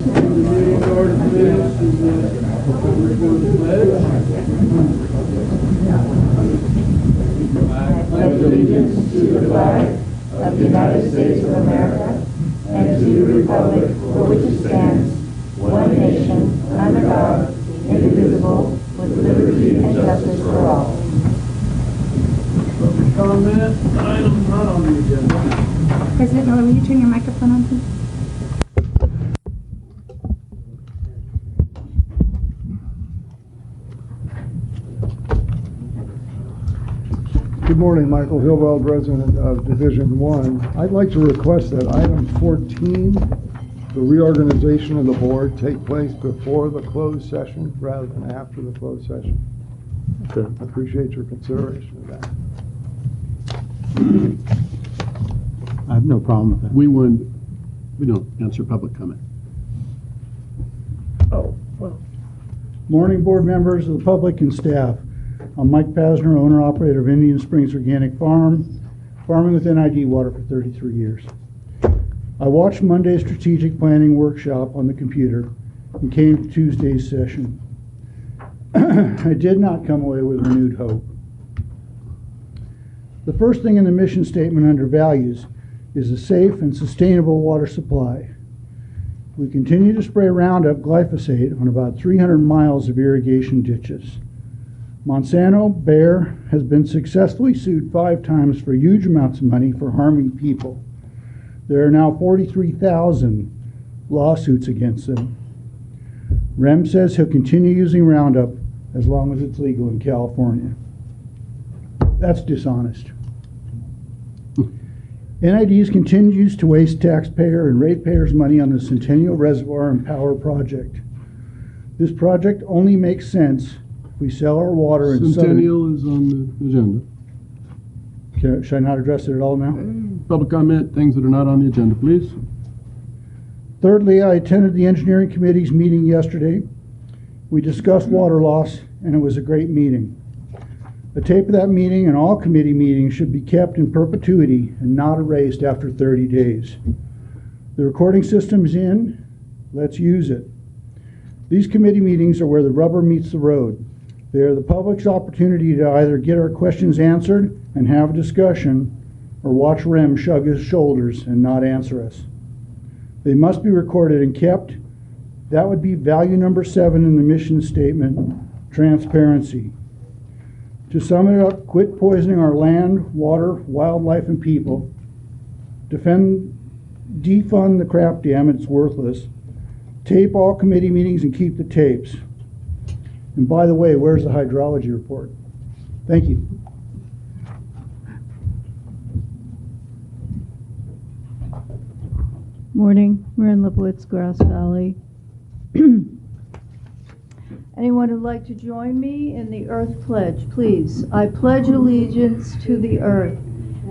meeting order, please, and we're going to pledge. I pledge allegiance to the flag of the United States of America and to the republic for which it stands, one nation, under God, indivisible, with liberty and justice for all. Public comment, item not on the agenda. President Miller, will you turn your microphone on, please? Good morning, Michael Hillweld, resident of Division 1. I'd like to request that item 14, the reorganization of the board, take place before the closed session rather than after the closed session. Okay. I appreciate your consideration of that. I have no problem with that. We don't answer public comment. Oh, well. Morning, board members of the public and staff. I'm Mike Pasner, owner-operator of Indian Springs Organic Farm, farming with NID water for 33 years. I watched Monday's strategic planning workshop on the computer and came to Tuesday's session. I did not come away with renewed hope. The first thing in the mission statement under values is a safe and sustainable water supply. We continue to spray Roundup glyphosate on about 300 miles of irrigation ditches. Monsanto Bayer has been successfully sued 5 times for huge amounts of money for harming people. There are now 43,000 lawsuits against them. Rem says he'll continue using Roundup as long as it's legal in California. That's dishonest. NIDs continues to waste taxpayer and ratepayers' money on the Centennial Reservoir and Power Project. This project only makes sense if we sell our water in Centennial is on the agenda. Should I not address it at all now? Public comment, things that are not on the agenda, please. Thirdly, I attended the engineering committee's meeting yesterday. We discussed water loss, and it was a great meeting. A tape of that meeting and all committee meetings should be kept in perpetuity and not erased after 30 days. The recording system's in. Let's use it. These committee meetings are where the rubber meets the road. They are the public's opportunity to either get our questions answered and have a discussion, or watch Rem shrug his shoulders and not answer us. They must be recorded and kept. That would be value number 7 in the mission statement, transparency. To sum it up, quit poisoning our land, water, wildlife, and people. Defund the crap dam, it's worthless. Tape all committee meetings and keep the tapes. And by the way, where's the hydrology report? Thank you. Morning, Marin Lipowitz, Grass Valley. Anyone who'd like to join me in the Earth Pledge, please. I pledge allegiance to the Earth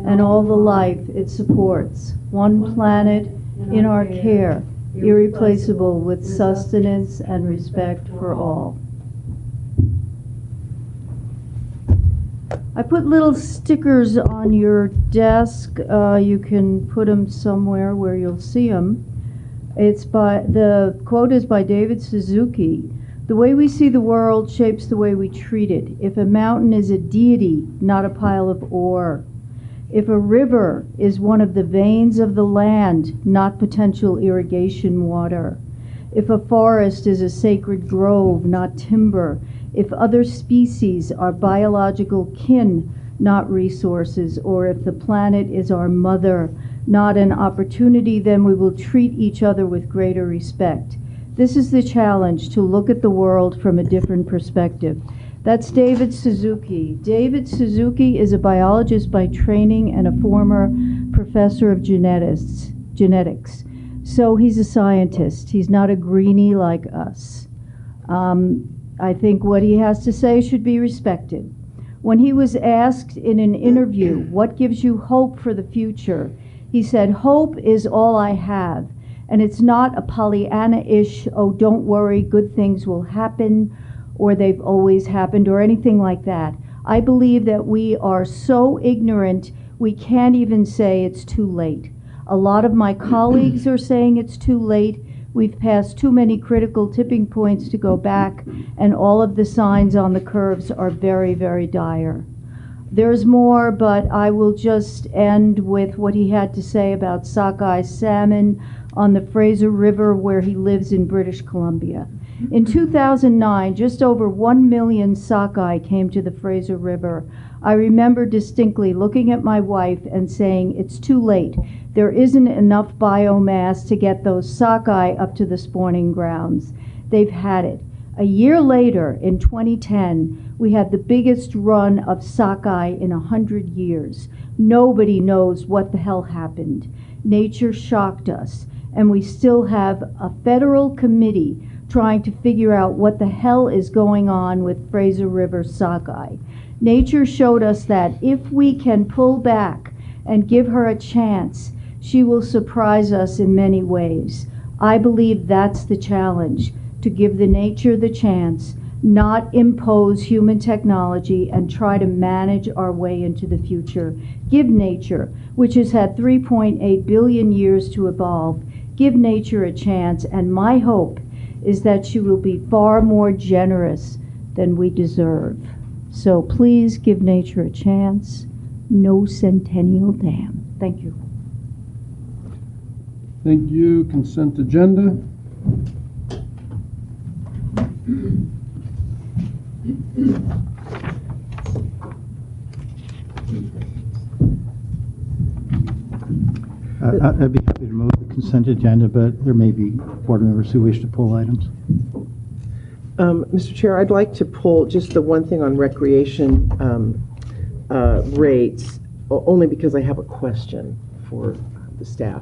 and all the life it supports, one planet in our care, irreplaceable with sustenance and respect for all. I put little stickers on your desk. You can put them somewhere where you'll see them. The quote is by David Suzuki. The way we see the world shapes the way we treat it. If a mountain is a deity, not a pile of ore. If a river is one of the veins of the land, not potential irrigation water. If a forest is a sacred grove, not timber. If other species are biological kin, not resources, or if the planet is our mother, not an opportunity, then we will treat each other with greater respect. This is the challenge, to look at the world from a different perspective. That's David Suzuki. David Suzuki is a biologist by training and a former professor of genetics. So he's a scientist. He's not a greenie like us. I think what he has to say should be respected. When he was asked in an interview, what gives you hope for the future? He said, hope is all I have. And it's not a Pollyanna-ish, oh, don't worry, good things will happen, or they've always happened, or anything like that. I believe that we are so ignorant, we can't even say it's too late. A lot of my colleagues are saying it's too late. We've passed too many critical tipping points to go back, and all of the signs on the curves are very, very dire. There's more, but I will just end with what he had to say about sockeye salmon on the Fraser River where he lives in British Columbia. In 2009, just over 1 million sockeye came to the Fraser River. I remember distinctly looking at my wife and saying, it's too late. There isn't enough biomass to get those sockeye up to the spawning grounds. They've had it. A year later, in 2010, we had the biggest run of sockeye in 100 years. Nobody knows what the hell happened. Nature shocked us, and we still have a federal committee trying to figure out what the hell is going on with Fraser River sockeye. Nature showed us that if we can pull back and give her a chance, she will surprise us in many ways. I believe that's the challenge, to give the nature the chance, not impose human technology and try to manage our way into the future. Give nature, which has had 3.8 billion years to evolve, give nature a chance, and my hope is that she will be far more generous than we deserve. So please give nature a chance. No centennial dam. Thank you. Thank you. Consent agenda. I'd be happy to move the consent agenda, but there may be board members who wish to pull items. Mr. Chair, I'd like to pull just the one thing on recreation rates, only because I have a question for the staff.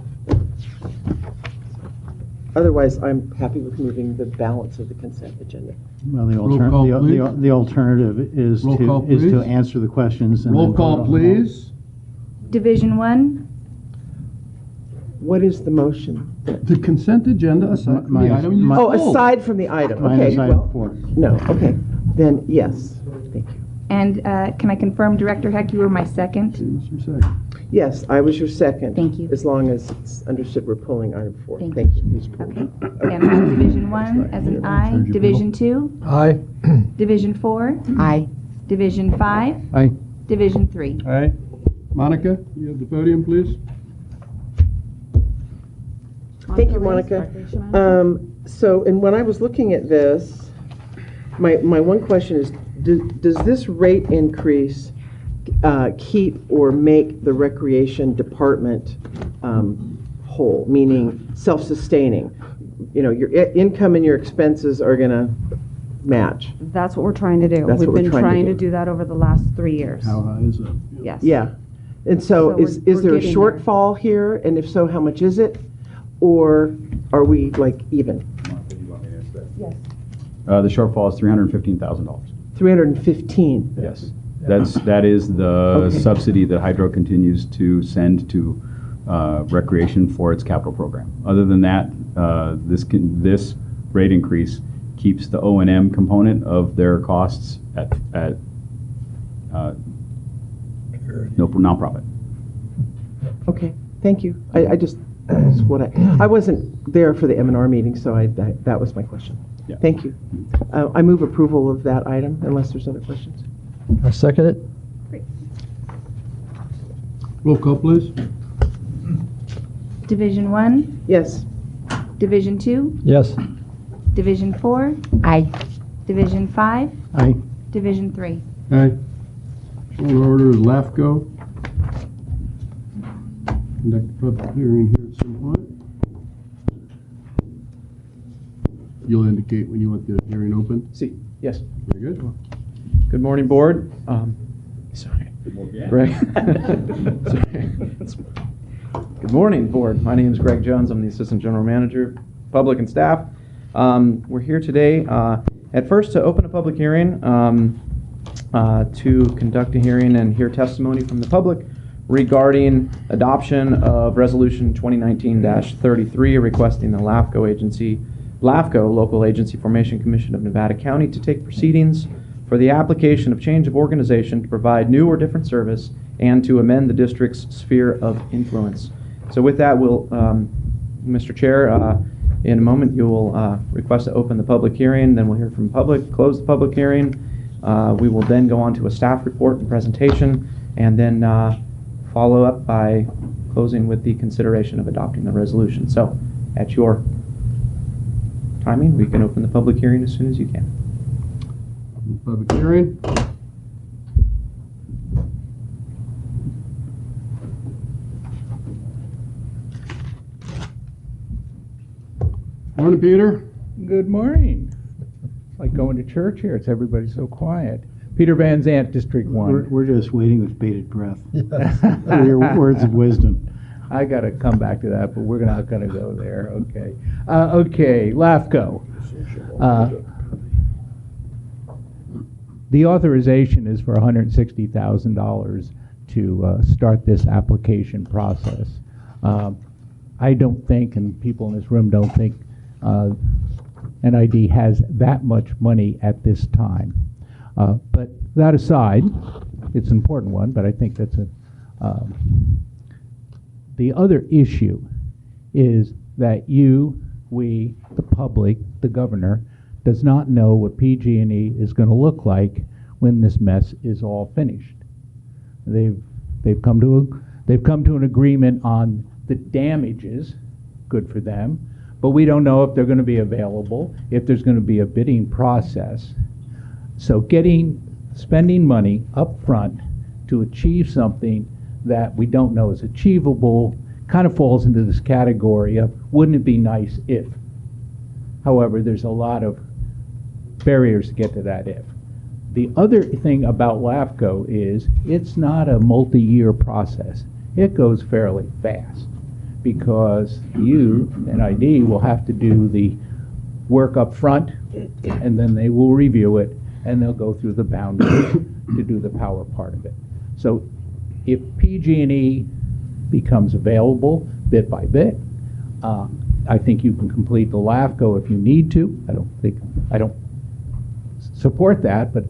Otherwise, I'm happy with moving the balance of the consent agenda. Well, the Roll call, the alternative is Roll call, to please. answer the questions and Roll then vote call, on them. please. Division 1, What is the motion? The consent agenda aside from the Minus- item you mi- Oh, pulled. aside from the item. Minus Okay, item well, 4. no, okay. Then, yes, thank you. and can I confirm, Director Heck, you were my second? Mr. Secretary. Yes, I was your second. Thank you. As long as it's understood we're pulling item 4. Thank Thank you. Okay. And on Division 1 as an aye. Division 2? Aye. Division 4? Aye. Division 5? Aye. Division 3? All right. Monica, you have the podium, please. Thank you, Monica. So, and when I was looking at this, my one question is, does this rate increase keep or make the recreation department whole, meaning self-sustaining? You know, your income and your expenses are going to match. That's what we're trying to do. That's We've what we're been trying to trying do. to do that over the last 3 years. How high is it? Yes. Yeah. And so So is we're there a getting there. shortfall here? And if so, how much is it? Or are we like even? Yes. The shortfall is $315,000. 315. Yes. That is the Okay. subsidy that Hydro continues to send to Recreation for its capital program. Other than that, this rate increase keeps the O&M component of their costs at no nonprofit. Okay, thank you. I just, that's what I wasn't there for the M&R meeting, so that was my question. Yeah. Thank you. I move approval of that item unless there's other questions. I second it. Roll call, please. Division 1? Yes. Division 2? Yes. Division 4? Aye. Division 5? Aye. Division 3? All right. Full order is LAFCO. Conduct a public hearing here at some point. You'll indicate when you want the hearing open. See, yes. Very good. Good morning, board. Sorry. Greg. Sorry. Good morning, board. My name is Greg Jones. I'm the Assistant General Manager, Public and Staff. We're here today, at first, to open a public hearing, to conduct a hearing and hear testimony from the public regarding adoption of Resolution 2019-33, requesting the LAFCO, Local Agency Formation Commission of Nevada County, to take proceedings for the application of change of organization to provide new or different service and to amend the district's sphere of influence. So with that, we'll, Mr. Chair, In a moment, you will request to open the public hearing, then we'll hear from public, close the public hearing. We will then go on to a staff report and presentation, and then follow up by closing with the consideration of adopting the resolution. So, at your timing, we can open the public hearing as soon as you can. Public hearing. Morning, Peter. Good morning. It's like going to church here. It's everybody so quiet. Peter Van Zant, District 1. We're just waiting with bated breath for your words of wisdom. I got to come back to that, but we're not going to go there. Okay. Okay, LAFCO. The authorization is for $160,000 to start this application process. I don't think, and people in this room don't think, NID has that much money at this time. But that aside, it's an important one, but I think that's a... the other issue is that we, the public, the governor, does not know what PG&E is going to look like when this mess is all finished. They've come to an agreement on the damages, good for them, but we don't know if they're going to be available, if there's going to be a bidding process. So spending money up front to achieve something that we don't know is achievable kind of falls into this category of wouldn't it be nice if. However, there's a lot of barriers to get to that if. The other thing about LAFCO is it's not a multi-year process. It goes fairly fast because you, NID, will have to do the work up front, and then they will review it, and they'll go through the boundaries to do the power part of it. So if PG&E becomes available bit by bit, I think you can complete the LAFCO if you need to. I don't support that, but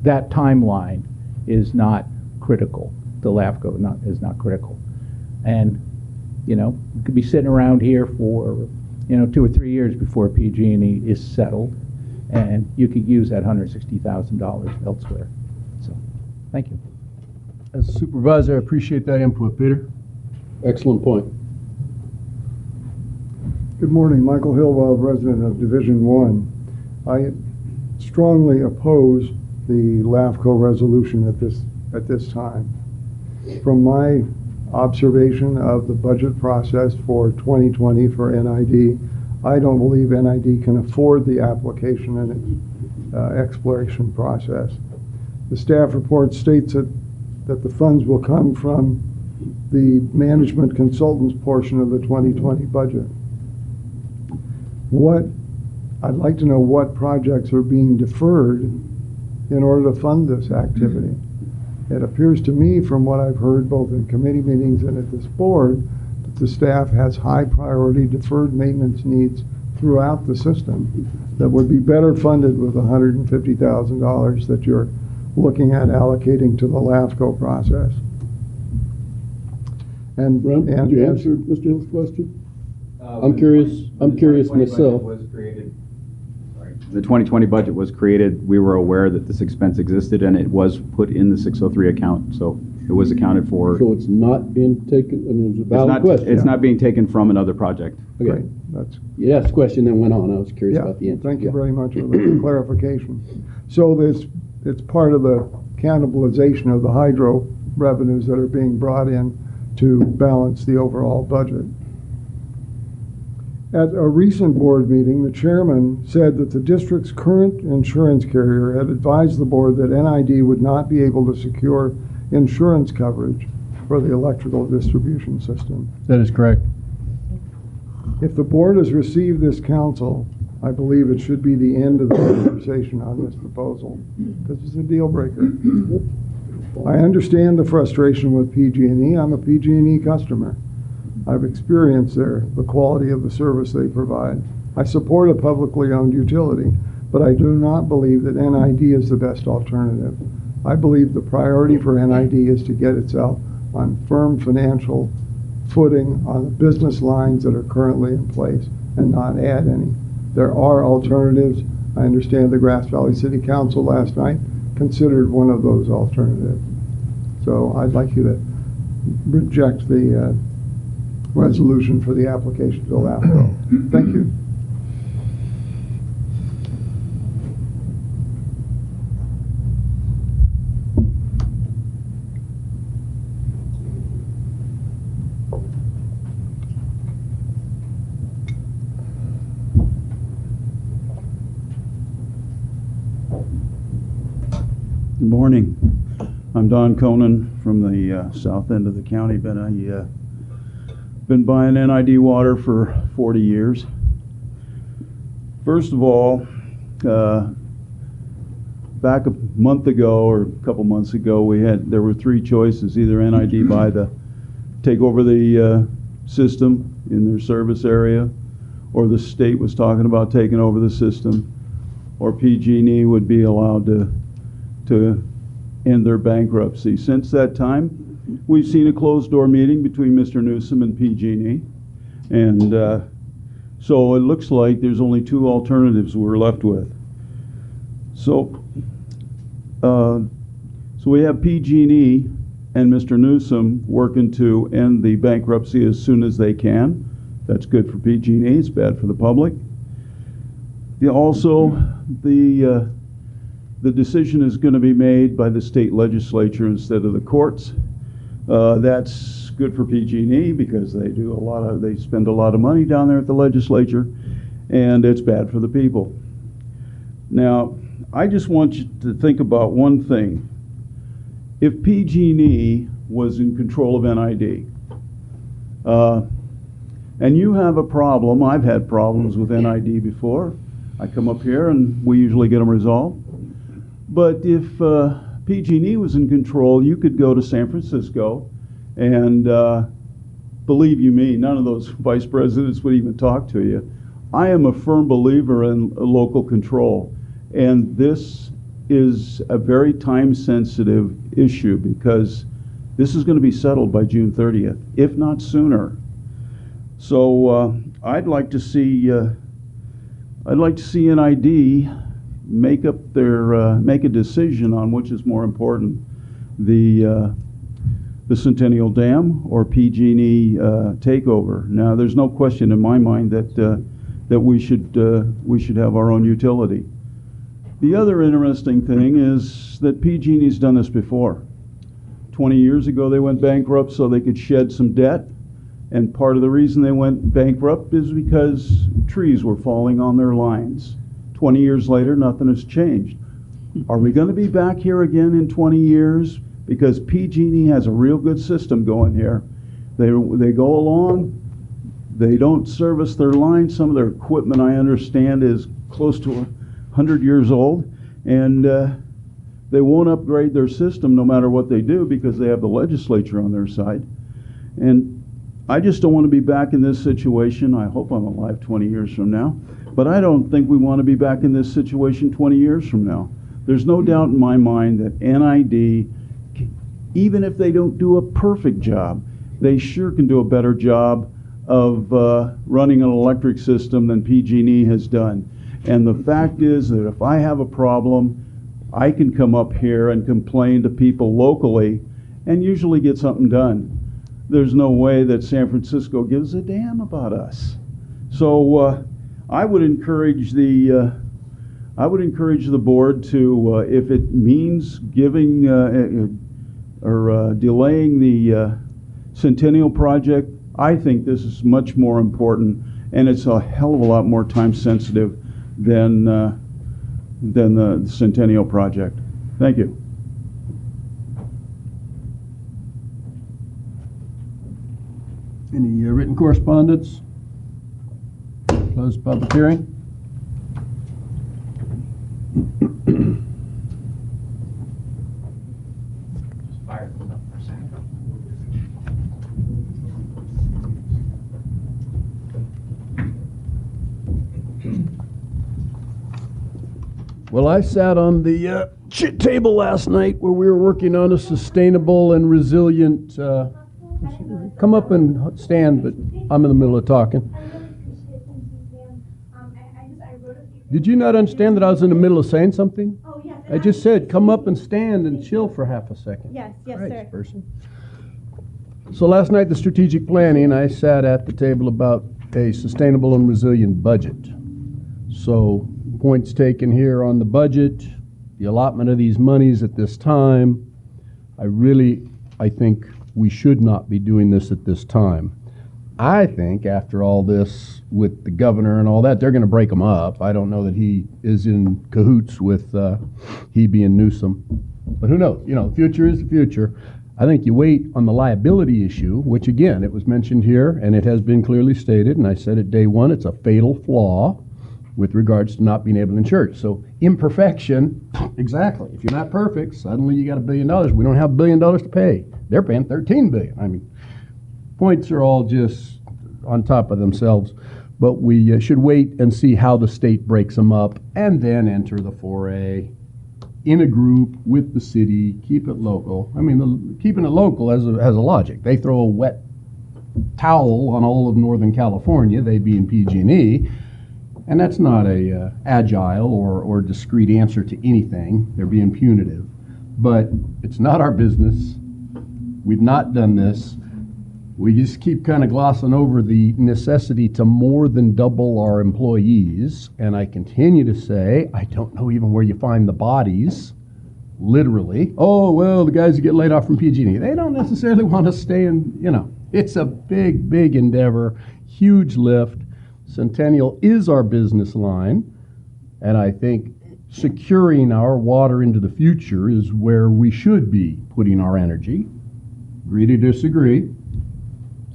that timeline is not critical. The LAFCO is not critical. And, you could be sitting around here for, 2 or 3 years before PG&E is settled, and you could use that $160,000 elsewhere. So, thank you. As a supervisor, I appreciate that input, Peter. Excellent point. Good morning, Michael Hillweld, resident of Division 1. I strongly oppose the LAFCO resolution at this time. From my observation of the budget process for 2020 for NID, I don't believe NID can afford the application and exploration process. The staff report states that the funds will come from the management consultants portion of the 2020 budget. I'd like to know what projects are being deferred in order to fund this activity. It appears to me, from what I've heard both in committee meetings and at this board, that the staff has high priority deferred maintenance needs throughout the system that would be better funded with $150,000 that you're looking at allocating to the LAFCO process. And Did you answer Mr. Hill's question? I'm curious myself. The 2020 budget was created. We were aware that this expense existed, and it was put in the 603 account, so it was accounted for. So it's not being taken, it's a valid question. It's not being taken from another project. Okay. You asked the question, then went on. I was curious about the answer. Thank you very much for the clarification. So it's part of the cannibalization of the hydro revenues that are being brought in to balance the overall budget. At a recent board meeting, the chairman said that the district's current insurance carrier had advised the board that NID would not be able to secure insurance coverage for the electrical distribution system. That is correct. If the board has received this counsel, I believe it should be the end of the conversation on this proposal, because it's a deal breaker. I understand the frustration with PG&E. I'm a PG&E customer. I've experienced the quality of the service they provide. I support a publicly owned utility, but I do not believe that NID is the best alternative. I believe the priority for NID is to get itself on firm financial footing on the business lines that are currently in place and not add any. There are alternatives. I understand the Grass Valley City Council last night considered one of those alternatives. So I'd like you to reject the resolution for the application to LAFCO. Thank you. Good morning. I'm Don Conan from the south end of the county. Been buying NID water for 40 years. First of all, back a month ago or a couple months ago, there were three choices: either NID take over the system in their service area, or the state was talking about taking over the system, or PG&E would be allowed to end their bankruptcy. Since that time, we've seen a closed-door meeting between Mr. Newsom and PG&E, and so it looks like there's only two alternatives we're left with. So we have PG&E and Mr. Newsom working to end the bankruptcy as soon as they can. That's good for PG&E. It's bad for the public. The decision is going to be made by the state legislature instead of the courts. That's good for PG&E because they spend a lot of money down there at the legislature, and it's bad for the people. Now, I just want you to think about one thing. If PG&E was in control of NID, and you have a problem, I've had problems with NID before. I come up here and we usually get them resolved. But if PG&E was in control, you could go to San Francisco, and believe you me, none of those vice presidents would even talk to you. I am a firm believer in local control, and this is a very time-sensitive issue because this is going to be settled by June 30th, if not sooner. So I'd like to see NID make a decision on which is more important, the Centennial Dam or PG&E takeover. Now, there's no question in my mind that we should have our own utility. The other interesting thing is that PG&E's done this before. 20 years ago, they went bankrupt so they could shed some debt, and part of the reason they went bankrupt is because trees were falling on their lines. 20 years later, nothing has changed. Are we going to be back here again in 20 years? Because PG&E has a real good system going here. They go along, they don't service their lines. Some of their equipment, I understand, is close to 100 years old, and they won't upgrade their system no matter what they do because they have the legislature on their side. And I just don't want to be back in this situation. I hope I'm alive 20 years from now. But I don't think we want to be back in this situation 20 years from now. There's no doubt in my mind that NID, even if they don't do a perfect job, they sure can do a better job of running an electric system than PG&E has done. And the fact is that if I have a problem, I can come up here and complain to people locally and usually get something done. There's no way that San Francisco gives a damn about us. So I would encourage the board to, if it means giving or delaying the Centennial project, I think this is much more important, and it's a hell of a lot more time sensitive than the Centennial project. Thank you. Any written correspondence? Close public hearing. Well, I sat on the table last night where we were working on a sustainable and resilient. Come up and stand, but I'm in the middle of talking. Did you not understand that I was in the middle of saying something? Oh, yes. I just said, come up and stand and chill for half a second. Yes, yes, Right, sir. person. So last night, the strategic planning, I sat at the table about a sustainable and resilient budget. So points taken here on the budget, the allotment of these monies at this time. I think we should not be doing this at this time. I think after all this with the governor and all that, they're going to break them up. I don't know that he is in cahoots with he being Newsom. But who knows? You know, the future is the future. I think you wait on the liability issue, which again, it was mentioned here and it has been clearly stated, and I said it day one, it's a fatal flaw with regards to not being able to insure it. So imperfection, exactly. If you're not perfect, suddenly you got $1 billion. We don't have $1 billion to pay. They're paying $13 billion. I mean, points are all just on top of themselves, but we should wait and see how the state breaks them up and then enter the 4A in a group with the city, keep it local. I mean, keeping it local has a logic. They throw a wet towel on all of Northern California, they being PG&E, and that's not a agile or discreet answer to anything. They're being punitive. But it's not our business. We've not done this. We just keep kind of glossing over the necessity to more than double our employees. And I continue to say, I don't know even where you find the bodies, literally. Oh, well, the guys who get laid off from PG&E, they don't necessarily want to stay in, you know. It's a big, big endeavor, huge lift. Centennial is our business line. And I think securing our water into the future is where we should be putting our energy. Agree to disagree?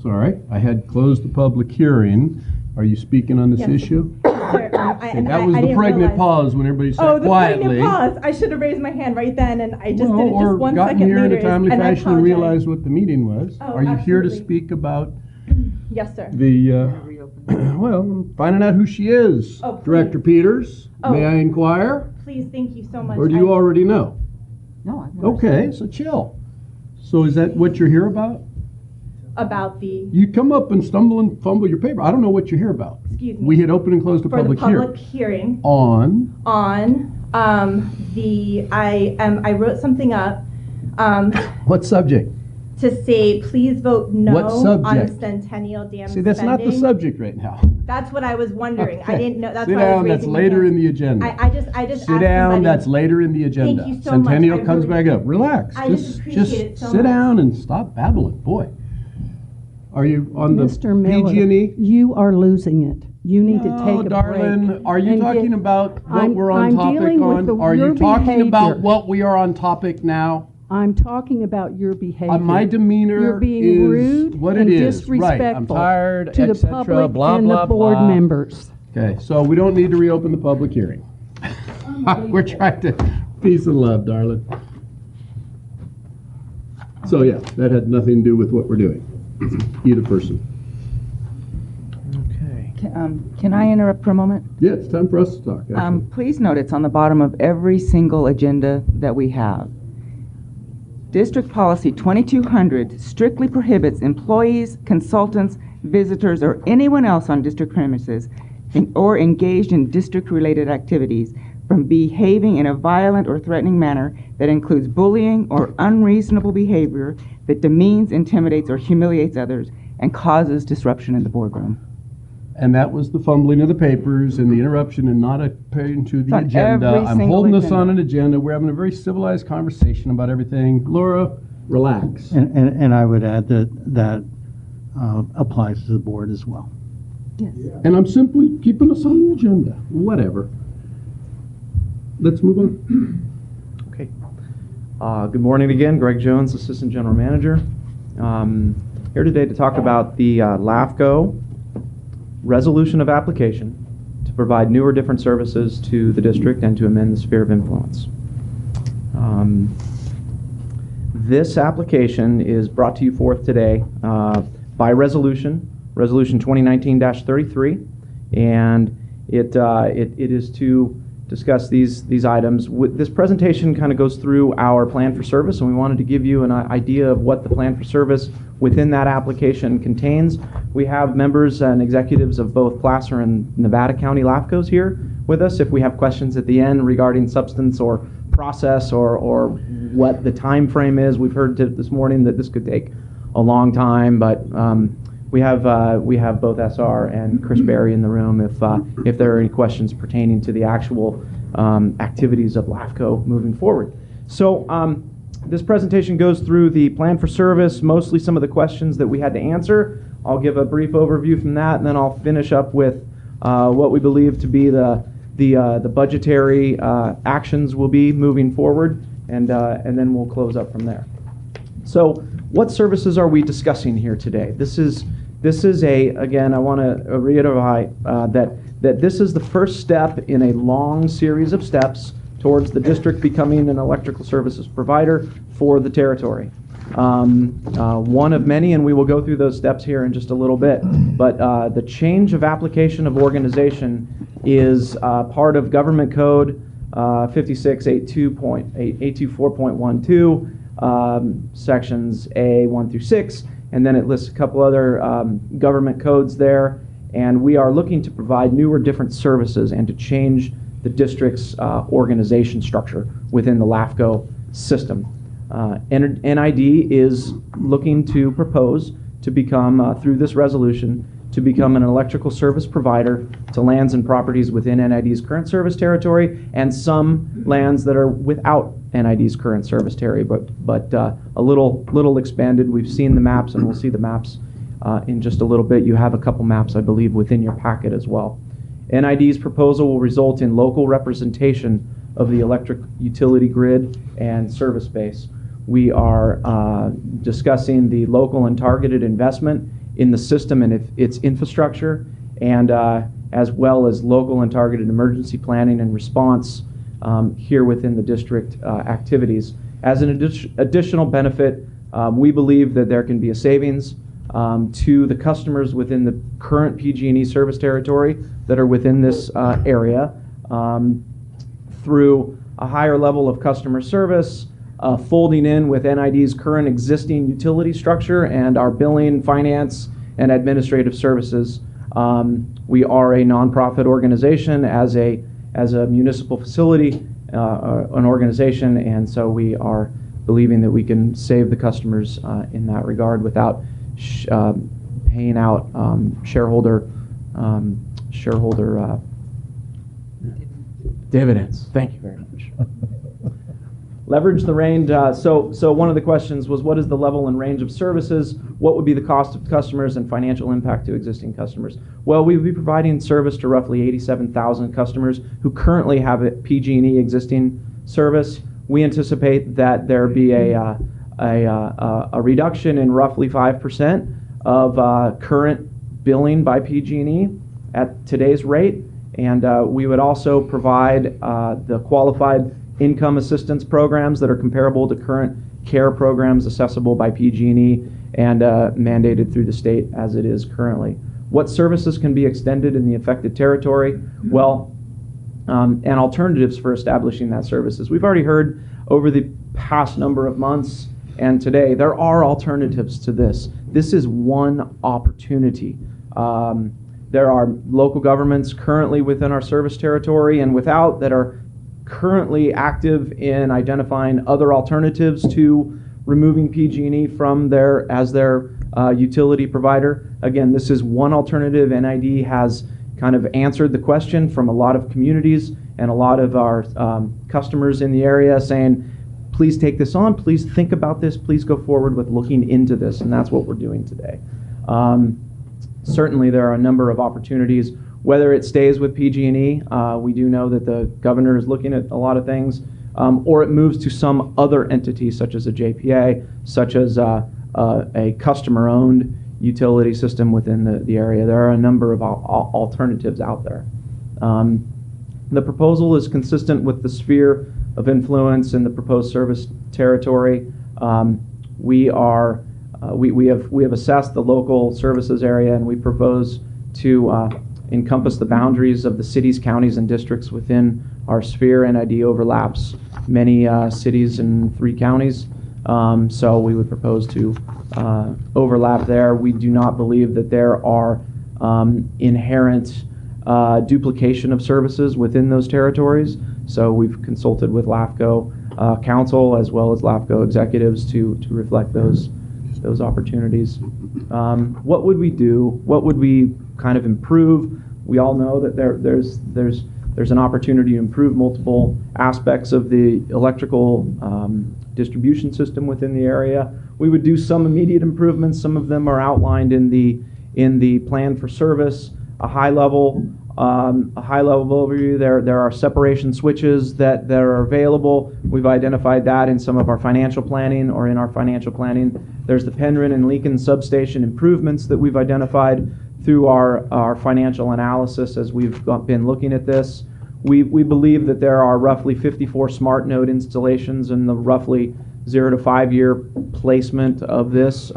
Sorry, I had closed the public hearing. Are you speaking on this Yes. issue? Sir, That was the pregnant pause when everybody Oh, sat the quietly. pregnant pause. I should have raised my hand right then, and I just Well, did it or just 1 gotten second here in later. a timely and I fashion and apologize. realized what the meeting was. Oh, Are you here to absolutely. speak about Yes, sir. the, well, I'm finding out who she is. Oh, please. Director Peters, Oh. may I inquire? Please, thank you so much. Or do you already know? No, I've never Okay, so chill. So is that what you're here about? about the, You come up and stumble and fumble your paper. I don't know what you're here about. excuse me. We had opened and closed the for the public public hearing. hearing On, I wrote something up what subject? to say, please vote no What on subject? Centennial Dam See, that's not the spending. subject right now. That's what I was wondering. I Okay. didn't know. That's Sit why I was down, that's raising my later hand. in the agenda. I just Sit asked down, somebody- that's later in the agenda. you so much. Centennial I comes really- back up. Relax. I just appreciate it so sit much. down and stop babbling. Boy. Are you on the Mr. Miller, PG&E? you are losing it. You need to take a break. Darling, are you and talking get- about what I'm- we're on I'm topic dealing with on? the- Are your you talking about behavior. what we are on topic now? I'm talking about your behavior. My demeanor You're being is rude what and it is. Right, I'm disrespectful tired, to the etc., public blah, and blah, the board blah. members. Okay, so we don't need to reopen the public hearing. We're trying to, peace and love, darling. So yeah, that had nothing to do with what we're doing. Either person. Okay. Can I interrupt for a moment? Yeah, it's time for us to talk, actually. Please note it's on the bottom of every single agenda that we have. District Policy 2200 strictly prohibits employees, consultants, visitors, or anyone else on district premises or engaged in district-related activities from behaving in a violent or threatening manner that includes bullying or unreasonable behavior that demeans, intimidates, or humiliates others and causes disruption in the boardroom. And that was the fumbling of the papers and the interruption and not appearing to the on agenda. every I'm single holding us agenda. on an agenda. We're having a very civilized conversation about everything. Laura, relax. And I would add that applies to the board as well. And I'm simply keeping us on the agenda. Whatever. Let's move on. Okay. Good morning again. Greg Jones, Assistant General Manager. Here today to talk about the LAFCO resolution of application to provide new or different services to the district and to amend the sphere of influence. This application is brought to you forth today by Resolution 2019-33, and it is to discuss these items. This presentation kind of goes through our plan for service, and we wanted to give you an idea of what the plan for service within that application contains. We have members and executives of both Placer and Nevada County LAFCOs here. with us if we have questions at the end regarding substance or process or what the time frame is. We've heard this morning that this could take a long time, but we have both SR and Chris Berry in the room if there are any questions pertaining to the actual activities of LAFCO moving forward. So this presentation goes through the plan for service, mostly some of the questions that we had to answer. I'll give a brief overview from that, and then I'll finish up with what we believe to be the budgetary actions will be moving forward, and then we'll close up from there. So what services are we discussing here today? This is again, I want to reiterate that this is the first step in a long series of steps towards the district becoming an electrical services provider for the territory. One of many, and we will go through those steps here in just a little bit, but the change of application of organization is part of Government Code 56.824.12, sections A 1 through 6, and then it lists a couple other government codes there, and we are looking to provide new or different services and to change the district's organization structure within the LAFCO system. NID is looking to propose to become, through this resolution, to become an electrical service provider to lands and properties within NID's current service territory and some lands that are without NID's current service territory, but a little expanded. We've seen the maps, and we'll see the maps in just a little bit. You have a couple maps, I believe, within your packet as well. NID's proposal will result in local representation of the electric utility grid and service base. We are discussing the local and targeted investment in the system and its infrastructure, and as well as local and targeted emergency planning and response here within the district activities. As an additional benefit, we believe that there can be a savings to the customers within the current PG&E service territory that are within this area through a higher level of customer service, folding in with NID's current existing utility structure and our billing, finance, and administrative services. We are a nonprofit organization as a municipal facility, an organization, and so we are believing that we can save the customers in that regard without paying out shareholder dividends. Thank you very much. Leverage the range. So one of the questions was, what is the level and range of services? What would be the cost of customers and financial impact to existing customers? Well, we would be providing service to roughly 87,000 customers who currently have a PG&E existing service. We anticipate that there be a reduction in roughly 5% of current billing by PG&E at today's rate, and we would also provide the qualified income assistance programs that are comparable to current care programs accessible by PG&E and mandated through the state as it is currently. What services can be extended in the affected territory? Well, and alternatives for establishing that services. We've already heard over the past number of months and today, there are alternatives to this. This is one opportunity. There are local governments currently within our service territory and without that are currently active in identifying other alternatives to removing PG&E from their utility provider. Again, this is one alternative. NID has kind of answered the question from a lot of communities and a lot of our customers in the area saying, please take this on, please think about this, please go forward with looking into this, and that's what we're doing today. Certainly there are a number of opportunities, whether it stays with PG&E, we do know that the governor is looking at a lot of things, or it moves to some other entity such as a JPA, such as a customer-owned utility system within the area. There are a number of alternatives out there. The proposal is consistent with the sphere of influence in the proposed service territory. We have assessed the local services area, and we propose to encompass the boundaries of the cities, counties, and districts within our sphere. NID overlaps many cities and 3 counties, so we would propose to overlap there. We do not believe that there are inherent duplication of services within those territories. So we've consulted with LAFCO council as well as LAFCO executives to reflect those opportunities. What would we do? What would we kind of improve? We all know that there's an opportunity to improve multiple aspects of the electrical distribution system within the area. We would do some immediate improvements. Some of them are outlined in the plan for service. A high level overview. There are separation switches that are available. We've identified that in some of our financial planning or in our financial planning. There's the Penryn and Leakin substation improvements that we've identified through our financial analysis as we've been looking at this. We believe that there are roughly 54 smart node installations in the roughly 0 to 5 year placement of this.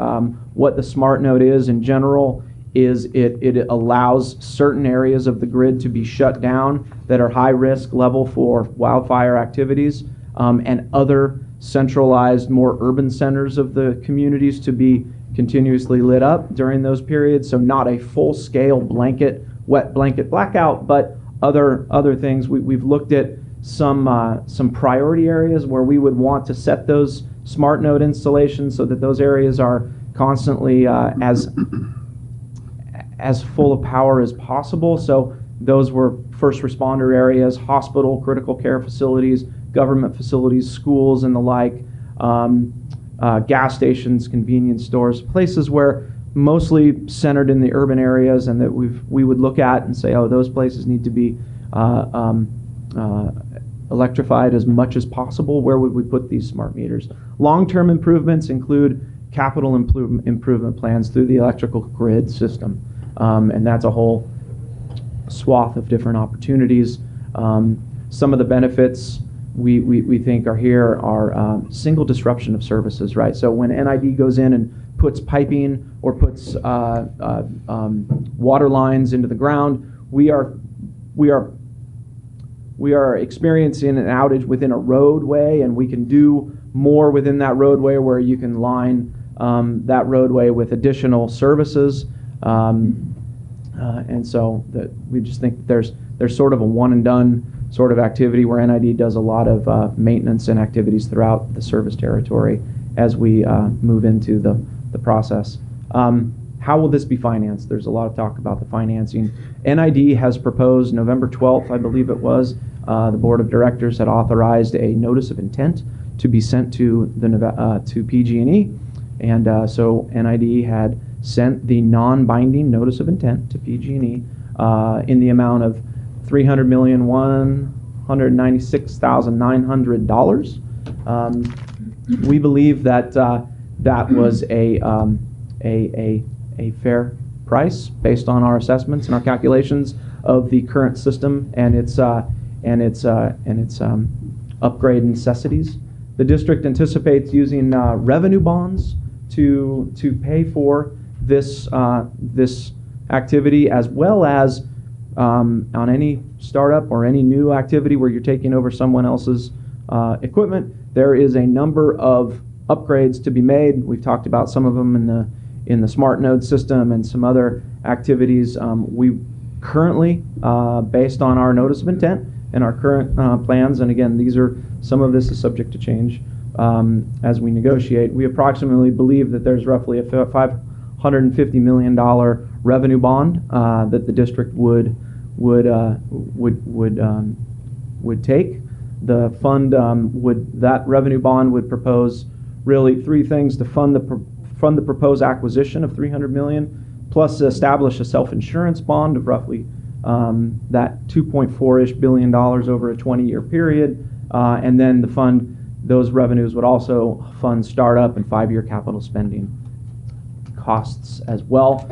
What the smart node is in general is it allows certain areas of the grid to be shut down that are high risk level for wildfire activities, and other centralized, more urban centers of the communities to be continuously lit up during those periods. So not a full-scale wet blanket blackout, but other things. We've looked at some priority areas where we would want to set those smart node installations so that those areas are constantly as full of power as possible. So those were first responder areas, hospital, critical care facilities, government facilities, schools, and the like, gas stations, convenience stores, places where mostly centered in the urban areas, and that we would look at and say, oh, those places need to be electrified as much as possible. Where would we put these smart meters? Long-term improvements include capital improvement plans through the electrical grid system. And that's a whole swath of different opportunities. Some of the benefits we think are here are single disruption of services, right? So when NID goes in and puts piping or puts water lines into the ground, we are experiencing an outage within a roadway, and we can do more within that roadway where you can line that roadway with additional services. And so that we just think there's sort of a one and done sort of activity where NID does a lot of maintenance and activities throughout the service territory as we move into the process. How will this be financed? There's a lot of talk about the financing. NID has proposed November 12th, I believe it was, the board of directors had authorized a notice of intent to be sent to to PG&E, and so NID had sent the non-binding notice of intent to PG&E in the amount of $300,196,900. We believe that that was a fair price based on our assessments and our calculations of the current system and its upgrade necessities. The district anticipates using revenue bonds to pay for this activity, as well as on any startup or any new activity where you're taking over someone else's equipment. There is a number of upgrades to be made. We've talked about some of them in the smart node system and some other activities. We currently, based on our notice of intent and our current plans, and again, some of this is subject to change as we negotiate. We approximately believe that there's roughly a $550 million revenue bond that the district would take. The fund that revenue bond would propose really three things: to fund the proposed acquisition of $300 million, plus establish a self-insurance bond of roughly that $2.4-ish billion over a 20-year period, and then those revenues would also fund startup and 5-year capital spending costs as well.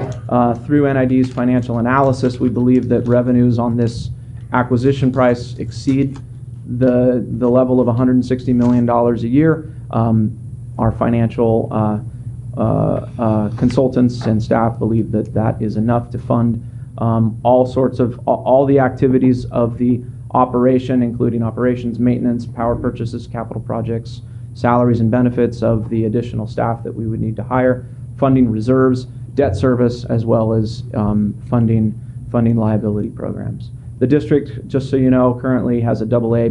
Through NID's financial analysis, we believe that revenues on this acquisition price exceed the level of $160 million a year. Our financial consultants and staff believe that is enough to fund all the activities of the operation, including operations, maintenance, power purchases, capital projects, salaries and benefits of the additional staff that we would need to hire, funding reserves, debt service, as well as funding funding liability programs. The district, just so you know, currently has a AA-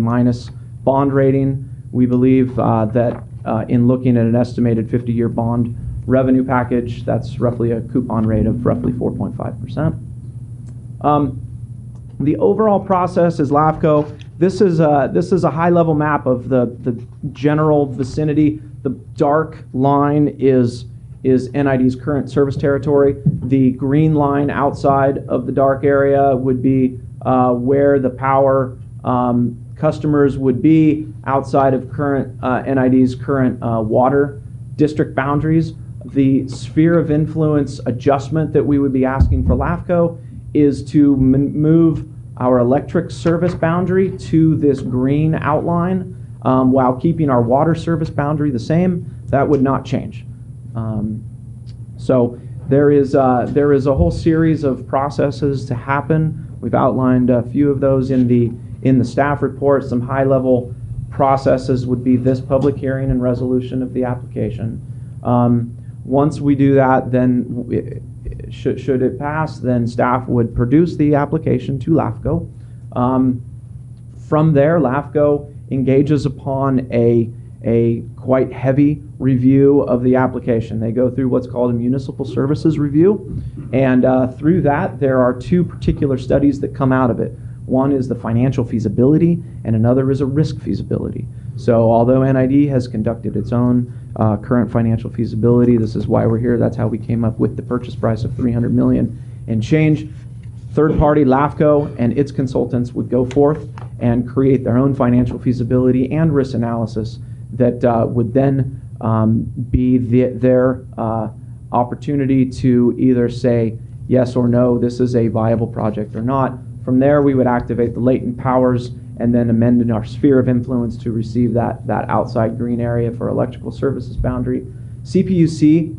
bond rating. We believe that in looking at an estimated 50-year bond revenue package, that's roughly a coupon rate of roughly 4.5%. The overall process is LAFCO. This is a high-level map of the general vicinity. The dark line is NID's current service territory. The green line outside of the dark area would be where the power customers would be outside of current NID's current water district boundaries. The sphere of influence adjustment that we would be asking for LAFCO is to move our electric service boundary to this green outline while keeping our water service boundary the same. That would not change. So there is a whole series of processes to happen. We've outlined a few of those in the staff report. Some high-level processes would be this public hearing and resolution of the application. Once we do that, then should it pass, then staff would produce the application to LAFCO. From there, LAFCO engages upon a quite heavy review of the application. They go through what's called a municipal services review, and through that, there are two particular studies that come out of it. One is the financial feasibility, and another is a risk feasibility. So although NID has conducted its own current financial feasibility, this is why we're here. That's how we came up with the purchase price of $300 million and change. Third-party LAFCO and its consultants would go forth and create their own financial feasibility and risk analysis that would then be their opportunity to either say yes or no, this is a viable project or not. From there, we would activate the latent powers and then amend in our sphere of influence to receive that outside green area for electrical services boundary. CPUC,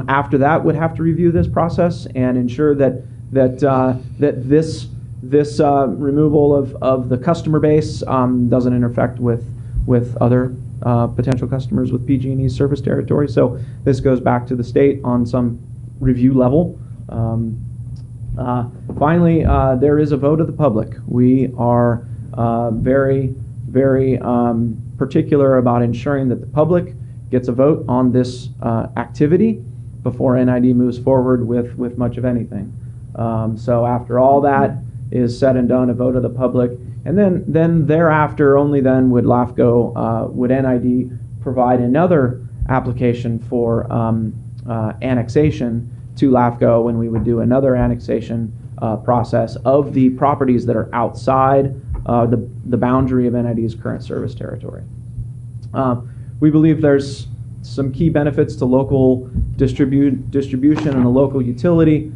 after that, would have to review this process and ensure that this removal of the customer base doesn't intersect with other potential customers with PG&E's service territory. So this goes back to the state on some review level. Finally, there is a vote of the public. We are very, very particular about ensuring that the public gets a vote on this activity before NID moves forward with much of anything. So after all that is said and done, a vote of the public, and then thereafter, only then would LAFCO, would NID provide another application for annexation to LAFCO, when we would do another annexation process of the properties that are outside the boundary of NID's current service territory. We believe there's some key benefits to local distribution and a local utility.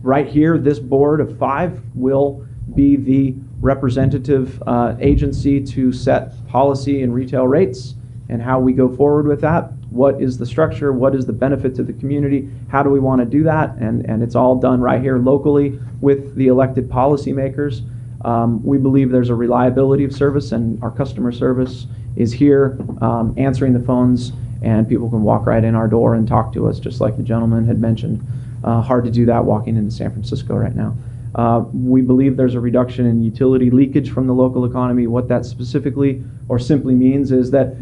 Right here, this board of 5 will be the representative agency to set policy and retail rates and how we go forward with that. What is the structure? What is the benefit to the community? How do we want to do that? And it's all done right here locally with the elected policymakers. We believe there's a reliability of service, and our customer service is here answering the phones, and people can walk right in our door and talk to us, just like the gentleman had mentioned. Hard to do that walking into San Francisco right now. We believe there's a reduction in utility leakage from the local economy. What that specifically or simply means is that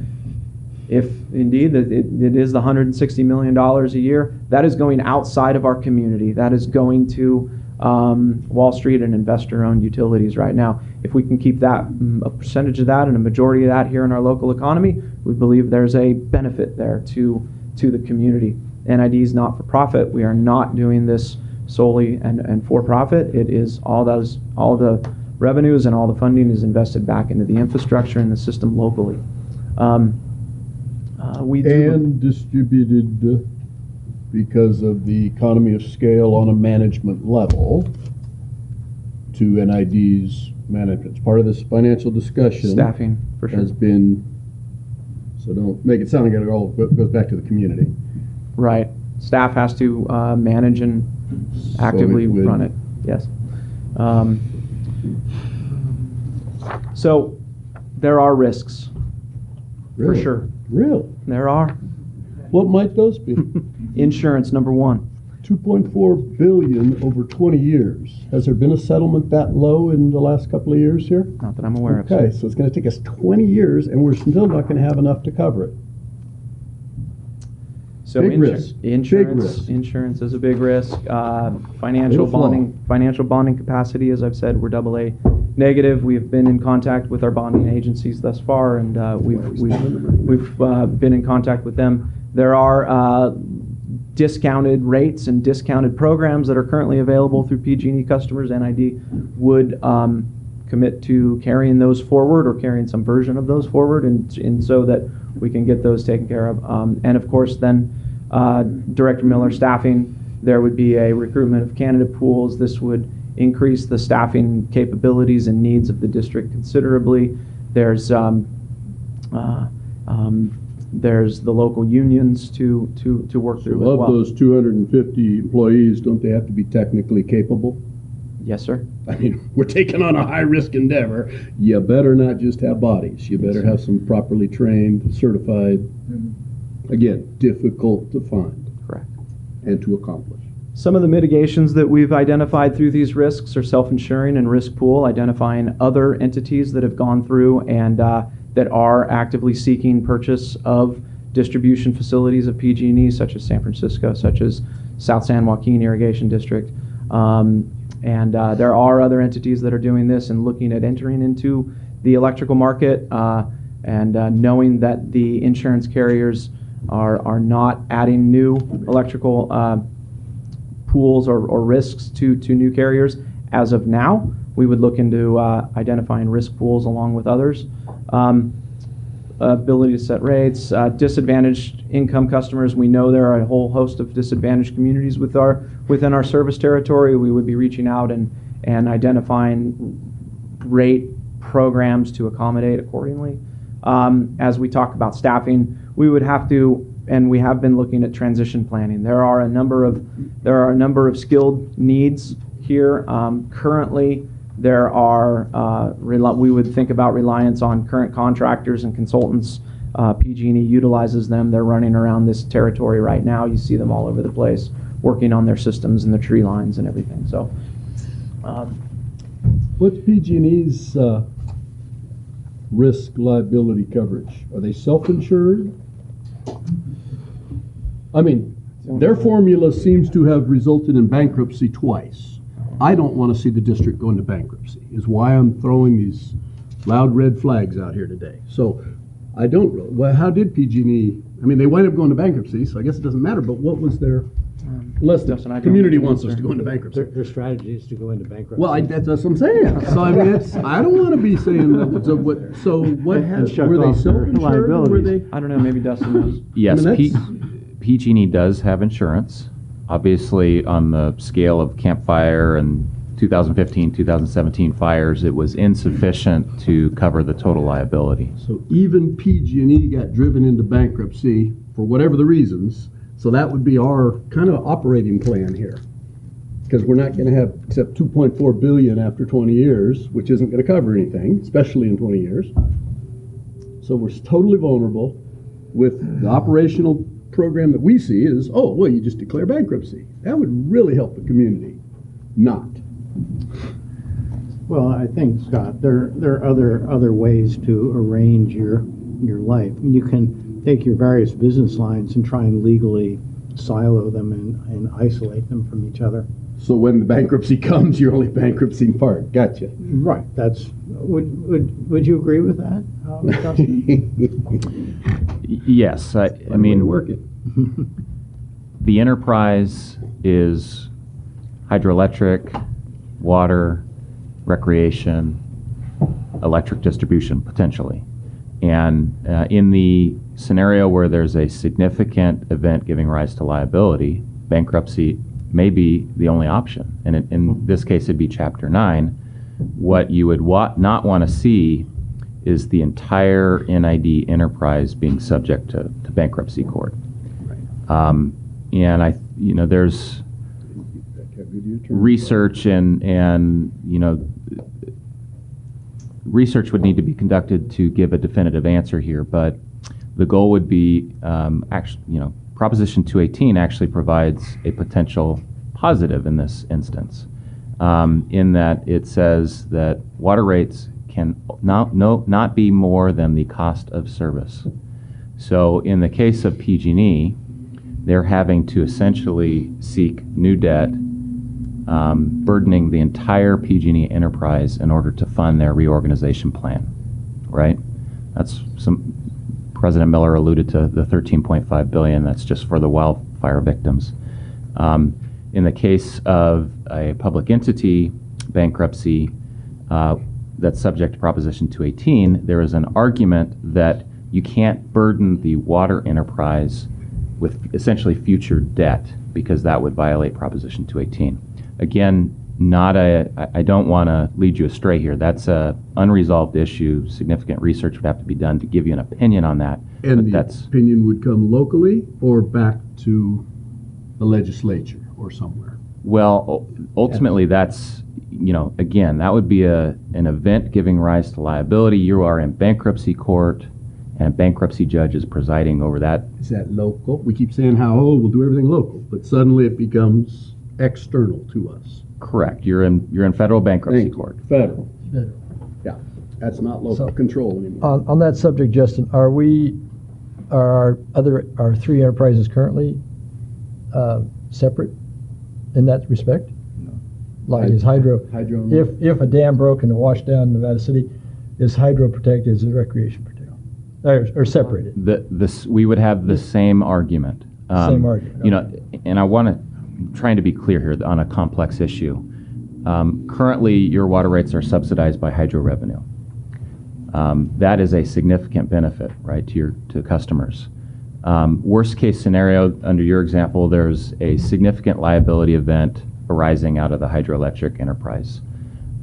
if indeed it is the $160 million a year, that is going outside of our community. That is going to Wall Street and investor-owned utilities right now. If we can keep that, a percentage of that and a majority of that here in our local economy, we believe there's a benefit there to the community. NID is not for profit. We are not doing this solely and for profit. It is all the revenues and all the funding is invested back into the infrastructure and the system locally. And distributed because of the economy of scale on a management level to NID's management. It's part of this financial discussion. Staffing, for sure. Has been, so don't make it sound like it all goes back to the community. Right. Staff has to manage and actively run it. Yes. So there are risks. Really? For sure. Really? There are. What might those be? Insurance, number one. 2.4 billion over 20 years. Has there been a settlement that low in the last couple of years here? Not that I'm aware of. Okay, sir. so it's going to take us 20 years, and we're still not going to have enough to cover it. So Big risk. Big insurance, risk. insurance is a big risk. Financial Little flaw. bonding capacity, as I've said, we're AA negative. We've been in contact with our bonding agencies thus far, and we've been in contact with them. There are discounted rates and discounted programs that are currently available through PG&E customers. NID would commit to carrying those forward or carrying some version of those forward, and so that we can get those taken care of. And of course, then Director Miller staffing. There would be a recruitment of candidate pools. This would increase the staffing capabilities and needs of the district considerably. There's the local unions to work through as Of well. those 250 employees, don't they have to be technically capable? Yes, sir. I mean, we're taking on a high-risk endeavor. You better not just have bodies. You better have some properly trained, certified, again, difficult to find. Correct. And to accomplish. Some of the mitigations that we've identified through these risks are self-insuring and risk pool, identifying other entities that have gone through and that are actively seeking purchase of distribution facilities of PG&E, such as San Francisco, such as South San Joaquin Irrigation District. And there are other entities that are doing this and looking at entering into the electrical market and knowing that the insurance carriers are not adding new electrical pools or risks to new carriers. As of now, we would look into identifying risk pools along with others. Ability to set rates, disadvantaged income customers. We know there are a whole host of disadvantaged communities within our service territory. We would be reaching out and identifying rate programs to accommodate accordingly. As we talk about staffing, we would have to, and we have been looking at transition planning. There are a number of skilled needs here. Currently, there are, we would think about reliance on current contractors and consultants. PG&E utilizes them. They're running around this territory right now. You see them all over the place, working on their systems and their tree lines and everything. So, what's PG&E's risk liability coverage? Are they self-insured? I mean, their formula seems to have resulted in bankruptcy twice. I don't want to see the district go into bankruptcy, is why I'm throwing these loud red flags out here today. So I don't really, well, how did PG&E, I mean, they wind up going to bankruptcy, so I guess it doesn't matter, but what was their, unless the community wants us to go into bankruptcy. Their strategy is to go into bankruptcy. Well, that's what I'm saying. So I mean, I don't want to be saying that. So what has, were they self-insured or were they? I don't know, maybe Dustin knows. Yes, I mean, PG&E does have insurance. Obviously, on the scale of Camp Fire and 2015, 2017 fires, it was insufficient to cover the total liability. So even PG&E got driven into bankruptcy for whatever the reasons. So that would be our kind of operating plan here, because we're not going to have except 2.4 billion after 20 years, which isn't going to cover anything, especially in 20 years. So we're totally vulnerable. With the operational program that we see is, oh, well, you just declare bankruptcy. That would really help the community. Not. Well, I think, Scott, there are other ways to arrange your life. I mean, you can take your various business lines and try and legally silo them and isolate them from each other. So when the bankruptcy comes, you're only bankruptcy part. Gotcha. Right. That's would you agree with that, Dustin? Yes, I mean, work it. the enterprise is hydroelectric, water, recreation, electric distribution, potentially. And in the scenario where there's a significant event giving rise to liability, bankruptcy may be the only option. And in this case, it'd be Chapter 9. What you would not want to see is the entire NID enterprise being subject to bankruptcy court. Right. And there's research and research would need to be conducted to give a definitive answer here, but the goal would be Proposition 218 actually provides a potential positive in this instance, in that it says that water rates can not be more than the cost of service. So in the case of PG&E, they're having to essentially seek new debt, burdening the entire PG&E enterprise in order to fund their reorganization plan, right? That's President Miller alluded to the $13.5 billion. That's just for the wildfire victims. In the case of a public entity bankruptcy that's subject to Proposition 218, there is an argument that you can't burden the water enterprise with essentially future debt because that would violate Proposition 218. Again, I don't want to lead you astray here. That's a unresolved issue. Significant research would have to be done to give you an opinion on that. And the opinion would come locally or back to the legislature or somewhere? Well, ultimately, that's, again, that would be an event giving rise to liability. You are in bankruptcy court, and a bankruptcy judge is presiding over that. Is that local? We keep saying we'll do everything local, but suddenly it becomes external to us. Correct. You're in federal bankruptcy court. Federal. Yeah, that's not local control anymore. On that subject, Justin, are our three enterprises currently separate in that respect? No. Like is Hydro, Hydro. if a dam broke and washed down Nevada City, is Hydro protected, is it recreation protected? Or separated? We would have the same argument. Same argument. And I'm trying to be clear here on a complex issue. Currently, your water rates are subsidized by hydro revenue. That is a significant benefit, right, to customers. Worst case scenario, under your example, there's a significant liability event arising out of the hydroelectric enterprise.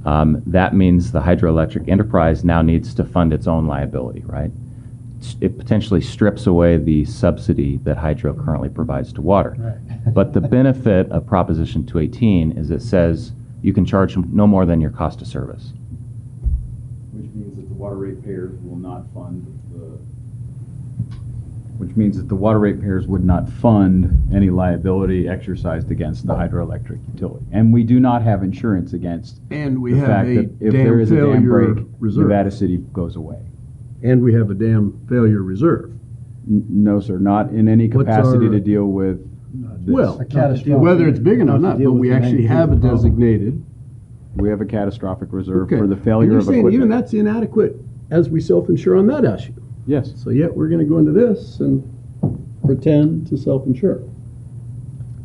That means the hydroelectric enterprise now needs to fund its own liability, right? It potentially strips away the subsidy that hydro currently provides to water. Right. But the benefit of Proposition 218 is it says you can charge no more than your cost of service. Which means that the water ratepayers will not fund which means that the water ratepayers would not fund any liability exercised against the hydroelectric utility. And we do not have insurance against And the fact that if there is a dam break, Nevada City goes away. And we have a dam failure reserve. No, sir, not in any capacity to deal with this. Well, whether it's big enough or not, but we actually have a designated. We have a catastrophic reserve for the failure of saying equipment. even that's inadequate as we self-insure on that issue. Yes. So yet we're going to go into this and pretend to self-insure.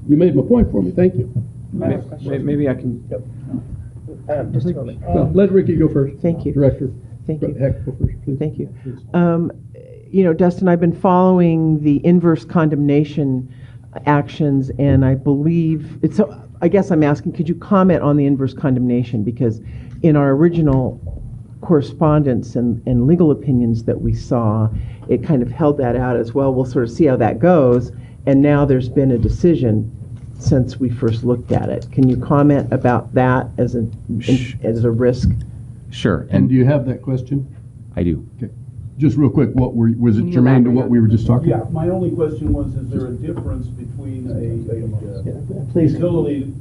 You made my point for me. Thank you. Maybe I can. Just a moment. Well, let Ricky go first. Thank you. Director. Thank you. Heck, go first, please. Thank you. Dustin, I've been following the inverse condemnation actions, and I believe it's. I guess I'm asking, could you comment on the inverse condemnation? Because in our original correspondence and legal opinions that we saw, it kind of held that out as well. We'll sort of see how that goes. And now there's been a decision since we first looked at it. Can you comment about that as a risk? Sure. And do you have that question? I do. Okay. Just real quick, was it germane to what we were just talking about? Yeah, my only question was, is there a difference between a Please, utility,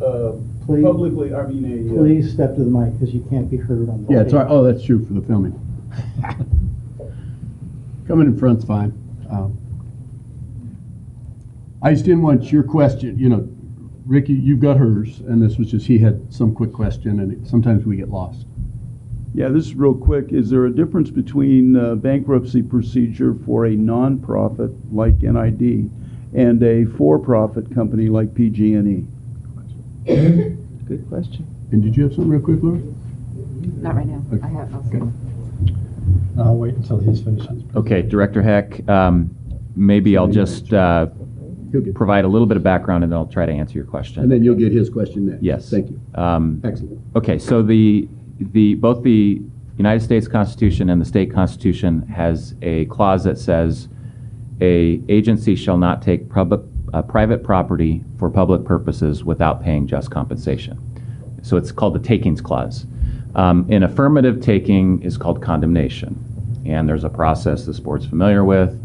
please, publicly, please step to the mic because you can't be heard on the. Yeah, it's all right. Oh, that's true for the filming. Coming in front's fine. I just didn't want your question, Ricky, you've got hers, and this was just, he had some quick question, and sometimes we get lost. Yeah, this is real quick. Is there a difference between bankruptcy procedure for a nonprofit like NID and a for-profit company like PG&E? Good question. And did you have something real quick, Laura? Not right now. Okay. I have Okay. I'll wait until he's finished. Okay, Director Heck, maybe I'll just provide a little bit of background and then I'll try to answer your question. And then you'll get his question next. Yes. Thank you. Excellent. Okay, so both the United States Constitution and the state constitution has a clause that says a agency shall not take private property for public purposes without paying just compensation. So it's called the takings clause. An affirmative taking is called condemnation, and there's a process this board's familiar with.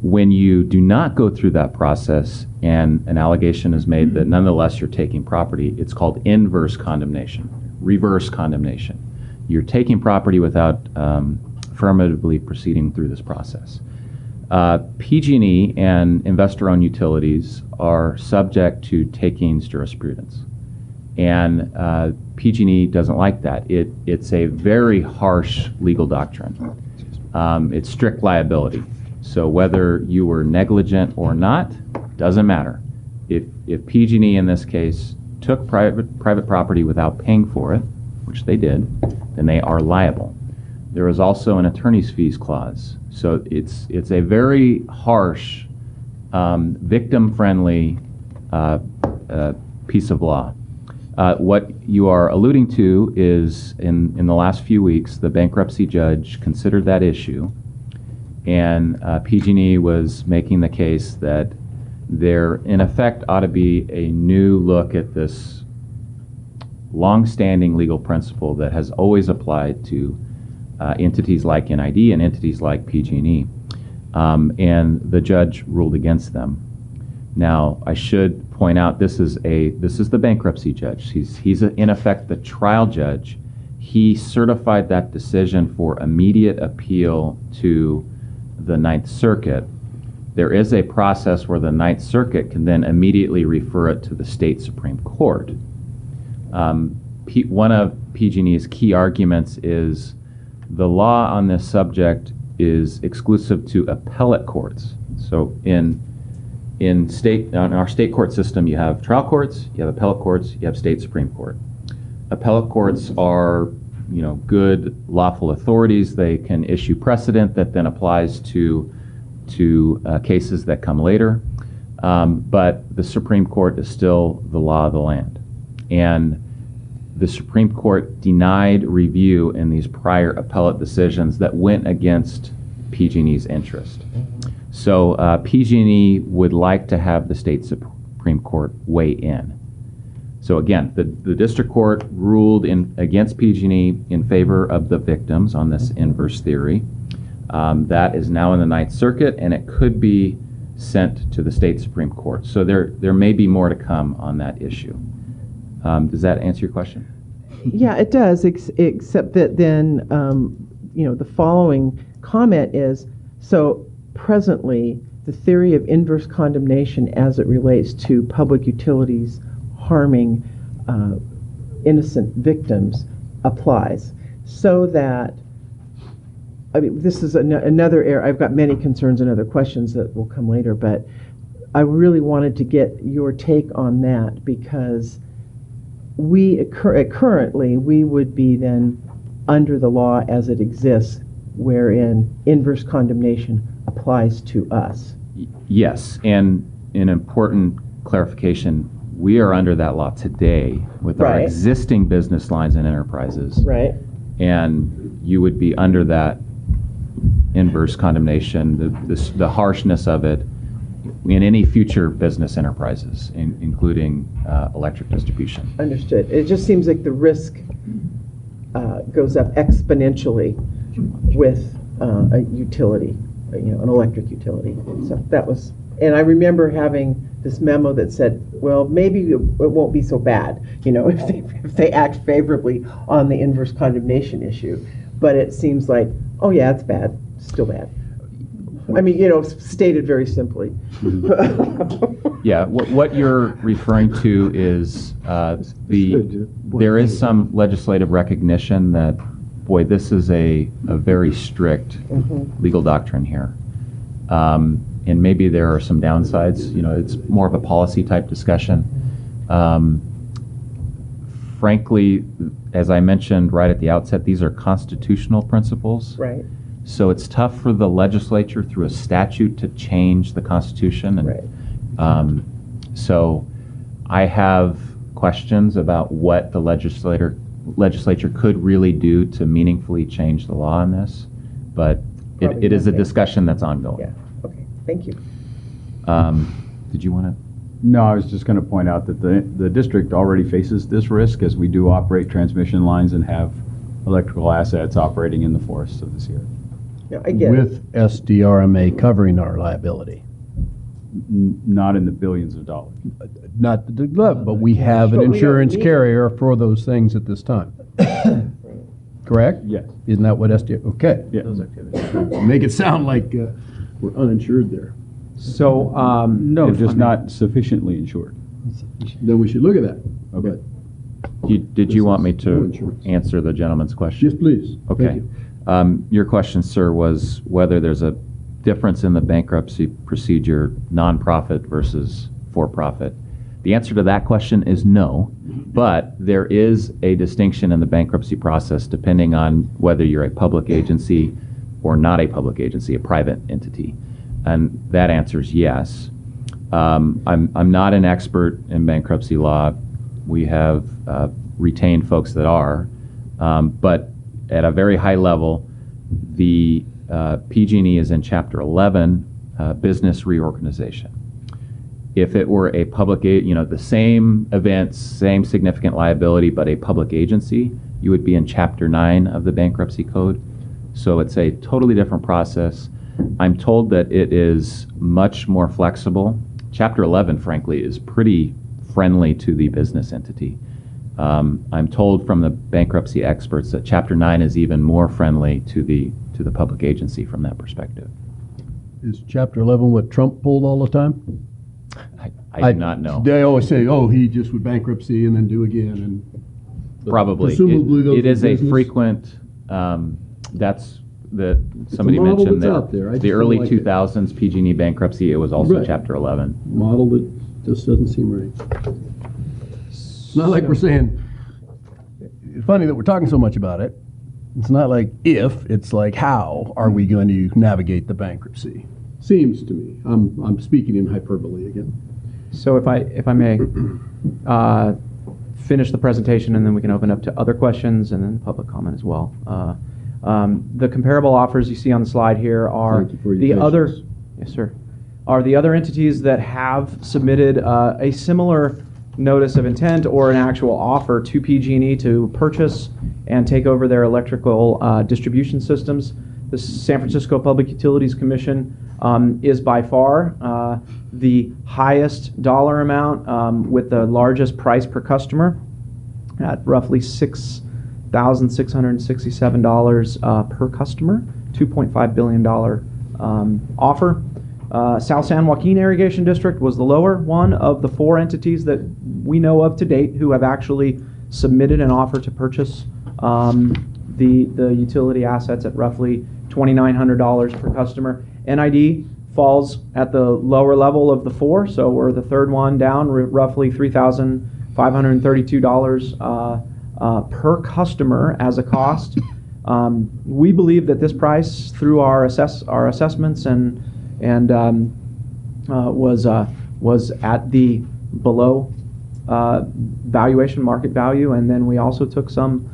When you do not go through that process and an allegation is made that nonetheless you're taking property, it's called inverse condemnation, reverse condemnation. You're taking property without affirmatively proceeding through this process. PG&E and investor-owned utilities are subject to takings jurisprudence. And PG&E doesn't like that. It's a very harsh legal doctrine. It's strict liability. So whether you were negligent or not, doesn't matter. If PG&E in this case took private property without paying for it, which they did, then they are liable. There is also an attorney's fees clause. So it's a very harsh, victim-friendly piece of law. What you are alluding to is in the last few weeks, the bankruptcy judge considered that issue, and PG&E was making the case that there, in effect, ought to be a new look at this long-standing legal principle that has always applied to entities like NID and entities like PG&E, and the judge ruled against them. Now, I should point out this is the bankruptcy judge. He's in effect the trial judge. He certified that decision for immediate appeal to the Ninth Circuit. There is a process where the Ninth Circuit can then immediately refer it to the state Supreme Court. One of PG&E's key arguments is the law on this subject is exclusive to appellate courts. So in our state court system, you have trial courts, you have appellate courts, you have state Supreme Court. Appellate courts are, good lawful authorities. They can issue precedent that then applies to cases that come later. But the Supreme Court is still the law of the land. And the Supreme Court denied review in these prior appellate decisions that went against PG&E's interest. So PG&E would like to have the state Supreme Court weigh in. So again, the district court ruled against PG&E in favor of the victims on this inverse theory. That is now in the Ninth Circuit, and it could be sent to the state Supreme Court. So there may be more to come on that issue. Does that answer your question? Yeah, it does, except that then, the following comment is, so presently, the theory of inverse condemnation as it relates to public utilities harming innocent victims applies. So that, this is another area, I've got many concerns and other questions that will come later, but I really wanted to get your take on that, because currently we would be then under the law as it exists, wherein inverse condemnation applies to us. Yes, and an important clarification, we are under that law today with our existing business lines and enterprises. Right. And you would be under that inverse condemnation, the harshness of it in any future business enterprises, including electric distribution. Understood. It just seems like the risk goes up exponentially with a utility, an electric utility. So that was, and I remember having this memo that said, well, maybe it won't be so bad, if they act favorably on the inverse condemnation issue. But it seems like, oh yeah, it's bad, still bad. I mean, stated very simply. Yeah, what you're referring to is there is some legislative recognition that, boy, this is a very strict legal doctrine here. And maybe there are some downsides. It's more of a policy type discussion. Frankly, as I mentioned right at the outset, these are constitutional principles. Right. So it's tough for the legislature through a statute to change the Constitution. And so I have questions about what the legislature could really do to meaningfully change the law on this. But it is a discussion that's ongoing. Yeah. Okay. Thank you. Did you want to? No, I was just going to point out that the district already faces this risk, as we do operate transmission lines and have electrical assets operating in the forests of the Sierra. Yeah, I get it. with SDRMA covering our liability. Not in the billions of dollars. Not the glove, but we have an But we don't insurance need it. carrier for those things at this time. Correct? Yes. Isn't that what okay. Yes. Make it sound like we're uninsured there. So, No, if I just may- not sufficiently insured. Then we should look at that. Okay. Did you want me no to insurance. answer the gentleman's question? Yes, please. Thank Okay. you. Your question, sir, was whether there's a difference in the bankruptcy procedure, nonprofit versus for-profit. The answer to that question is no, but there is a distinction in the bankruptcy process depending on whether you're a public agency or not a public agency, a private entity. And that answer is yes. I'm not an expert in bankruptcy law. We have retained folks that are, but at a very high level, the PG&E is in Chapter 11, business reorganization. If it were a public, the same events, same significant liability, but a public agency, you would be in Chapter 9 of the Bankruptcy Code. So it's a totally different process. I'm told that it is much more flexible. Chapter 11, frankly, is pretty friendly to the business entity. I'm told from the bankruptcy experts that Chapter 9 is even more friendly to the public agency from that perspective. Is Chapter 11 what Trump pulled all the time? I do not know. They always say, oh, he just would bankruptcy and then do again. But Probably. Presumably those It are is a business. frequent, that's that somebody model mentioned that's that out there. I just the don't early like it. 2000s PG&E bankruptcy, it was also Right. Chapter 11. Model that just doesn't seem right. It's not like we're saying, it's funny that we're talking so much about it. It's not like if, it's like how are we going to navigate the bankruptcy? Seems to me. I'm speaking in hyperbole again. So if I may finish the presentation, and then we can open up to other questions and then public comment as well. The comparable offers you see on the slide here are Thank you for the your other, patience. yes sir, are the other entities that have submitted a similar notice of intent or an actual offer to PG&E to purchase and take over their electrical distribution systems. The San Francisco Public Utilities Commission is by far the highest dollar amount with the largest price per customer at roughly $6,667 per customer, $2.5 billion offer. South San Joaquin Irrigation District was the lower one of the four entities that we know of to date who have actually submitted an offer to purchase the utility assets at roughly $2,900 per customer. NID falls at the lower level of the four, so we're the third one down, roughly $3,532 per customer as a cost. We believe that this price, through our assessments and was at the below valuation market value, and then we also took some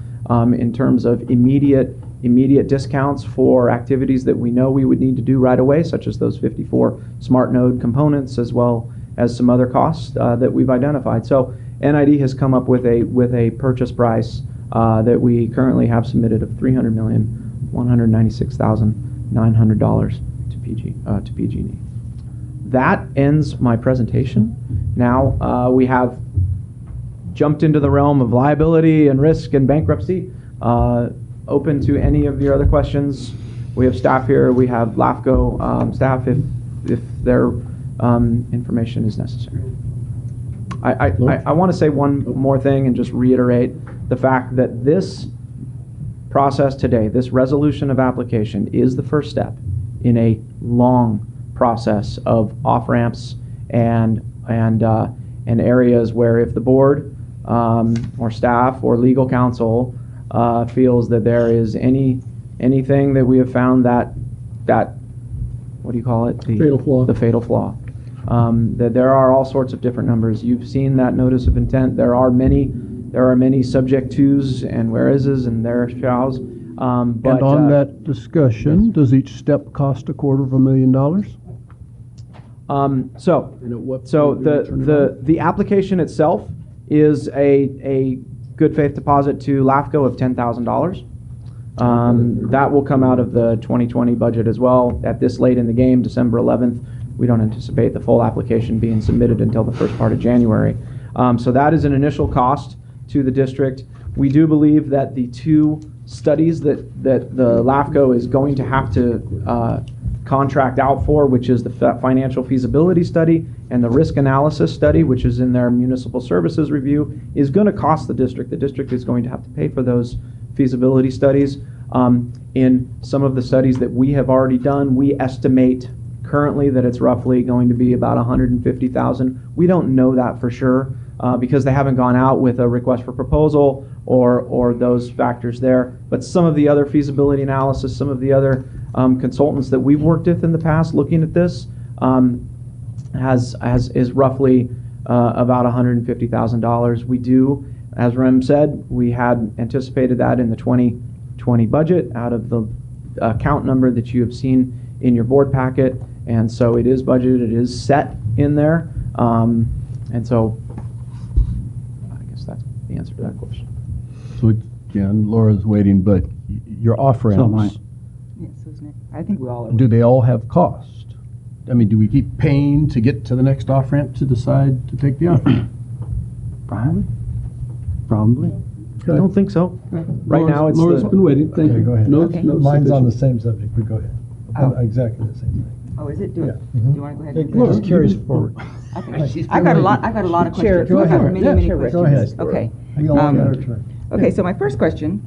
in terms of immediate discounts for activities that we know we would need to do right away, such as those 54 smart node components, as well as some other costs that we've identified. So NID has come up with a purchase price that we currently have submitted of $300,196,900 to PG&E. That ends my presentation. Now we have jumped into the realm of liability and risk and bankruptcy. Open to any of your other questions. We have staff here. We have LAFCO staff if their information is necessary. I want to say one more thing and just reiterate the fact that this process today, this resolution of application, is the first step in a long process of off-ramps and areas where if the board or staff or legal counsel feels that there is anything that we have found that what do you call it? Fatal flaw. The fatal flaw. That there are all sorts of different numbers. You've seen that notice of intent. There are many subject tos and whereases and there shalls. And on that discussion, does each step cost $250,000? So the application itself is a good faith deposit to LAFCO of $10,000. That will come out of the 2020 budget as well. At this late in the game, December 11th, we don't anticipate the full application being submitted until the first part of January. So that is an initial cost to the district. We do believe that the two studies that the LAFCO is going to have to contract out for, which is the financial feasibility study and the risk analysis study, which is in their municipal services review, is going to cost the district. The district is going to have to pay for those feasibility studies. In some of the studies that we have already done, we estimate currently that it's roughly going to be about $150,000. We don't know that for sure because they haven't gone out with a request for proposal or those factors there. But some of the other feasibility analysis, some of the other consultants that we've worked with in the past looking at this is roughly about $150,000. We do, as Rem said, we had anticipated that in the 2020 budget out of the account number that you have seen in your board packet, and so it is budgeted, it is set in there, and so I guess that's the answer to that question. So again, Laura's waiting, but your off-ramps, I think we all are. do they all have cost? I mean, do we keep paying to get to the next off-ramp to decide to take the off-ramp? Probably. I don't think so. Right now, it's Laura's been waiting. Thank Okay, you. go ahead. No, Okay. no Mine's on the sufficient. same subject, but go ahead. Exactly the same thing. Oh, is it? Do Yeah. you want to go ahead? Hey, and do Just that? curious forward. Okay. I got a lot of questions. Chair, go I got ahead. many, Yeah, many Chair, questions. go ahead. Okay. You all Um, got our turn. Okay, so my first question,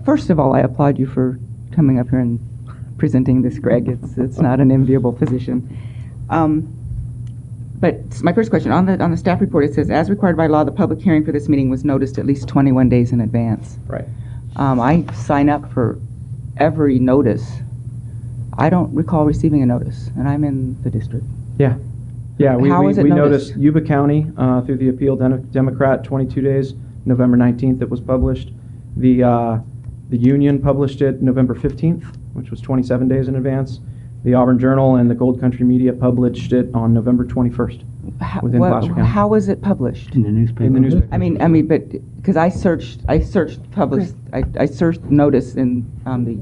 first of all, I applaud you for coming up here and presenting this, Greg. It's not an enviable position. But my first question, on the staff report, it says, as required by law, the public hearing for this meeting was noticed at least 21 days in advance. Right. I sign up for every notice. I don't recall receiving a notice, and I'm in the district. Yeah. Yeah, How was it we noticed? noticed Yuba County through the Appeal Democrat, 22 days, November 19th it was published. The Union published it November 15th, which was 27 days in advance. The Auburn Journal and the Gold Country Media published it on November 21st within Placer County. How was it published? In the newspaper. In the newspaper. I mean, but because I searched published, I searched notice in the.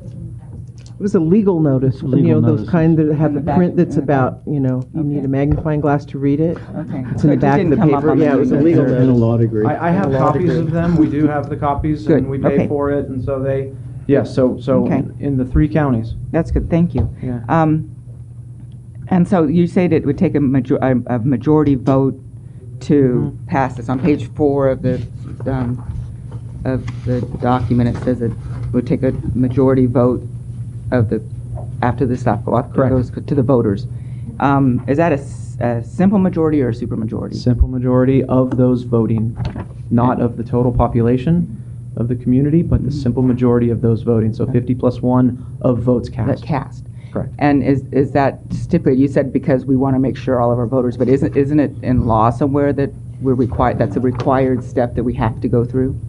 It was a legal notice, Legal those notice. kind that have the back- print that's in the back. about, you need a magnifying glass to read it. Okay. It's in the back of the paper. Yeah, it was a legal And a notice. law degree. I have And a law copies degree. of them. We do have the copies, Good, and we pay okay. for it, and so they, yes, so Okay. in the 3 counties. That's good. Thank you. Yeah. And so you say that it would take a majority vote to pass this. On page 4 of the document, it says it would take a majority vote of after the staff Correct. goes to the voters. Is that a simple majority or a supermajority? Simple majority of those voting, not of the total population of the community, but the simple majority of those voting. So 50 plus 1 of votes That cast. cast. Correct. And is that stipulated? You said because we want to make sure all of our voters, but isn't it in law somewhere that we're required? That's a required step that we have to go through.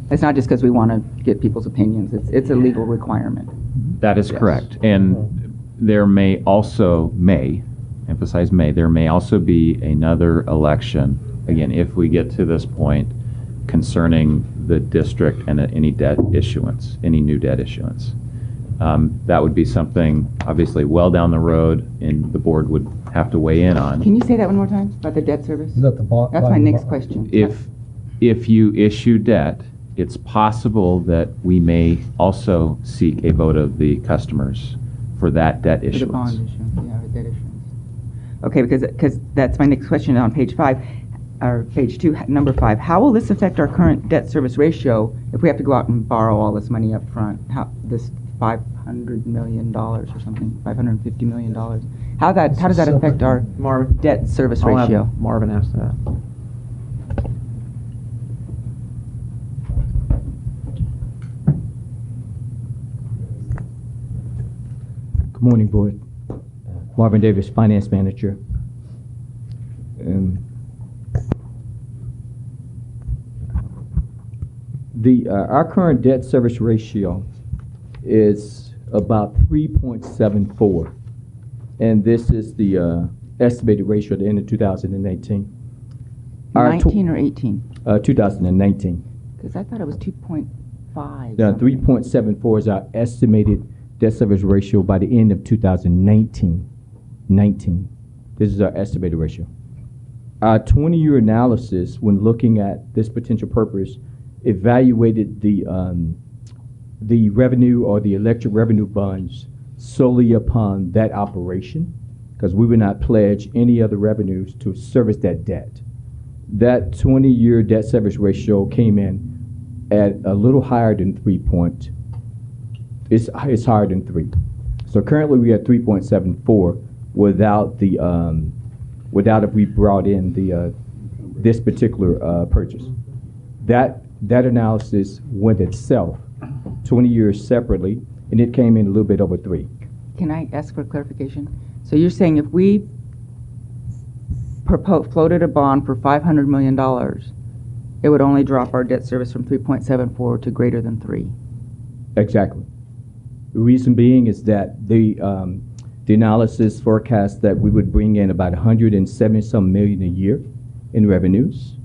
It's not just because we want to get people's opinions. It's a legal requirement. That is correct. And there may also, emphasize may, there may also be another election, again, if we get to this point, concerning the district and any debt issuance, any new debt issuance. That would be something, obviously, well down the road, and the board would have to weigh in on. Can you say that one more time about the debt service? Is that the bond? That's my next question. If you issue debt, it's possible that we may also seek a vote of the customers for that debt For the issuance. bond issuance, yeah, the debt issuance. Okay, because that's my next question on page 5, or page 2, number 5. How will this affect our current debt service ratio if we have to go out and borrow all this money up front? This $500 million or something, $550 million. How does that affect our Marvin? debt service I'll have ratio? Marvin ask that. Good morning, Board. Marvin Davis, Finance Manager. Our current debt service ratio is about 3.74, and this is the estimated ratio at the end of 2018. 19 or 18? 2019. Because I thought it was 2 point, The 3.74 is our estimated debt service ratio by the end of 2019. This is our estimated ratio. Our 20-year analysis, when looking at this potential purpose, evaluated the revenue or the electric revenue bonds solely upon that operation, because we would not pledge any other revenues to service that debt. That 20-year debt service ratio came in at a little higher than 3 point. It's higher than 3. So currently we are at 3.74 without the without if we brought in the this particular purchase. That analysis went itself 20 years separately, and it came in a little bit over 3. Can I ask for clarification? So you're saying if we floated a bond for $500 million, it would only drop our debt service from 3.74 to greater than 3? Exactly. The reason being is that the analysis forecasts that we would bring in about 170-some million a year in revenues.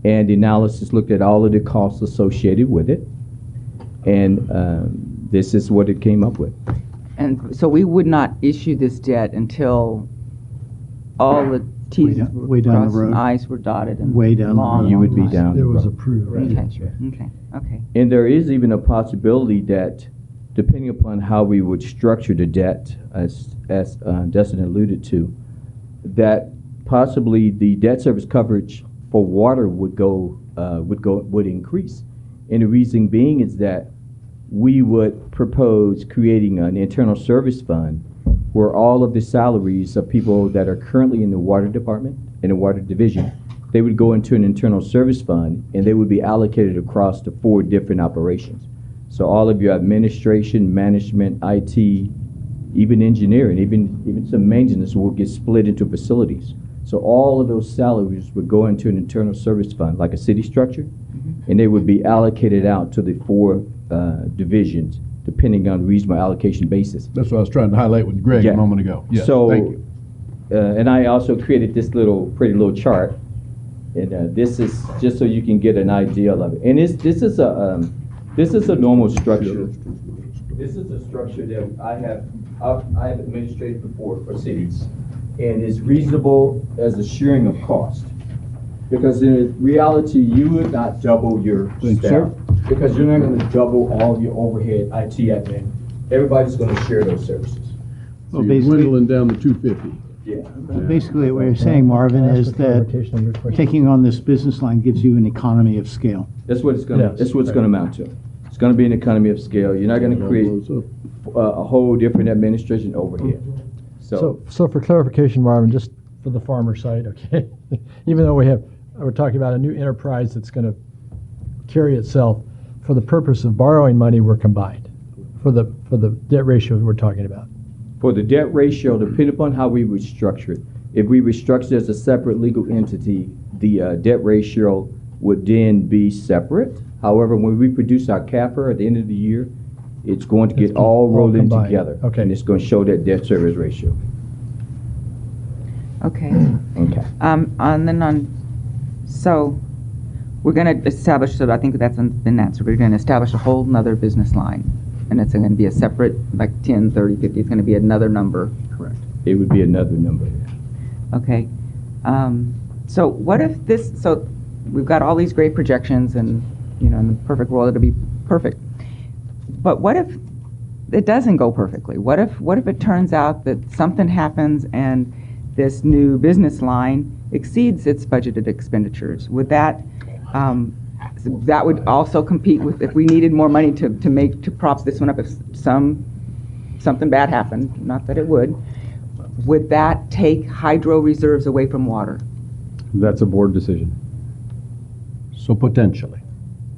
And the analysis looked at all of the costs associated with it. And this is what it came up with. And so we would not issue this debt until all the T's were crossed and I's were dotted and Way down the road. You would be down. It was approved. Okay. And there is even a possibility that, depending upon how we would structure the debt, as Dustin alluded to, that possibly the debt service coverage for water would increase. And the reason being is that we would propose creating an internal service fund where all of the salaries of people that are currently in the water department, in the water division, they would go into an internal service fund and they would be allocated across the 4 different operations. So all of your administration, management, IT, even engineering, even some maintenance will get split into facilities. So all of those salaries would go into an internal service fund, like a city structure, and they would be allocated out to the 4 divisions, depending on reasonable allocation basis. That's what I was trying to highlight with Greg a moment ago. Yes, so, thank you. And I also created this pretty little chart, and this is just so you can get an idea of it. And this is a normal structure. This is a structure that I have administrated before for cities, and it's reasonable as a sharing of cost. Because in reality, you would not double your staff, because you're not going to double all your overhead IT admin. Everybody's going to share those services. So you're dwindling down to 250. Yeah. Basically, what you're saying, Marvin, is that taking on this business line gives you an economy of scale. That's what it's going to. That's what it's going to amount to. It's going to be an economy of scale. You're not going to create a whole different administration overhead. So for clarification, Marvin, just for the farmer side, okay? Even though we're talking about a new enterprise that's going to carry itself, for the purpose of borrowing money, we're combined. For the debt ratio we're talking about. For the debt ratio, depending upon how we would structure it, if we would structure it as a separate legal entity, the debt ratio would then be separate. However, when we produce our CAFR at the end of the year, it's going to get all rolled in together. Okay. And it's going to show that debt service ratio. Okay. Okay. So we're going to establish, so I think that's been answered, we're going to establish a whole nother business line. And it's going to be a separate, like 10, 30, 50, it's going to be another number. Correct. It would be another number. Okay. So what if so we've got all these great projections and, in the perfect world it'll be perfect. But what if it doesn't go perfectly? What if it turns out that something happens and this new business line exceeds its budgeted expenditures? Would that would also compete with, if we needed more money to prop this one up, if something bad happened, not that it would that take hydro reserves away from water? That's a board decision. So potentially,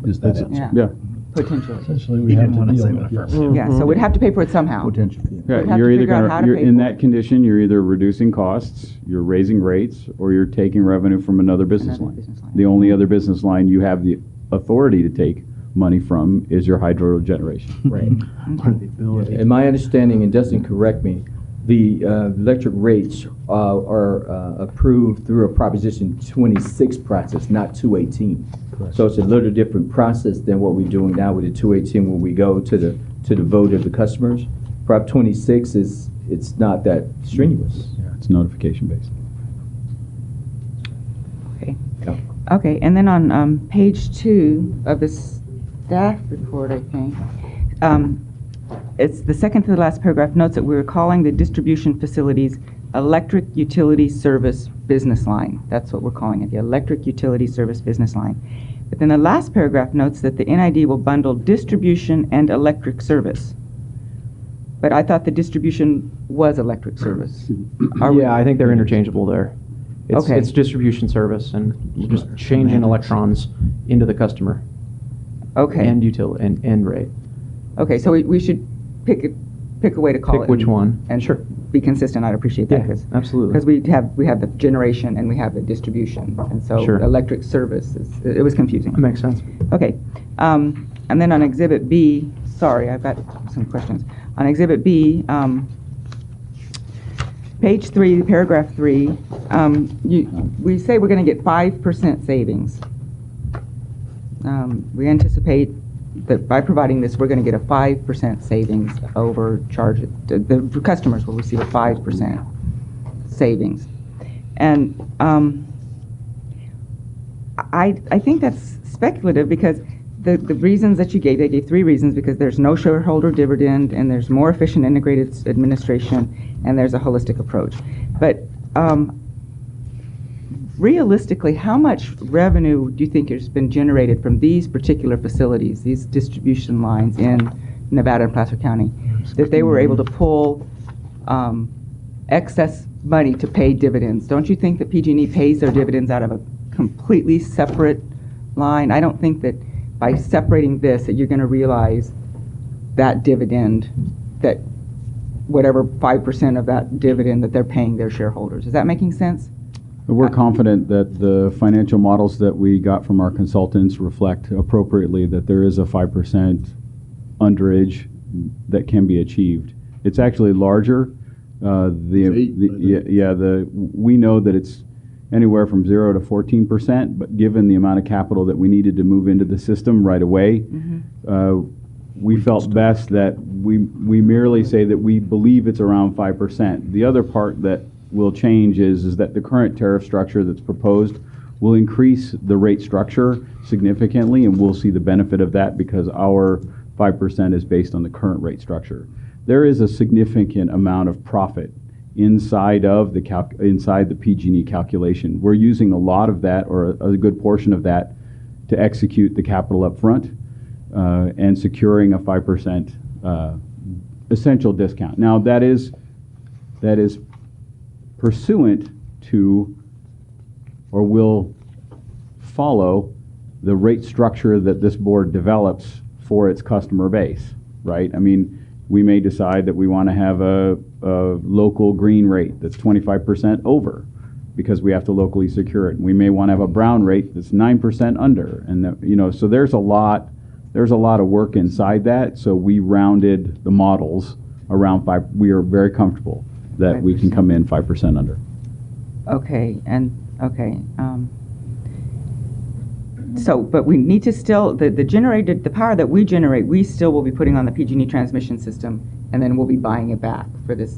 is that it? Yeah. Potentially. Essentially, we have to deal with it. Yeah, so we'd have to pay for it somehow. Potentially. Yeah, We'd have you're to either figure out how to you're pay in for that it. condition, you're either reducing costs, you're raising rates, or you're taking revenue from another business Another line. business line. The only other business line you have the authority to take money from is your hydro generation. Right. And my understanding, and Dustin correct me, the electric rates are approved through a Proposition 26 process, not 218. Correct. So it's a little different process than what we're doing now with the 218 when we go to the vote of the customers. Prop 26 it's not that strenuous. Yeah, it's notification based. Okay. Okay, and then on page 2 of the staff report, I think, it's the second to the last paragraph notes that we're calling the distribution facilities electric utility service business line. That's what we're calling it, the electric utility service business line. But then the last paragraph notes that the NID will bundle distribution and electric service. But I thought the distribution was electric service. Yeah, I think they're interchangeable there. Okay. It's distribution service and we're just changing electrons into the customer. Okay. And utility and rate. Okay, so we should pick a way to call it. Pick which one. And sure. Be consistent. I'd appreciate that. Yeah, absolutely. Because we have the generation and we have the distribution, and so Sure. electric service it was confusing. That makes sense. Okay, and then on Exhibit B, sorry, I've got some questions. On Exhibit B, page 3, paragraph 3, we say we're going to get 5% savings. We anticipate that by providing this, we're going to get a 5% savings over charge. The customers will receive a 5% savings. And I think that's speculative because the reasons that you gave, they gave 3 reasons, because there's no shareholder dividend and there's more efficient integrated administration and there's a holistic approach. But realistically, how much revenue do you think has been generated from these particular facilities, these distribution lines in Nevada and Placer County, that they were able to pull excess money to pay dividends? Don't you think that PG&E pays their dividends out of a completely separate line? I don't think that by separating this that you're going to realize that dividend, that whatever 5% of that dividend that they're paying their shareholders. Is that making sense? We're confident that the financial models that we got from our consultants reflect appropriately that there is a 5% underage that can be achieved. It's actually larger. We know that it's anywhere from 0 to 14%, but given the amount of capital that we needed to move into the system right away, we felt best that we merely say that we believe it's around 5%. The other part that will change is that the current tariff structure that's proposed will increase the rate structure significantly, and we'll see the benefit of that because our 5% is based on the current rate structure. There is a significant amount of profit inside of the PG&E calculation. We're using a lot of that, or a good portion of that, to execute the capital up front and securing a 5% essential discount. Now that is pursuant to, or will follow, the rate structure that this board develops for its customer base, right? I mean, we may decide that we want to have a local green rate that's 25% over because we have to locally secure it. We may want to have a brown rate that's 9% under, and so there's a lot of work inside that. So we rounded the models around 5. We are very comfortable that 5%. We can come in 5% under. Okay, so, but we need to still, the power that we generate, we still will be putting on the PG&E transmission system, and then we'll be buying it back for this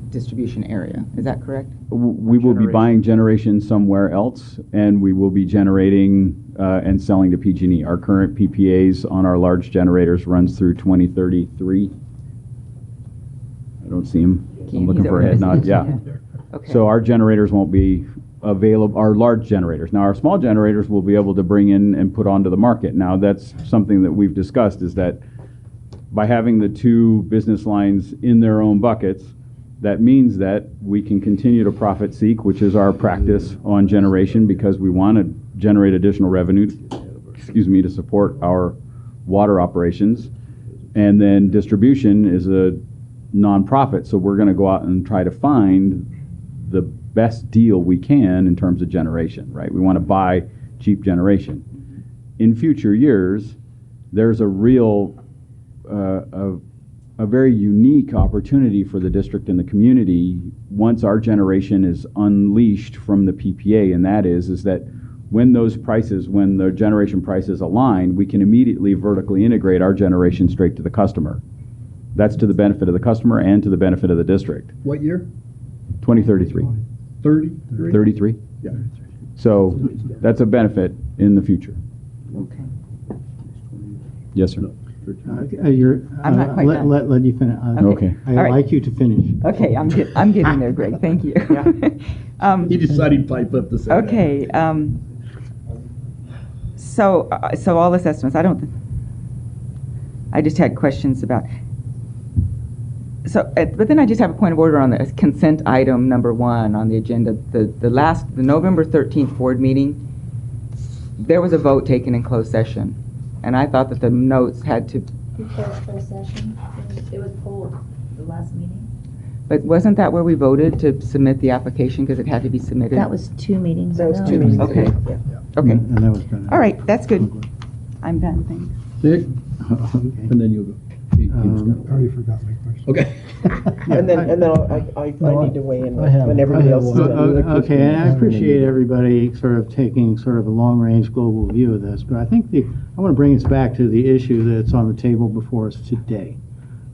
distribution area. Is that correct? We will be buying generation somewhere else, and we will be generating and selling to PG&E. Our current PPAs on our large generators runs through 2033. I don't see him. I'm looking for a head nod. Yeah. Okay. So our generators won't be available, our large generators. Now our small generators will be able to bring in and put onto the market. Now that's something that we've discussed, is that by having the 2 business lines in their own buckets, that means that we can continue to profit seek, which is our practice on generation, because we want to generate additional revenue, to support our water operations. And then distribution is a nonprofit, so we're going to go out and try to find the best deal we can in terms of generation, right? We want to buy cheap generation. In future years, there's a real, a very unique opportunity for the district and the community once our generation is unleashed from the PPA, and that is that when the generation prices align, we can immediately vertically integrate our generation straight to the customer. That's to the benefit of the customer and to the benefit of the district. What year? 2033. 33? 33? Yeah. So that's a benefit in the future. Okay. Yes, sir. I'm not quite done. Let you finish. Okay. I'd All right. like you to finish. Okay, I'm getting there, Greg, thank you. He decided he'd pipe up to say that. Okay, so all assessments, I just had questions about, but then I just have a point of order on the consent item number 1 on the agenda. The November 13th board meeting, there was a vote taken in closed session, and I thought that the notes had to. Before closed session, it was pulled the last meeting. But wasn't that where we voted to submit the application because it had to be submitted? That was 2 meetings That was ago. 2 meetings ago. Okay. Yeah. Okay. And that was done. All right, that's good. I'm done, thanks. Dick, Okay. and then you'll go. I already forgot my question. Okay. And then I need to weigh in I have- when everybody I have else is one. done. Okay, and I appreciate everybody sort of taking sort of a long-range global view of this, but I think I want to bring us back to the issue that's on the table before us today.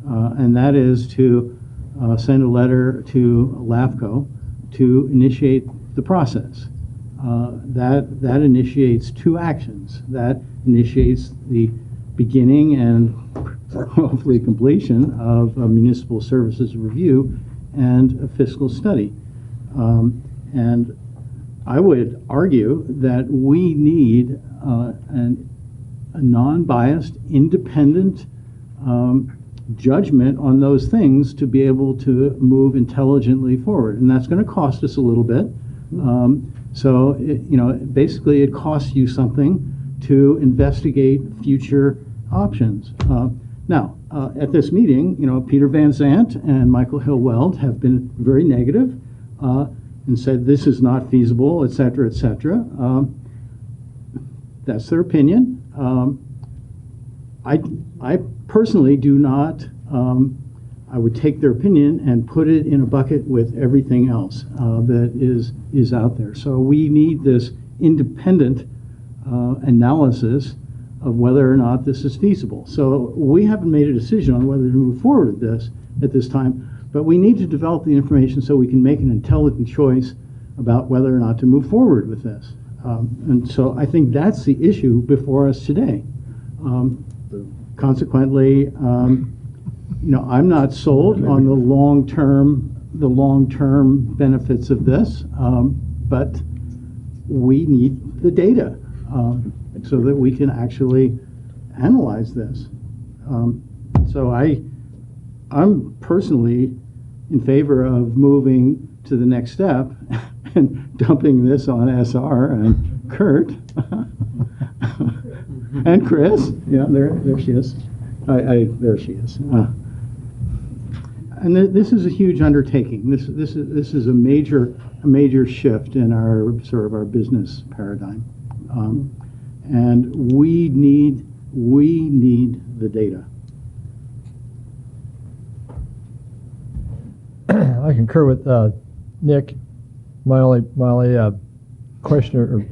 And that is to send a letter to LAFCO to initiate the process. That initiates 2 actions. That initiates the beginning and hopefully completion of a municipal services review and a fiscal study. And I would argue that we need a non-biased, independent judgment on those things to be able to move intelligently forward. And that's going to cost us a little bit. So, basically it costs you something to investigate future options. Now, at this meeting, Peter Van Zandt and Michael Hill-Weld have been very negative and said this is not feasible, et cetera, et cetera. That's their opinion. I personally do not. I would take their opinion and put it in a bucket with everything else that is out there. So we need this independent analysis of whether or not this is feasible. So we haven't made a decision on whether to move forward with this at this time, but we need to develop the information so we can make an intelligent choice about whether or not to move forward with this. And so I think that's the issue before us today. Consequently, I'm not sold on the long-term benefits of this, but we need the data so that we can actually analyze this. So I'm personally in favor of moving to the next step and dumping this on SR and Kurt and Chris. Yeah, there she is. There she is. And this is a huge undertaking. This is a major shift in our business paradigm, and we need the data. I concur with Nick. My only question, or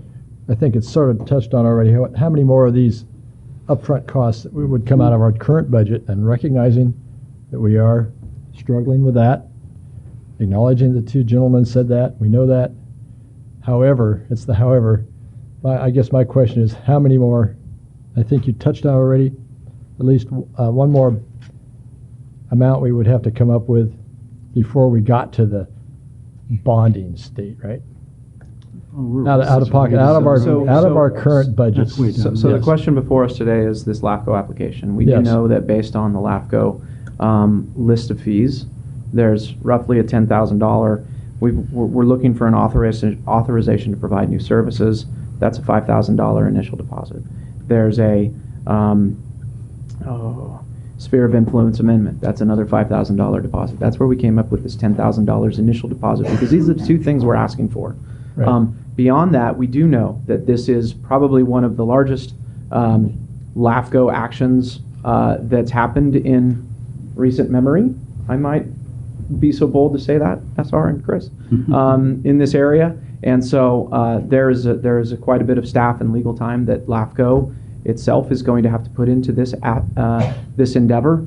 I think it's sort of touched on already, how many more of these upfront costs that would come out of our current budget, and recognizing that we are struggling with that, acknowledging the 2 gentlemen said that, we know that. However, I guess my question is how many more, I think you touched on already, at least one more amount we would have to come up with before we got to the bonding state, right? Out of pocket, out of our current budget. So the question before us today is this LAFCO application. We do know that based on the LAFCO list of fees, there's roughly a $10,000. We're looking for an authorization to provide new services. That's a $5,000 initial deposit. There's a sphere of influence amendment. That's another $5,000 deposit. That's where we came up with this $10,000 initial deposit, because these are the 2 things we're asking for. Right. Beyond that, we do know that this is probably one of the largest LAFCO actions that's happened in recent memory. I might be so bold to say that, SR and Chris, in this area. And so there's quite a bit of staff and legal time that LAFCO itself is going to have to put into this this endeavor.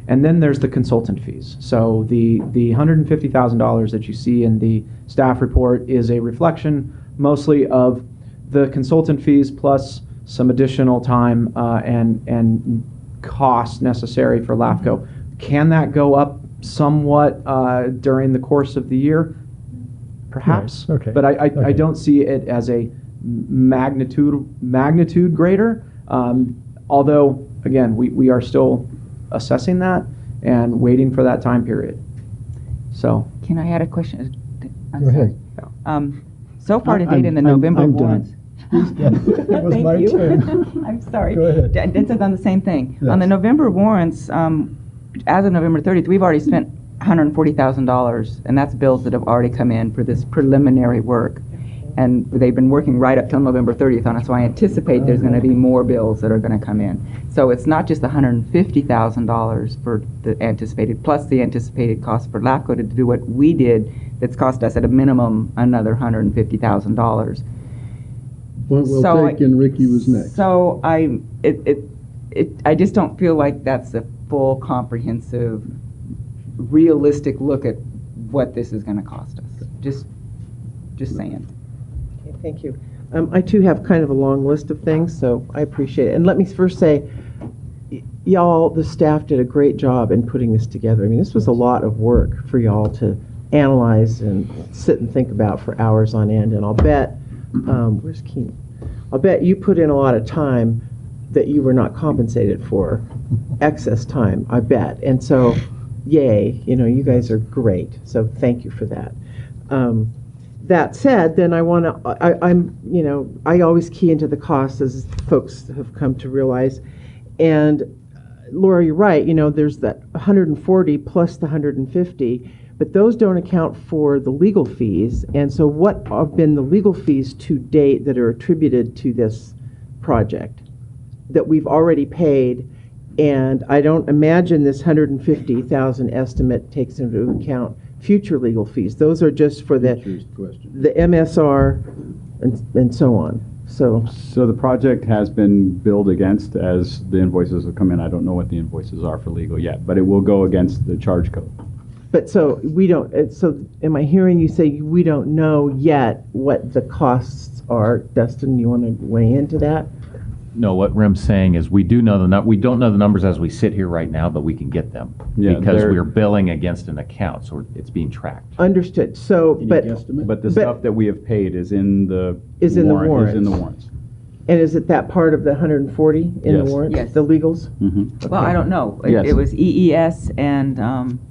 And then there's the consultant fees. So the $150,000 that you see in the staff report is a reflection mostly of the consultant fees plus some additional time and costs necessary for LAFCO. Can that go up somewhat during the course of the year? Perhaps. Right. Okay. But I Okay. don't see it as a magnitude greater. Although, again, we are still assessing that and waiting for that time period. So. Can I add a question? Go ahead. So far to date in the November warrants. It was my turn. I'm sorry. Go ahead. This is on the same thing. Yes. On the November warrants, as of November 30th, we've already spent $140,000, and that's bills that have already come in for this preliminary work. And they've been working right up till November 30th on it, so I anticipate there's going to be more bills that are going to come in. So it's not just the $150,000 for the anticipated, plus the anticipated cost for LAFCO to do what we did, that's cost us at a minimum another $150,000. Point well taken. Ricky was next. So I just don't feel like that's a full, comprehensive, realistic look at what this is going to cost us. Just saying. Okay, thank you. I too have kind of a long list of things, so I appreciate it. And let me first say, y'all, the staff did a great job in putting this together. I mean, this was a lot of work for y'all to analyze and sit and think about for hours on end. And I'll bet, where's Keenan? I'll bet you put in a lot of time that you were not compensated for, excess time, I bet. And so, yay, you guys are great. So thank you for that. That said, then I always key into the costs, as folks have come to realize. And Laura, you're right, there's that 140 plus the 150, but those don't account for the legal fees. And so what have been the legal fees to date that are attributed to this project that we've already paid? And I don't imagine this 150,000 estimate takes into account future legal fees. Those are just for the MSR and so on. So the project has been billed against as the invoices have come in. I don't know what the invoices are for legal yet, but it will go against the charge code. But so we don't, so am I hearing you say we don't know yet what the costs are? Dustin, you want to weigh into that? No, what Rim's saying is we don't know the numbers as we sit here right now, but we can get them. Yeah, because we're billing against an account, so it's being tracked. Understood. So, but the stuff that we have paid is in the warrants. And is it that part of the 140 in Yes. the warrants? Yes. The legals? Mm-hmm. Well, I don't know. Yes. It was EES and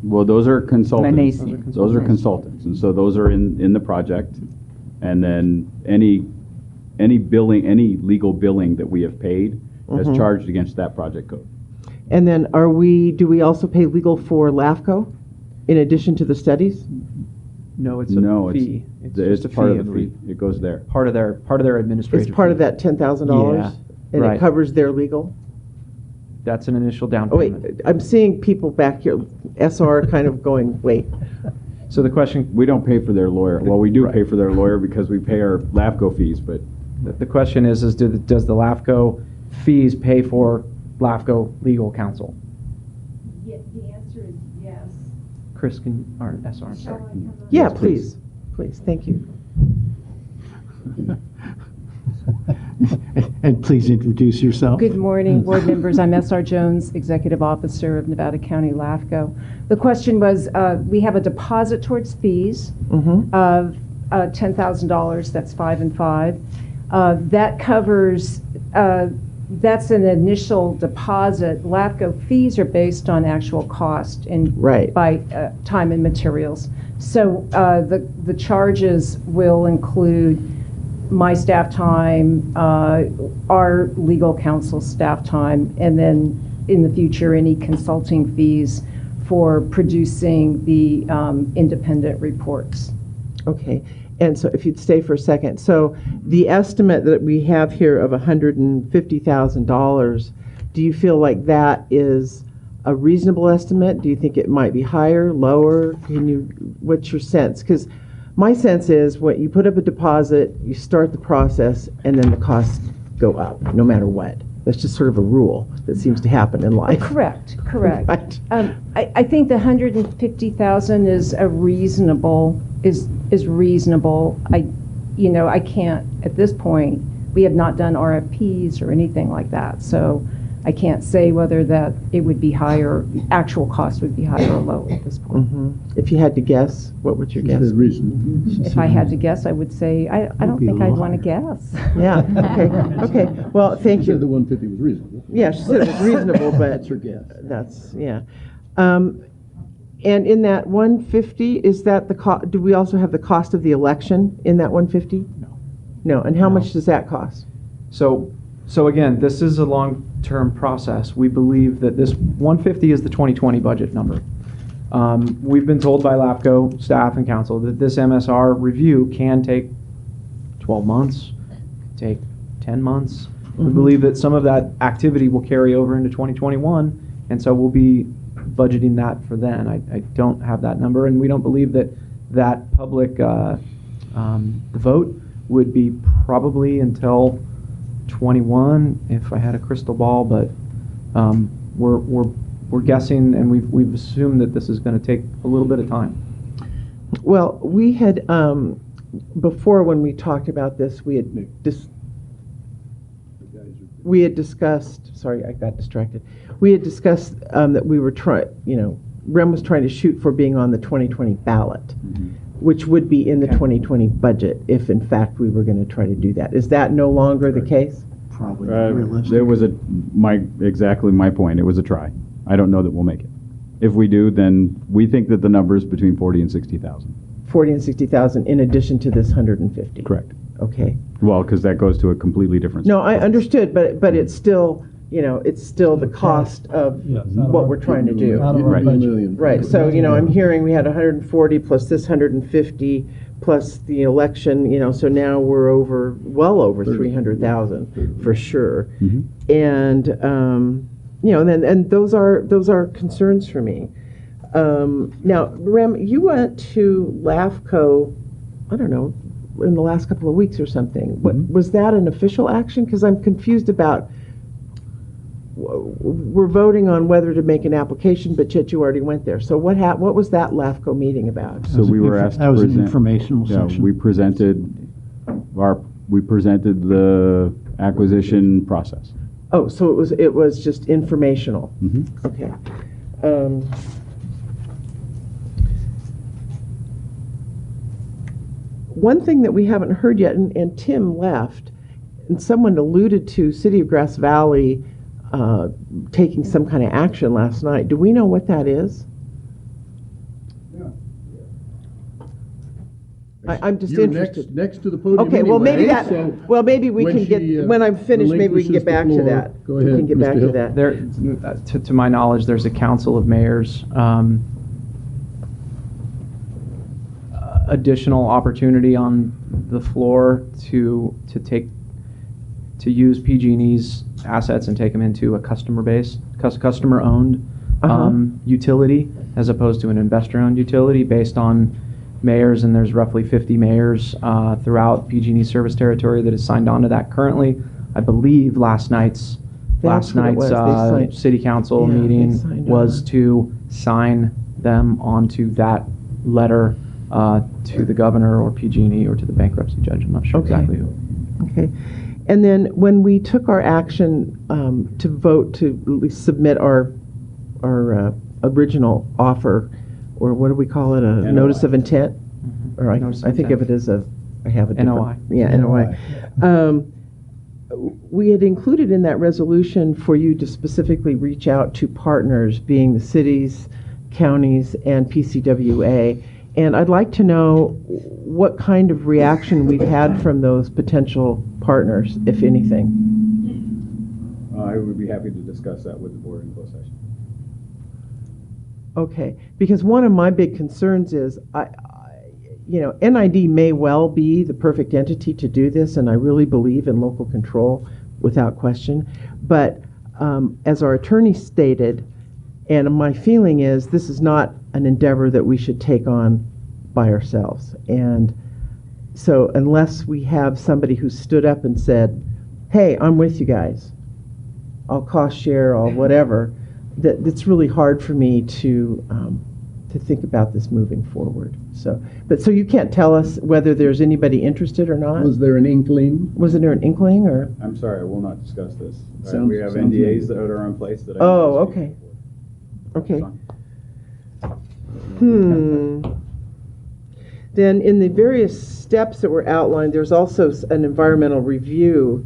Well, those are consultants. Manesi. Those are consultants, and so those are in the project. And then any legal billing that we have paid is charged against that project code. And then do we also pay legal for LAFCO in addition to the studies? No, it's a fee. It's part of the fee. It goes there. Part of their administrative. It's part fee. of that $10,000? Yeah, And right. it covers their legal? That's an initial down Oh, payment. wait, I'm seeing people back here, SR kind of going, wait. So the question, We don't pay for their lawyer. Well, we do pay for their lawyer because we pay our LAFCO fees, but the question is does the LAFCO fees pay for LAFCO legal counsel? The answer is yes. Chris, or SR, I'm sorry. Yeah, Yes, please. Please, thank you. And please introduce yourself. Good morning, board members. I'm S.R. Jones, Executive Officer of Nevada County LAFCO. The question was, we have a deposit towards fees of $10,000. That's 5 and 5. That covers, that's an initial deposit. LAFCO fees are based on actual cost and by time and materials. So the charges will include my staff time, our legal counsel staff time, and then in the future, any consulting fees for producing the independent reports. Okay. And so if you'd stay for a second. So the estimate that we have here of $150,000, do you feel like that is a reasonable estimate? Do you think it might be higher, lower? What's your sense? Because my sense is when you put up a deposit, you start the process, and then the costs go up, no matter what. That's just sort of a rule that seems to happen in life. Correct, correct. Right. I think the 150,000 is a reasonable, is reasonable. I can't, at this point, we have not done RFPs or anything like that, so I can't say whether that it would be higher, actual cost would be higher or lower at this point. If you had to guess, what would your guess be? If I had to guess, I would say, I don't think I'd want to guess. Yeah, okay. Well, thank you. The 150 was reasonable. Yeah, she said it was reasonable, but That's her guess. that's, yeah. And in that 150, is that do we also have the cost of the election in that 150? No, and how much does that cost? So again, this is a long-term process. We believe that this 150 is the 2020 budget number. We've been told by LAFCO staff and council that this MSR review can take 12 months, take 10 months. We believe that some of that activity will carry over into 2021, and so we'll be budgeting that for then. I don't have that number, and we don't believe that public vote would be probably until 21, if I had a crystal ball, but we're guessing, and we've assumed that this is going to take a little bit of time. Well, we had, before when we talked about this, we had discussed, sorry, I got distracted. We had discussed that we were REM was trying to shoot for being on the 2020 ballot, which would be in the 2020 budget if in fact we were going to try to do that. Is that no longer the case? Probably not realistic. There was exactly my point. It was a try. I don't know that we'll make it. If we do, then we think that the number is between 40 and 60,000. 40 and 60,000 in addition to this 150. Correct. Okay. Well, because that goes to a completely different. No, I understood, but it's still, it's still the cost of what we're trying to do. Right. So, I'm hearing we had 140 plus this 150 plus the election, so now we're well over 300,000 for sure. And, and those are concerns for me. Now, Rem, you went to LAFCO, I don't know, in the last couple of weeks or something. Was that an official action? Because I'm confused about, we're voting on whether to make an application, but yet you already went there. So what was that LAFCO meeting about? So we were asked. That was an informational Yeah, section. we presented the acquisition process. Oh, so it was just informational. Okay. One thing that we haven't heard yet, and Tim left, and someone alluded to City of Grass Valley taking some kind of action last night. Do we know what that is? I'm just interested. Next to the podium. Okay, well maybe anyway, maybe we when can get, she, when I'm finished, maybe we can get back to that. Go ahead, We can get Mr. back to Hill. that. There, to my knowledge, there's a council of mayors. Additional opportunity on the floor to use PG&E's assets and take them into a customer-owned utility as opposed to an investor-owned utility based on mayors, and there's roughly 50 mayors throughout PG&E service territory that is signed on to that currently. I believe last night's city council meeting was to sign them onto that letter to the governor or PG&E or to the bankruptcy judge. I'm not sure exactly who. Okay. And then when we took our action to vote to at least submit our original offer, or what do we call it, a notice of intent? Or I think of it as I have a different. NOI. Yeah, NOI. We had included in that resolution for you to specifically reach out to partners, being the cities, counties, and PCWA. And I'd like to know what kind of reaction we've had from those potential partners, if anything. I would be happy to discuss that with the board in closed session. Okay, because one of my big concerns is, NID may well be the perfect entity to do this, and I really believe in local control without question. But as our attorney stated, and my feeling is this is not an endeavor that we should take on by ourselves. And so unless we have somebody who stood up and said, hey, I'm with you guys, I'll cost share, I'll whatever, it's really hard for me to think about this moving forward. So you can't tell us whether there's anybody interested or not? Was there an inkling? Was there an inkling, or? I'm sorry, I will not discuss this. Sounds- We have sounds NDAs good. that are in place that I. Oh, can't speak okay. for. Okay. Then in the various steps that were outlined, there's also an environmental review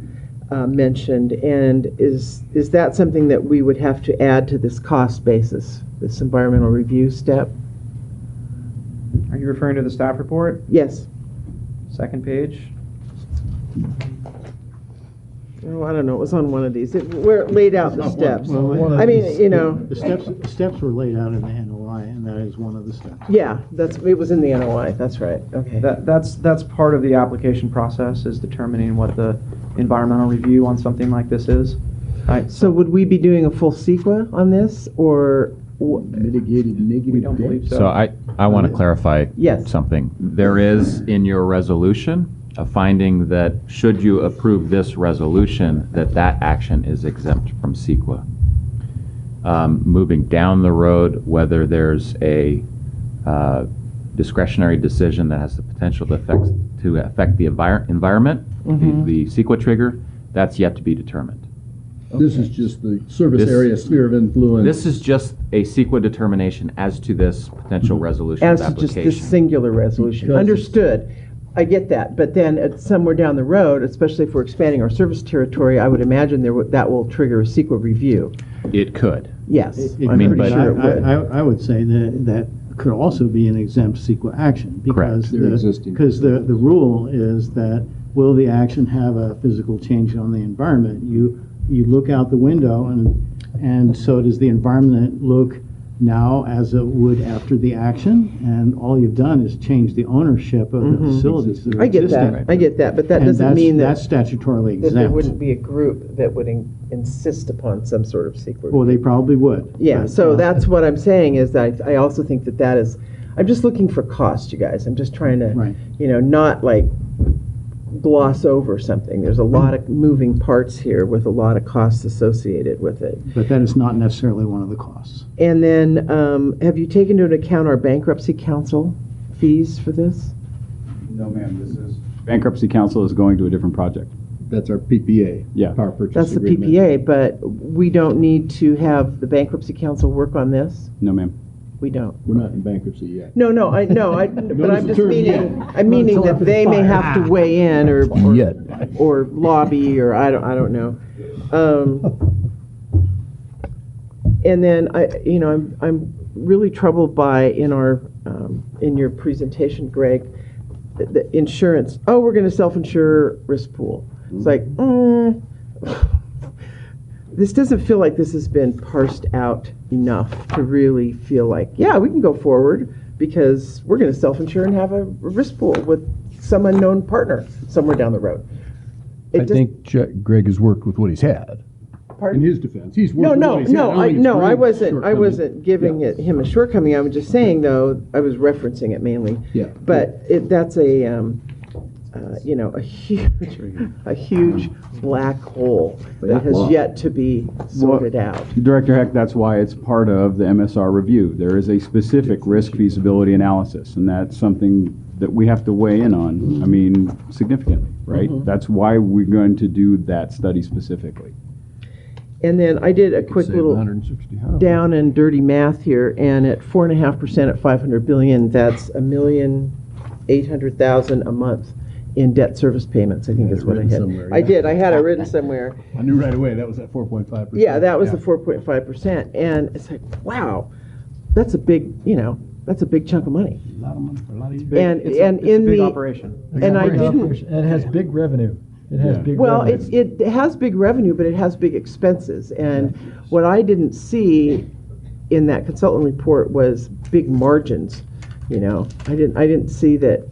mentioned, and is that something that we would have to add to this cost basis, this environmental review step? Are you referring to the staff report? Yes. Second page? Oh, I don't know, it was on one of these, where it laid out the steps. Well, I mean, you know. The steps were laid out in the NOI, and that is one of the steps. Yeah, it was in the NOI, that's right, okay. That's part of the application process, is determining what the environmental review on something like this is. Right, So would we be doing a full CEQA on this, or? Mitigated negative. we don't believe so. So I want to clarify Yes. something. There is in your resolution a finding that should you approve this resolution, that action is exempt from CEQA. Moving down the road, whether there's a discretionary decision that has the potential to affect the environment, the CEQA trigger, that's yet to be determined. This is just the service This- area sphere of influence. This is just a CEQA determination as to this potential resolution As of to just application. this singular resolution. Because- Understood. I get that, but then somewhere down the road, especially if we're expanding our service territory, I would imagine that will trigger a CEQA review. It could. Yes, It I'm could, pretty but sure it would. I would say that could also be an exempt CEQA action. Correct. They're existing. Because the rule is that, will the action have a physical change on the environment? You look out the window, and so does the environment look now as it would after the action? And all you've done is change the ownership of the facilities that are I get existing. that, but that And doesn't mean that's that statutorily there exempt. wouldn't be a group that would insist upon some sort of CEQA. Well, they probably would. Yeah, but, so that's what I'm saying, is that I also think that is, I'm just looking for cost, you guys. I'm just trying to, Right. not like gloss over something. There's a lot of moving parts here with a lot of costs associated with it. But that is not necessarily one of the costs. And then, have you taken into account our bankruptcy counsel fees for this? No, ma'am, this is. Bankruptcy counsel is going to a different project. That's our PPA. Yeah. Power purchase That's the agreement. PPA, but we don't need to have the bankruptcy counsel work on this? No, ma'am. We don't. We're not in bankruptcy yet. No, but I'm just term meaning, yet. I'm meaning that they may have to weigh in Yet. or lobby, or I don't know. And then I'm really troubled by in your presentation, Greg, the insurance. Oh, we're going to self-insure risk pool. It's like, this doesn't feel like this has been parsed out enough to really feel like, yeah, we can go forward because we're going to self-insure and have a risk pool with some unknown partner somewhere down the road. I think Greg has worked with what he's had. Pardon? In his defense, he's worked with what he's had. I wasn't giving him a shortcoming. I was just saying, though, I was referencing it mainly. Yeah. But that's a huge black hole that has yet to be sorted out. Director Heck, that's why it's part of the MSR review. There is a specific risk feasibility analysis, and that's something that we have to weigh in on, significantly, right? That's why we're going to do that study specifically. And then I did a quick Save little 160 houses. down and dirty math here, and at 4.5% at 500 billion, that's $1,800,000 a month in debt service payments. I think is what I written had. somewhere, I yeah. did. I had it written somewhere. I knew right away that was at 4.5%. Yeah, that was the 4.5%, and it's like, wow, that's a big, that's a big chunk of money. A lot of money for a lot of you. And It's in a big the operation. and I didn't. And it has big revenue. It has big Well, revenue. it has big revenue, but it has big expenses. And what I didn't see in that consultant report was big margins. I didn't see that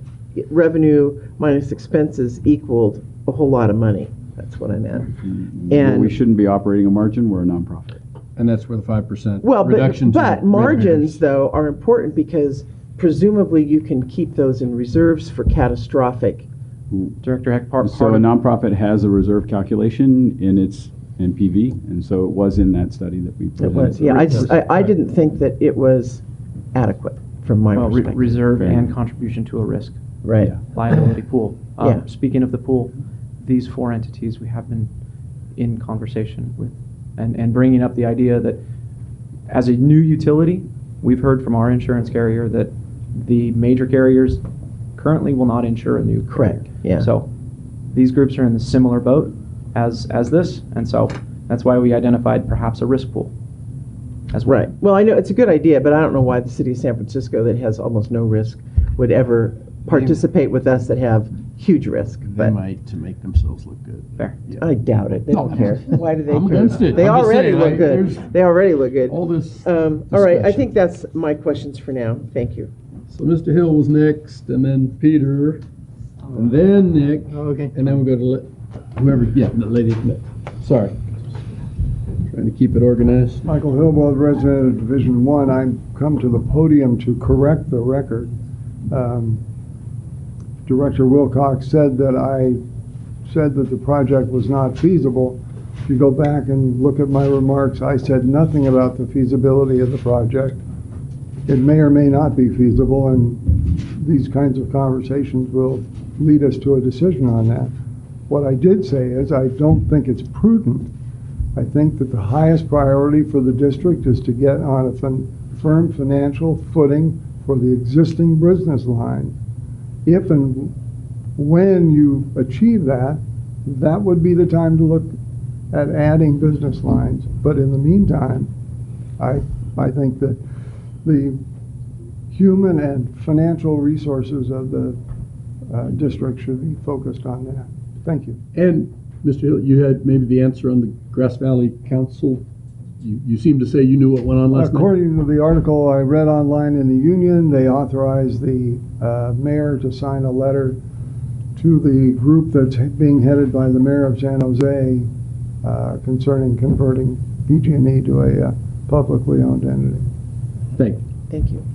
revenue minus expenses equaled a whole lot of money. That's what I meant. But we shouldn't be operating a margin. We're a nonprofit. And that's where the 5% Well, reduction to but margins revenues. though are important because presumably you can keep those in reserves for catastrophic. Director Heck, part So a of nonprofit has a reserve calculation in its NPV, and so it was in that study that we It was, presented. yeah, I didn't think that it was adequate from my well, perspective. reserve Fair and enough. contribution to a risk Right. liability pool. Yeah. Speaking of the pool, these 4 entities we have been in conversation with, and bringing up the idea that as a new utility, we've heard from our insurance carrier that the major carriers currently will not insure a new carrier. Correct, yeah. So these groups are in the similar boat as this, and so that's why we identified perhaps a risk pool as well. Right. Well, I know it's a good idea, but I don't know why the city of San Francisco, that has almost no risk, would ever participate with us that have huge risk. They But might to make themselves look good. Fair. I doubt it. They don't care. Why do they I'm care? against it. They I'm just already saying, look like, good. there's They already look good. all this All right. I discussion. think that's my questions for now. Thank you. So Mr. Hill was next, and then Peter, and then Nick, Okay. and then we go to whoever, yeah, the lady, sorry. Trying to keep it organized. Michael Hillwald, resident of Division 1. I've come to the podium to correct the record. Director Wilcox said that I said that the project was not feasible. If you go back and look at my remarks, I said nothing about the feasibility of the project. It may or may not be feasible, and these kinds of conversations will lead us to a decision on that. What I did say is I don't think it's prudent. I think that the highest priority for the district is to get on a firm financial footing for the existing business line. If and when you achieve that, that would be the time to look at adding business lines. But in the meantime, I think that the human and financial resources of the district should be focused on that. Thank you. And, Mr. Hill, you had maybe the answer on the Grass Valley Council. You seemed to say you knew what went on last night. According to the article I read online in the Union, they authorized the mayor to sign a letter to the group that's being headed by the mayor of San Jose concerning converting PG&E to a publicly owned entity. Thank you. Thank you.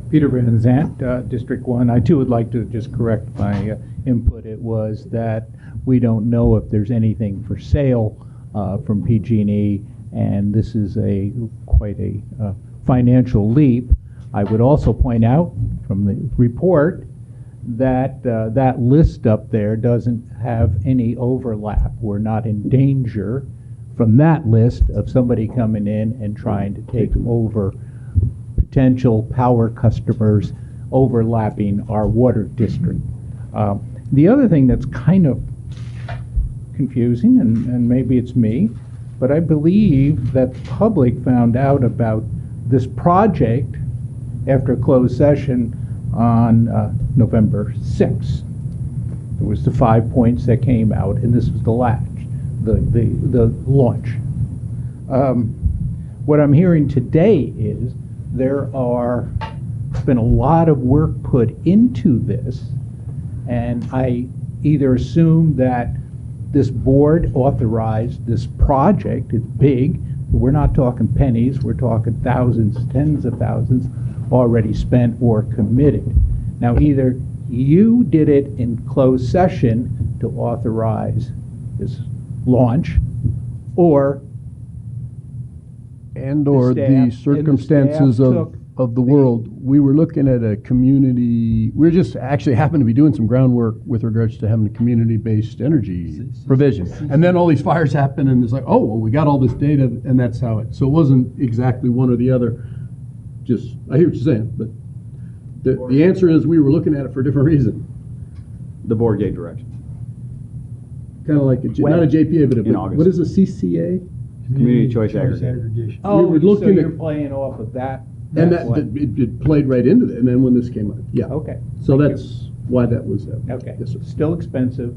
Peter Van Zant, District 1. I too would like to just correct my input. It was that we don't know if there's anything for sale from PG&E, and this is quite a financial leap. I would also point out from the report that that list up there doesn't have any overlap. We're not in danger from that list of somebody coming in and trying to take over potential power customers overlapping our water district. The other thing that's kind of confusing, and maybe it's me, but I believe that the public found out about this project after a closed session on November 6th. There was the 5 points that came out, and this was the launch. What I'm hearing today is been a lot of work put into this, and I either assume that this board authorized this project. It's big. We're not talking pennies. We're talking thousands, tens of thousands already spent or committed. Now, either you did it in closed session to authorize this launch, or And/or the the staff circumstances took of the world. We were looking at a community, we're just actually happened to be doing some groundwork with regards to having a community-based energy provision. And then all these fires happen, and it's like, oh, well, we got all this data, and that's how it, so it wasn't exactly one or the other. Just, I hear what you're saying, but the answer is we were looking at it for a different reason. The board gave direction. Kind of like, not a JPA, but In August. what is a CCA? Community choice aggregation. Oh, We were so looking you're at- playing off of that? And that's that, what- it played right into that, and then when this came up, yeah. Okay. So Thank that's why that was that. Okay, Yes, sir. still expensive.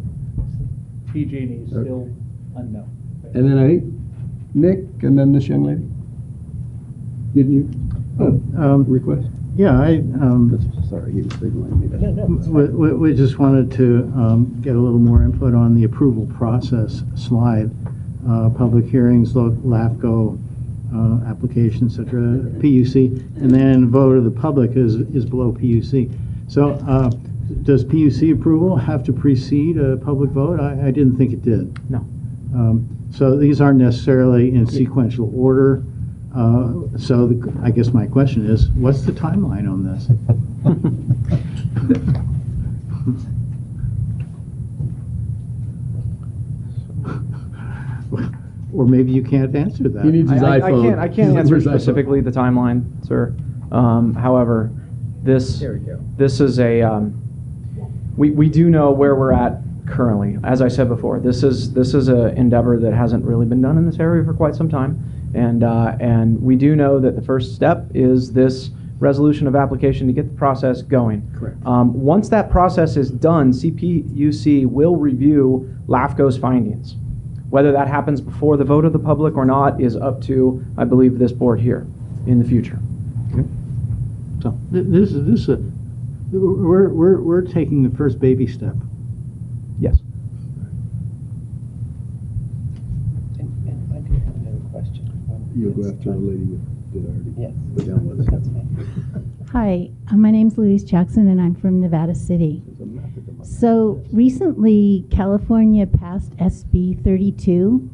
PG&E is still unknown. And then I think Nick, and then this young lady. Didn't you? Request? Yeah, Sorry, he was signaling me. we just wanted to get a little more input on the approval process slide. Public hearings, LAFCO, application, et cetera, PUC, and then vote of the public is below PUC. So does PUC approval have to precede a public vote? I didn't think it did. No. So these aren't necessarily in sequential order. I guess my question is, what's the timeline on this? Or maybe you can't answer that. He needs his iPhone. I can't answer Where's iPhone? specifically the timeline, sir. However, this is a we do know where we're at currently. As I said before, this is an endeavor that hasn't really been done in this area for quite some time, and we do know that the first step is this resolution of application to get the process going. Correct. Once that process is done, CPUC will review LAFCO's findings. Whether that happens before the vote of the public or not is up to, I believe, this board here in the future. Okay. So we're taking the first baby step. Yes. And I do have another question. You'll go after the lady with did already. Yes. Go down with it. Hi, my name's Louise Jackson, and I'm from Nevada City. So recently, California passed SB 32,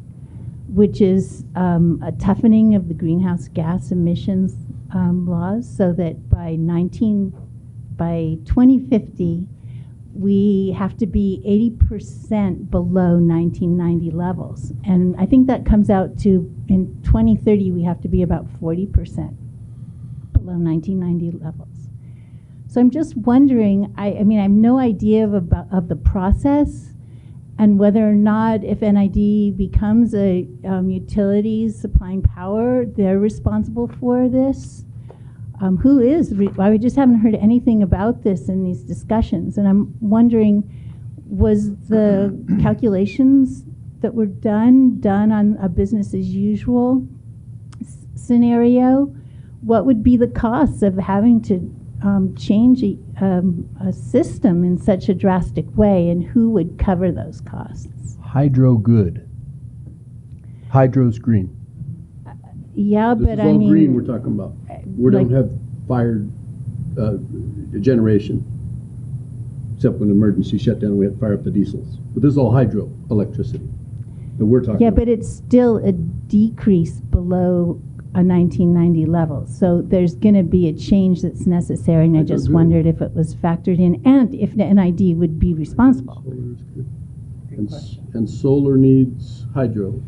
which is a toughening of the greenhouse gas emissions laws, so that by 2050, we have to be 80% below 1990 levels. And I think that comes out to, in 2030, we have to be about 40% below 1990 levels. So I'm just wondering, I mean, I have no idea of the process and whether or not if NID becomes a utility supplying power, they're responsible for this. Who is? We just haven't heard anything about this in these discussions. And I'm wondering, was the calculations that were done on a business as usual scenario? What would be the costs of having to change a system in such a drastic way, and who would cover those costs? Hydro good. Hydro's green. Yeah, This but is I all mean, green we're talking about. We don't have fired generation, except when emergency shutdown, we have to fire up the diesels. But this is all hydro electricity that we're talking yeah, about. but it's still a decrease below a 1990 level. So there's going to be a change that's necessary, and I just wondered if it was factored in and if the NID would be responsible. And solar needs hydro,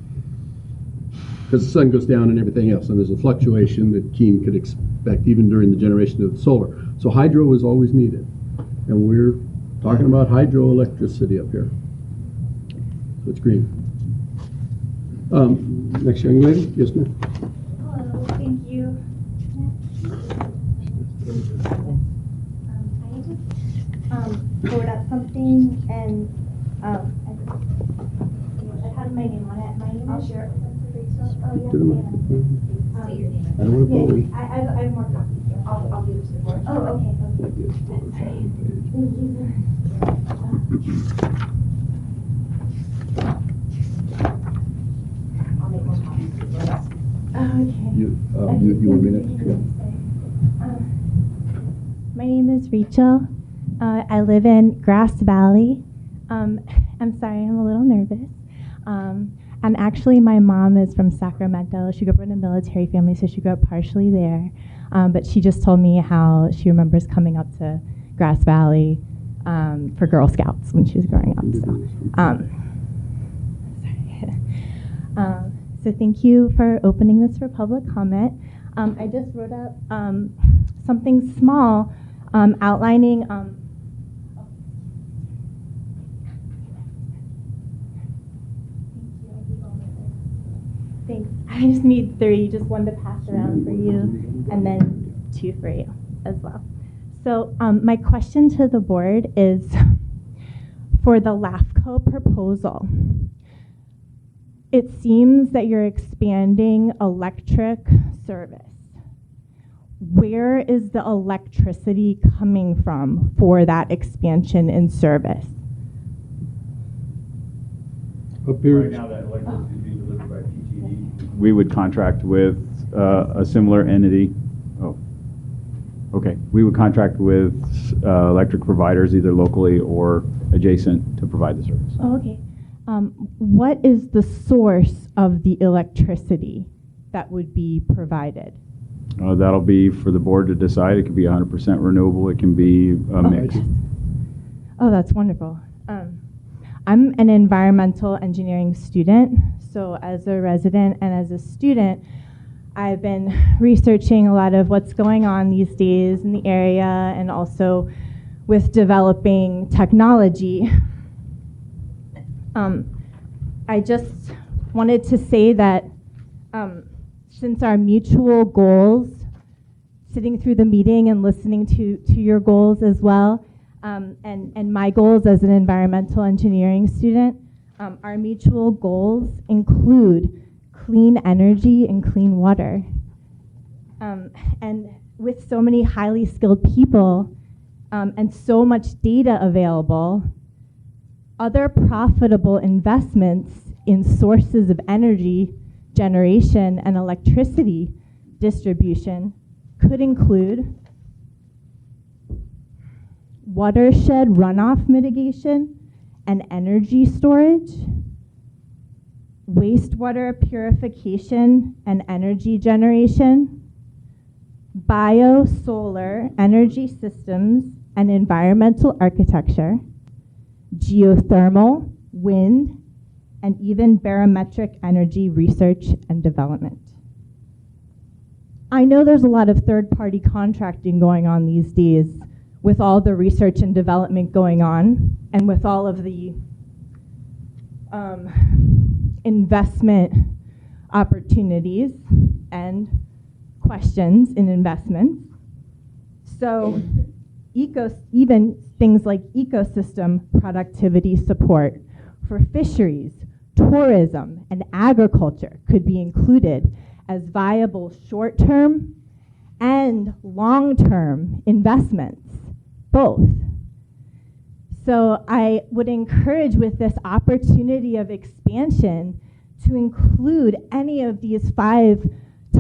because the sun goes down and everything else, and there's a fluctuation that Keene could expect even during the generation of the solar. So hydro is always needed, and we're talking about hydroelectricity up here. So it's green. Next young lady, yes ma'am. Hello, thank you. I just wrote up something and it had my name on it. My name is Rachel. Oh, yes, To the mic. I don't want to bully. I have more copies here. I'll give it to the board. Oh, okay. Thank you. I'll make more copies. Okay. You want me to? My name is Rachel. I live in Grass Valley. I'm sorry, I'm a little nervous. And actually, my mom is from Sacramento. She grew up in a military family, so she grew up partially there. But she just told me how she remembers coming up to Grass Valley for Girl Scouts when she was growing up. So thank you for opening this for public comment. I just wrote up something small outlining thanks. I just need 3, just one to pass around for you, and then 2 for you as well. So my question to the board is for the LAFCO proposal. It seems that you're expanding electric service. Where is the electricity coming from for that expansion in service? Right now, that electricity is being delivered by PG&E. We would contract with a similar entity. Oh, okay. We would contract with electric providers, either locally or adjacent, to provide the service. Oh, okay. What is the source of the electricity that would be provided? That'll be for the board to decide. It could be 100% renewable. It can be a mix. Oh, that's wonderful. I'm an environmental engineering student, so as a resident and as a student, I've been researching a lot of what's going on these days in the area and also with developing technology. I just wanted to say that since our mutual goals, sitting through the meeting and listening to your goals as well, and my goals as an environmental engineering student, our mutual goals include clean energy and clean water. And with so many highly skilled people and so much data available, other profitable investments in sources of energy generation and electricity distribution could include watershed runoff mitigation and energy storage, wastewater purification and energy generation, bio-solar energy systems and environmental architecture, geothermal, wind, and even barometric energy research and development. I know there's a lot of third-party contracting going on these days with all the research and development going on and with all of the investment opportunities and questions in investments. So even things like ecosystem productivity support for fisheries, tourism, and agriculture could be included as viable short-term and long-term investments, both. So I would encourage with this opportunity of expansion to include any of these 5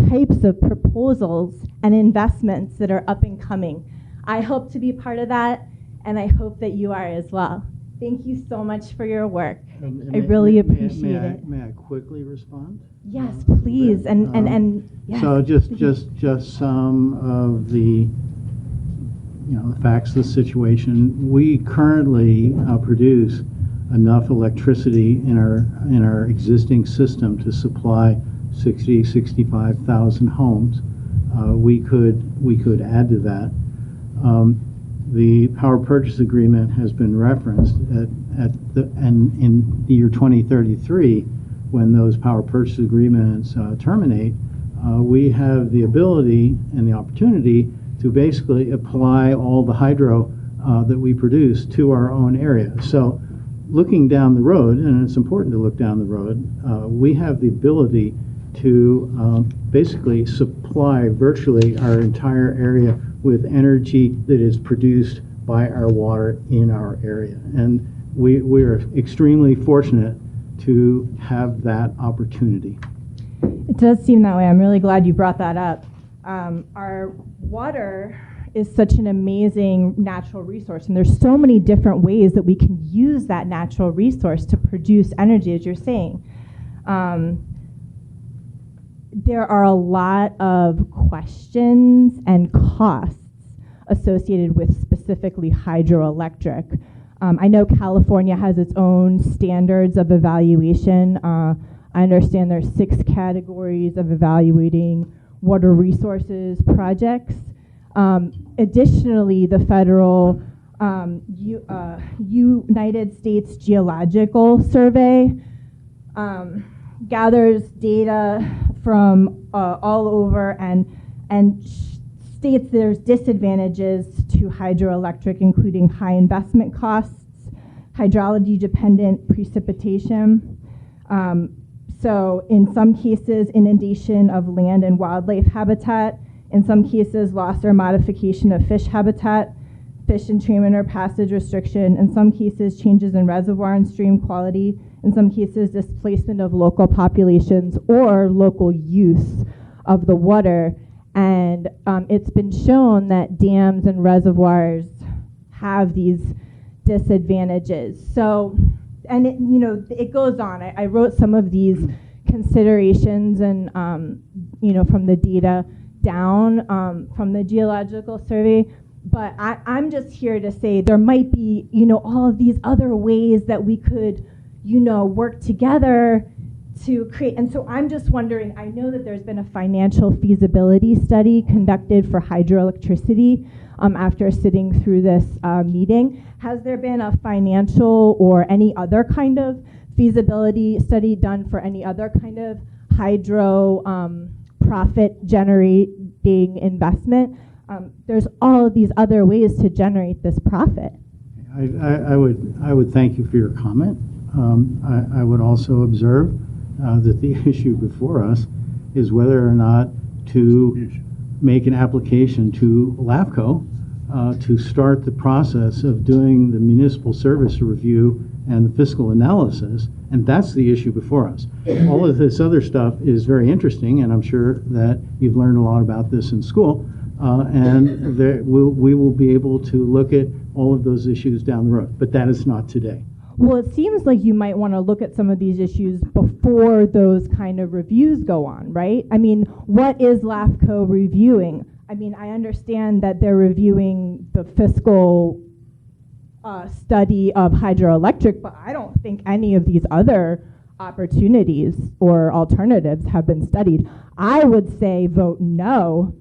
types of proposals and investments that are up and coming. I hope to be part of that, and I hope that you are as well. Thank you so much for your work. I really appreciate it. May I quickly respond? Yes, please. And yes. So just some of the the facts of the situation. We currently produce enough electricity in our existing system to supply 65,000 homes. We could add to that. The power purchase agreement has been referenced and in the year 2033, when those power purchase agreements terminate, we have the ability and the opportunity to basically apply all the hydro that we produce to our own area. So looking down the road, and it's important to look down the road, we have the ability to basically supply virtually our entire area with energy that is produced by our water in our area. And we are extremely fortunate to have that opportunity. It does seem that way. I'm really glad you brought that up. Our water is such an amazing natural resource, and there's so many different ways that we can use that natural resource to produce energy, as you're saying. There are a lot of questions and costs associated with specifically hydroelectric. I know California has its own standards of evaluation. I understand there's 6 categories of evaluating water resources projects. Additionally, the federal United States Geological Survey gathers data from all over and states there's disadvantages to hydroelectric, including high investment costs, hydrology-dependent precipitation. So in some cases, inundation of land and wildlife habitat. In some cases, loss or modification of fish habitat, fish entrainment or passage restriction. In some cases, changes in reservoir and stream quality. In some cases, displacement of local populations or local use of the water. And it's been shown that dams and reservoirs have these disadvantages. So, and it goes on. I wrote some of these considerations and, from the data down from the geological survey. But I'm just here to say there might be, all of these other ways that we could, work together to create. And so I'm just wondering, I know that there's been a financial feasibility study conducted for hydroelectricity after sitting through this meeting. Has there been a financial or any other kind of feasibility study done for any other kind of hydro profit generating investment? There's all of these other ways to generate this profit. I would thank you for your comment. I would also observe that the issue before us is whether or not to make an application to LAFCO to start the process of doing the municipal service review and the fiscal analysis, and that's the issue before us. All of this other stuff is very interesting, and I'm sure that you've learned a lot about this in school, and we will be able to look at all of those issues down the road, but that is not today. Well, it seems like you might want to look at some of these issues before those kind of reviews go on, right? I mean, what is LAFCO reviewing? I mean, I understand that they're reviewing the fiscal study of hydroelectric, but I don't think any of these other opportunities or alternatives have been studied. I would say vote no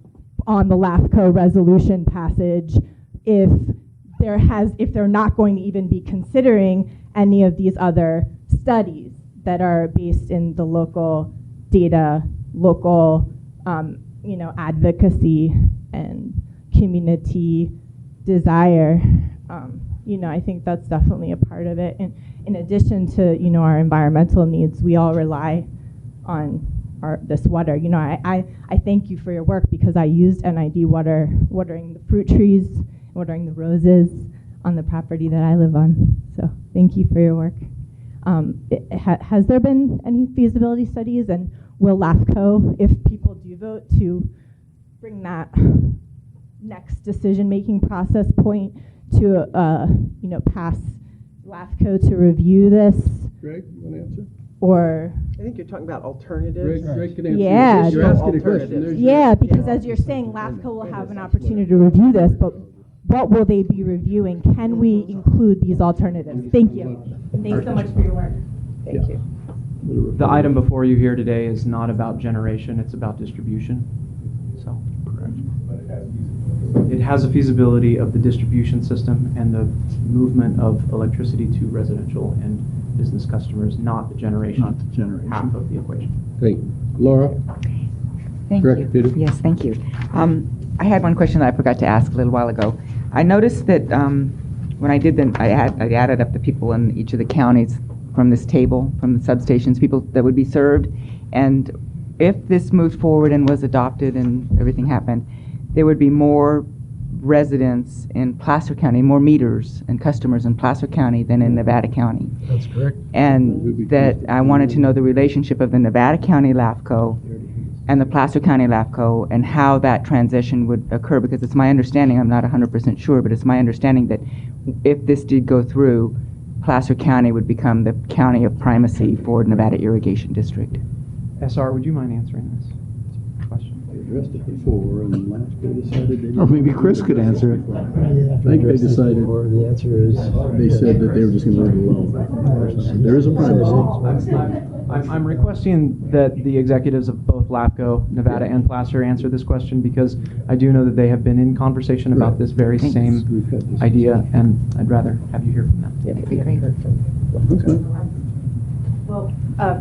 on the LAFCO resolution passage if they're not going to even be considering any of these other studies that are based in the local data, local advocacy and community desire. I think that's definitely a part of it. And in addition to, our environmental needs, we all rely on this water. I thank you for your work because I used NID water watering the fruit trees, watering the roses on the property that I live on. So thank you for your work. Has there been any feasibility studies, and will LAFCO, if people do vote, to bring that next decision-making process point to, pass LAFCO to review this? Greg, you want to answer? Or I think you're talking about alternatives. Greg can answer. Yeah, You're asking a question. yeah, because as you're saying, LAFCO will have an opportunity to review this, but what will they be reviewing? Can we include these alternatives? Thank you. Thanks so much for your work. Thank you. The item before you here today is not about generation, it's about distribution. So, it has a feasibility of the distribution system and the movement of electricity to residential and business customers, not the generation. Not the generation. Half of the equation. Thank you. Laura? Thank Correct, you. Peter? Yes, thank you. I had one question that I forgot to ask a little while ago. I noticed that when I did I added up the people in each of the counties from this table, from the substations, people that would be served, and if this moved forward and was adopted and everything happened, there would be more residents in Placer County, more meters and customers in Placer County than in Nevada County. That's correct. And that I wanted to know the relationship of the Nevada County LAFCO and the Placer County LAFCO and how that transition would occur, because it's my understanding, I'm not 100% sure, but it's my understanding that if this did go through, Placer County would become the county of primacy for Nevada Irrigation District. SR, would you mind answering this question? They addressed it before, and LAFCO decided they didn't. Or maybe Chris could answer it. I think they decided. The answer is. They said that they were just going to leave it alone. There is a primacy. I'm requesting that the executives of both LAFCO, Nevada, and Placer answer this question, because I do know that they have been in conversation about this very same idea, and I'd rather have you hear from them. That'd be great. Well,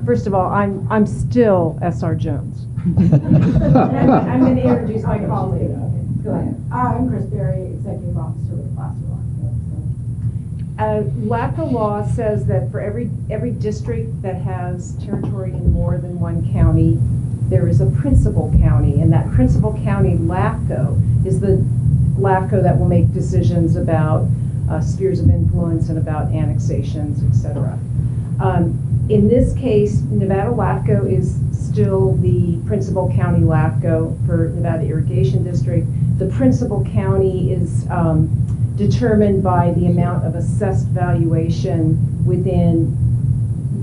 first of all, I'm still SR Jones. I'm going to introduce my colleague. Go ahead. I'm Chris Berry, Executive Officer with Placer LAFCO law says that for every district that has territory in more than one county, there is a principal county, and that principal county LAFCO is the LAFCO that will make decisions about spheres of influence and about annexations, etc. In this case, Nevada LAFCO is still the principal county LAFCO for Nevada Irrigation District. The principal county is determined by the amount of assessed valuation within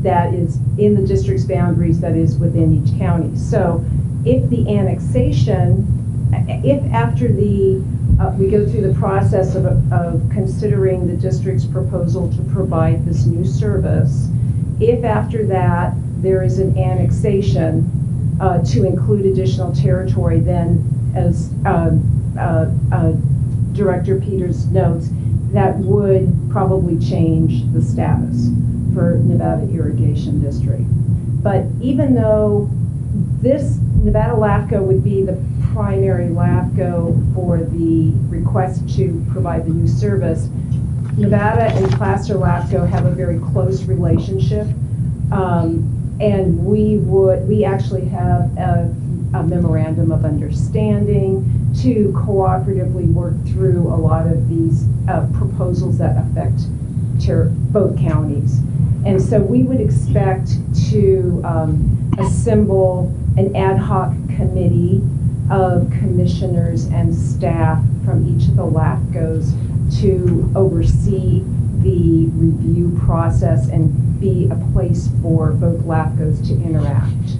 that is in the district's boundaries that is within each county. So if the annexation, if after the we go through the process of considering the district's proposal to provide this new service, if after that there is an annexation to include additional territory, then as Director Peters notes, that would probably change the status for Nevada Irrigation District. But even though this Nevada LAFCO would be the primary LAFCO for the request to provide the new service, Nevada and Placer LAFCO have a very close relationship, and we actually have a memorandum of understanding to cooperatively work through a lot of these proposals that affect both counties. And so we would expect to assemble an ad hoc committee of commissioners and staff from each of the LAFCOs to oversee the review process and be a place for both LAFCOs to interact.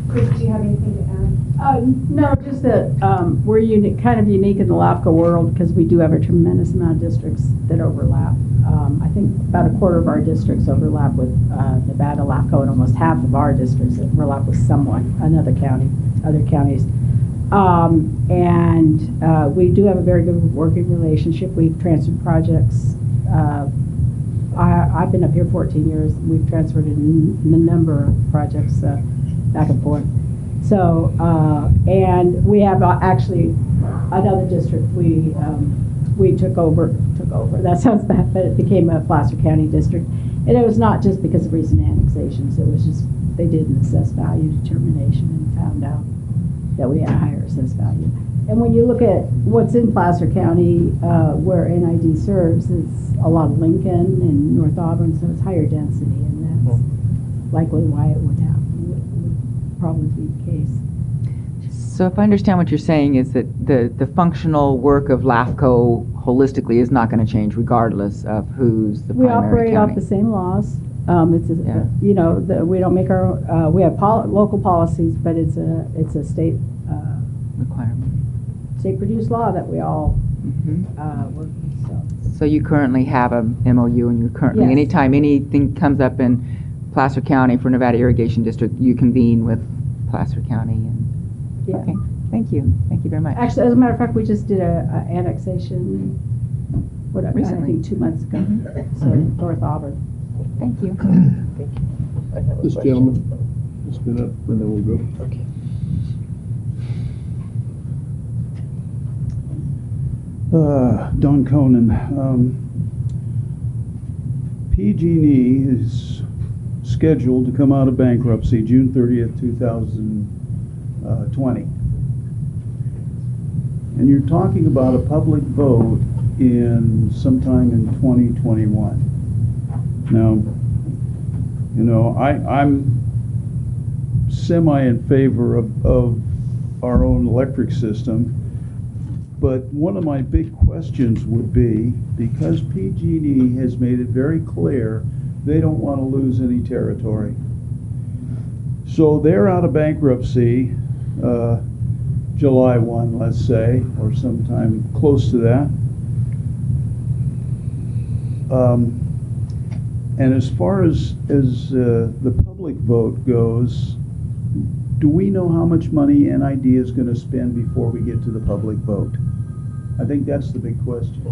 Chris, do you have anything to add? No, just that we're kind of unique in the LAFCO world because we do have a tremendous amount of districts that overlap. I think about a quarter of our districts overlap with Nevada LAFCO, and almost half of our districts overlap with someone, another county, other counties. And we do have a very good working relationship. We've transferred projects. I've been up here 14 years. We've transferred a number of projects back and forth. So, and we have actually another district we took over. That sounds bad, but it became a Placer County district. And it was not just because of recent annexations. It was just they did an assessed value determination and found out that we had a higher assessed value. And when you look at what's in Placer County, where NID serves, it's a lot of Lincoln and North Auburn, so it's higher density, and that's likely why it would probably be the case. So if I understand what you're saying is that the functional work of LAFCO holistically is not going to change regardless of who's the We primary operate county. off the same laws. We don't make our, we have local policies, but it's a state requirement. State-produced law that we all work with. So you currently have a MOU, and you currently, Yes. anytime anything comes up in Placer County for Nevada Irrigation District, you convene with Placer County. And Yeah. Okay, thank you very much. Actually, as a matter of fact, we just did a annexation, I Recently. think 2 months ago. So North Auburn. Thank you. This gentleman, just been up, and then we'll go. Okay. Don Conan. PG&E is scheduled to come out of bankruptcy June 30th, 2020. And you're talking about a public vote in sometime in 2021. Now, I'm semi in favor of our own electric system, but one of my big questions would be, because PG&E has made it very clear they don't want to lose any territory. So they're out of bankruptcy July 1, let's say, or sometime close to that. And as far as the public vote goes, do we know how much money NID is going to spend before we get to the public vote? I think that's the big question.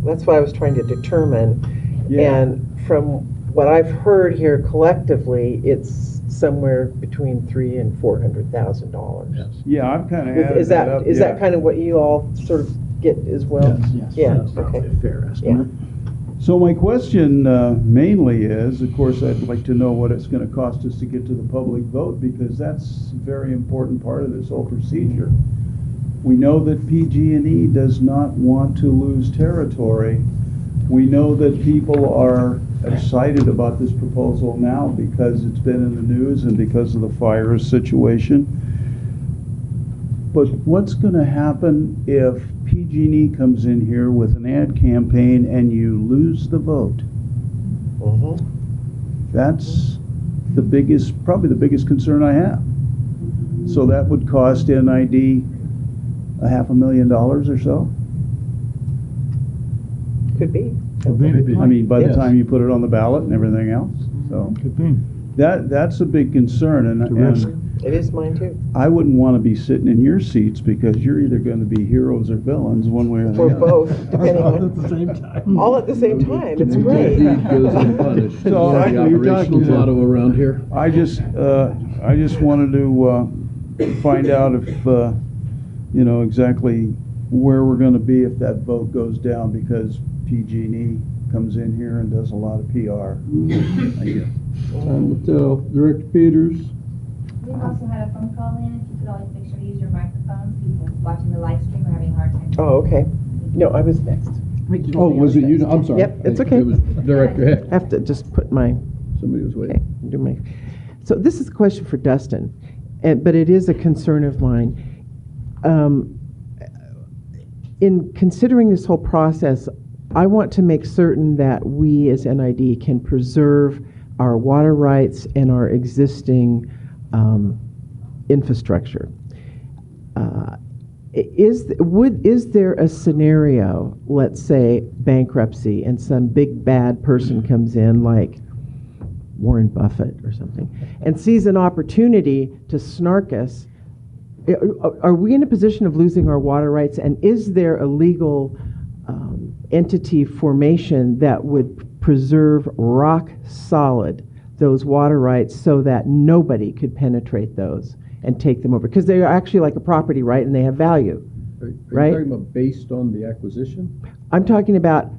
That's what I was trying to determine. Yeah. And from what I've heard here collectively, it's somewhere between $300,000 and $400,000. Yeah, I've kind of added Is that up. is that kind of what you all sort of get as well? Yes. Yeah. That's probably Okay. a fair estimate. So my question mainly is, of course, I'd like to know what it's going to cost us to get to the public vote, because that's a very important part of this whole procedure. We know that PG&E does not want to lose territory. We know that people are excited about this proposal now because it's been in the news and because of the fire situation. But what's going to happen if PG&E comes in here with an ad campaign and you lose the vote? That's the biggest, probably the biggest concern I have. So that would cost NID $500,000 or so. Could be. I mean, by the Yes. time you put it on the ballot and everything else, so. Could be. That's a big concern, and It is mine too. I wouldn't want to be sitting in your seats because you're either going to be heroes or villains, one way or the Or other. both, depending All on. at the same time. All at the same time, it's great. goes unpunished. So, The exactly, you're operational talking- motto around here. I just wanted to find out if, exactly where we're going to be if that vote goes down because PG&E comes in here and does a lot of PR. Thank you. Time will tell. Director Peters? We've also had a phone call in. If you could always make sure to use your microphone. People watching the live stream are having a hard time. Oh, okay. No, I was next. Oh, was it you? I'm sorry. Yep, it's okay. It was Director Heck. I have to just put my, Somebody was okay, waiting. do my. So this is a question for Dustin, but it is a concern of mine. In considering this whole process, I want to make certain that we as NID can preserve our water rights and our existing infrastructure. Is there a scenario, let's say bankruptcy, and some big bad person comes in like Warren Buffett or something, and sees an opportunity to snark us? Are we in a position of losing our water rights, and is there a legal entity formation that would preserve rock solid those water rights so that nobody could penetrate those and take them over? Because they are actually like a property right and they have value. Are you Right? talking about based on the acquisition? I'm talking about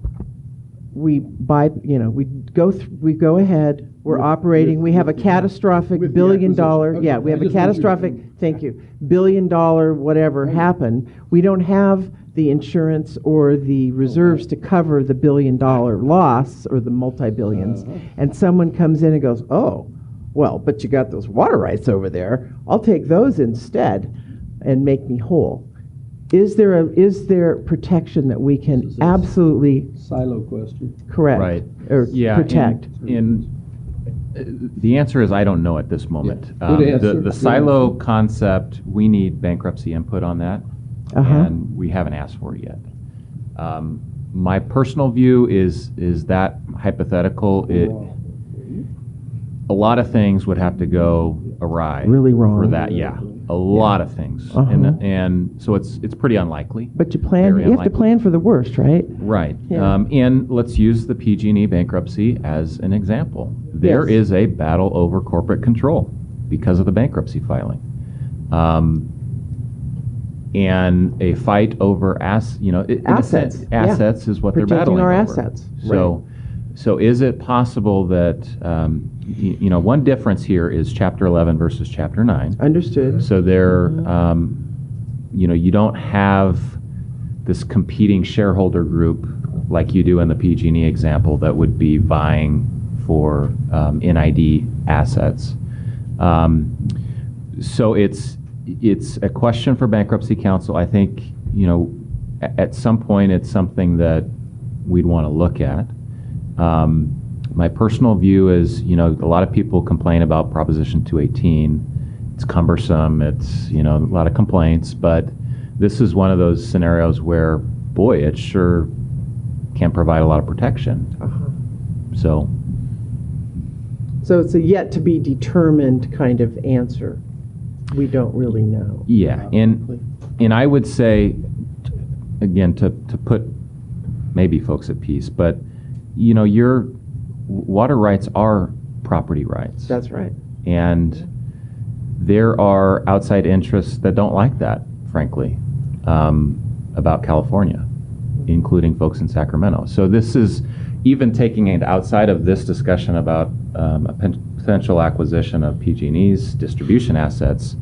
we buy, we go ahead, we're With- operating, with- we have a with- catastrophic with the billion-dollar, acquisition. yeah, Okay, we have I a just want you to- catastrophic, thank you, billion-dollar whatever happened. We don't have the insurance or the reserves to cover the billion-dollar loss or the multi-billions. And someone comes in and goes, oh, well, but you got those water rights over there. I'll take those instead and make me whole. Is there protection that we can absolutely Silo question. correct Right. or Yeah, protect? The answer is I don't know at this moment. Yeah. Good answer. The Good silo concept, we need bankruptcy input on that, Uh-huh. and we haven't asked for it yet. My personal view is that hypothetical. A lot of things would have to go awry. Really wrong. for that. Yeah, a lot of things, Uh-huh. and so it's pretty unlikely. But you Very have to unlikely. plan for the worst, right? Right. Yeah. And let's use the PG&E bankruptcy as an example. There Yes. is a battle over corporate control because of the bankruptcy filing. And a fight over in a sense, Assets, yeah. assets is what they're Protecting battling our over. assets, So is it possible that, one difference here is Chapter 11 versus Chapter 9. Understood. So there, you don't have this competing shareholder group like you do in the PG&E example that would be vying for NID assets. So it's a question for bankruptcy counsel. I think, at some point it's something that we'd want to look at. My personal view is, a lot of people complain about Proposition 218. It's cumbersome. It's, a lot of complaints, but this is one of those scenarios where, boy, it sure can provide a lot of protection. So it's a yet to be determined kind of answer. We don't really know. yeah, and I would say, again, to put maybe folks at peace, but your water rights are property rights. That's right. And there are outside interests that don't like that, frankly, about California, including folks in Sacramento. So this is even taking it outside of this discussion about a potential acquisition of PG&E's distribution assets.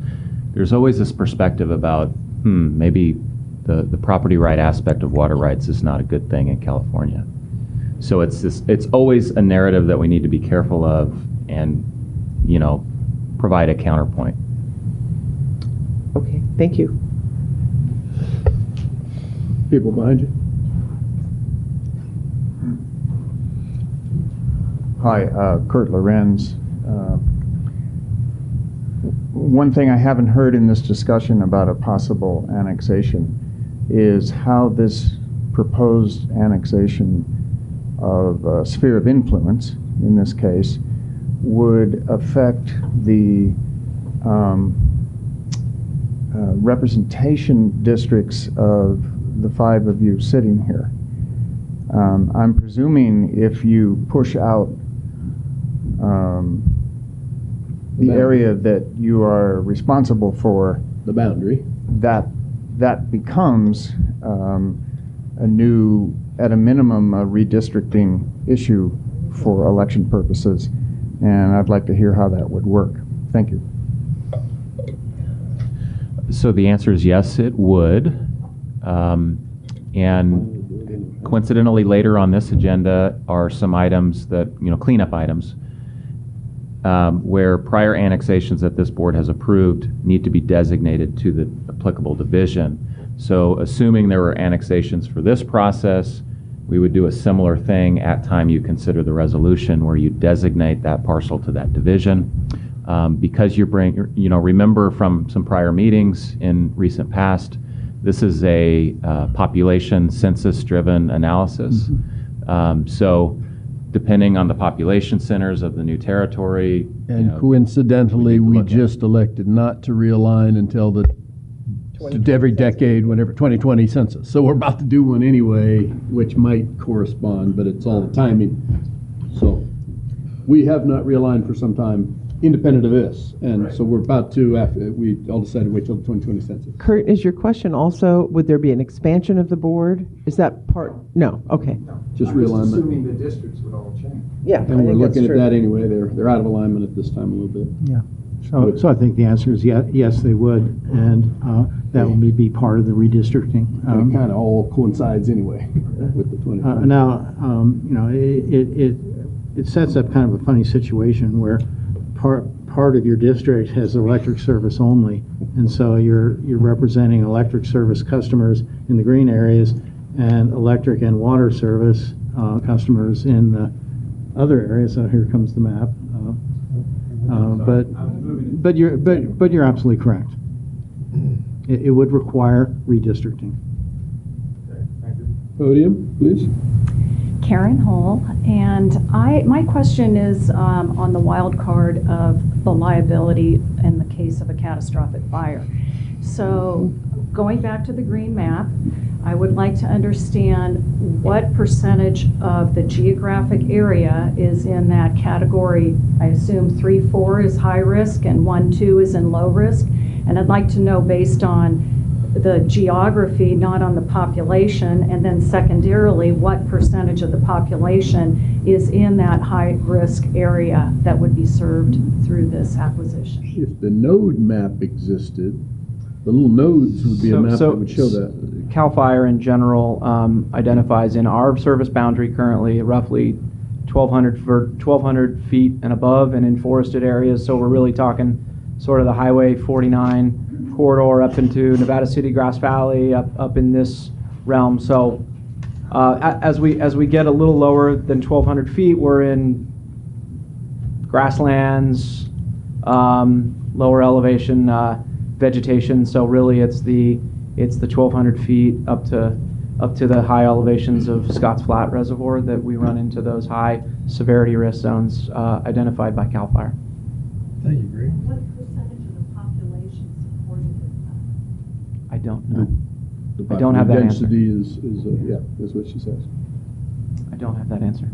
There's always this perspective about, maybe the property right aspect of water rights is not a good thing in California. So it's always a narrative that we need to be careful of and, provide a counterpoint. Okay, thank you. People behind you. Hi, Kurt Lorenz. One thing I haven't heard in this discussion about a possible annexation is how this proposed annexation of sphere of influence, in this case, would affect the representation districts of the 5 of you sitting here. I'm presuming if you push out the area that you are responsible for, the boundary, that becomes a new, at a minimum, a redistricting issue for election purposes, and I'd like to hear how that would work. Thank you. So the answer is yes, it would. And coincidentally, later on this agenda are some items that, cleanup items, where prior annexations that this board has approved need to be designated to the applicable division. So assuming there were annexations for this process, we would do a similar thing at time you consider the resolution where you designate that parcel to that division. Because remember from some prior meetings in recent past, this is a population census-driven analysis. So depending on the population centers of the new territory. And coincidentally, we just elected not to realign until every decade, whenever 2020 census. So we're about to do one anyway, which might correspond, but it's all the timing. So we have not realigned for some time, independent of this. And so we're about to, after we all decided to wait till the 2020 census. Kurt, is your question also, would there be an expansion of the board? Is that part? No, okay. Just realignment. Assuming the districts would all change. Yeah, And we're looking at that anyway. They're out of alignment at this time a little bit. Yeah. So I think the answer is yes, they would, and that would be part of the redistricting. It kind of all coincides anyway with the 2020. Now, it sets up kind of a funny situation where part of your district has electric service only, and so you're representing electric service customers in the green areas and electric and water service customers in the other areas. So here comes the map. But you're absolutely correct. It would require redistricting. Podium, please. Karen Hull, and my question is on the wild card of the liability in the case of a catastrophic fire. So going back to the green map, I would like to understand what percentage of the geographic area is in that category. I assume 3-4 is high risk and 1-2 is in low risk. And I'd like to know based on the geography, not on the population, and then secondarily, what percentage of the population is in that high risk area that would be served through this acquisition. If the node map existed, the little nodes would be a map that would show that. CAL FIRE in general identifies in our service boundary currently roughly 1,200 feet and above, and in forested areas. So we're really talking sort of the Highway 49 corridor up into Nevada City, Grass Valley, up in this realm. So as we get a little lower than 1,200 feet, we're in grasslands, lower elevation vegetation. So really, it's the 1,200 feet up to the high elevations of Scotts Flat Reservoir that we run into those high severity risk zones identified by CAL FIRE. Thank you, Greg. What percentage of the population supported this? I don't know. The I don't have that answer. density is yeah, that's what she says. I don't have that answer.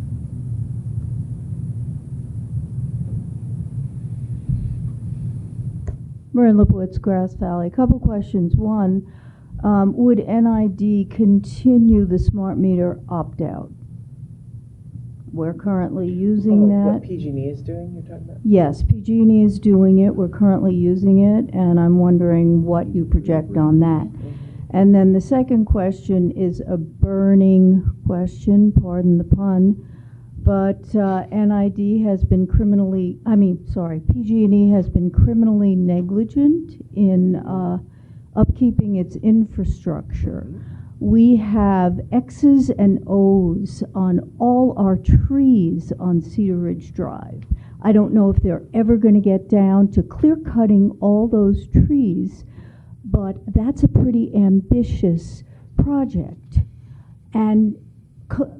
Marin Lipowitz, Grass Valley. A couple questions. One, would NID continue the smart meter opt-out? We're currently using that. What PG&E is doing, you're talking about? Yes, PG&E is doing it. We're currently using it, and I'm wondering what you project on that. And then the second question is a burning question, pardon the pun, but PG&E has been criminally negligent in upkeeping its infrastructure. We have X's and O's on all our trees on Cedar Ridge Drive. I don't know if they're ever going to get down to clear cutting all those trees, but that's a pretty ambitious project. And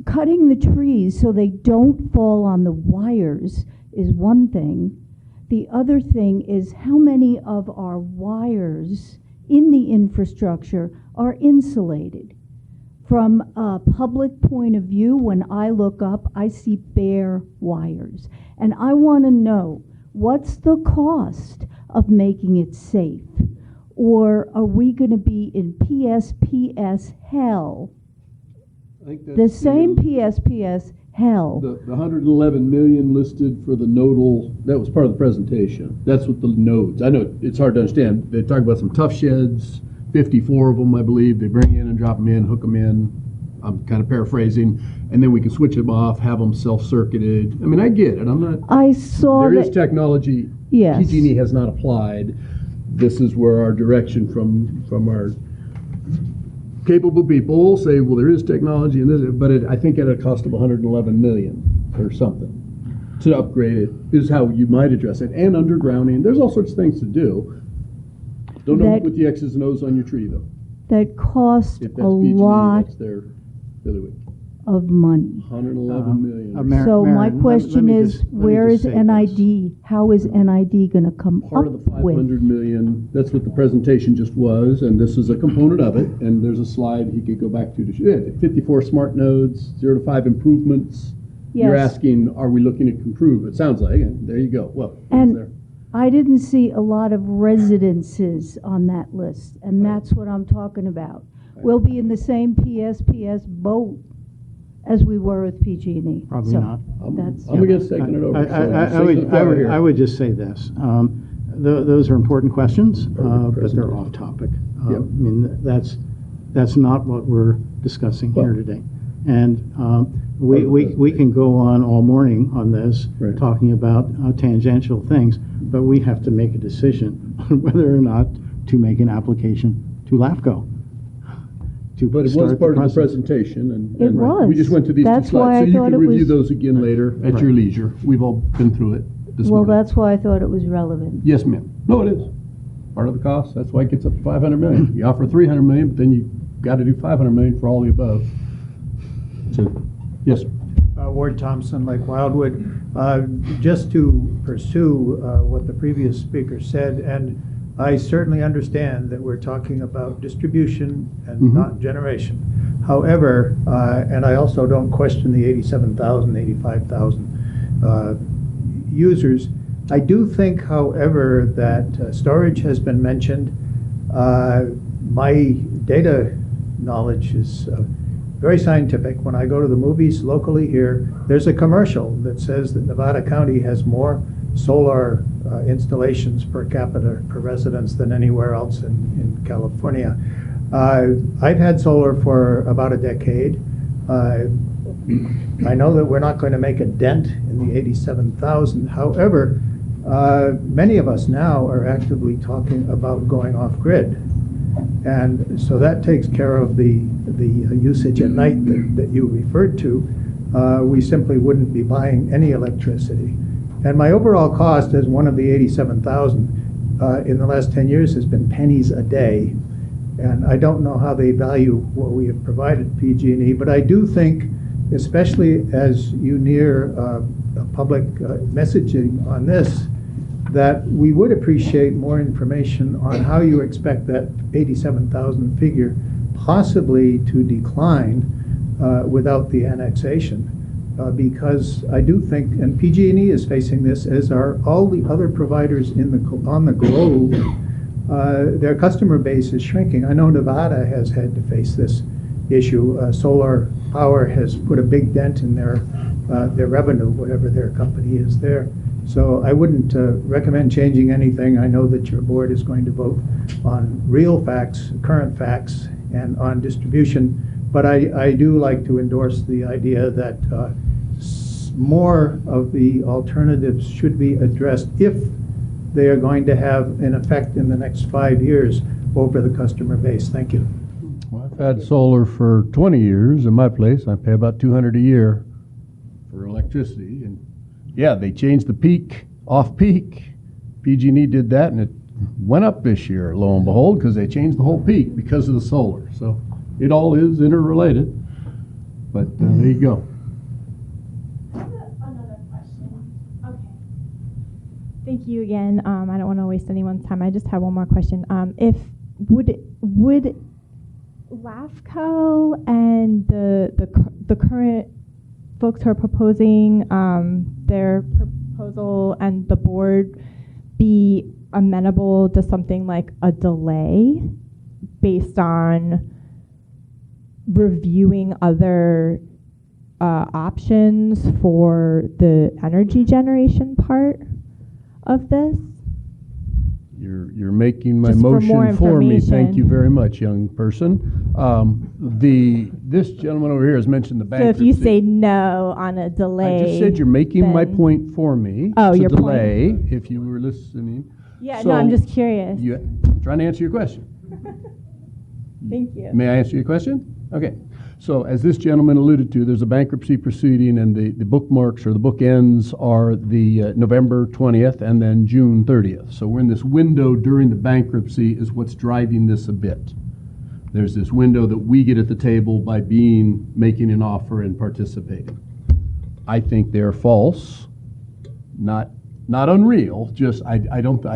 cutting the trees so they don't fall on the wires is one thing. The other thing is how many of our wires in the infrastructure are insulated. From a public point of view, when I look up, I see bare wires. And I want to know, what's the cost of making it safe? Or are we going to be in PSPS hell? I think that's The same PSPS hell. The 111 million listed for the nodal, that was part of the presentation. That's what the nodes, I know it's hard to understand. They talk about some tough sheds, 54 of them, I believe. They bring in and drop them in, hook them in. I'm kind of paraphrasing. And then we can switch them off, have them self-circuited. I mean, I get it. I'm not. I saw There that. is technology. Yes. PG&E has not applied. This is where our direction from our capable people say, well, there is technology in this, but I think at a cost of 111 million or something to upgrade it is how you might address it. And undergrounding, there's all sorts of things to do. Don't know with the X's and O's on your tree though. That cost If a that's PG&E, lot that's their bailiwick. of money. 111 million. So my Marin, question let me is, just- let me where just is say NID? How is NID going to come Part up of the with? 500 million, that's what the presentation just was, and this is a component of it, and there's a slide he could go back to show it. 54 smart nodes, 0 to 5 improvements. You're Yes. asking, are we looking to improve? It sounds like, and there you go. Well, it's And there. I didn't see a lot of residences on that list, and that's what I'm talking about. We'll be in the same PSPS boat as we were with PG&E. Probably So not. That's I'm against taking it over. I would just say this. Those are important questions, but they're off topic. Yep. I mean, that's not what we're discussing here today. And we can go on all morning on this, Right. talking about tangential things, but we have to make a decision on whether or not to make an application to LAFCO. But it was start part of the process. presentation, and It was. we just went through these That's two why slides. I So you thought can it review was- those again later at your leisure. We've all been through it this Well, morning. that's why I thought it was relevant. Yes, ma'am. No, it is. Part of the cost. That's why it gets up to 500 million. You offer 300 million, but then you got to do 500 million for all the above. So, yes, sir. Ward Thompson, Lake Wildwood. Just to pursue what the previous speaker said, and I certainly understand that we're talking about distribution and not generation. However, and I also don't question the 87,000, 85,000 users. I do think, however, that storage has been mentioned. My data knowledge is very scientific. When I go to the movies locally here, there's a commercial that says that Nevada County has more solar installations per capita per residence than anywhere else in California. I've had solar for about a decade. I know that we're not going to make a dent in the 87,000. However, many of us now are actively talking about going off grid. And so that takes care of the usage at night that you referred to. We simply wouldn't be buying any electricity. And my overall cost as one of the 87,000 in the last 10 years has been pennies a day. And I don't know how they value what we have provided PG&E, but I do think, especially as you near public messaging on this, that we would appreciate more information on how you expect that 87,000 figure possibly to decline without the annexation. Because I do think, and PG&E is facing this, as are all the other providers on the globe, their customer base is shrinking. I know Nevada has had to face this issue. Solar Power has put a big dent in their revenue, whatever their company is there. So I wouldn't recommend changing anything. I know that your board is going to vote on real facts, current facts, and on distribution. But I do like to endorse the idea that more of the alternatives should be addressed if they are going to have an effect in the next 5 years over the customer base. Thank you. Well, I've had solar for 20 years in my place. I pay about $200 a year for electricity. And yeah, they changed the peak, off-peak. PG&E did that, and it went up this year, lo and behold, because they changed the whole peak because of the solar. So it all is interrelated. But there you go. Another question. Okay. Thank you again. I don't want to waste anyone's time. I just have one more question. If would LAFCO and the current folks who are proposing their proposal and the board be amenable to something like a delay based on reviewing other options for the energy generation part of this? You're making my Just for more motion for me. Thank information. you very much, young person. This gentleman over here has mentioned the So bankruptcy. if you say no on a delay, I just said you're making my then- point for me. Oh, to your point. delay, if you were listening. Yeah, So no, I'm just curious. Trying to answer your question. Thank you. May I answer your question? Okay. So as this gentleman alluded to, there's a bankruptcy proceeding, and the bookmarks or the bookends are the November 20th and then June 30th. So we're in this window during the bankruptcy is what's driving this a bit. There's this window that we get at the table by making an offer and participating. I think they're false, not unreal. Just I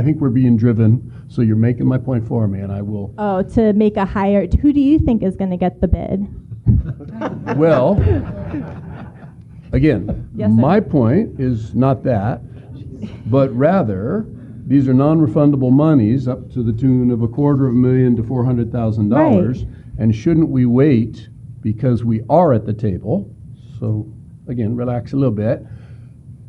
think we're being driven. So you're making my point for me, and I will. Oh, to make a higher, who do you think is going to get the bid? Well, again, Yes, sir. my point is not that, but rather these are non-refundable monies up to the tune of $250,000 to $400,000, and shouldn't we wait because we are at the table? So again, relax a little bit.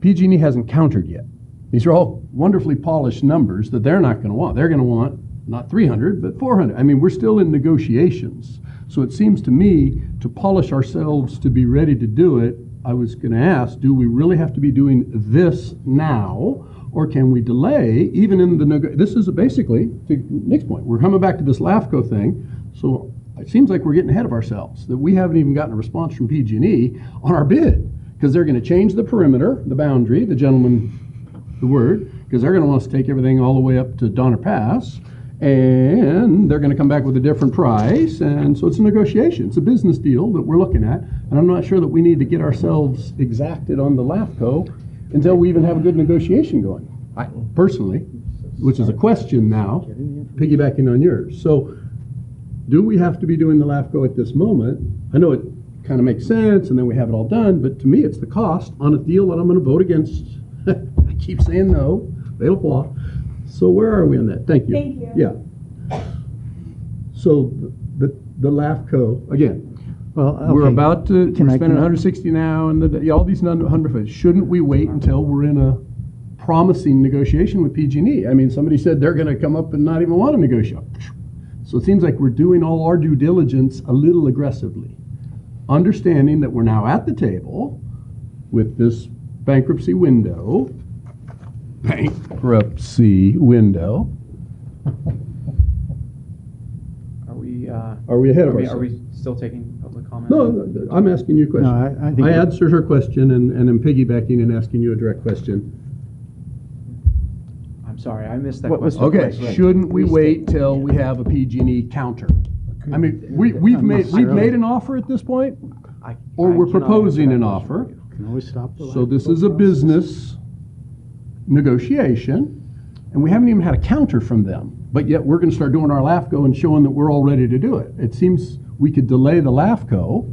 PG&E hasn't countered yet. These are all wonderfully polished numbers that they're not going to want. They're going to want not 300, but 400. I mean, we're still in negotiations. So it seems to me to polish ourselves to be ready to do it, I was going to ask, do we really have to be doing this now, or can we delay even in the this is basically, to Nick's point, we're coming back to this LAFCO thing, so it seems like we're getting ahead of ourselves, that we haven't even gotten a response from PG&E on our bid, because they're going to change the perimeter, the boundary, the word, because they're going to want us to take everything all the way up to Donner Pass, and they're going to come back with a different price, and so it's a negotiation. It's a business deal that we're looking at, and I'm not sure that we need to get ourselves exacted on the LAFCO until we even have a good negotiation going. I personally, which is a question now, piggybacking on yours. So, do we have to be doing the LAFCO at this moment? I know it kind of makes sense, and then we have it all done, but to me, it's the cost on a deal that I'm going to vote against. I keep saying no, fatal flaw. So where are we on that? Thank you. Thank you. Yeah. So the LAFCO, again, Well, we're okay. about to, Can we're I- spending can I- 160 now, and all these 100, shouldn't we wait until we're in a promising negotiation with PG&E? I mean, somebody said they're going to come up and not even want to negotiate. So it seems like we're doing all our due diligence a little aggressively, understanding that we're now at the table with this bankruptcy window. Are we ahead of ourselves? Are we still taking public comment? No, I'm asking you a question. No, I think I we're- answered her question and am piggybacking and asking you a direct question. I'm sorry, I missed that What was question. the Okay, question? shouldn't we wait till we have a PG&E counter? I mean, we've made an offer at this point, or we're cannot proposing answer an that offer. question for you. Can always stop the So this LAFCO is a process. business negotiation, and we haven't even had a counter from them. But yet we're going to start doing our LAFCO and showing that we're all ready to do it. It seems we could delay the LAFCO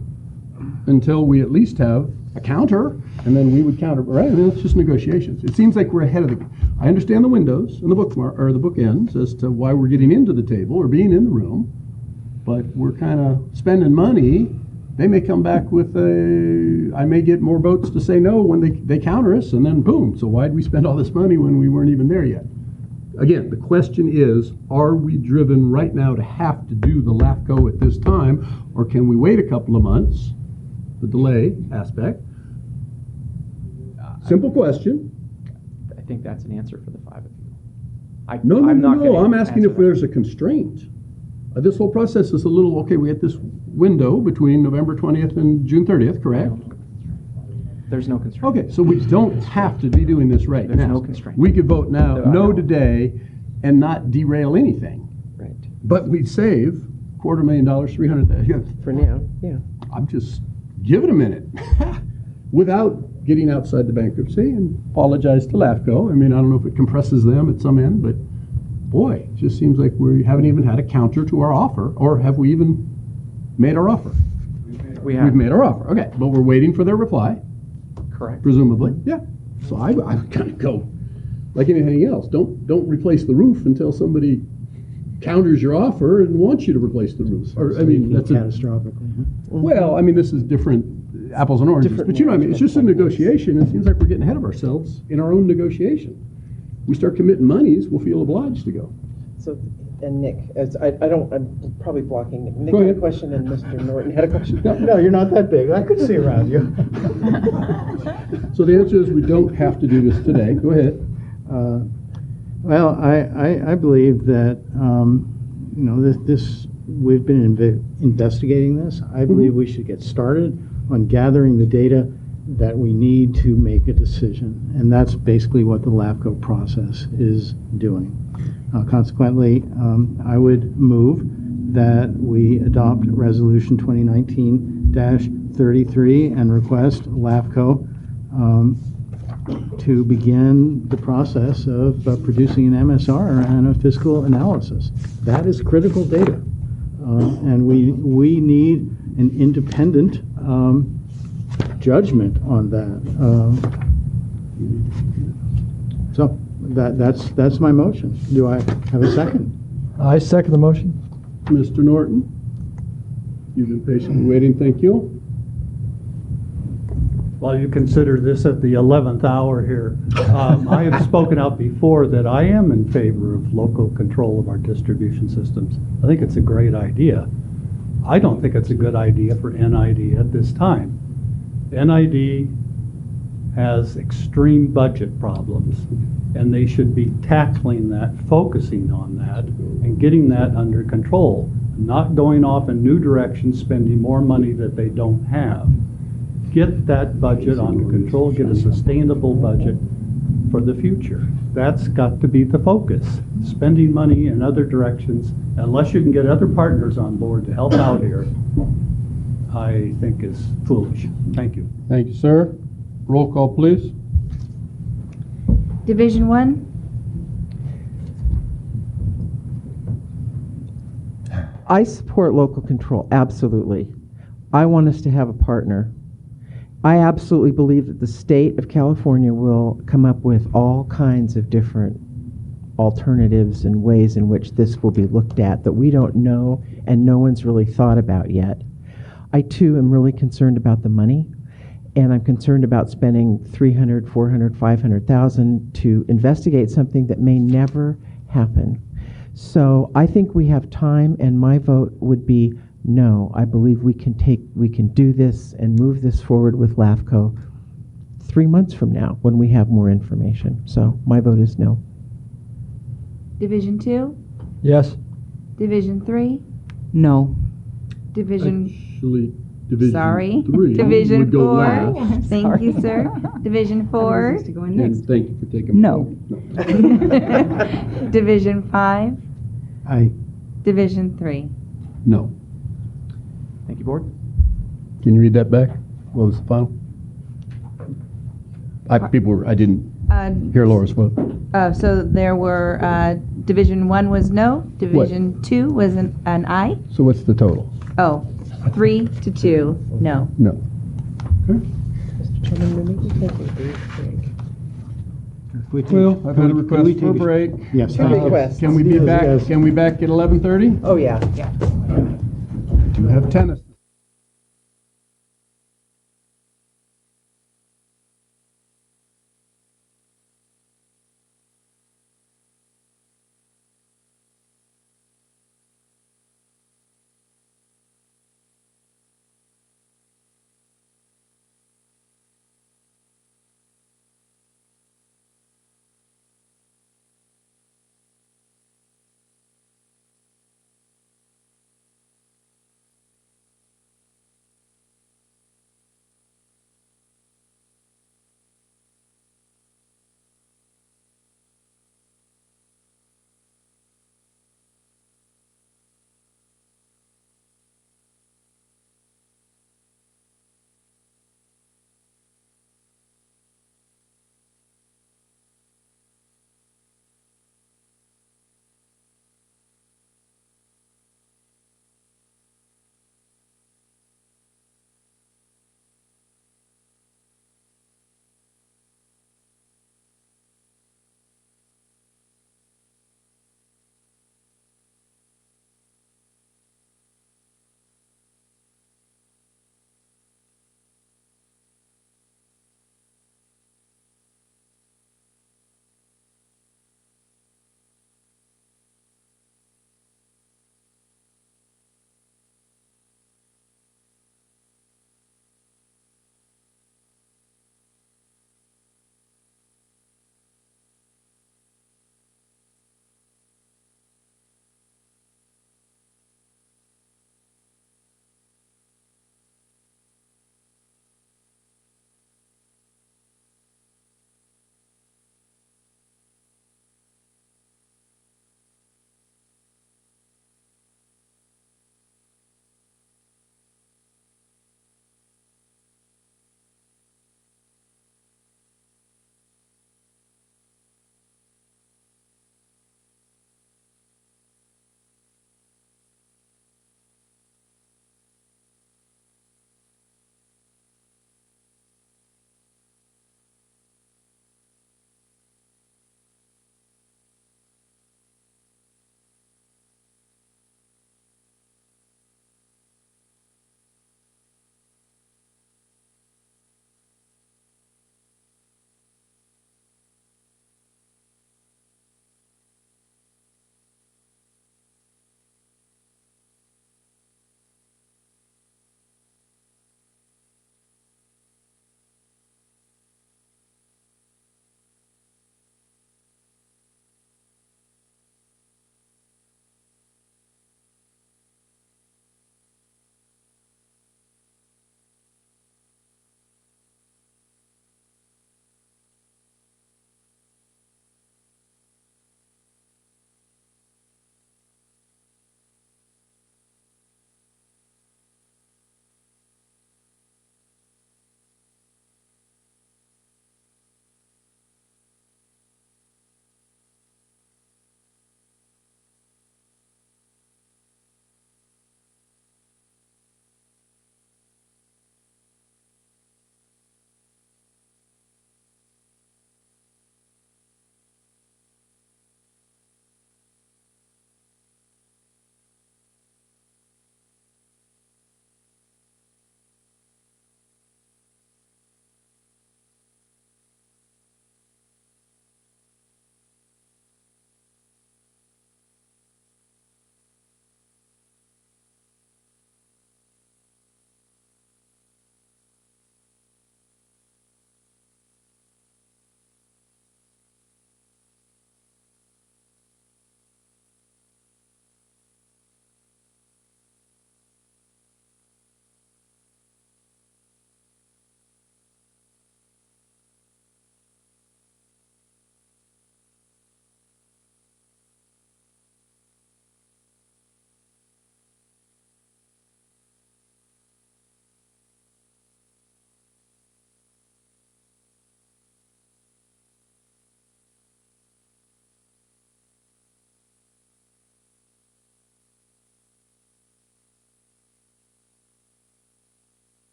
until we at least have a counter, and then we would counter, right? I mean, it's just negotiations. It seems like we're ahead of I understand the windows and the bookmark, or the bookends as to why we're getting into the table or being in the room, but we're kind of spending money. They may come back with I may get more votes to say no when they counter us, and then boom. So why'd we spend all this money when we weren't even there yet? again, the question is, are we driven right now to have to do the LAFCO at this time, or can we wait a couple of months? The delay aspect. Simple question. I think that's an answer for the five of you. No, I'm not gonna I'm asking answer if that. there's a constraint. This whole process is a little, okay, we had this window between November 20th and June 30th, correct? There's no constraint. Okay, so we don't have to be doing this right There's now. no constraint. We could vote now, No, I no know. today, and not derail anything. Right. But we'd save $250,000, $300,000. For now, yeah. I'm just, give it a minute. Without getting outside the bankruptcy, and apologize to LAFCO. I mean, I don't know if it compresses them at some end, but boy, it just seems like we haven't even had a counter to our offer, or have we even made our offer? We have. We've made our offer, okay, but we're waiting for their reply, Correct. presumably, yeah. So I would kind of go, like anything else, don't replace the roof until somebody counters your offer and wants you to replace the roof. Or, I mean, that's a, Catastrophically. well, I mean, this is different apples and oranges, Different but you know what I mean, it's just a management negotiation. It seems like we're getting ahead of ourselves in our own negotiation. We start committing monies, we'll feel obliged to go. So, and Nick, I'm probably blocking Nick. Nick Go had a ahead. question and Mr. Norton had a question. No, you're not that big. I could see around you. So the answer is we don't have to do this today. Go ahead. Well, I believe that, you know, this we've been investigating this. I believe we should get started on gathering the data that we need to make a decision. And that's basically what the LAFCO process is doing. Consequently, I would move that we adopt Resolution 2019-33 and request LAFCO to begin the process of producing an MSR and a fiscal analysis. That is critical data. And we need an independent judgment on that. So that's my motion. Do I have a second? I second the motion. Mr. Norton, you've been patiently waiting, thank you. While you consider this at the 11th hour here, I have spoken out before that I am in favor of local control of our distribution systems. I think it's a great idea. I don't think it's a good idea for NID at this time. NID has extreme budget problems, and they should be tackling that, focusing on that, and getting that under control, not going off in new directions, spending more money that they don't have. Get that budget under control, get a sustainable budget for the future. That's got to be the focus. Spending money in other directions, unless you can get other partners on board to help out here, I think is foolish. Thank you. Thank you, sir. Roll call, please. Division 1? I support local control, absolutely. I want us to have a partner. I absolutely believe that the state of California will come up with all kinds of different alternatives and ways in which this will be looked at that we don't know and no one's really thought about yet. I too am really concerned about the money, and I'm concerned about spending $300,000, $400,000, $500,000 to investigate something that may never happen. So I think we have time, and my vote would be no. I believe we can do this and move this forward with LAFCO 3 months from now when we have more information. So my vote is no. Division 2? Yes. Division 3? No. Division, Actually, Division sorry. 3 Division would go 4? last. Thank you, sir. Division 4? And thank you for taking. No. Division 5? Aye. Division 3? No. Thank you, board. Can you read that back? What was the final? I didn't hear Laura's vote. So there were, Division 1 was no, Division 2 was an aye. So what's the total? Oh, 3 to 2, no. No. Mr. Chairman, we may be taking a brief break. Well, I've had a request for a break. Yes. Two requests. Can we be back, Yes. can we back at 11:30? Oh, yeah. Do have tennis.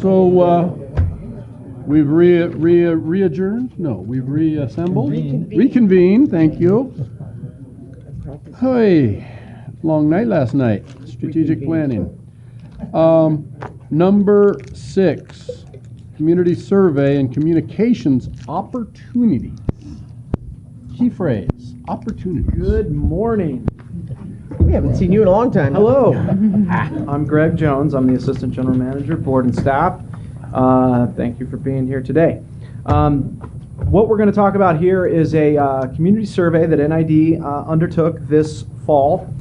So, we've re-adjourned? No, we've reassembled? Reconvened, thank you. Hey, long night last night, strategic planning. Number 6, community survey and communications opportunities. Key phrase, opportunities. Good morning. We haven't seen you in a long time. Hello. I'm Greg Jones. I'm the Assistant General Manager, Board and Staff. Thank you for being here today. What we're going to talk about here is a community survey that NID undertook this fall.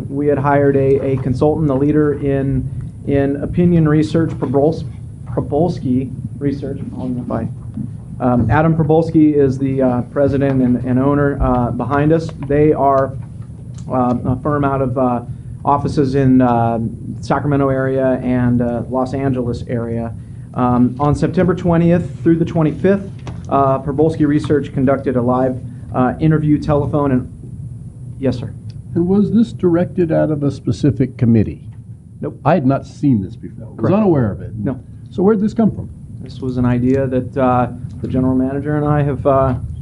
We had hired a consultant, a leader in opinion research, Probolski Research. I don't know if I Adam Probolski is the president and owner behind us. They are a firm out of offices in Sacramento area and Los Angeles area. On September 20th through the 25th, Probolski Research conducted a live interview telephone and yes, sir. And was this directed out of a specific committee? Nope. I had not seen this before. I was Correct. unaware of it. No. So where'd this come from? This was an idea that the general manager and I have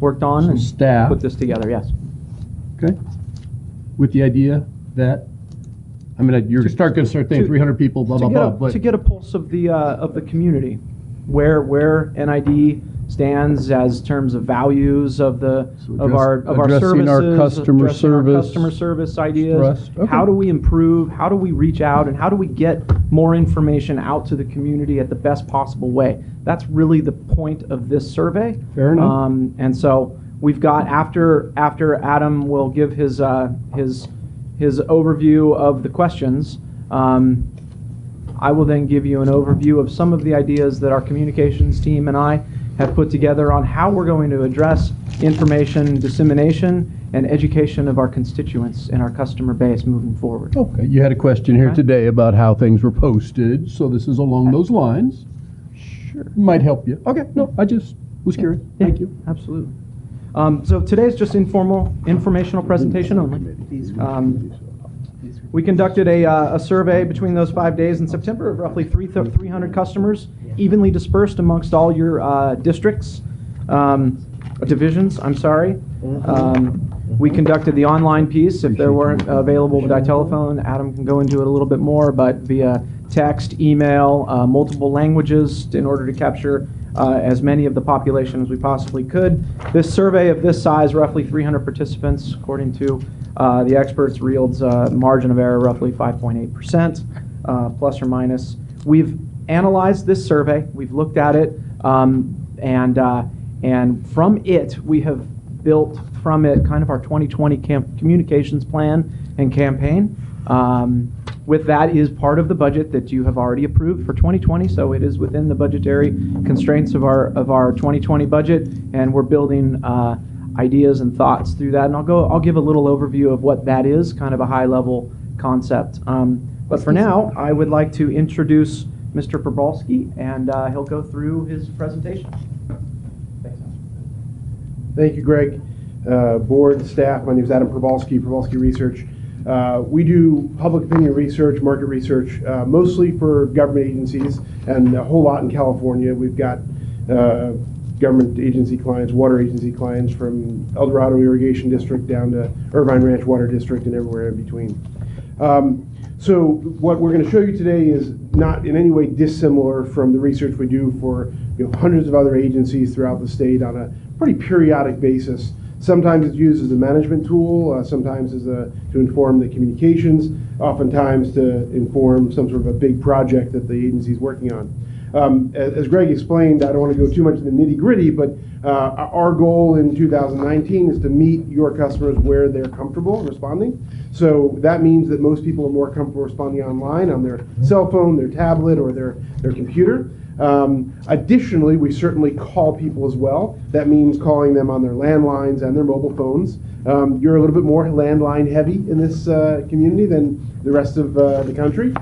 worked on and staff put this together, yes. Okay. With the idea that, I mean, you're going to start thinking 300 people, blah, blah, blah, but To get a pulse of the community, where NID stands as terms of values of our addressing our services, customer addressing our service, customer service ideas. trust. Okay. How do we improve? How do we reach out? And how do we get more information out to the community at the best possible way? That's really the point of this survey. Fair enough. And so we've got after Adam will give his overview of the questions. I will then give you an overview of some of the ideas that our communications team and I have put together on how we're going to address information dissemination and education of our constituents and our customer base moving forward. Okay, you had a question here Okay. today about how things were posted, so this is along those lines. Sure. Might help you. Okay, no, I just was curious. Thank you. Absolutely. So today's just informational presentation only. We conducted a survey between those 5 days in September of roughly 300 customers, evenly dispersed amongst all your districts, divisions, I'm sorry. We conducted the online piece. If there weren't available by telephone, Adam can go into it a little bit more, but via text, email, multiple languages in order to capture as many of the population as we possibly could. This survey of this size, roughly 300 participants, according to the experts, yields a margin of error roughly 5.8%, plus or minus. We've analyzed this survey. We've looked at it, and from it, we have built from it kind of our 2020 communications plan and campaign. With that is part of the budget that you have already approved for 2020, so it is within the budgetary constraints of our 2020 budget, and we're building ideas and thoughts through that. And I'll give a little overview of what that is, kind of a high level concept. But for now, I would like to introduce Mr. Probolski, and he'll go through his presentation. Thanks. Thank you, Greg. Board, staff, my name is Adam Probolski, Probolski Research. We do public opinion research, market research, mostly for government agencies and a whole lot in California. We've got government agency clients, water agency clients from El Dorado Irrigation District down to Irvine Ranch Water District and everywhere in between. So what we're going to show you today is not in any way dissimilar from the research we do for hundreds of other agencies throughout the state on a pretty periodic basis. Sometimes it's used as a management tool, sometimes as to inform the communications, oftentimes to inform some sort of a big project that the agency is working on. As Greg explained, I don't want to go too much into the nitty-gritty, but our goal in 2019 is to meet your customers where they're comfortable responding. So that means that most people are more comfortable responding online on their cell phone, their tablet, or their computer. Additionally, we certainly call people as well. That means calling them on their landlines and their mobile phones. You're a little bit more landline heavy in this community than the rest of the country.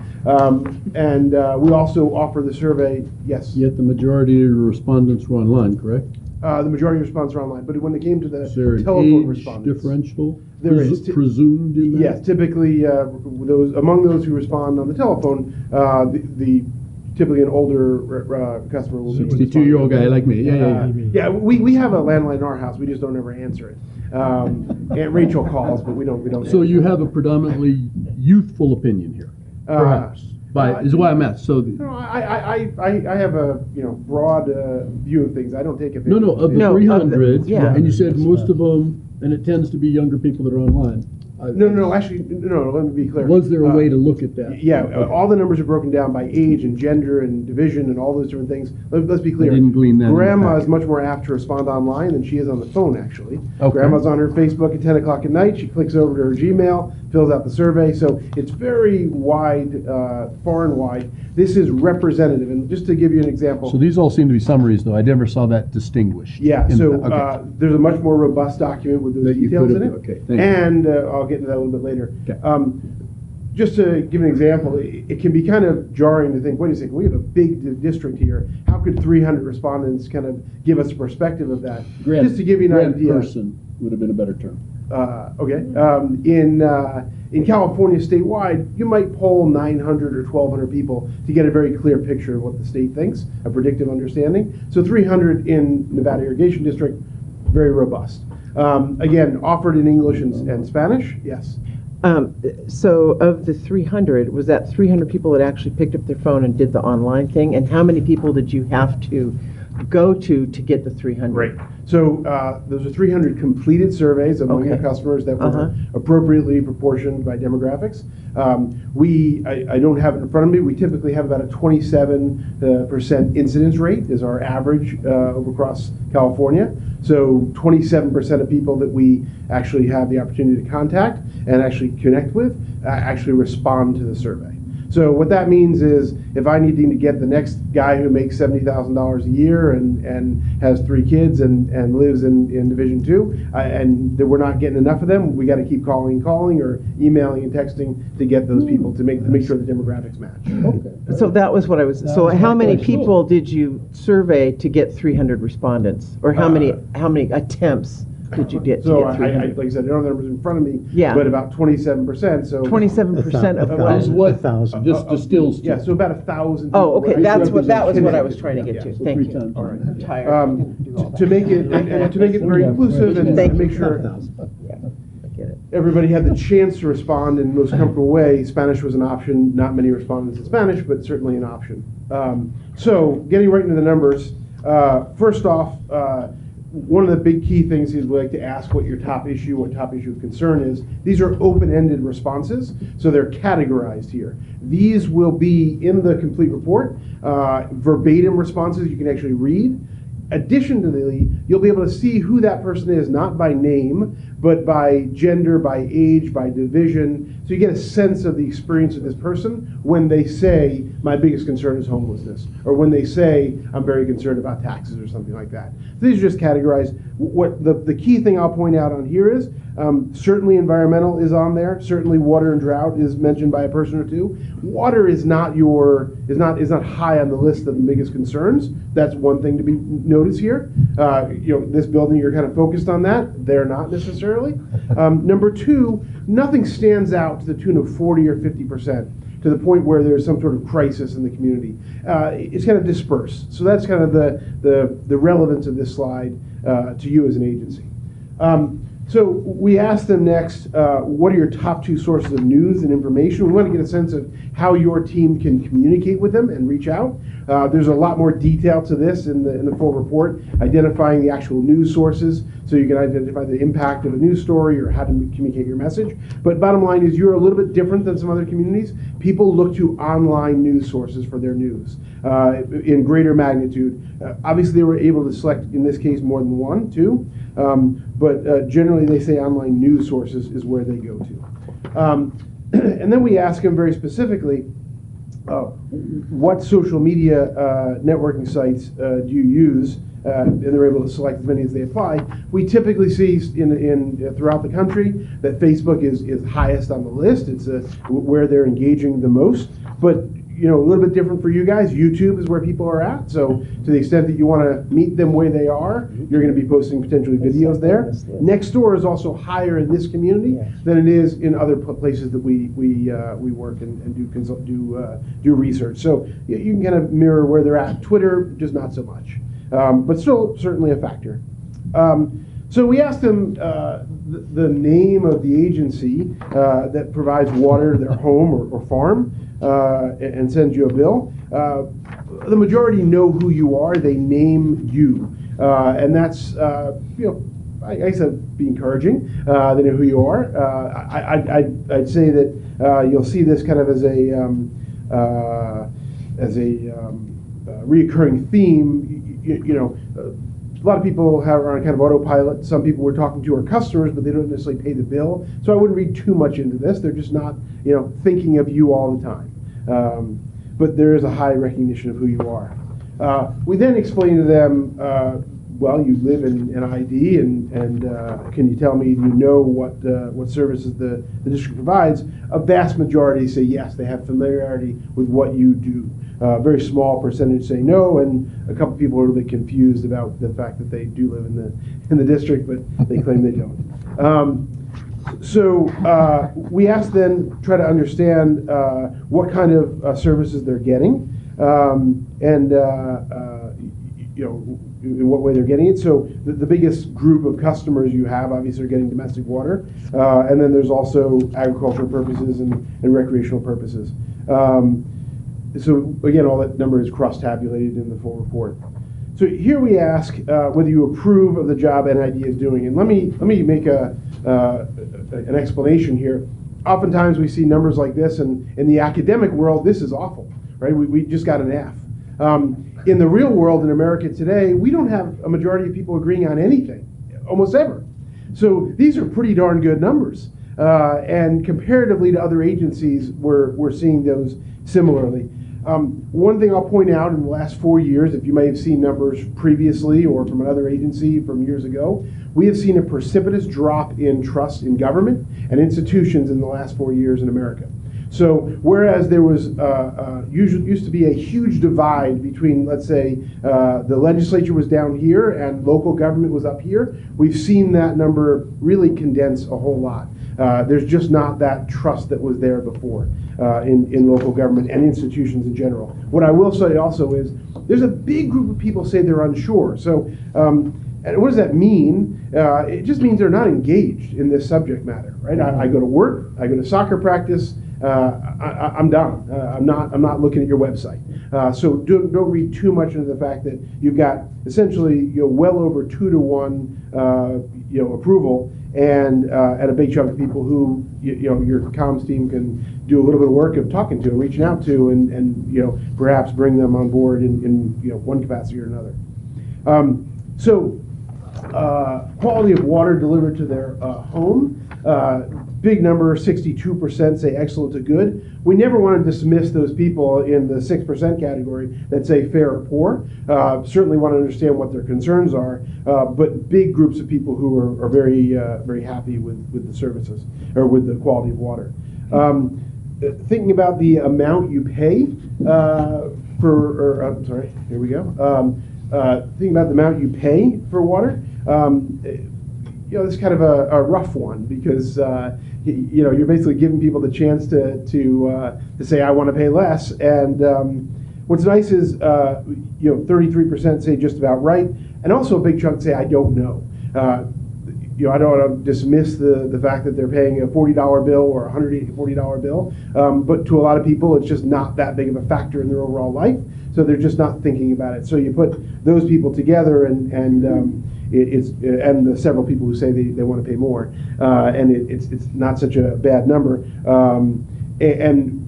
And we also offer the survey, yes? Yet the majority of your respondents were online, correct? The majority of response are online, but when it came to the Is there an telephone age respondents, differential there is presumed in that? Yes, typically among those who respond on the telephone, the typically an older customer will be 62-year-old guy like me. Yeah, we have a landline in our house. We just don't ever answer it. Aunt Rachel calls, but we don't. So you have a predominantly youthful opinion here, perhaps. Is why I'm asked. So No, I have a broad view of things. I don't take offense. of the No, 300, yeah. and you said most of them, and it tends to be younger people that are online. No, actually, let me be clear. Was there a way to look at that? Yeah, all the numbers are broken down by age and gender and division and all those different things. Let's be clear. I didn't glean that in the Grandma is packet. much more apt to respond online than she is on the phone, actually. Okay. Grandma's on her Facebook at 10 o'clock at night. She clicks over to her Gmail, fills out the survey. So it's very wide, far and wide. This is representative. And just to give you an example. So these all seem to be summaries, though. I never saw that distinguished. Yeah, in so the- okay. there's a much more robust document with those That you details could in have- it. okay, thank you. And I'll get into that a little bit later. Okay. Just to give an example, it can be kind of jarring to think, wait a second, we have a big district here. How could 300 respondents kind of give us a perspective of that? Just to give you an idea. person would have been a better term. Okay. In California statewide, you might poll 900 or 1,200 people to get a very clear picture of what the state thinks, a predictive understanding. So 300 in Nevada Irrigation District, very robust. Again, offered in English and Spanish, yes. So of the 300, was that 300 people that actually picked up their phone and did the online thing? And how many people did you have to go to get the 300? Great. So those are 300 completed surveys among your Okay. customers that were Uh-huh. appropriately proportioned by demographics. I don't have it in front of me. We typically have about a 27% incidence rate is our average across California. So 27% of people that we actually have the opportunity to contact and actually connect with actually respond to the survey. So what that means is if I need to get the next guy who makes $70,000 a year and has 3 kids and lives in Division 2, and that we're not getting enough of them, we got to keep calling or emailing and texting to get those people to make sure the demographics match. Okay. So that was what I was, so was how my many question. people did you survey to get 300 respondents? Or how many attempts did you get to So get like 300? I said, I don't have the numbers in front of me, Yeah. but about 27%. So 27% of Is what? what just distills to. Yeah, so about 1,000. Oh, okay, people that was what I was connected. trying to get Yeah, to. so Thank 3 you. times. All right, I'm tired. To make it and to make it very inclusive and Thank to you. make sure Yeah, I get it. everybody had the chance to respond in the most comfortable way. Spanish was an option. Not many respondents in Spanish, but certainly an option. So getting right into the numbers. First off, one of the big key things is we like to ask what top issue of concern is. These are open-ended responses, so they're categorized here. These will be in the complete report, verbatim responses you can actually read. Additionally, you'll be able to see who that person is, not by name, but by gender, by age, by division. So you get a sense of the experience of this person when they say, my biggest concern is homelessness, or when they say, I'm very concerned about taxes or something like that. So these are just categorized. What the key thing I'll point out on here is, certainly environmental is on there. Certainly water and drought is mentioned by a person or two. Water is not high on the list of the biggest concerns. That's one thing to be noticed here. This building, you're kind of focused on that. They're not necessarily. Number 2, nothing stands out to the tune of 40 or 50%. To the point where there's some sort of crisis in the community. It's kind of dispersed. So that's kind of the relevance of this slide to you as an agency. So we asked them next, what are your top 2 sources of news and information? We want to get a sense of how your team can communicate with them and reach out. There's a lot more detail to this in the full report, identifying the actual news sources, so you can identify the impact of a news story or how to communicate your message. But bottom line is you're a little bit different than some other communities. People look to online news sources for their news in greater magnitude. Obviously, they were able to select, in this case, more than 1, 2. But generally, they say online news sources is where they go to. And then we ask them very specifically, what social media networking sites do you use? And they're able to select as many as they apply. We typically see throughout the country that Facebook is highest on the list. It's where they're engaging the most. But a little bit different for you guys. YouTube is where people are at. So to the extent that you want to meet them where they are, you're going to be posting potentially videos there. Next door is also higher in this community than it is in other places that we work and do research. So you can kind of mirror where they're at. Twitter, just not so much, but still certainly a factor. So we asked them the name of the agency that provides water to their home or farm and sends you a bill. The majority know who you are. They name you. And that's, I guess that'd be encouraging. They know who you are. I'd say that you'll see this kind of as a reoccurring theme. A lot of people are on kind of autopilot. Some people we're talking to are customers, but they don't necessarily pay the bill. So I wouldn't read too much into this. They're just not, thinking of you all the time. But there is a high recognition of who you are. We then explain to them, well, you live in an ID, and can you tell me, do you know what services the district provides? A vast majority say yes, they have familiarity with what you do. A very small percentage say no, and a couple people are a little bit confused about the fact that they do live in the district, but they claim they don't. So we asked them, try to understand what kind of services they're getting, and in what way they're getting it. So the biggest group of customers you have obviously are getting domestic water, and then there's also agricultural purposes and recreational purposes. So again, all that number is cross-tabulated in the full report. So here we ask whether you approve of the job NID is doing. And let me make an explanation here. Oftentimes we see numbers like this, and in the academic world, this is awful, right? We just got an F. In the real world in America today, we don't have a majority of people agreeing on anything, almost ever. So these are pretty darn good numbers. And comparatively to other agencies, we're seeing those similarly. One thing I'll point out in the last 4 years, if you may have seen numbers previously or from another agency from years ago, we have seen a precipitous drop in trust in government and institutions in the last 4 years in America. So whereas there was used to be a huge divide between, let's say, the legislature was down here and local government was up here, we've seen that number really condense a whole lot. There's just not that trust that was there before in local government and institutions in general. What I will say also is there's a big group of people say they're unsure. So and what does that mean? It just means they're not engaged in this subject matter, right? I go to work, I go to soccer practice, I'm done. I'm not looking at your website. So don't read too much into the fact that you've got essentially well over 2-to-1 approval, and a big chunk of people who your comms team can do a little bit of work of talking to and reaching out to, and perhaps bring them on board in one capacity or another. Quality of water delivered to their home. Big number, 62% say excellent to good. We never want to dismiss those people in the 6% category that say fair or poor. Certainly want to understand what their concerns are, but big groups of people who are very, very happy with the services or with the quality of water. Thinking about the amount you pay thinking about the amount you pay for water, it's kind of a rough one because you're basically giving people the chance to say I want to pay less. And what's nice is 33% say just about right, and also a big chunk say I don't know. I don't want to dismiss the fact that they're paying a $40 bill or a $140 bill, but to a lot of people it's just not that big of a factor in their overall life, so they're just not thinking about it. So you put those people together and the several people who say they want to pay more, and it's not such a bad number. And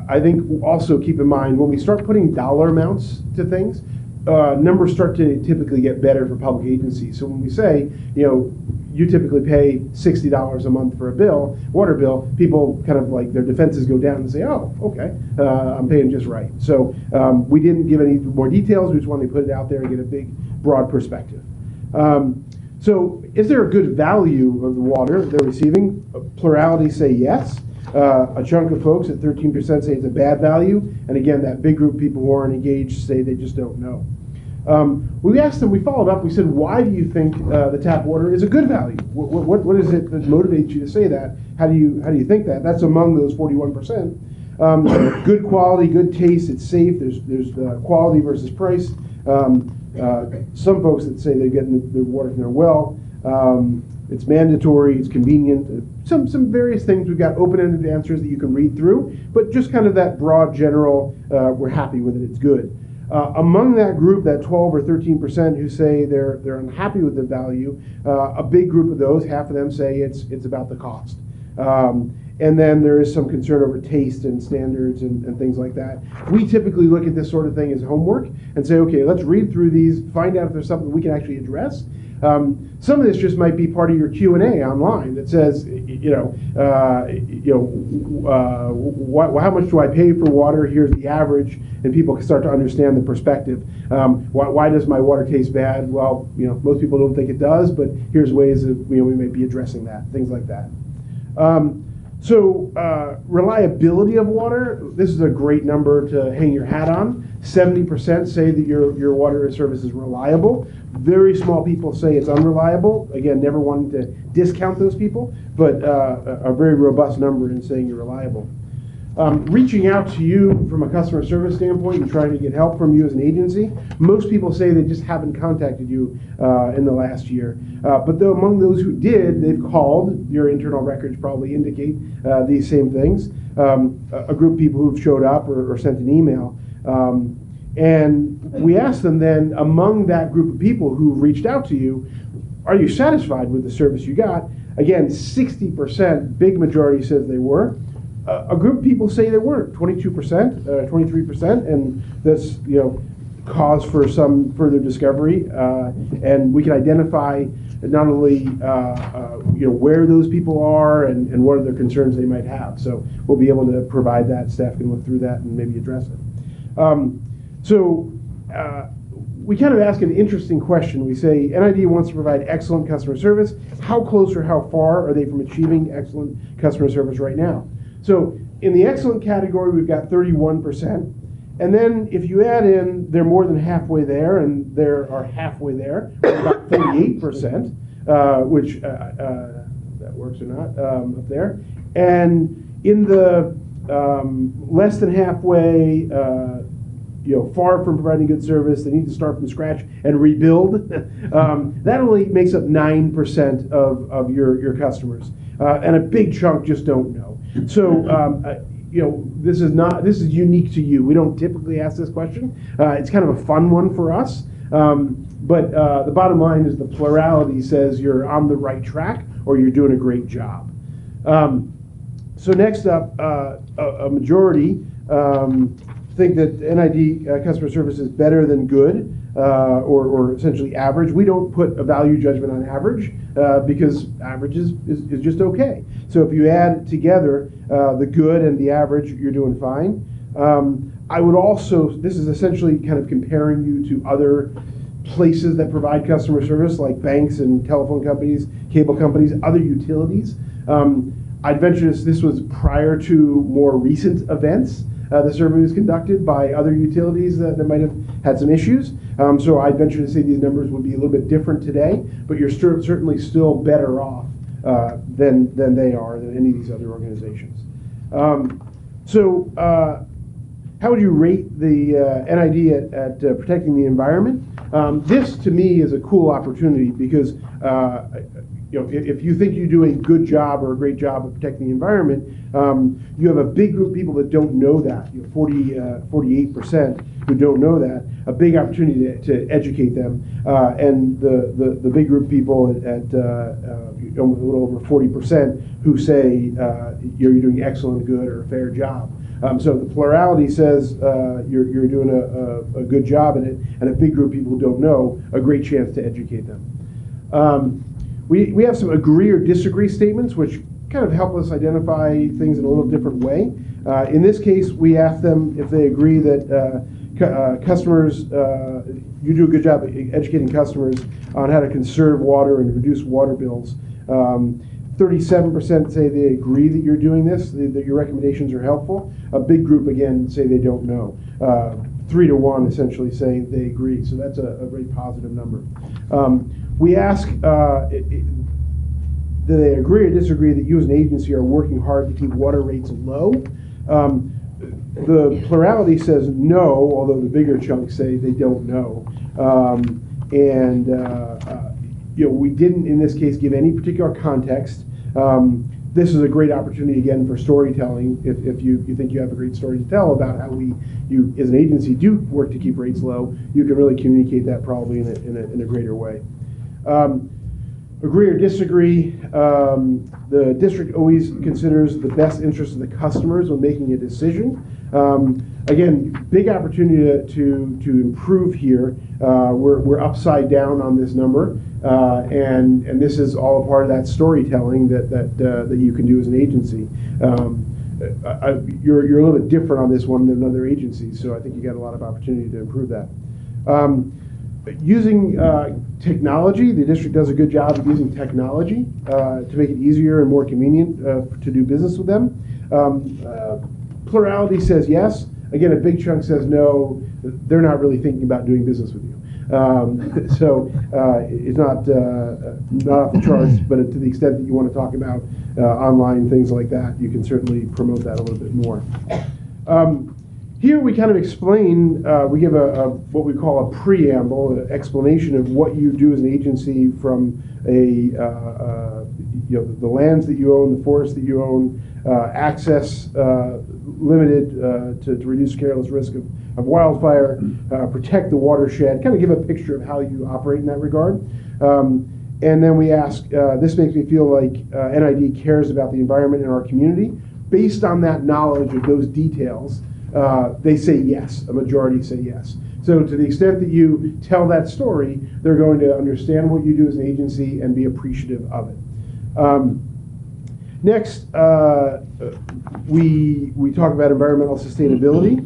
I think also keep in mind when we start putting dollar amounts to things, numbers start to typically get better for public agencies. So when we say, you typically pay $60 a month for a water bill, people kind of like their defenses go down and say, oh, okay, I'm paying just right. So we didn't give any more details. We just wanted to put it out there and get a big, broad perspective. So is there a good value of the water they're receiving? Plurality say yes. A chunk of folks at 13% say it's a bad value, and again, that big group of people who aren't engaged say they just don't know. We asked them, we followed up, we said, why do you think the tap water is a good value? What is it that motivates you to say that? How do you think that? That's among those 41%. Good quality, good taste, it's safe, there's quality versus price. Some folks that say they're getting their water from their well. It's mandatory, it's convenient, some various things. We've got open-ended answers that you can read through, but just kind of that broad general, we're happy with it, it's good. Among that group, that 12 or 13% who say they're unhappy with the value, a big group of those, half of them say it's about the cost. And then there is some concern over taste and standards and things like that. We typically look at this sort of thing as homework and say, okay, let's read through these, find out if there's something we can actually address. Some of this just might be part of your Q&A online that says, how much do I pay for water? Here's the average, and people can start to understand the perspective. Why does my water taste bad? Well, most people don't think it does, but here's ways that we may be addressing that, things like that. So reliability of water, this is a great number to hang your hat on. 70% say that your water service is reliable. Very small people say it's unreliable. Again, never wanting to discount those people, but a very robust number in saying you're reliable. Reaching out to you from a customer service standpoint and trying to get help from you as an agency, most people say they just haven't contacted you in the last year. But though among those who did, they've called. Your internal records probably indicate these same things. A group of people who've showed up or sent an email. And we asked them then, among that group of people who reached out to you, are you satisfied with the service you got? Again, 60%, big majority says they were. A group of people say they weren't, 22%, 23%, and that's cause for some further discovery. And we can identify not only where those people are and what are their concerns they might have. So we'll be able to provide that. Staff can look through that and maybe address it. We kind of ask an interesting question. We say NID wants to provide excellent customer service. How close or how far are they from achieving excellent customer service right now? So in the excellent category, we've got 31%. And then if you add in, they're more than halfway there, and they are halfway there, about 38%, which that works or not up there. And in the less than halfway, far from providing good service, they need to start from scratch and rebuild. That only makes up 9% of your customers, and a big chunk just don't know. So this is unique to you. We don't typically ask this question. It's kind of a fun one for us. But the bottom line is the plurality says you're on the right track or you're doing a great job. So next up, a majority think that NID customer service is better than good or essentially average. We don't put a value judgment on average because average is just okay. So if you add together the good and the average, you're doing fine. I would also, this is essentially kind of comparing you to other places that provide customer service like banks and telephone companies, cable companies, other utilities. I'd venture this was prior to more recent events. The survey was conducted by other utilities that might have had some issues. So I'd venture to say these numbers would be a little bit different today, but you're certainly still better off than they are, than any of these other organizations. How would you rate the NID at protecting the environment? This, to me, is a cool opportunity because if you think you do a good job or a great job of protecting the environment, you have a big group of people that don't know that, 48% who don't know that, a big opportunity to educate them. And the big group of people at a little over 40% who say you're doing excellent, good, or a fair job. So the plurality says you're doing a good job in it, and a big group of people who don't know, a great chance to educate them. We have some agree or disagree statements, which kind of help us identify things in a little different way. In this case, we asked them if they agree that customers, you do a good job educating customers on how to conserve water and reduce water bills. 37% say they agree that you're doing this, that your recommendations are helpful. A big group, again, say they don't know. 3 to 1 essentially say they agree, so that's a very positive number. We ask, do they agree or disagree that you as an agency are working hard to keep water rates low? The plurality says no, although the bigger chunks say they don't know. We didn't, in this case, give any particular context. This is a great opportunity, again, for storytelling. If you think you have a great story to tell about how you as an agency, do work to keep rates low, you can really communicate that probably in a greater way. Agree or disagree, the district always considers the best interest of the customers when making a decision. Again, big opportunity to improve here. We're upside down on this number, and this is all a part of that storytelling that you can do as an agency. You're a little bit different on this one than other agencies, so I think you got a lot of opportunity to improve that. Using technology, the district does a good job of using technology to make it easier and more convenient to do business with them. Plurality says yes. Again, a big chunk says no. They're not really thinking about doing business with you. So it's not off the charts, but to the extent that you want to talk about online things like that, you can certainly promote that a little bit more. Here we kind of explain, we give what we call a preamble, an explanation of what you do as an agency from the lands that you own, the forests that you own, access limited to reduce careless risk of wildfire, protect the watershed, kind of give a picture of how you operate in that regard. And then we ask, this makes me feel like NID cares about the environment in our community. Based on that knowledge of those details, they say yes, a majority say yes. So to the extent that you tell that story, they're going to understand what you do as an agency and be appreciative of it. Next, we talk about environmental sustainability,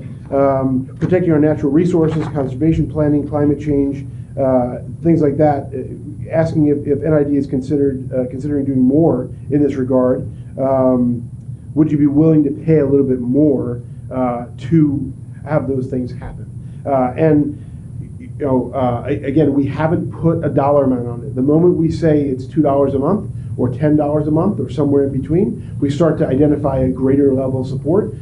protecting our natural resources, conservation planning, climate change, things like that. Asking if NID is considering doing more in this regard. Would you be willing to pay a little bit more to have those things happen? Again, we haven't put a dollar amount on it. The moment we say it's $2 a month or $10 a month or somewhere in between, we start to identify a greater level of support.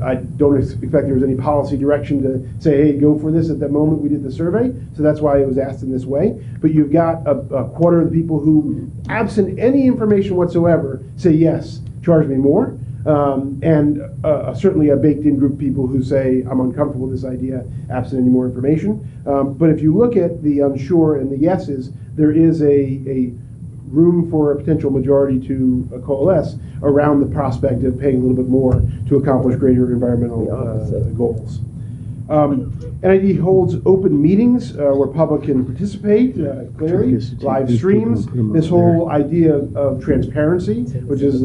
I don't expect there's any policy direction to say, hey, go for this at the moment we did the survey, so that's why it was asked in this way. But you've got a quarter of the people who, absent any information whatsoever, say yes, charge me more. And certainly a baked-in group of people who say, I'm uncomfortable with this idea, absent any more information. But if you look at the unsure and the yeses, there is a room for a potential majority to coalesce around the prospect of paying a little bit more to accomplish greater environmental goals. NID holds open meetings where public can participate clearly, live streams. This whole idea of transparency, which is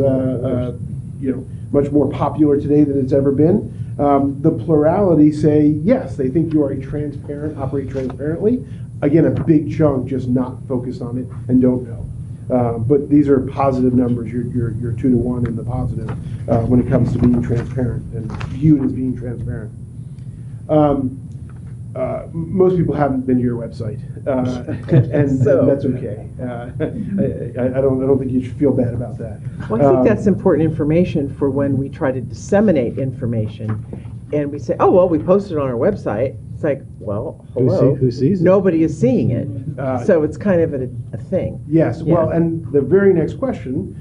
much more popular today than it's ever been. The plurality say yes, they think you are operate transparently. Again, a big chunk just not focused on it and don't know. But these are positive numbers. You're 2 to 1 in the positive when it comes to being transparent and viewed as being transparent. Most people haven't been to your website, and that's okay. I don't think you should feel bad about that. Well, I think that's important information for when we try to disseminate information, and we say, oh, well, we posted it on our website. It's like, well, hello. Who sees it? Nobody is seeing it. So it's kind of a thing. Yes, well, and the very next question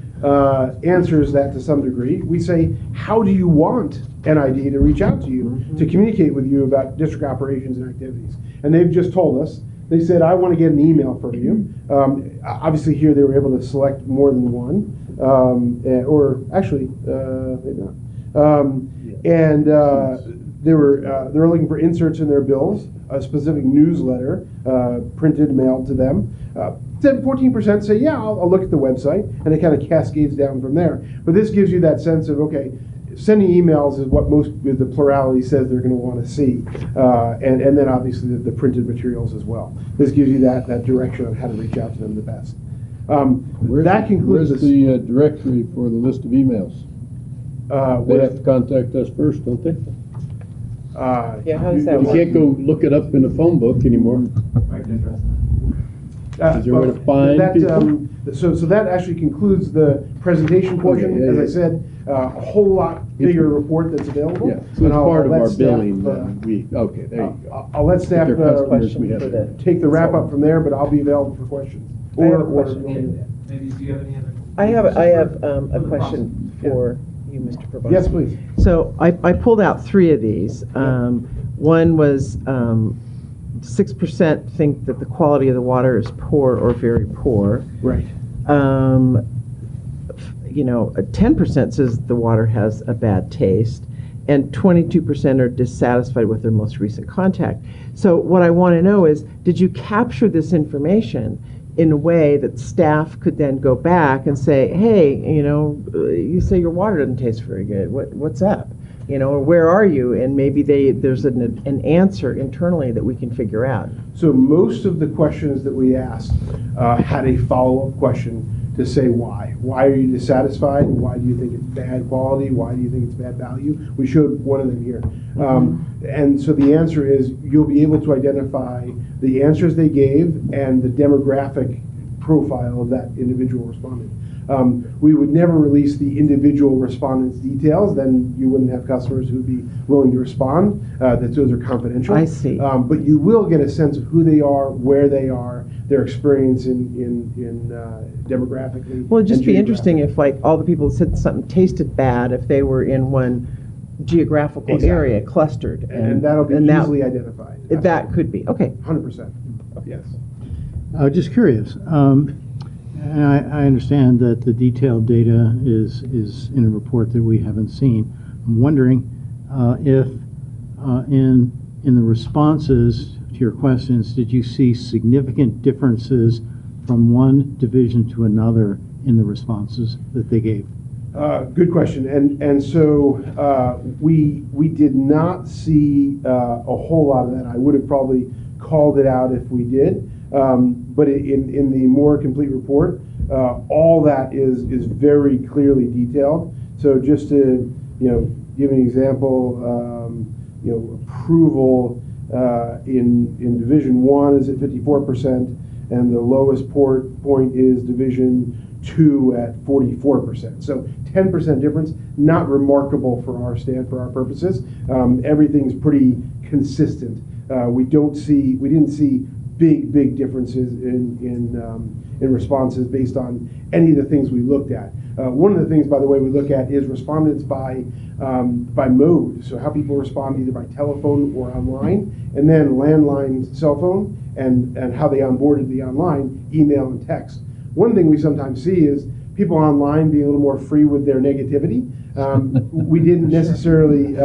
answers that to some degree. We say, how do you want NID to reach out to you, to communicate with you about district operations and activities? And they've just told us, they said, I want to get an email from you. Obviously here they were able to select more than one, or actually, maybe not. They're looking for inserts in their bills, a specific newsletter printed, mailed to them. 14% say, yeah, I'll look at the website, and it kind of cascades down from there. But this gives you that sense of, okay, sending emails is what the plurality says they're going to want to see, and then obviously the printed materials as well. This gives you that direction on how to reach out to them the best. That concludes Where's this. the directory for the list of emails? They have to contact us first, don't they? Yeah, how does that You work? can't go look it up in a phone book anymore. Is there a way to find that, people? So that actually concludes the presentation portion. Okay, yeah, As I yeah. said, a whole lot bigger report that's available. Yeah, so And it's I'll part of let our staff, billing. uh, Okay, there you go. I'll let staff If they're customers, we have for to- the- take the wrap up from there, but I'll be available for questions. I have a Or- question. Maybe, do you have any other? I have a question for you, Mr. Probosky. Yes, please. So I pulled out three of these. One was 6% think that the quality of the water is poor or very poor. Right. 10% says the water has a bad taste, and 22% are dissatisfied with their most recent contact. So what I want to know is, did you capture this information in a way that staff could then go back and say, hey, you say your water doesn't taste very good. What's up? Or where are you? And maybe there's an answer internally that we can figure out. So most of the questions that we asked had a follow-up question to say why. Why are you dissatisfied? Why do you think it's bad quality? Why do you think it's bad value? We showed one of them here. And so the answer is you'll be able to identify the answers they gave and the demographic profile of that individual respondent. We would never release the individual respondents' details, then you wouldn't have customers who would be willing to respond. Those are confidential. I see. But you will get a sense of who they are, where they are, their experience in demographically. Well, it'd just and be interesting geographically. if all the people that said something tasted bad, if they were in one geographical Exactly. area clustered. And that'll be that- easily identified. That could be, okay. 100%, yes. Just curious, and I understand that the detailed data is in a report that we haven't seen. I'm wondering if in the responses to your questions, did you see significant differences from one division to another in the responses that they gave? Good question. And so we did not see a whole lot of that. I would have probably called it out if we did. But in the more complete report, all that is very clearly detailed. So just to give an example, approval in Division 1 is at 54%, and the lowest point is Division 2 at 44%. So 10% difference, not remarkable for our purposes. Everything's pretty consistent. We didn't see big differences in responses based on any of the things we looked at. One of the things, by the way, we look at is respondents by mode. So how people respond either by telephone or online, and then landline, cell phone, and how they onboarded the online, email and text. One thing we sometimes see is people online being a little more free with their negativity. We didn't necessarily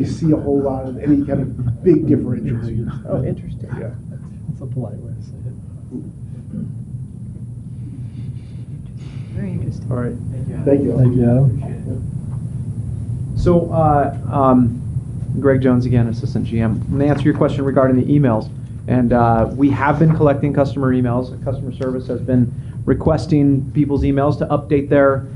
see a whole lot of any kind of big differentials. Oh, interesting. Yeah. That's a polite way to say it. Very interesting. All right. Thank you. Thank you, Adam. So, Greg Jones again, Assistant GM. I'm going to answer your question regarding the emails. And we have been collecting customer emails. Customer service has been requesting people's emails to update their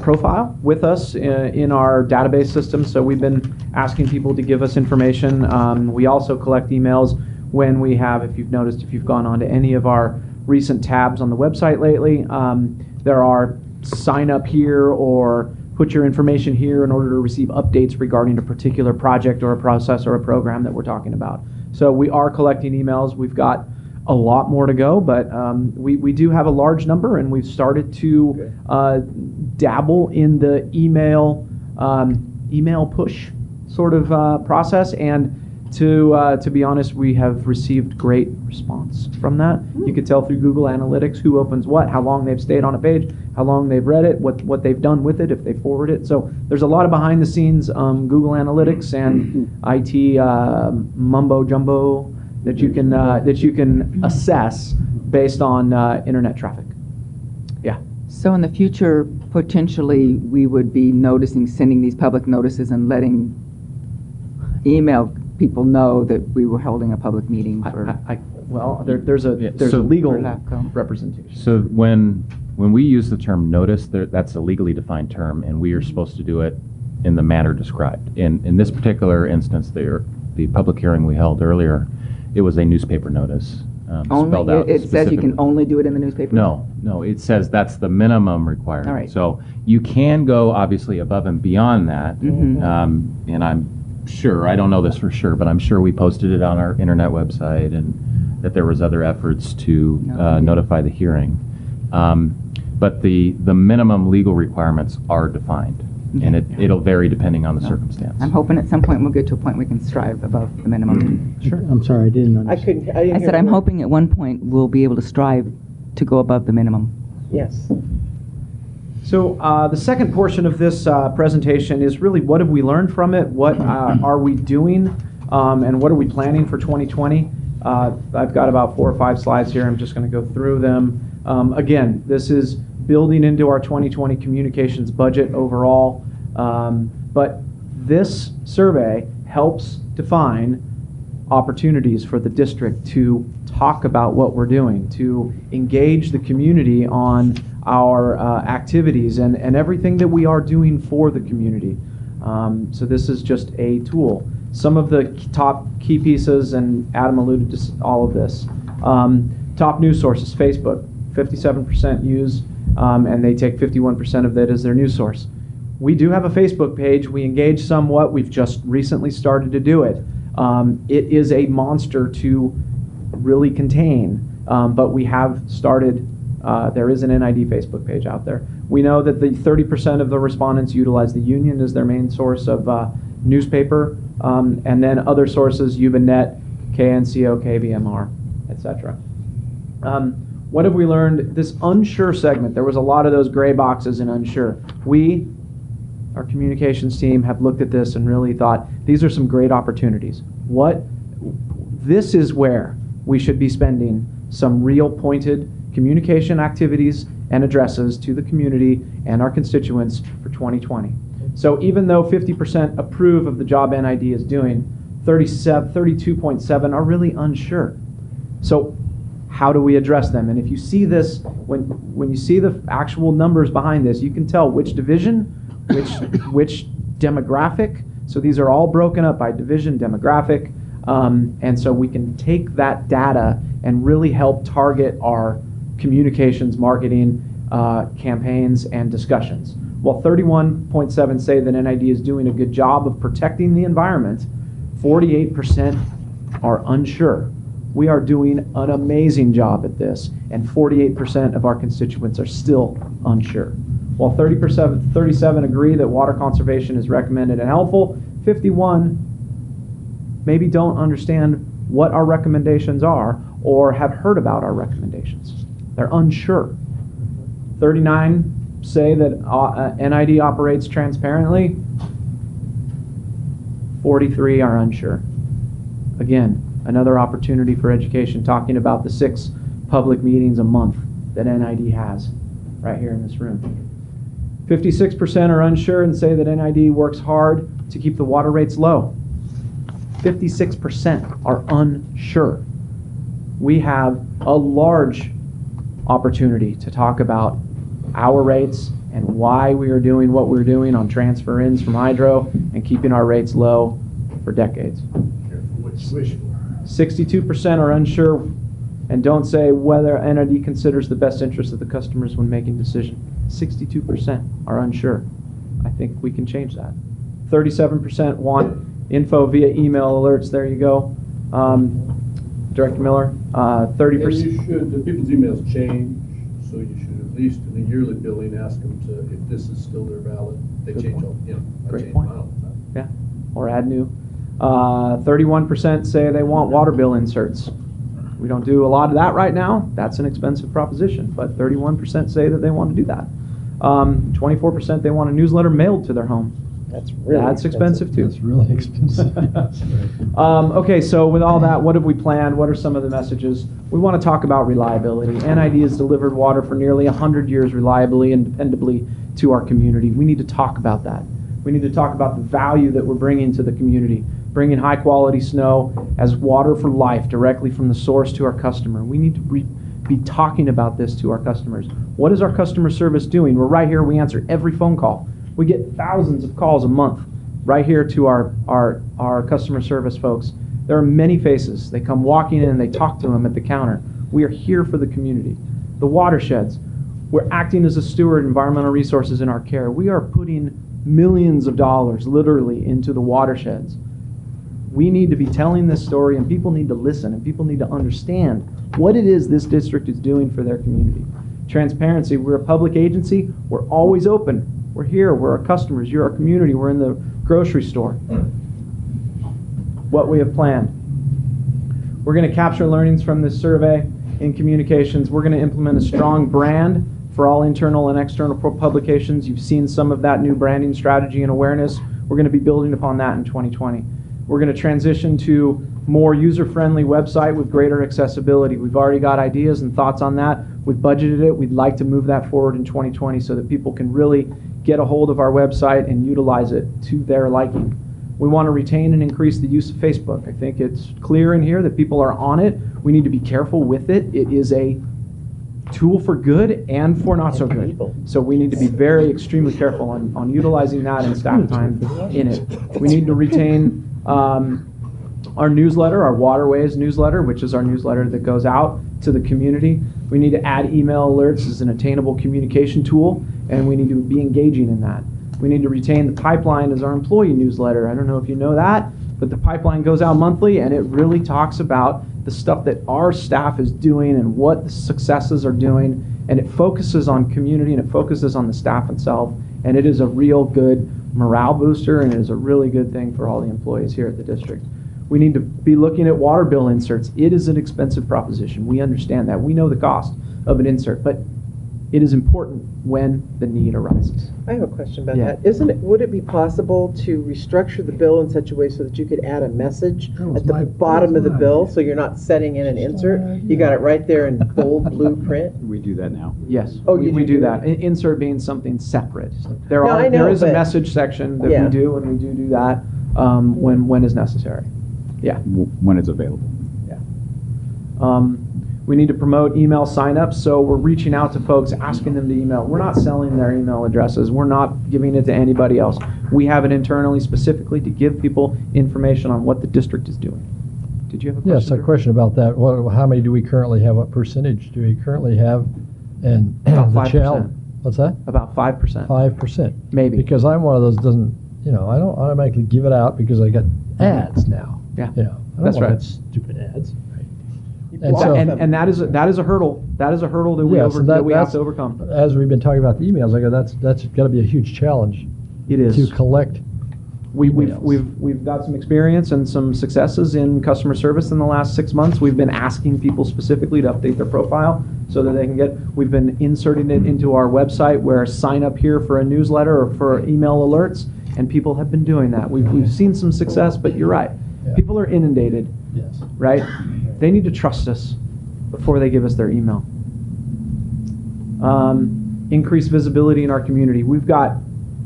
profile with us in our database system. So we've been asking people to give us information. We also collect emails when we have, if you've noticed, if you've gone on to any of our recent tabs on the website lately, there are sign up here or put your information here in order to receive updates regarding a particular project or a process or a program that we're talking about. So we are collecting emails. We've got a lot more to go, but we do have a large number, and we've started to dabble in the email push sort of process. And to be honest, we have received great response from that. You could tell through Google Analytics who opens what, how long they've stayed on a page, how long they've read it, what they've done with it, if they forward it. So there's a lot of behind the scenes Google Analytics and IT mumbo jumbo that you can assess based on internet traffic. Yeah. So in the future, potentially, we would be sending these public notices and letting email people know that we were holding a public meeting for. Well, there's a So- legal For LAFCO. representation. So when we use the term notice, that's a legally defined term, and we are supposed to do it in the manner described. In this particular instance, the public hearing we held earlier, it was a newspaper notice. Spelled Only, out it says you can specifically. only do it in the newspaper? No, it says that's the minimum requirement. All right. So you can go obviously above and beyond that. Mhm. And I'm sure, I don't know this for sure, but I'm sure we posted it on our internet website and that there was other efforts to notify the hearing. But the minimum legal requirements are defined, and it'll vary depending on the circumstance. I'm hoping at some point we'll get to a point we can strive above the minimum. I'm sorry, I didn't I understand. couldn't, I didn't I hear said I'm the word. hoping at one point we'll be able to strive to go above the minimum. Yes. So the second portion of this presentation is really what have we learned from it? What are we doing? And what are we planning for 2020? I've got about 4 or 5 slides here. I'm just going to go through them. Again, this is building into our 2020 communications budget overall. But this survey helps define opportunities for the district to talk about what we're doing, to engage the community on our activities and everything that we are doing for the community. So this is just a tool. Some of the top key pieces, and Adam alluded to all of this. Top news sources, Facebook, 57% use, and they take 51% of that as their news source. We do have a Facebook page. We engage somewhat. We've just recently started to do it. It is a monster to really contain, but we have started. There is an NID Facebook page out there. We know that the 30% of the respondents utilize the union as their main source of newspaper, and then other sources, UBANet, KNCO, KVMR, etc. What have we learned? This unsure segment, there was a lot of those gray boxes in unsure. We, our communications team, have looked at this and really thought, these are some great opportunities. This is where we should be spending some real pointed communication activities and addresses to the community and our constituents for 2020. So even though 50% approve of the job NID is doing, 32.7 are really unsure. So how do we address them? And if you see this, when you see the actual numbers behind this, you can tell which division, which demographic. So these are all broken up by division, demographic, and so we can take that data and really help target our communications, marketing, campaigns, and discussions. While 31.7 say that NID is doing a good job of protecting the environment, 48% are unsure. We are doing an amazing job at this, and 48% of our constituents are still unsure. While 37 agree that water conservation is recommended and helpful, 51 maybe don't understand what our recommendations are or have heard about our recommendations. They're unsure. 39 say that NID operates transparently. 43 are unsure. Again, another opportunity for education, talking about the 6 public meetings a month that NID has right here in this room. 56% are unsure and say that NID works hard to keep the water rates low. 56% are unsure. We have a large opportunity to talk about our rates and why we are doing what we're doing on transfer-ins from hydro and keeping our rates low for decades. 62% are unsure and don't say whether NID considers the best interest of the customers when making decisions. 62% are unsure. I think we can change that. 37% want info via email alerts. There you go. Director Miller, 30%. And you should, the people's emails change, so you should at least in a yearly billing ask them to, if this is still their ballot, they Good change point. all, I Great change point. mine all the time. Yeah, or add new. 31% say they want water bill inserts. We don't do a lot of that right now. That's an expensive proposition, but 31% say that they want to do that. 24% they want a newsletter mailed to their home. That's expensive too. That's really expensive. Okay, so with all that, what have we planned? What are some of the messages? We want to talk about reliability. NID has delivered water for nearly 100 years reliably and dependably to our community. We need to talk about that. We need to talk about the value that we're bringing to the community, bringing high quality snow as water for life directly from the source to our customer. We need to be talking about this to our customers. What is our customer service doing? We're right here. We answer every phone call. We get thousands of calls a month right here to our customer service folks. There are many faces. They come walking in and they talk to them at the counter. We are here for the community. The watersheds. We're acting as a steward of environmental resources in our care. We are putting millions of dollars literally into the watersheds. We need to be telling this story, and people need to listen, and people need to understand what it is this district is doing for their community. Transparency. We're a public agency. We're always open. We're here. We're our customers. You're our community. We're in the grocery store. What we have planned. We're going to capture learnings from this survey in communications. We're going to implement a strong brand for all internal and external publications. You've seen some of that new branding strategy and awareness. We're going to be building upon that in 2020. We're going to transition to more user-friendly website with greater accessibility. We've already got ideas and thoughts on that. We've budgeted it. We'd like to move that forward in 2020 so that people can really get a hold of our website and utilize it to their liking. We want to retain and increase the use of Facebook. I think it's clear in here that people are on it. We need to be careful with it. It is a tool for good and for not so good. So we need to be very extremely careful on utilizing that and staff time in it. We need to retain our newsletter, our Waterways newsletter, which is our newsletter that goes out to the community. We need to add email alerts as an attainable communication tool, and we need to be engaging in that. We need to retain the pipeline as our employee newsletter. I don't know if you know that, but the pipeline goes out monthly, and it really talks about the stuff that our staff is doing and what the successes are doing, and it focuses on community and it focuses on the staff itself, and it is a real good morale booster, and it is a really good thing for all the employees here at the district. We need to be looking at water bill inserts. It is an expensive proposition. We understand that. We know the cost of an insert, but it is important when the need arises. I have a question about Yeah. that. Would it be possible to restructure the bill in such a way so that you could add a message at the bottom of the bill so you're not setting in an insert? You got it right there in bold blue print? We do that now. Yes, Oh, we you do do that. Insert being something separate. There No, I know, there is a but- message section that Yeah. we do, and we do that when is necessary. Yeah. When it's available. We need to promote email signups, so we're reaching out to folks, asking them to email. We're not selling their email addresses. We're not giving it to anybody else. We have it internally specifically to give people information on what the district is doing. Did you have a question? Yes, a Drew? question about that. How many do we currently have? What percentage do we currently have? And About the 5%. what's that? About 5%. 5%. Maybe. Because I'm one of those doesn't, I don't automatically give it out because I got ads now. Yeah. I don't That's want right. that stupid ads. And, and that is a hurdle. That is a hurdle that we Yes, and that we have that's- to overcome. As we've been talking about the emails, I go, that's got to be a huge challenge. It is. To collect We've emails. got some experience and some successes in customer service in the last 6 months. We've been asking people specifically to update their profile so that they can get. We've been inserting it into our website where sign up here for a newsletter or for email alerts, and people have been doing that. We've seen some success, but you're right. Yeah. People are inundated. Yes. Right? They need to trust us before they give us their email. Increase visibility in our community. We've got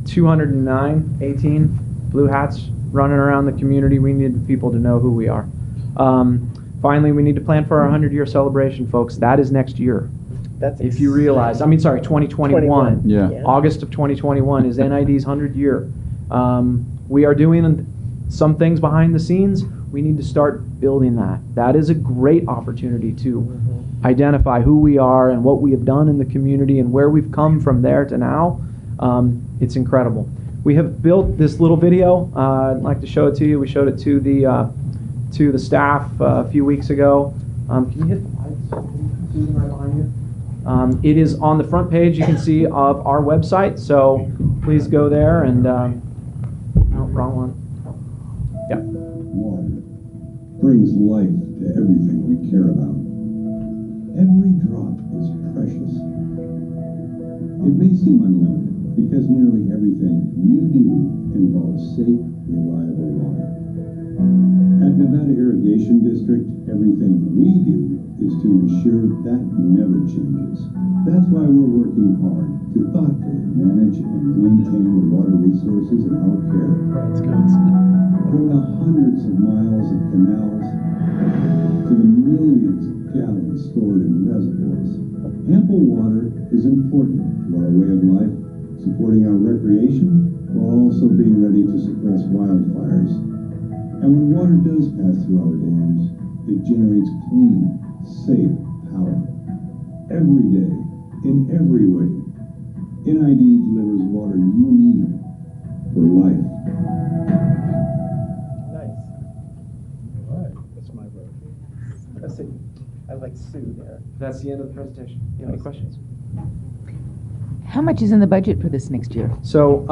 18 blue hats running around the community. We need people to know who we are. Finally, we need to plan for our 100-year celebration, folks. That is next year. That's If you realize, 2021. Yeah. August of 2021 is NID's 100 year. We are doing some things behind the scenes. We need to start building that. That is a great opportunity to identify who we are and what we have done in the community and where we've come from there to now. It's incredible. We have built this little video. I'd like to show it to you. We showed it to the staff a few weeks ago. Can you hit the lights? Susan, right behind you. It is on the front page, you can see, of our website. So please go there and, no, wrong one. Yeah. Water brings life to everything we care about. Every drop is precious. It may seem unlimited because nearly everything you do involves safe, reliable water. At Nevada Irrigation, Irrigation District, everything we do is to ensure that never changes. That's why we're working hard to thoughtfully manage and maintain the water resources in our care. From the hundreds of miles of canals to the millions of gallons stored in reservoirs, ample water is important to our way of life, supporting our recreation while also being ready to suppress wildfires. And when water does pass through our dams, it generates clean, safe power. Every day, in every way, NID delivers water you need for life. Nice. All right. That's my vote. I like Sue there. That's the end of the presentation. You have any questions? How much is in the budget for this next year? So,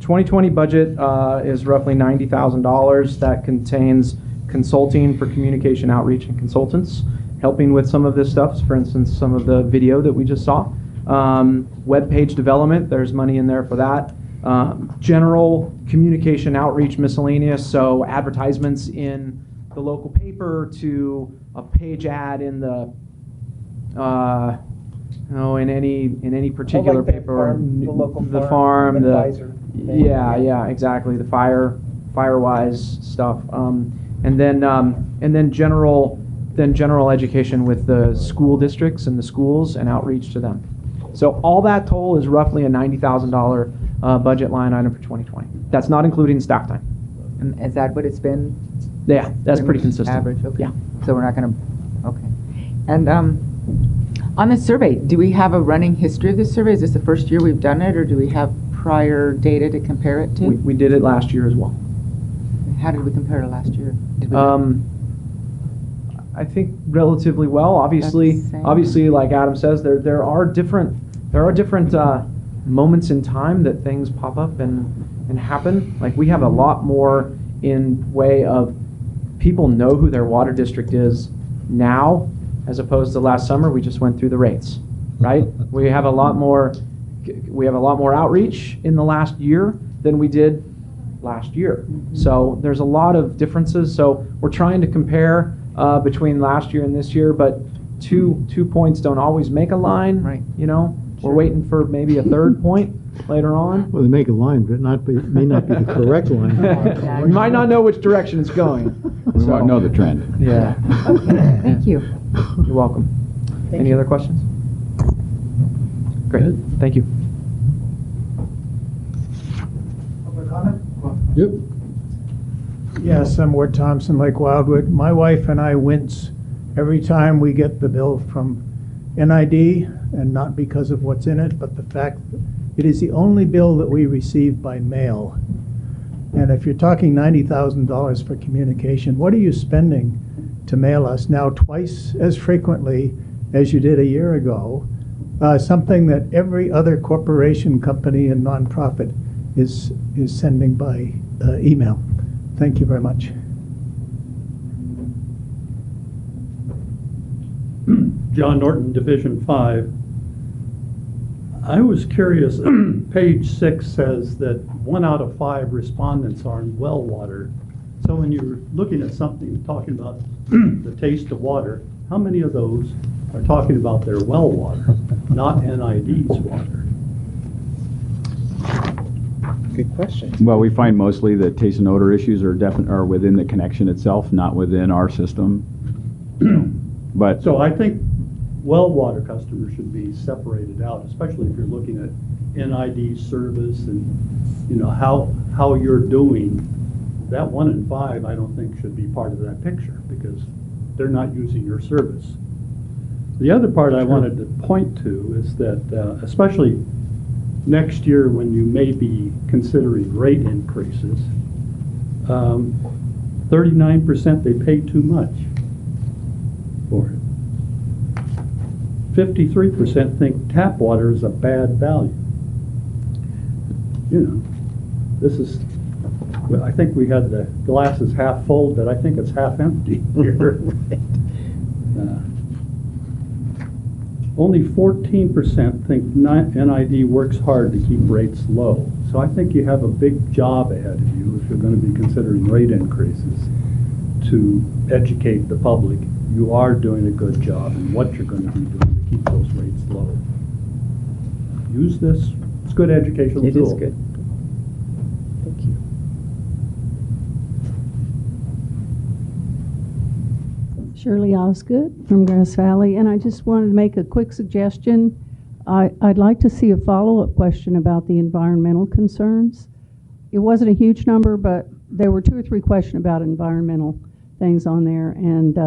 2020 budget is roughly $90,000. That contains consulting for communication outreach and consultants, helping with some of this stuff. For instance, some of the video that we just saw. Web page development, there's money in there for that. General communication outreach miscellaneous, so advertisements in the local paper to a page ad in the in any particular like the paper, farm, the local the farm farm, advisor thing. yeah, exactly, the Firewise stuff, and then general education with the school districts and the schools and outreach to them. So all that total is roughly a $90,000 budget line item for 2020. That's not including staff time. And is that what it's been? Yeah, that's pretty consistent. Average, okay. Yeah. So we're not going to, okay. And on the survey, do we have a running history of this survey? Is this the first year we've done it, or do we have prior data to compare it to? We did it last year as well. How did we compare to last year? Did we I think relatively well. Obviously, like Adam says, there are different moments in time that things pop up and happen. Like we have a lot more in way of people know who their water district is now, as opposed to last summer. We just went through the rates, right? we have a lot more outreach in the last year than we did last year. So there's a lot of differences. So we're trying to compare between last year and this year, but two points don't always make a line. Right. You know, we're waiting for maybe a third point later on. Well, they make a line, but it may not be the correct line. We might not know which direction it's going. We won't know the trend. Yeah. Okay, thank you. You're welcome. Any other questions? Great. Thank you. Public comment? Yep. Yes, I'm Ward Thompson, Lake Wildwood. My wife and I wince every time we get the bill from NID, and not because of what's in it, but the fact that it is the only bill that we receive by mail. And if you're talking $90,000 for communication, what are you spending to mail us now twice as frequently as you did a year ago? Something that every other corporation, company, and nonprofit is sending by email. Thank you very much. John Norton, Division 5. I was curious, page 6 says that 1 out of 5 respondents are in well water. So when you're looking at something talking about the taste of water, how many of those are talking about their well water, not NID's water? Good question. Well, we find mostly that taste and odor issues are within the connection itself, not within our system. But So I think well water customers should be separated out, especially if you're looking at NID service and, you know, how you're doing. That 1 in 5, I don't think should be part of that picture because they're not using your service. The other part I wanted to point to is that, especially next year when you may be considering rate increases, 39% they pay too much for it. 53% think tap water is a bad value. You know, this is, well, I think we had the glasses half full, but I think it's half empty here. Only 14% think NID works hard to keep rates low. So I think you have a big job ahead of you if you're going to be considering rate increases to educate the public, you are doing a good job in what you're going to be doing to keep those rates low. Use this. It's a good educational It tool. is good. Thank you. Shirley Osgood from Grass Valley, and I just wanted to make a quick suggestion. I'd like to see a follow-up question about the environmental concerns. It wasn't a huge number, but there were 2 or 3 questions about environmental things on there, and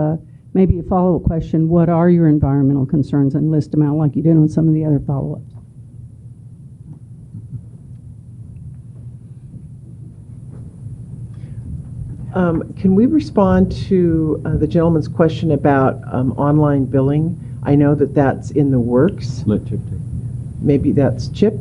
maybe a follow-up question, what are your environmental concerns, and list them out like you did on some of the other follow-ups. Can we respond to the gentleman's question about online billing? I know that that's in the works. Let Chip take. Maybe that's Chip?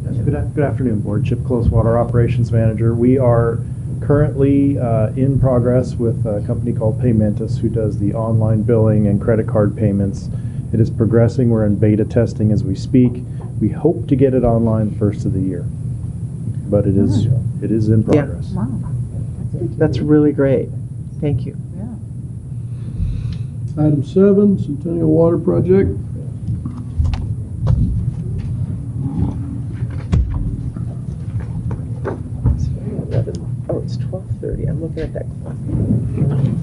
Yes, good afternoon, Board. Chip Close, Water Operations Manager. We are currently in progress with a company called Paymentus, who does the online billing and credit card payments. It is progressing. We're in beta testing as we speak. We hope to get it online first of the year, but it is in progress. Wow. That's really great. Thank you. Item 7, Centennial Water Project. Oh, it's 12:30. I'm looking at that clock.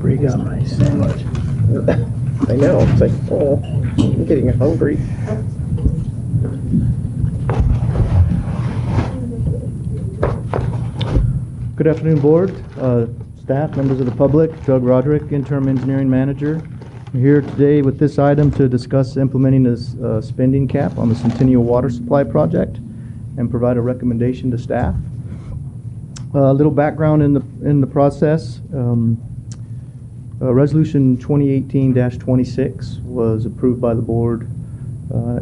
Bring up my sandwich. I know. It's like, oh, I'm getting hungry. Good afternoon, Board, staff, members of the public. Doug Roderick, Interim Engineering Manager. We're here today with this item to discuss implementing this spending cap on the Centennial Water Supply Project and provide a recommendation to staff. A little background in the process. Resolution 2018-26 was approved by the Board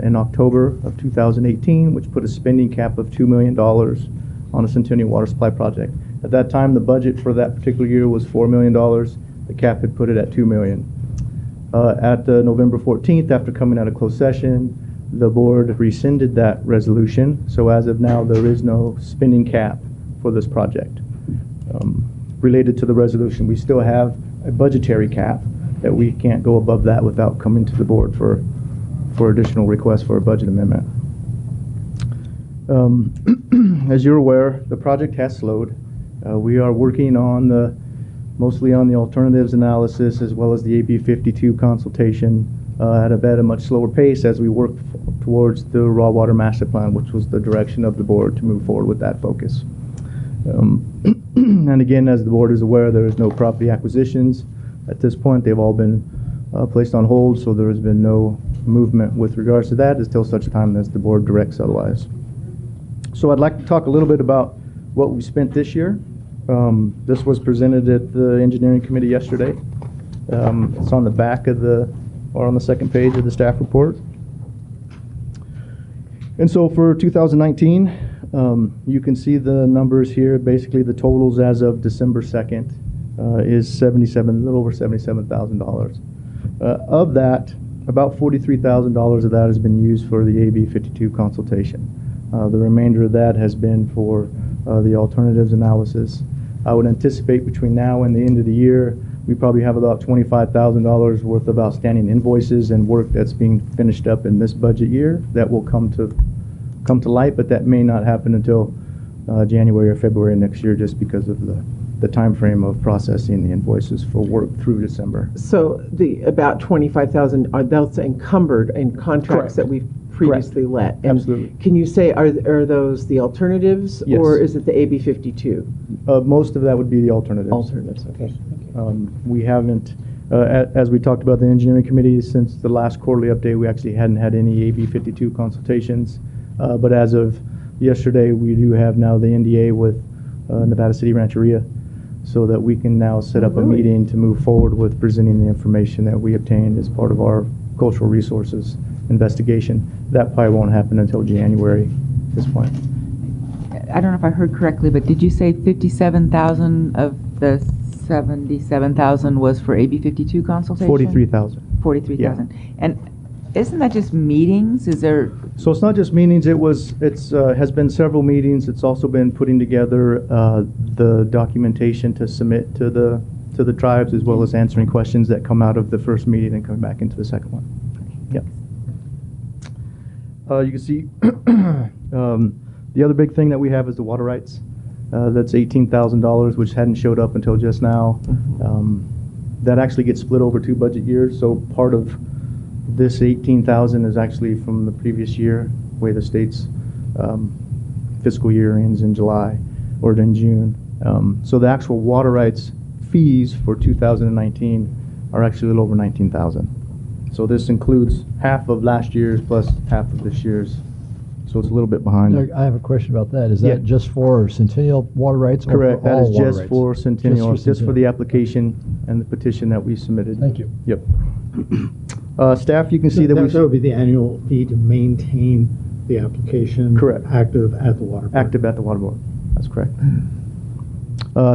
in October of 2018, which put a spending cap of $2 million on the Centennial Water Supply Project. At that time, the budget for that particular year was $4 million. The cap had put it at $2 million. At November 14th, after coming out of closed session, the Board rescinded that resolution. So as of now, there is no spending cap for this project. Related to the resolution, we still have a budgetary cap that we can't go above that without coming to the Board for additional requests for a budget amendment. As you're aware, the project has slowed. We are working on mostly on the alternatives analysis as well as the AB 52 consultation at a much slower pace as we work towards the raw water master plan, which was the direction of the Board to move forward with that focus. And again, as the Board is aware, there is no property acquisitions at this point. They've all been placed on hold, so there has been no movement with regards to that until such time as the Board directs otherwise. So I'd like to talk a little bit about what we spent this year. This was presented at the Engineering Committee yesterday. It's on the back of or on the second page of the staff report. And so for 2019, you can see the numbers here. Basically, the totals as of December 2nd is a little over $77,000. Of that, about $43,000 of that has been used for the AB 52 consultation. The remainder of that has been for the alternatives analysis. I would anticipate between now and the end of the year, we probably have about $25,000 worth of outstanding invoices and work that's being finished up in this budget year that will come to light, but that may not happen until January or February next year just because of the time frame of processing the invoices for work through December. So the about 25,000 are those encumbered in contracts Correct. that we've previously let? And Absolutely. Can you say, are those the alternatives? Yes. Or is it the AB 52? Most of that would be the alternatives. Alternatives, okay. We haven't, as we talked about the engineering committee, since the last quarterly update, we actually hadn't had any AB 52 consultations. But as of yesterday, we do have now the NDA with Nevada City Rancheria, so that we can now set up a meeting to move forward with presenting the information that we obtained as part of our cultural resources investigation. That probably won't happen until January at this point. I don't know if I heard correctly, but did you say 57,000 of the 77,000 was for AB 52 consultation? 43,000. 43,000. And Isn't that just meetings? Is there, So it's not just meetings, has been several meetings. It's also been putting together the documentation to submit to the tribes, as well as answering questions that come out of the first meeting and coming back into the second one. Yep. You can see the other big thing that we have is the water rights. That's $18,000, which hadn't showed up until just now. That actually gets split over 2 budget years, so part of this 18,000 is actually from the previous year, way the state's fiscal year ends in July or in June. So the actual water rights fees for 2019 are actually a little over 19,000. So this includes half of last year's plus half of this year's. So it's a little bit behind. Doug, I have a question about that. Is Yeah. that just for Centennial water rights? Or Correct. for That all is water just rights? for Centennial, just for Centennial. the application and the petition that we submitted. Thank you. Yep. Staff, you can see that That we would be the annual fee to maintain the application. Correct. Active at the water board. active at the water board. That's correct.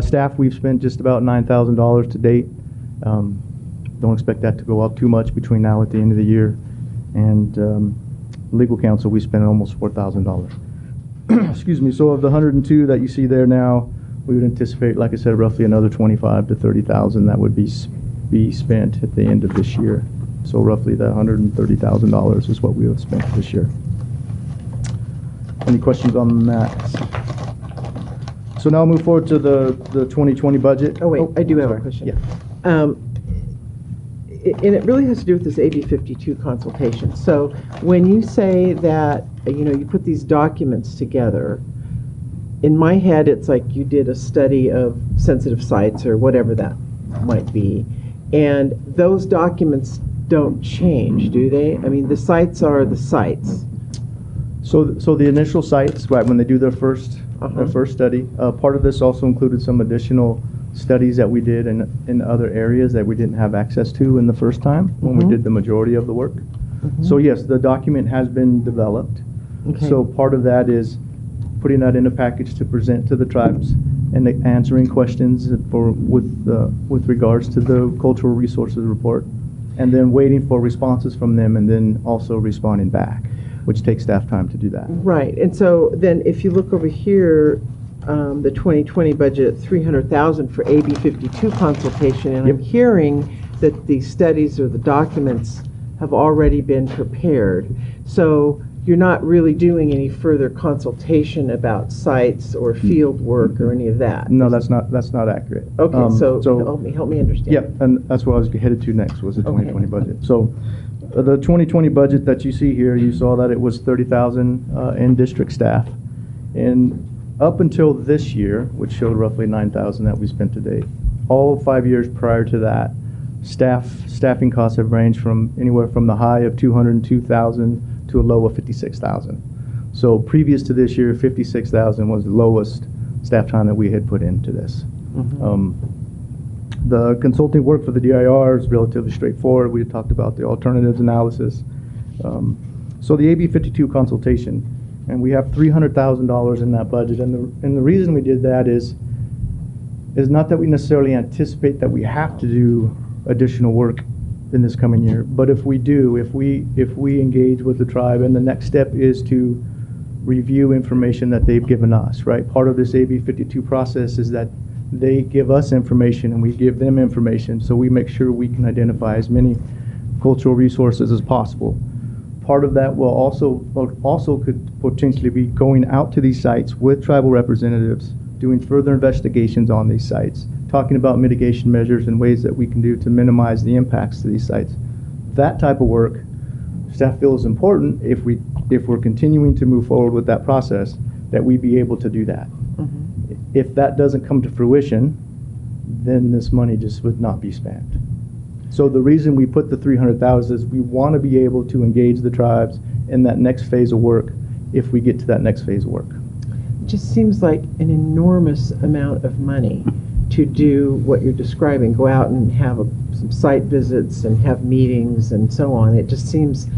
Staff, we've spent just about $9,000 to date. Don't expect that to go up too much between now and the end of the year. And legal counsel, we spent almost $4,000. Excuse me. So of the 102 that you see there now, we would anticipate, like I said, roughly another 25 to 30,000 that would be spent at the end of this year. So roughly the $130,000 is what we would spend this year. Any questions on that? So now I'll move forward to the 2020 budget. Oh, wait, I do have a sorry. question. Yeah. And it really has to do with this AB 52 consultation. So when you say that, you put these documents together, in my head, it's like you did a study of sensitive sites or whatever that might be. And those documents don't change, do they? I mean, the sites are the sites. So the initial sites, right, when they do their first study, part of this also included some additional studies that we did in other areas that we didn't have access to in the first time when we did the majority of the work. So yes, the document has been developed. Okay. So part of that is putting that in a package to present to the tribes and answering questions with regards to the cultural resources report, and then waiting for responses from them, and then also responding back, which takes staff time to do that. Right, and so then if you look over here, the 2020 budget, $300,000 for AB 52 consultation, and I'm hearing that the studies or the documents have already been prepared. So you're not really doing any further consultation about sites or field work or any of that? No, that's not accurate. Okay, so help me understand. Yep, and that's what I was headed to next, was the 2020 budget. So the 2020 budget that you see here, you saw that it was 30,000 in district staff. And up until this year, which showed roughly 9,000 that we spent to date, all 5 years prior to that, staffing costs have ranged from anywhere from the high of 202,000 to a low of 56,000. So previous to this year, 56,000 was the lowest staff time that we had put into this. The consulting work for the DIR is relatively straightforward. We had talked about the alternatives analysis. So the AB 52 consultation, and we have $300,000 in that budget. And the reason we did that is not that we necessarily anticipate that we have to do additional work in this coming year, but if we do, if we engage with the tribe, and the next step is to review information that they've given us, right? Part of this AB 52 process is that they give us information and we give them information, so we make sure we can identify as many cultural resources as possible. Part of that will also could potentially be going out to these sites with tribal representatives, doing further investigations on these sites, talking about mitigation measures and ways that we can do to minimize the impacts to these sites. That type of work, staff feels important if we're continuing to move forward with that process, that we be able to do that. If that doesn't come to fruition, then this money just would not be spent. So the reason we put the 300,000 is we want to be able to engage the tribes in that next phase of work if we get to that next phase of work. It just seems like an enormous amount of money to do what you're describing, go out and have some site visits and have meetings and so on. It just seems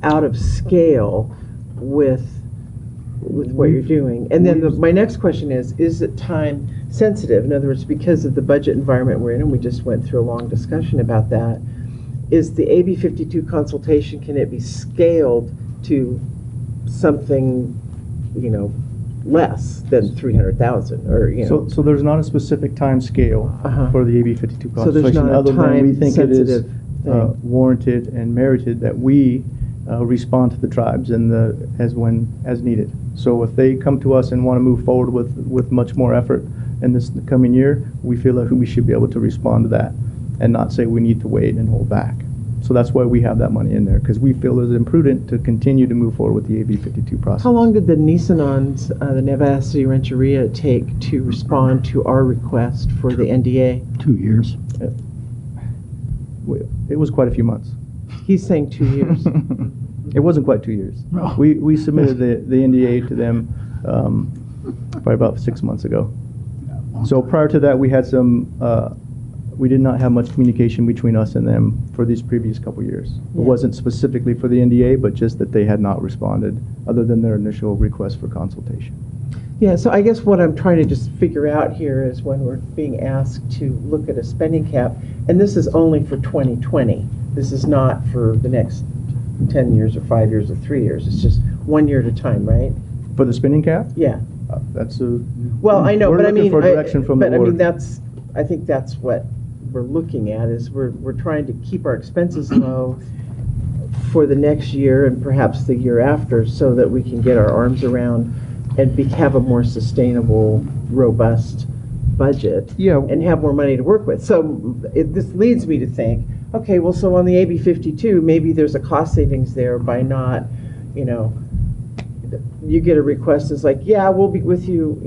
out of scale with what you're doing. And then my next question is it time sensitive? In other words, because of the budget environment we're in, and we just went through a long discussion about that, is the AB 52 consultation, can it be scaled to something, less than 300,000 or, So there's not a specific time scale for the AB 52 So there's consultation, not a other than we think it is time-sensitive thing. warranted and merited that we respond to the tribes as needed. So if they come to us and want to move forward with much more effort in this coming year, we feel like we should be able to respond to that and not say we need to wait and hold back. So that's why we have that money in there, because we feel it is imprudent to continue to move forward with the AB 52 process. How long did the Nissanons, the Navasity Rancheria, take to respond to our request for the NDA? 2 years. It was quite a few months. He's saying 2 years. It wasn't quite 2 years. We submitted the NDA to them probably about 6 months ago. So prior to that, we had we did not have much communication between us and them for these previous couple years. It Yeah. wasn't specifically for the NDA, but just that they had not responded other than their initial request for consultation. Yeah, so I guess what I'm trying to just figure out here is when we're being asked to look at a spending cap, and this is only for 2020. This is not for the next 10 years or 5 years or 3 years. It's just 1 year at a time, right? For the spending cap? Yeah. That's a. Well, I know, we're but I looking mean, for direction from the but I mean, board. I think that's what we're looking at, is we're trying to keep our expenses low for the next year and perhaps the year after, so that we can get our arms around and have a more sustainable, robust budget. Yeah. And have more money to work with. So this leads me to think, okay, well, so on the AB 52, maybe there's a cost savings there by not, you get a request, it's like, yeah, we'll be with you,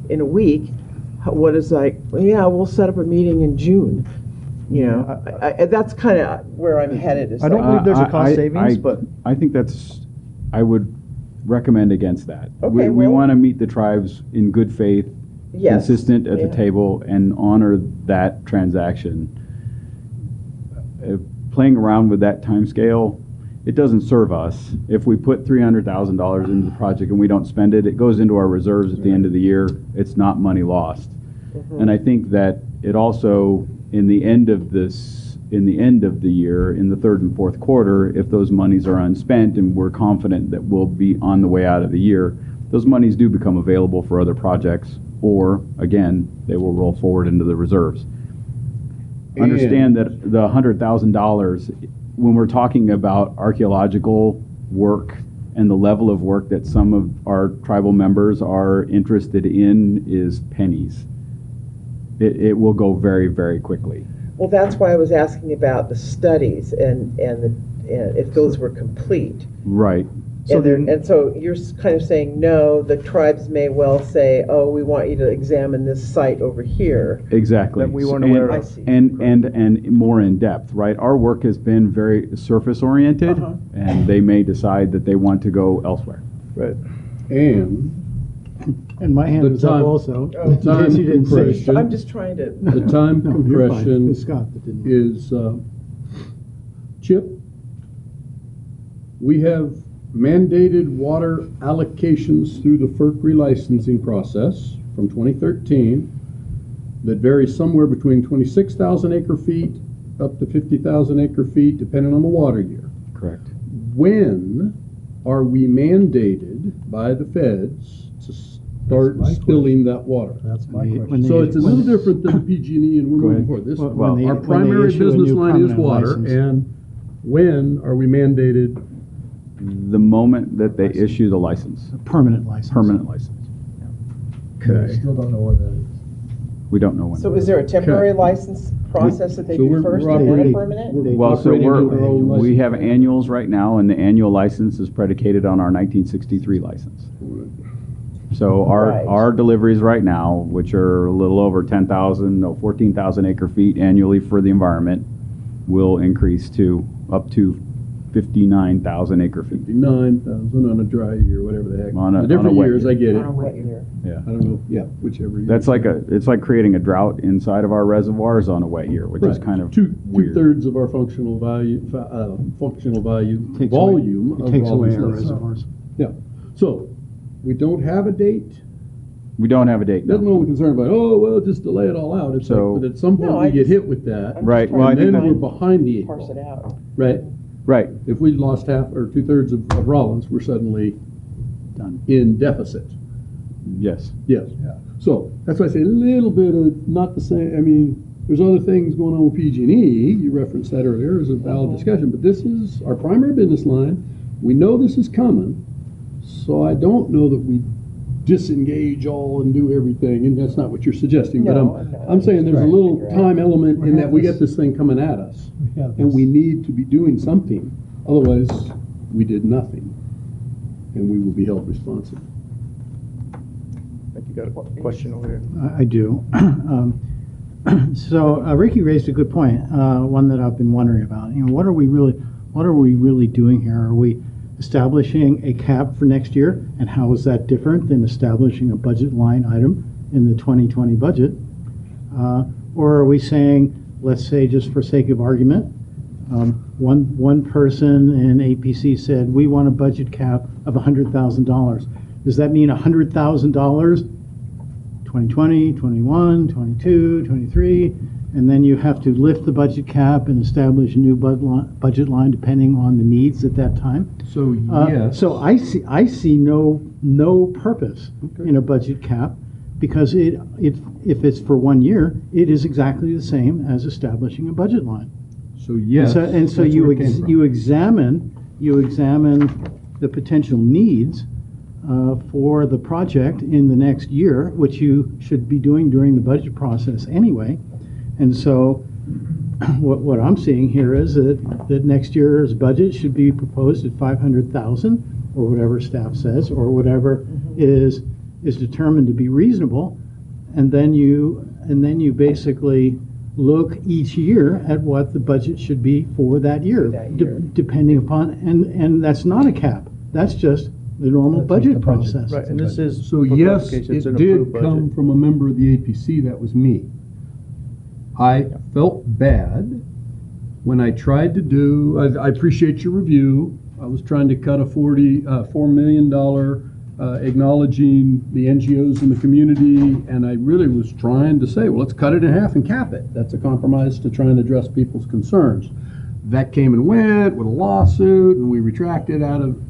in a week. What is like, well, yeah, we'll set up a meeting in June. That's kind of where I'm headed. Is I don't like- believe there's a cost savings, but I think I would recommend against that. Okay, We well- want to meet the tribes in good faith, Yes, consistent at yeah. the table, and honor that transaction. Playing around with that time scale, it doesn't serve us. If we put $300,000 into the project and we don't spend it, it goes into our reserves at the end of the year. It's not money lost. And I think that it also, in the end of the year, in the third and fourth quarter, if those monies are unspent and we're confident that we'll be on the way out of the year, those monies do become available for other projects, or again, they will roll forward into the reserves. Understand that the $100,000, when we're talking about archaeological work and the level of work that some of our tribal members are interested in, is pennies. It will go very, very quickly. Well, that's why I was asking about the studies and if those were complete. Right. And so you're kind of saying, no, the tribes may well say, oh, we want you to examine this site over here. Exactly. That we weren't aware of. I see. And more in depth, right? Our work has been very surface oriented, and they may decide that they want to go elsewhere. Right. And my hand The was up time- also. the in time case you didn't see. compression. I'm just trying to. The time No, you're fine. compression It's Scott that didn't. is, Chip, we have mandated water allocations through the FERC relicensing process from 2013 that vary somewhere between 26,000 acre feet up to 50,000 acre feet, depending on the water year. Correct. When are we mandated by the feds to start spilling that water? That's my When question. So it's a little different than the PG&E, and we're moving forward. This, When they- our when they primary issue a business new line is permanent water, license. and when are we mandated? The moment that they issue the license, Permanent license. permanent license. I still don't know when that is. We don't know when. So is there a temporary license process that they So do we're first and then a operating- permanent? we're Well, so operating under our own we license. have annuals right now, and the annual license is predicated on our 1963 license. So Right. our deliveries right now, which are a little over 14,000 acre feet annually for the environment, will increase to up to 59,000 acre feet. 59,000 on a dry year, whatever the heck. On a The different wet years, year. I get it. On a wet year. Yeah. I don't know, yeah, whichever year. That's it's like creating a drought inside of our reservoirs on a wet year, which is Right. kind of two weird. thirds of our functional value, Takes volume It of takes all away this our stuff. reservoirs. Yeah, so we don't have a date. We don't have a date. That's no. what we're concerned about. Oh, well, just delay it all out. It's So- like, but at some point No, we I get just- hit with that. I'm Right, just well, I trying And to then we're find- behind the eight parse ball. it out. Right? Right. If we lost half or 2/3 of Rollins, we're suddenly Done. in deficit. Yes. Yes. So that's why I say a little bit of not the same. I mean, there's other things going on with PG&E. You referenced that earlier as a valid discussion, but this is our primary business line. We know this is coming, so I don't know that we disengage all and do everything, and that's not what you're suggesting. No, but I'm saying there's a little time element in that we get this thing coming at us, have and this. we need to be doing something. Otherwise, we did nothing, and we will be held responsible. I think you got a question over there. I do. So Ricky raised a good point, one that I've been wondering about. You know, what are we really doing here? Are we establishing a cap for next year, and how is that different than establishing a budget line item in the 2020 budget? Or are we saying, let's say, just for sake of argument, one person in APC said we want a budget cap of $100,000. Does that mean $100,000? 2020, 21, 22, 23, and then you have to lift the budget cap and establish a new budget line depending on the needs at that time. So yes. So I see no purpose in a budget cap, because if it's for 1 year, it is exactly the same as establishing a budget line. So yes. And so that's you where it came from. you examine the potential needs for the project in the next year, which you should be doing during the budget process anyway. And so what I'm seeing here is that next year's budget should be proposed at 500,000, or whatever staff says, or whatever is determined to be reasonable. And then you basically look each year at what the budget should be for that year, depending upon, and that's not a cap. That's just the normal budget process. Right, and this is. So for yes, clarification, it's it an did approved budget. come from a member of the APC. That was me. I felt bad when I tried to do, I appreciate your review. I was trying to cut a $4 million acknowledging the NGOs in the community, and I really was trying to say, well, let's cut it in half and cap it. That's a compromise to try and address people's concerns. That came and went with a lawsuit, and we retracted out of,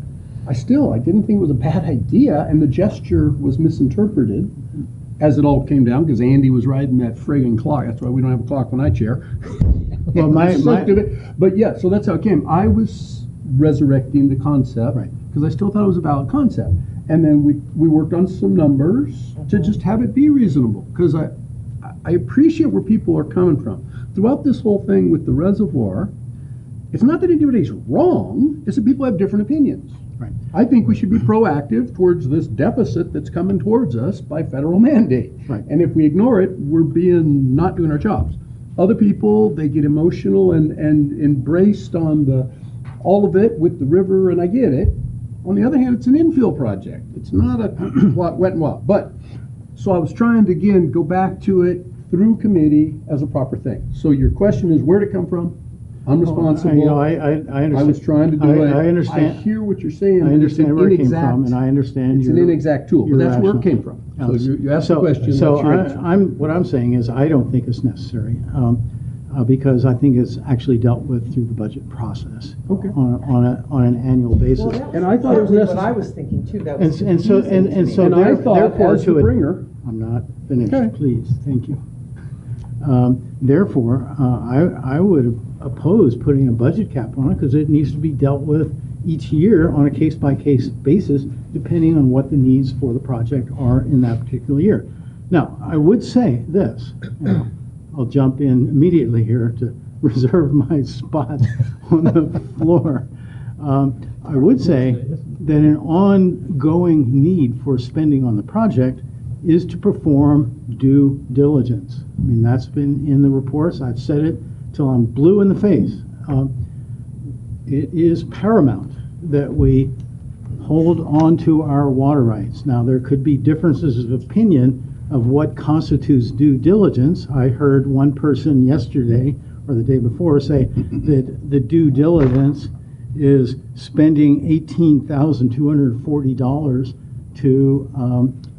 I didn't think it was a bad idea, and the gesture was misinterpreted as it all came down, because Andy was riding that friggin' clock. That's why we don't have a clock when I chair. Well, but yeah, so that's how it came. I was resurrecting the concept, because I still thought it was a valid concept. And then we worked on some numbers to just have it be reasonable, because I appreciate where people are coming from. Throughout this whole thing with the reservoir, it's not that anybody's wrong, it's that people have different opinions. Right. I think we should be proactive towards this deficit that's coming towards us by federal mandate. Right. And if we ignore it, we're not doing our jobs. Other people, they get emotional and embraced on all of it with the river, and I get it. On the other hand, it's an infill project. It's not a wet and wild. But, so I was trying to, again, go back to it through committee as a proper thing. So your question is, where'd it come from? I'm responsible. I understand. I was trying to do it. I understand. I hear what you're saying. I understand where it came Inexact- from, and I understand It's an inexact tool, but that's where it came from. So you asked the question. So that's your answer. what I'm saying is I don't think it's necessary, because I think it's actually dealt with through the budget process. Okay. On an annual basis. And I thought it was necessary. What I was thinking too. That was And so I thought, therefore as the to it. bringer, I'm not finished, Okay. please, thank you. Therefore, I would oppose putting a budget cap on it, because it needs to be dealt with each year on a case-by-case basis, depending on what the needs for the project are in that particular year. Now, I would say this, I'll jump in immediately here to reserve my spot on the floor. I would say that an ongoing need for spending on the project is to perform due diligence. I mean, that's been in the reports. I've said it till I'm blue in the face. It is paramount that we hold on to our water rights. Now, there could be differences of opinion of what constitutes due diligence. I heard one person yesterday or the day before say that the due diligence is spending $18,240 to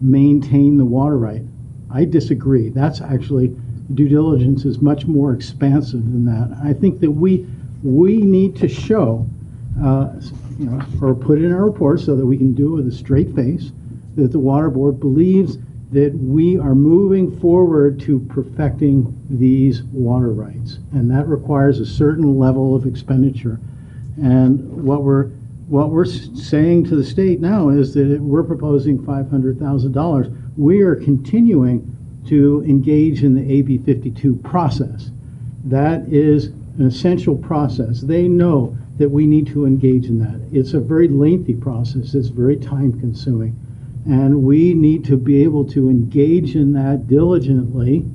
maintain the water right. I disagree. That's actually, due diligence is much more expansive than that. I think that we need to show, or put in our report so that we can do it with a straight face, that the Water Board believes that we are moving forward to perfecting these water rights. And that requires a certain level of expenditure. And what we're saying to the state now is that we're proposing $500,000. We are continuing to engage in the AB 52 process. That is an essential process. They know that we need to engage in that. It's a very lengthy process. It's very time consuming. And we need to be able to engage in that diligently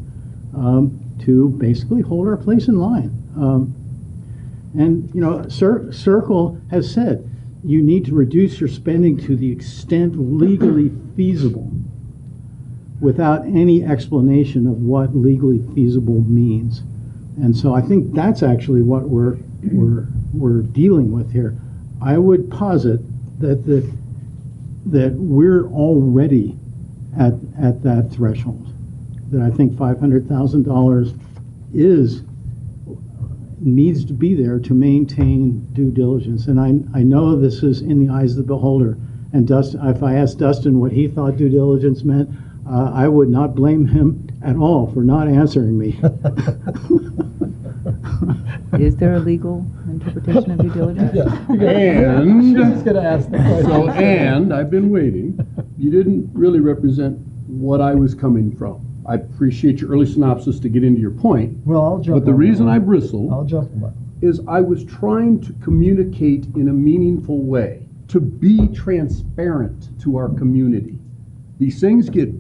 to basically hold our place in line. Circle has said you need to reduce your spending to the extent legally feasible without any explanation of what legally feasible means. And so I think that's actually what we're dealing with here. I would posit that we're already at that threshold. That I think $500,000 needs to be there to maintain due diligence. And I know this is in the eyes of the beholder. And Dustin, if I asked Dustin what he thought due diligence meant, I would not blame him at all for not answering me. Is there a legal interpretation of due diligence? And I've been waiting. You didn't really represent what I was coming from. I appreciate your early synopsis to get into your point. Well, I'll jump. But the reason I bristled on is I was trying to communicate in a meaningful way, to be transparent to our community. These things get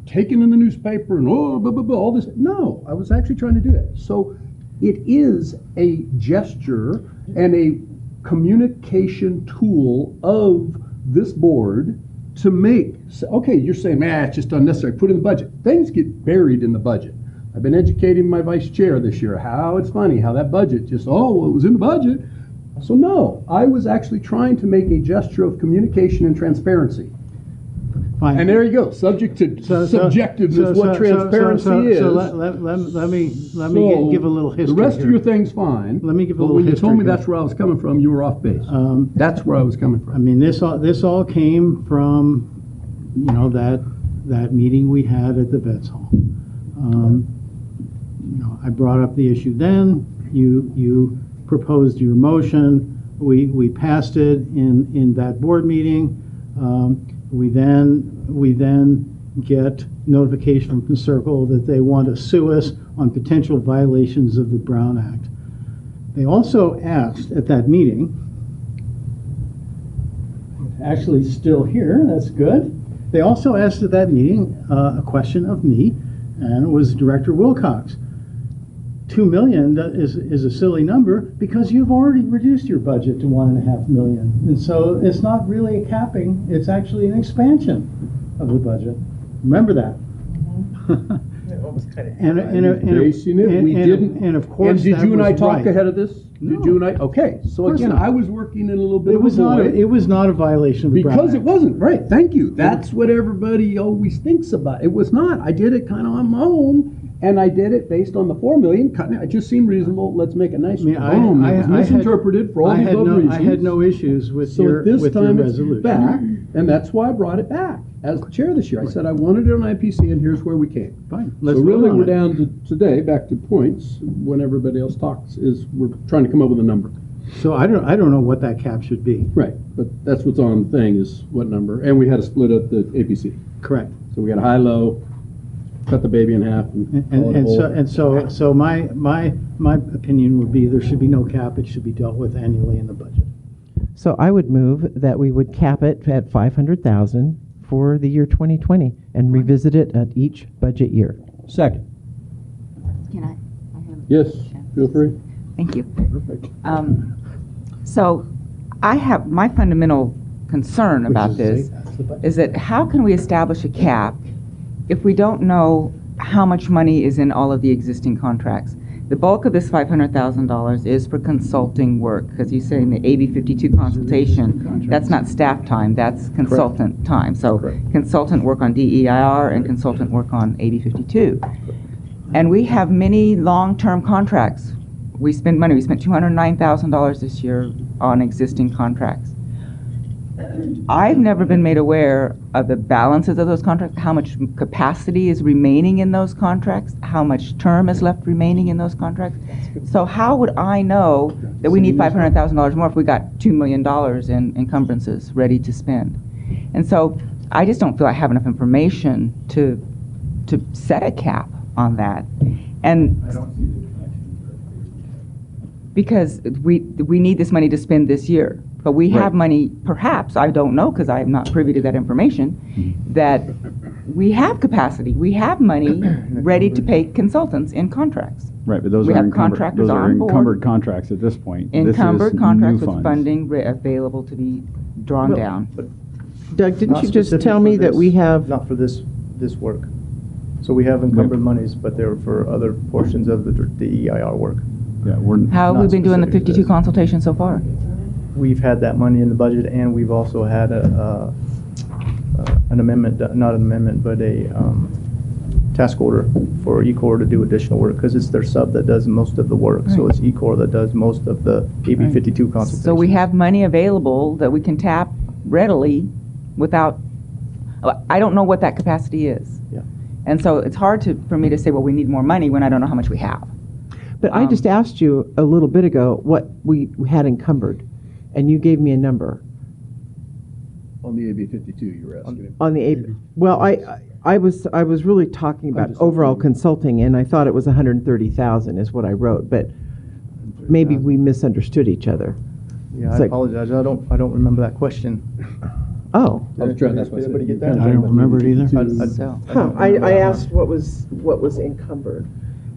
taken in the newspaper and all this. No, I was actually trying to do that. So it is a gesture and a communication tool of this board to make, okay, you're saying, man, it's just unnecessary, put it in the budget. Things get buried in the budget. I've been educating my vice chair this year how it's funny how that budget just, well, it was in the budget. So no, I was actually trying to make a gesture of communication and transparency. Fine. And there you go, subject to subjectiveness, what transparency is. So let me give a little history. The rest here. of your thing's fine. Let me give a but little when you history told me here. that's where I was coming from, you were off base. That's where I was coming from. I mean, this all came from, that meeting we had at the Vets Hall. I brought up the issue then. You proposed your motion. We passed it in that board meeting. We then get notification from Circle that they want to sue us on potential violations of the Brown Act. They also asked at that meeting, actually still here, that's good. They also asked at that meeting a question of me, and it was Director Wilcox. $2 million is a silly number because you've already reduced your budget to $1.5 million. And so it's not really a capping, it's actually an expansion of the budget. Remember that. And of course, did you and I talk right. ahead of this? No. Did you and I? Okay, so again, not. I was working in a little bit It of was a not. void. It was not a violation of the Brown Because Act. it wasn't, right, thank you. That's what everybody always thinks about. It was not. I did it kind of on my own, and I did it based on the $4 million. It just seemed reasonable. Let's make it nice. Boom. It was misinterpreted for all these other reasons. I had no issues with your So at this time, it's resolution. back, and that's why I brought it back as the chair this year. I said I wanted it on IPC, and here's where we came. Fine. So really, we're down to today, back to points, when everybody else talks, is we're trying to come up with a number. So I don't know what that cap should be. Right, but that's what's on the thing is what number, and we had to split up the APC. Correct. So we got a high-low, cut the baby in half, So my opinion would be there should be no cap. It should be dealt with annually in the budget. So I would move that we would cap it at $500,000 for the year 2020 and revisit it at each budget year. Second. Can I have Yes, feel free. Thank you. Perfect. So I have, my fundamental concern about this is that how can we establish a cap if we don't know how much money is in all of the existing contracts? The bulk of this $500,000 is for consulting work, because you say in the AB 52 consultation, that's not staff time, that's consultant time. So consultant work on DEIR and consultant work on AB 52. And we have many long-term contracts. We spend money. We spent $209,000 this year on existing contracts. I've never been made aware of the balances of those contracts, how much capacity is remaining in those contracts, how much term is left remaining in those contracts. So how would I know that we need $500,000 more if we got $2 million in encumbrances ready to spend? And so I just don't feel I have enough information to set a cap on that. And because we need this money to spend this year. But we have money, perhaps, I don't know because I'm not privy to that information, that we have capacity. We have money ready to pay consultants in contracts. Right, but those We are have encumbered, contractors those are on board. encumbered contracts at this point. This is Encumbered new contracts with funds. funding available to be drawn Well, down. Doug, didn't Not you just specific tell for me that this- we have, Not for this work. So we have encumbered monies, but they're for other portions of the DEIR work. Yeah, we're How have we not been doing the specific to 52 this. consultations so far? We've had that money in the budget, and we've also had an amendment, not an amendment, but a task order for E-Corps to do additional work, because it's their sub that does most of the work. So Right. it's E-Corps that does most of the AB 52 consultations. So we have money available that we can tap readily without, I don't know what that capacity is. Yeah. And so it's hard for me to say, well, we need more money when I don't know how much we have. but I just asked you a little bit ago what we had encumbered, and you gave me a number On the AB 52, you were asking. on the AP. Well, I was really talking about overall consulting, and I thought it was 130,000 is what I wrote, but maybe we misunderstood each other. Yeah, It's I like- apologize. I don't remember that question. Oh. I was trying, that's why I Did said. anybody get that? I don't remember it either. So, I asked what was encumbered.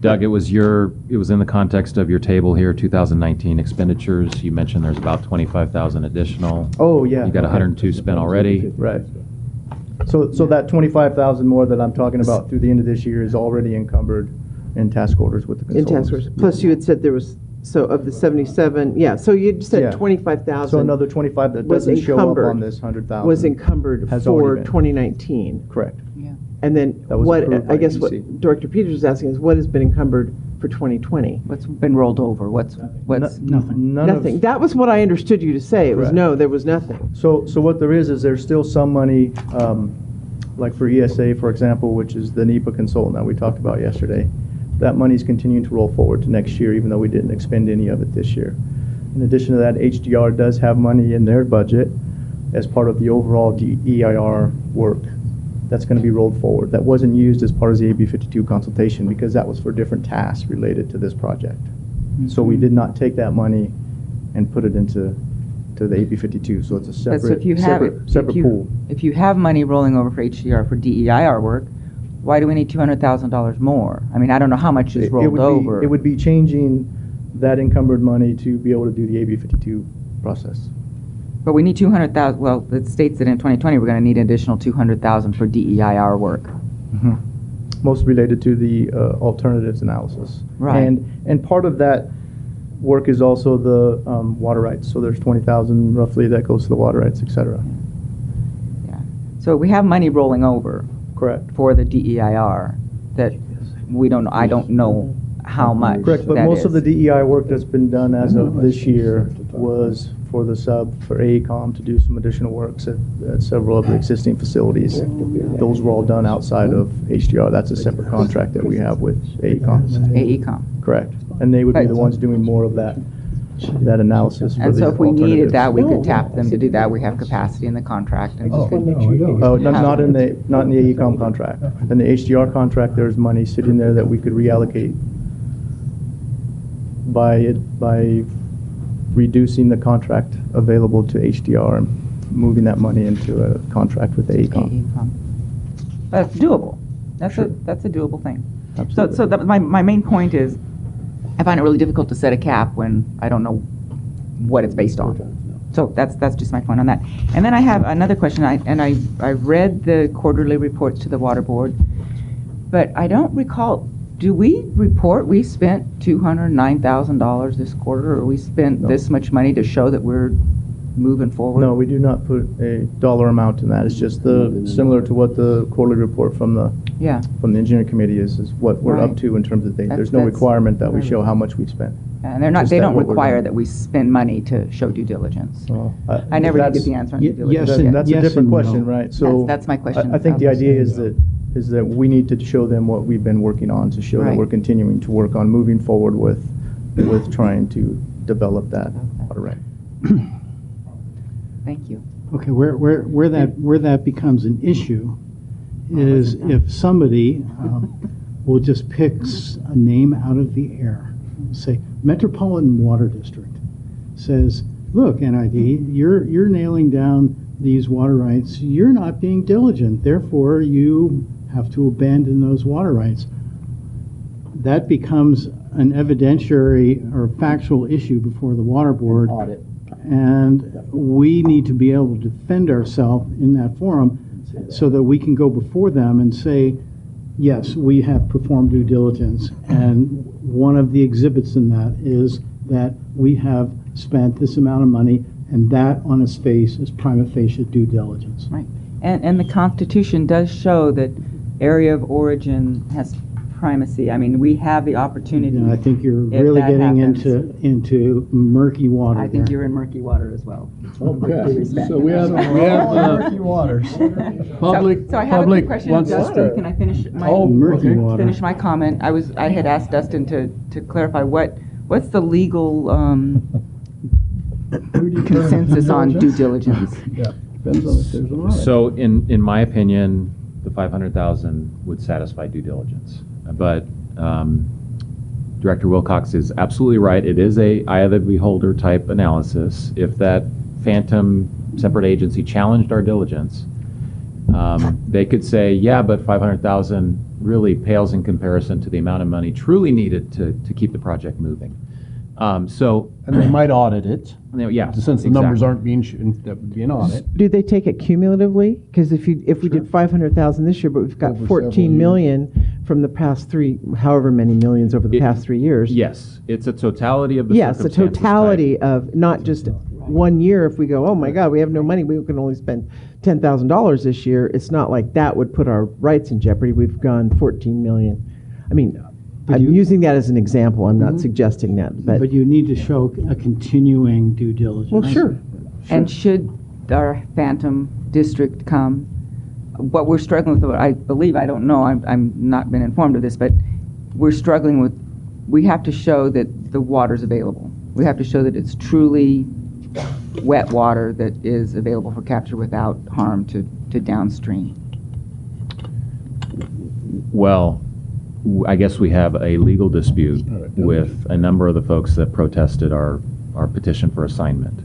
Doug, it was in the context of your table here, 2019 expenditures. You mentioned there's about 25,000 additional. Oh, yeah. You got 102 spent already. Right. So that 25,000 more that I'm talking about through the end of this year is already encumbered in task orders with the In consultants. task force. Plus you had said there was, so of the 77, yeah, so you Yeah. said 25,000. So another 25 that was doesn't show up encumbered- on this 100,000. Was encumbered has for already been. 2019. Correct. And then That was what, approved I by guess what EDC. Director Peters is asking is what has been encumbered for 2020? what's been rolled over? What's Nothing. Nothing. That was what I understood you to say. It was Correct. no, there was nothing. So what there is there's still some money, like for ESA, for example, which is the NEPA consultant that we talked about yesterday. That money's continuing to roll forward to next year, even though we didn't expend any of it this year. In addition to that, HDR does have money in their budget as part of the overall DEIR work. That's going to be rolled forward. That wasn't used as part of the AB 52 consultation because that was for different tasks related to this project. So we did not take that money and put it into the AB 52. So it's a But so separate, if you have it, separate pool. if you have money rolling over for HDR for DEIR work, why do we need $200,000 more? I mean, I don't know how much is It rolled would be- over. It would be changing that encumbered money to be able to do the AB 52 process. But we need 200,000, well, it states that in 2020, we're going to need an additional 200,000 for DEIR work. Most related to the alternatives analysis. Right. And part of that work is also the water rights. So there's 20,000 roughly that goes to the water rights, et cetera. So we have money rolling over. Correct. For the DEIR that we don't, I don't know how much Correct, but that most of is. the DEI work that's been done as of this year was for the sub, for AECOM to do some additional works at several of the existing facilities. Those were all done outside of HDR. That's a separate contract that we have with AECOM. AECOM. Correct. And they would be the ones doing more of that analysis for And the so if we needed alternatives. that, we could tap them to do that. We have capacity in the contract. And we could Oh, not have- in the AECOM contract. In the HDR contract, there's money sitting there that we could reallocate by reducing the contract available to HDR and moving that money into a contract with AECOM. That's doable. That's a doable thing. Absolutely. So my main point is, I find it really difficult to set a cap when I don't know what it's based on. So that's just my point on that. And then I have another question. I read the quarterly reports to the Water Board, but I don't recall do we report we spent $209,000 this quarter, or we spent this much money to show that we're moving forward? No, we do not put a dollar amount in that. It's just similar to what the quarterly report from the engineering committee is what we're up Right. to in terms of things. There's no That's requirement that we right. show how much we spent. And they Just don't what we're require doing. that we spend money to show due diligence. I never did get the answer on due diligence. That's a different question, right? So That's my question. I think the idea is that we need to show them what we've been working on to show that Right. we're continuing to work on moving forward with trying to develop that water right. Thank you. Okay, where that becomes an issue is if somebody will just pick a name out of the air, say Metropolitan Water District, says, look, NID, you're nailing down these water rights. You're not being diligent, therefore you have to abandon those water rights. That becomes an evidentiary or factual issue before the water board. Audit. And we need to be able to defend ourselves in that forum so that we can go before them and say, yes, we have performed due diligence. And one of the exhibits in that is that we have spent this amount of money, and that on its face is prima facie due diligence. Right. And the Constitution does show that area of origin has primacy. I mean, we have the opportunity. And I think you're if really that getting happens. into murky water I think there. you're in murky water as well. Okay, so we have Murky waters. public, So I have a public quick question of wants to Dustin. Can I finish my Murky water. finish my comment? I had asked Dustin to clarify what's the legal consensus on due diligence. Yeah, depends on if there's an audit. So in my opinion, the 500,000 would satisfy due diligence. But Director Wilcox is absolutely right. It is a eye of the beholder type analysis. If that phantom separate agency challenged our diligence, they could say, yeah, but 500,000 really pales in comparison to the amount of money truly needed to keep the project moving. And they might audit it. Yeah, Since the numbers exactly. aren't being, that would be an audit. Do they take it cumulatively? Because if we did 500,000 this year, but we've got Over 14 several million from the past however many millions over the past 3 years. Yes, it's a totality of the Yes, the circumstances totality of not just 1 year. If we go, oh my God, we have no money, we can only spend $10,000 this year. It's not like that would put our rights in jeopardy. We've gone 14 million. I mean, I'm using that as an example. I'm not suggesting that, But you need to show a continuing due diligence. well, sure. And should our phantom district come, what we're struggling with, I believe, I don't know, I'm not been informed of this, but we're struggling with, we have to show that the water's available. We have to show that it's truly wet water that is available for capture without harm to downstream. Well, I guess we have a legal dispute with a number of the folks that protested our petition for assignment.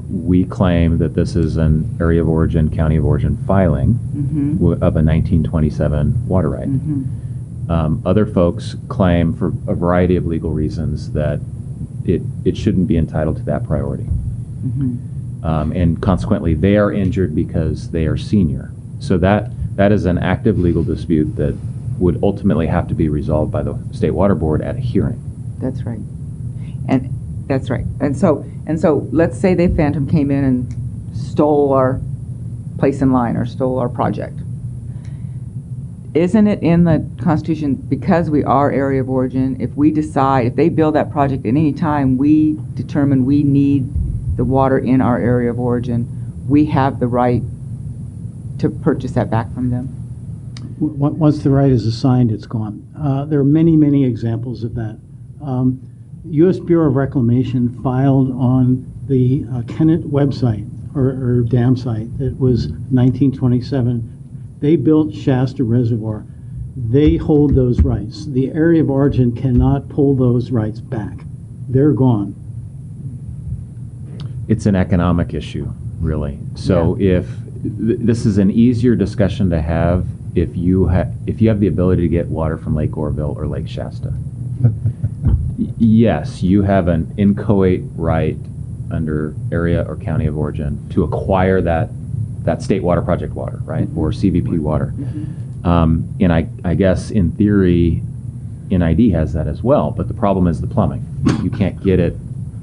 We claim that this is an area of origin, county of origin filing of a 1927 water right. Other folks claim for a variety of legal reasons that it shouldn't be entitled to that priority. And consequently, they are injured because they are senior. So that is an active legal dispute that would ultimately have to be resolved by the State Water Board at a hearing. That's right. And that's right. And so let's say they phantom came in and stole our place in line or stole our project. Isn't it in the Constitution, because we are area of origin, if we decide, if they build that project at any time, we determine we need the water in our area of origin, we have the right to purchase that back from them? Once the right is assigned, it's gone. There are many, many examples of that. U.S. Bureau of Reclamation filed on the Kennett website or dam site that was 1927. They built Shasta Reservoir. They hold those rights. The area of origin cannot pull those rights back. They're gone. It's an economic issue, really. So if this is an easier discussion to have if you have the ability to get water from Lake Oroville or Lake Shasta. Yes, you have an inchoate right under area or county of origin to acquire that state water project water, right, or CBP water. And I guess in theory, NID has that as well, but the problem is the plumbing. You can't get it,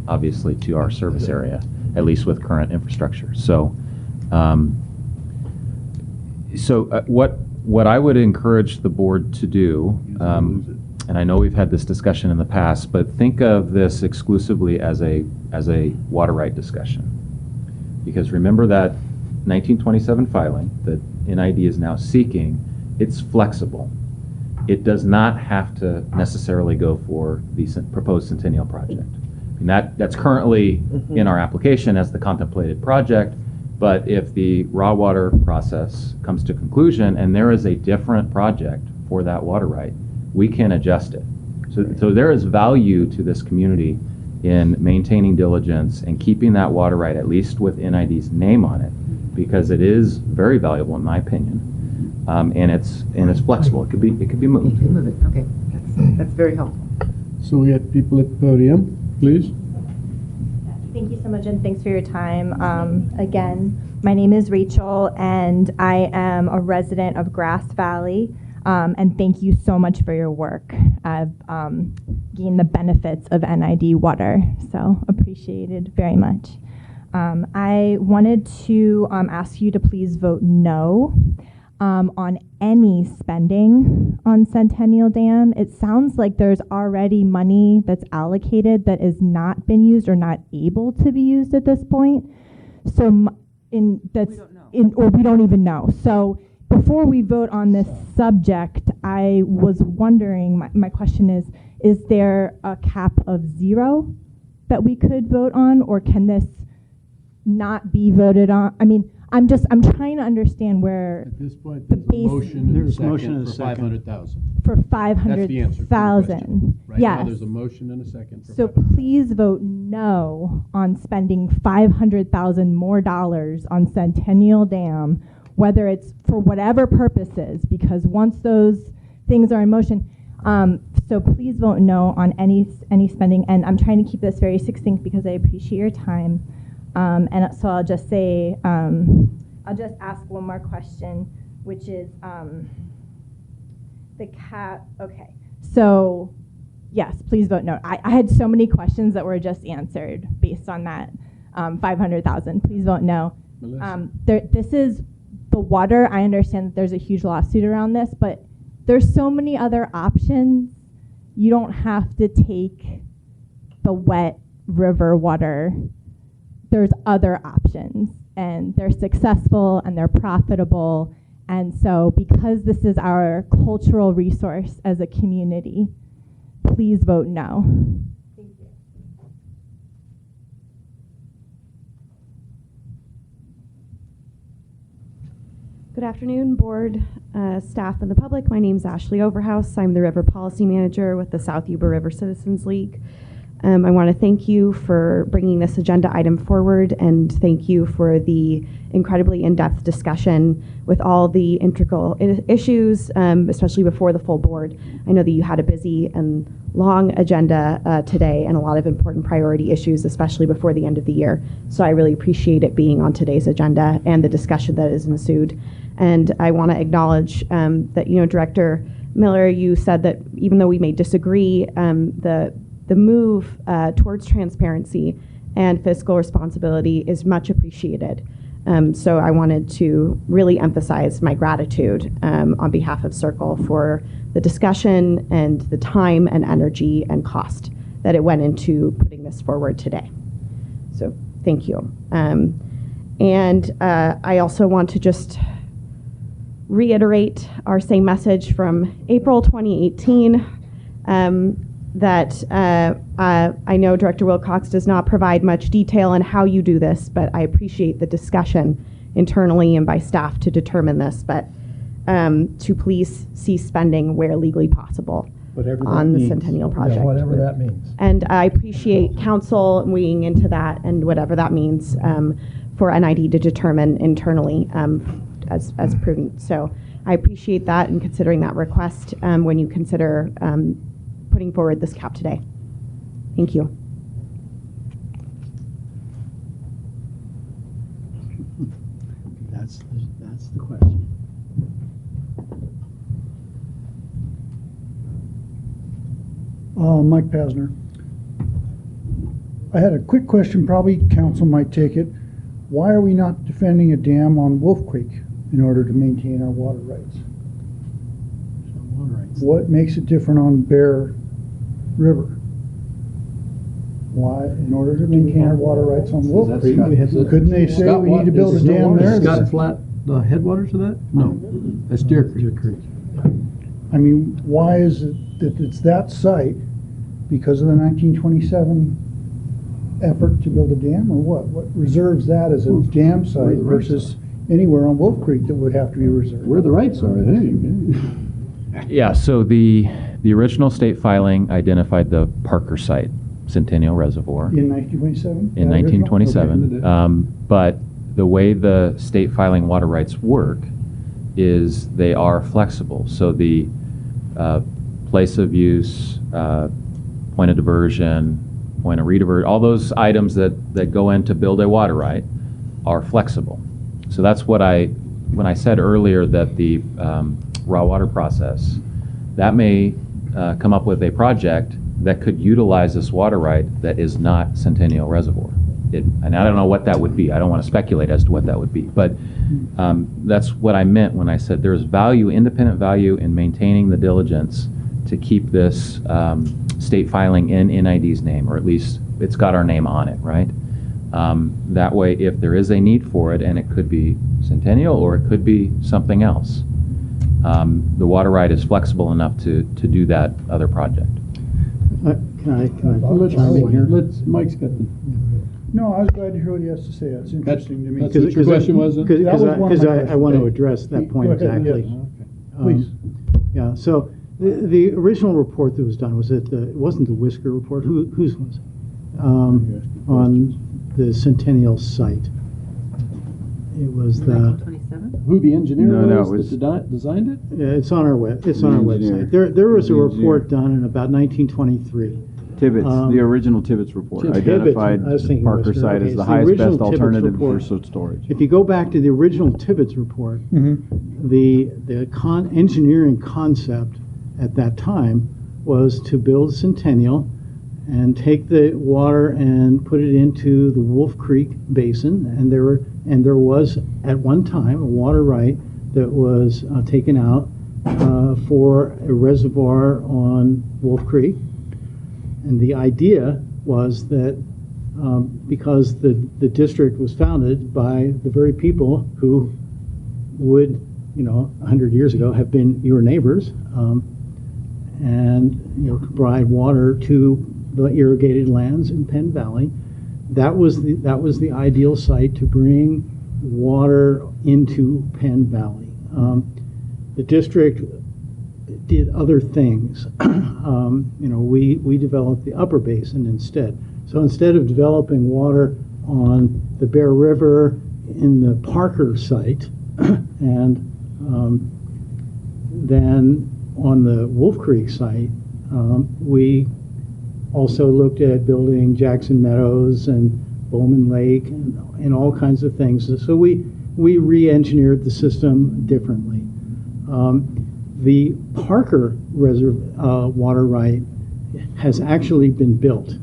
obviously, to our service area, at least with current infrastructure. So, what I would encourage the board to do, and I know we've had this discussion in the past, but think of this exclusively as a water right discussion. Because remember that 1927 filing that NID is now seeking, it's flexible. It does not have to necessarily go for the proposed Centennial project. And that's currently in our application as the contemplated project, but if the raw water process comes to conclusion and there is a different project for that water right, we can adjust it. So there is value to this community in maintaining diligence and keeping that water right, at least with NID's name on it, because it is very valuable in my opinion. And it's flexible. It could be moved. Move it. Okay, that's very helpful. So we have people at the podium, please. Thank you so much, and thanks for your time. Again, my name is Rachel, and I am a resident of Grass Valley. And thank you so much for your work. I've gained the benefits of NID water, so appreciated very much. I wanted to ask you to please vote no on any spending on Centennial Dam. It sounds like there's already money that's allocated that has not been used or not able to be used at this point. So or we don't even know. So before we vote on this subject, I was wondering, my question is there a cap of 0 that we could vote on, or can this not be voted on? I mean, I'm trying to understand where At this point, the there's a base motion and a second for 500,000. for That's the answer to the question. 500,000. Right Yes. now, there's a motion and a second for So please vote no on spending $500,000 more dollars on Centennial Dam, whether it's for whatever purposes, because once those things are in motion, so please vote no on any spending. And I'm trying to keep this very succinct because I appreciate your time. And so I'll just say, I'll just ask one more question, which is the cap. Okay, so yes, please vote no. I had so many questions that were just answered based on that 500,000. Please vote no. This is the water. I understand that there's a huge lawsuit around this, but there's so many other options. You don't have to take the wet river water. There's other options, and they're successful and they're profitable. And so because this is our cultural resource as a community, please vote no. Thank you. Good afternoon, board, staff, and the public. My name is Ashley Overhouse. I'm the River Policy Manager with the South Yuba River Citizens League. I want to thank you for bringing this agenda item forward, and thank you for the incredibly in-depth discussion with all the integral issues, especially before the full board. I know that you had a busy and long agenda today and a lot of important priority issues, especially before the end of the year. So I really appreciate it being on today's agenda and the discussion that has ensued. And I want to acknowledge that, Director Miller, you said that even though we may disagree, the move towards transparency and fiscal responsibility is much appreciated. So I wanted to really emphasize my gratitude on behalf of Circle for the discussion and the time and energy and cost that it went into putting this forward today. So thank you. And I also want to just reiterate our same message from April 2018. That I know Director Wilcox does not provide much detail on how you do this, but I appreciate the discussion internally and by staff to determine this, but to please cease spending where legally possible on the Centennial Project. Yeah, whatever that means. And I appreciate council weighing into that and whatever that means for NID to determine internally as prudent. So I appreciate that and considering that request when you consider putting forward this cap today. Thank you. That's the question. Mike Pasner. I had a quick question, probably council might take it. Why are we not defending a dam on Wolf Creek in order to maintain our water rights? What makes it different on Bear River? Why, in order to maintain our water rights on Wolf Creek, couldn't they say we need to build a dam there? Scott Flat, the headwaters of that? No, that's Deer Creek. I mean, why is it that it's that site because of the 1927 effort to build a dam, or what? What reserves that as a dam site versus anywhere on Wolf Creek that would have to be reserved? Where the rights are, I think. Yeah, so the original state filing identified the Parker site, Centennial Reservoir. In 1927? In 1927. But the way the state filing water rights work is they are flexible. So the place of use, point of diversion, point of rediversion, all those items that go in to build a water right are flexible. So that's what when I said earlier that the raw water process, that may come up with a project that could utilize this water right that is not Centennial Reservoir. And I don't know what that would be. I don't want to speculate as to what that would be. But that's what I meant when I said there's value, independent value in maintaining the diligence to keep this state filing in NID's name, or at least it's got our name on it, right? That way, if there is a need for it, and it could be Centennial or it could be something else, the water right is flexible enough to do that other project. Can I chime in here? Mike's got the. No, I was glad to hear what he has to say. That's interesting to me. That's what your question was? Because I want to address that point Go ahead, exactly. yes. Please. Yeah, so the original report that was done, it wasn't the Whisker report, whose was it? On the Centennial site. It was the... Who the engineer No, was that designed it? Yeah, it's on our website. There was a report done in about 1923. Tibbetts, the original Tibbetts report identified the Parker site as the highest best alternative for storage. If you go back to the original Tibbetts report, the engineering concept at that time was to build Centennial and take the water and put it into the Wolf Creek Basin, and there was at one time a water right that was taken out for a reservoir on Wolf Creek. And the idea was that because the district was founded by the very people who would, 100 years ago have been your neighbors, and provide water to the irrigated lands in Penn Valley, that was the ideal site to bring water into Penn Valley. The district did other things. We developed the upper basin instead. So instead of developing water on the Bear River in the Parker site, and then on the Wolf Creek site, we also looked at building Jackson Meadows and Bowman Lake and all kinds of things. So we re-engineered the system differently. The Parker water right has actually been built.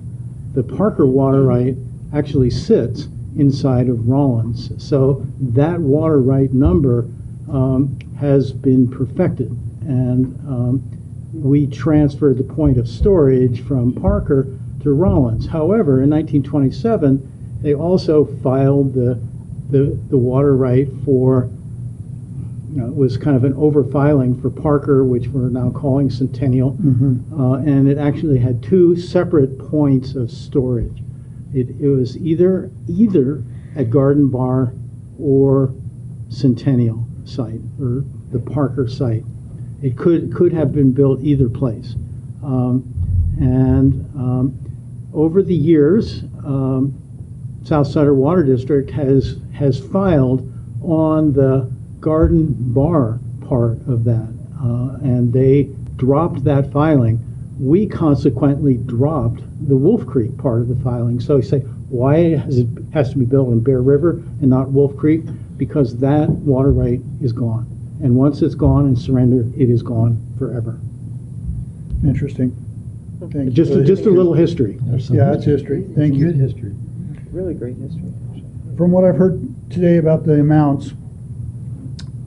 The Parker water right actually sits inside of Rollins. So that water right number has been perfected. And we transferred the point of storage from Parker to Rollins. However, in 1927, they also filed the water right for, it was kind of an overfiling for Parker, which we're now calling Centennial, and it actually had two separate points of storage. It was either at Garden Bar or Centennial site, or the Parker site. It could have been built either place. Over the years, South Sutter Water District has filed on the Garden Bar part of that, and they dropped that filing. We consequently dropped the Wolf Creek part of the filing. So you say, why it has to be built in Bear River and not Wolf Creek? Because that water right is gone. And once it's gone and surrendered, it is gone forever. Interesting. Thank you. Just a little history. Yeah, it's history. Thank you. Good history. Really great history. From what I've heard today about the amounts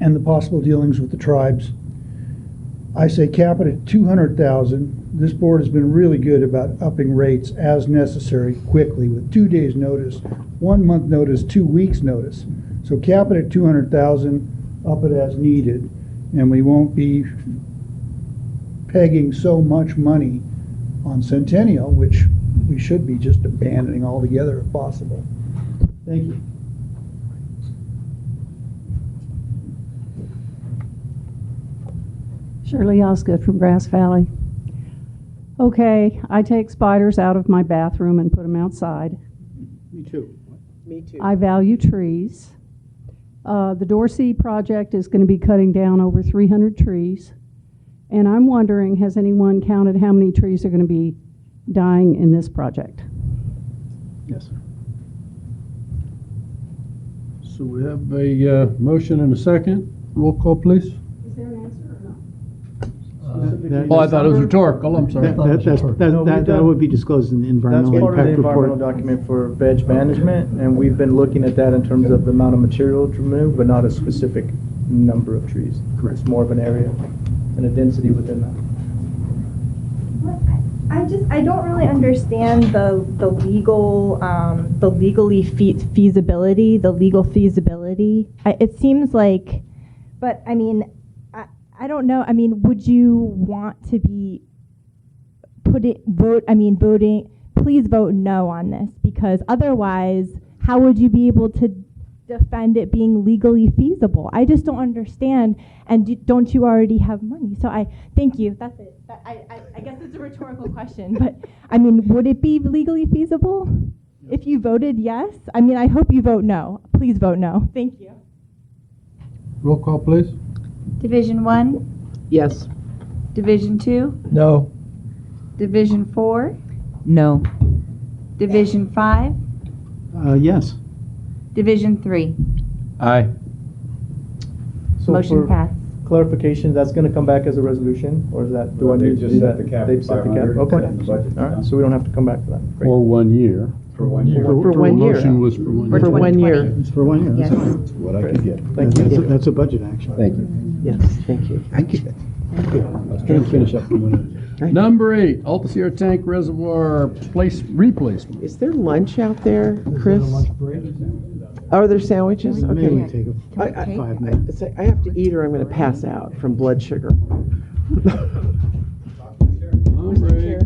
and the possible dealings with the tribes, I say cap it at 200,000. This board has been really good about upping rates as necessary quickly with 2 days notice, 1 month notice, 2 weeks notice. So cap it at 200,000, up it as needed, and we won't be pegging so much money on Centennial, which we should be just abandoning altogether if possible. Thank you. Shirley Osgood from Grass Valley. Okay, I take spiders out of my bathroom and put them outside. Me too. Me too. I value trees. The Dorsey project is going to be cutting down over 300 trees. And I'm wondering, has anyone counted how many trees are going to be dying in this project? Yes. So we have a motion and a second. Roll call, please. Is there an answer or not? Oh, I thought it was rhetorical. I'm sorry. That would be disclosed in the That's environmental part of the impact environmental report. document for veg management, and we've been looking at that in terms of the amount of material to remove, but not a specific number of trees. It's more of an area and a density within that. I don't really understand the legal feasibility. It seems like, but I mean, I don't know. I mean, would you want to be voting? Please vote no on this, because otherwise, how would you be able to defend it being legally feasible? I just don't understand. And don't you already have money? So thank you. That's it. I guess it's a rhetorical question, but I mean, would it be legally feasible if you voted yes? I mean, I hope you vote no. Please vote no. Thank you. Roll call, please. Division 1, Yes. Division 2, No. Division 4, No. Division 5, Yes. Division 3. Aye. So Motion for passed. clarification, that's going to come back as a resolution, or is that, do I need to do that? They've set the cap, okay. All right, so we don't have to come back for that. Great. For 1 year. For 1 year. For 1 year. Motion was for 1 year. For 1 year. It's for 1 year. Yes. That's fine. That's what I could get. Thank you. That's a budget action. Thank you. Yes, thank you. Thank you. Let's try to finish up. Number 8, Alta Sierra Tank Reservoir replacement. Is there lunch out there, Chris? Are there sandwiches? Okay. Maybe take I 5 minutes. I have to eat or I'm going to pass out from blood sugar. Number 8.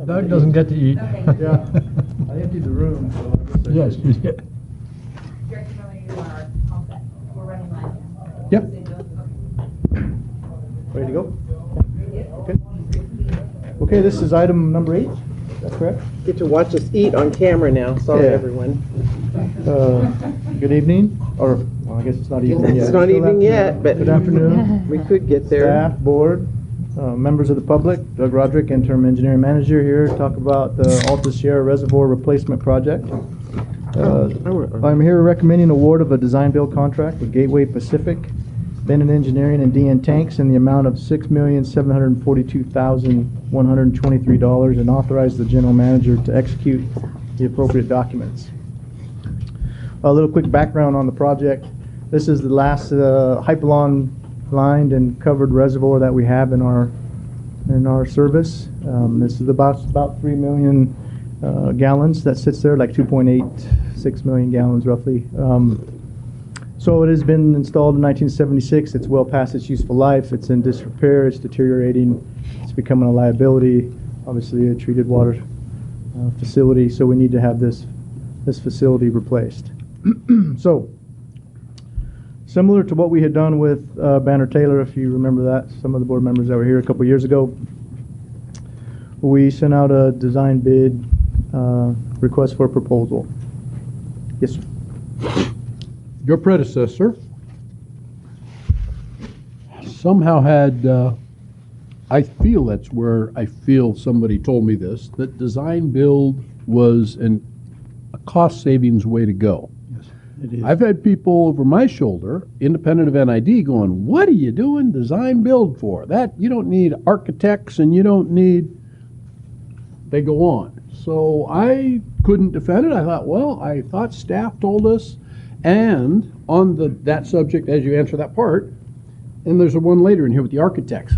Doug doesn't get to eat. Yeah, I emptied the room, so I guess I Yes, should- you did. Yep. Ready to go? Okay. Okay, this is item number 8, that's correct? Get to watch us eat on camera now. Sorry, Yeah. everyone. Good evening, or, well, I guess it's not evening yet. It's not Still evening yet, but Good afternoon. we could get there. Staff, board, members of the public, Doug Roderick, interim engineering manager here to talk about the Alta Sierra Reservoir Replacement Project. I'm here recommending award of a design-build contract with Gateway Pacific, Bennett Engineering, and DN Tanks in the amount of $6,742,123 and authorize the general manager to execute the appropriate documents. A little quick background on the project. This is the last Hypalon lined and covered reservoir that we have in our service. This is about 3 million gallons that sits there, like 2.86 million gallons roughly. So it has been installed in 1976. It's well past its useful life. It's in disrepair. It's deteriorating. It's becoming a liability. Obviously, a treated water facility. So we need to have this facility replaced. So, similar to what we had done with Banner Taylor, if you remember that, some of the board members that were here a couple years ago, we sent out a design bid request for proposal. Yes, sir. Your predecessor somehow had, I feel that's where I feel somebody told me this, that design build was a cost savings way to go. It is. I've had people over my shoulder, independent of NID, going, what are you doing design build for? That, you don't need architects and you don't need, they go on. So I couldn't defend it. I thought staff told us. And on that subject, as you answer that part, and there's a one later in here with the architects.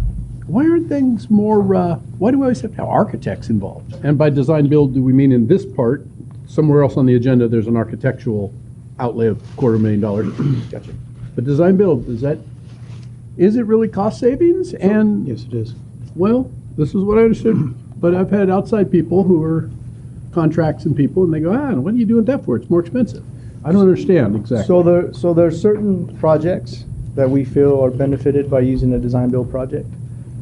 Why aren't things more, why do we always have to have architects involved? And by design build, do we mean in this part, somewhere else on the agenda, there's an architectural outlay of $250,000? Gotcha. But design build, is it really cost savings? And Yes, it is. well, this is what I understood, but I've had outside people who are contracts and people, and they go, what are you doing that for? It's more expensive. I don't understand exactly. So there are certain projects that we feel are benefited by using a design-build project.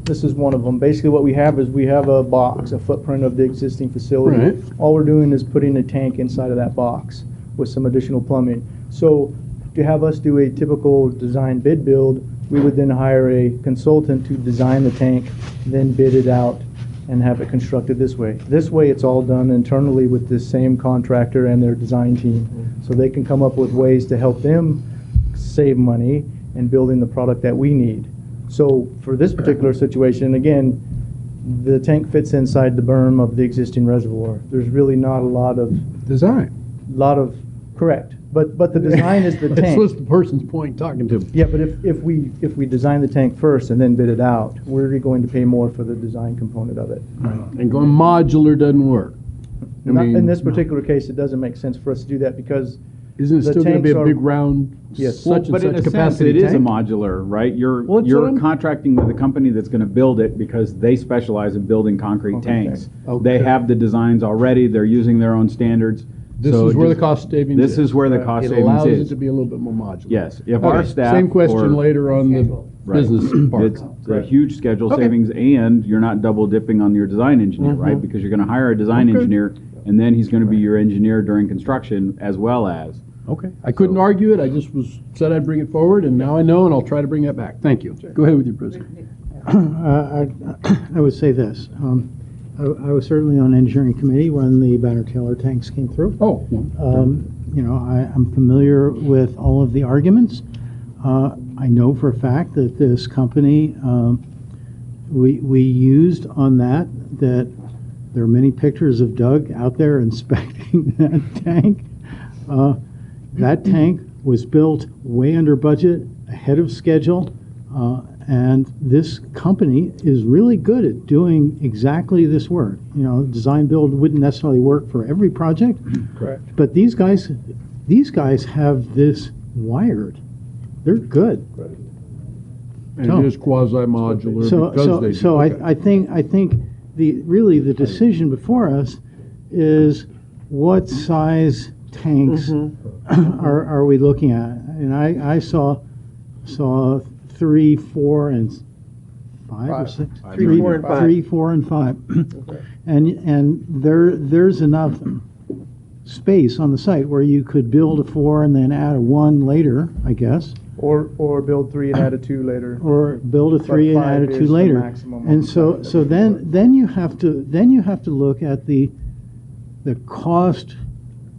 This is one of them. Basically, what we have is we have a box, a footprint of the existing facility. Right. All we're doing is putting a tank inside of that box with some additional plumbing. So to have us do a typical design bid build, we would then hire a consultant to design the tank, then bid it out and have it constructed this way. This way, it's all done internally with this same contractor and their design team. So they can come up with ways to help them save money in building the product that we need. So for this particular situation, again, the tank fits inside the berm of the existing reservoir. There's really not a lot of design. Correct. But the design is the That's tank. what's the person's point talking to. Yeah, but if we design the tank first and then bid it out, we're going to pay more for the design component of it. And going modular doesn't work. In this particular case, it doesn't make sense for us to do that because isn't it the still going to be a tanks big are- round, Yes. such and But in such a sense, capacity it is a tank? modular, right? You're Well, it's what I'm- contracting with a company that's going to build it because they specialize in building concrete tanks. Okay. They have the designs already. They're using their own standards. This So is it where the just- cost savings This is where the cost It savings allows it is. to be a little bit more modular. Yes, if Okay, our staff. Same question or- later on the Right. business part. It's a huge schedule Okay. savings, and you're not double dipping on your design engineer, right? Because you're going to hire a design Okay. engineer, and then he's going to be your engineer during construction as well as. Okay, I couldn't argue it, I just said I'd bring it forward, and now I know, and I'll try to bring that back. Thank you. Go ahead with your presentation. I would say this. I was certainly on engineering committee when the Banner Taylor tanks came through. Oh. I'm familiar with all of the arguments. I know for a fact that this company, we used on that there are many pictures of Doug out there inspecting that tank. That tank was built way under budget, ahead of schedule, and this company is really good at doing exactly this work. Design build wouldn't necessarily work for every project. Correct. But these guys have this wired. They're good. And it is quasi-modular because they do. So Okay. I think really the decision before us is what size tanks are we looking at? And I saw 3, 4, and 5 or 6. 3, 4, and 5. 3, 4, and 5. And there's enough space on the site where you could build a 4 and then add a 1 later, I guess. Or build 3 and add a 2 later. Or build a 3 and add a 2 later. And so then you have to look at the cost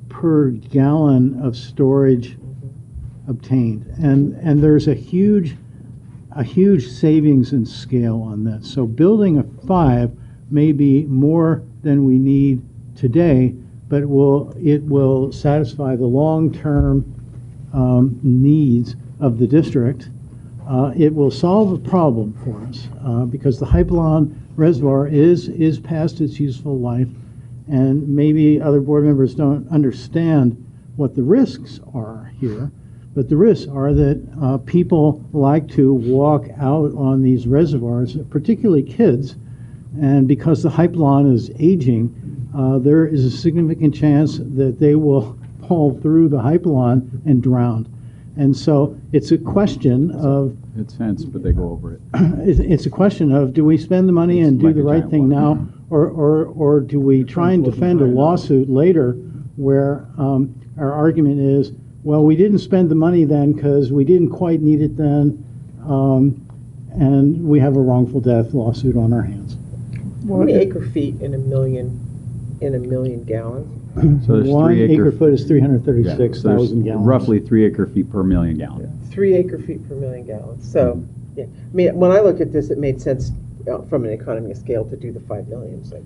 per gallon of storage obtained, and there's a huge savings in scale on this. So building a 5 may be more than we need today, but it will satisfy the long-term needs of the district. It will solve a problem for us because the Hypalon Reservoir is past its useful life, and maybe other board members don't understand what the risks are here. But the risks are that people like to walk out on these reservoirs, particularly kids, and because the Hypalon is aging, there is a significant chance that they will fall through the Hypalon and drown. And so it's a question of... It's fenced, but they go over it. It's a question of, do we spend the money and do like the a right giant thing water. now, or do we try and defend a lawsuit later where our argument is, well, we didn't spend the money then because we didn't quite need it then, and we have a wrongful death lawsuit on our hands. How many acre feet in a million gallons? So there's 1 3 acre foot is so 336,000 there's gallons. roughly 3 acre feet per million gallons. 3 acre feet per million gallons. So, yeah. I mean, when I looked at this, it made sense from an economy of scale to do the 5 million. It's like,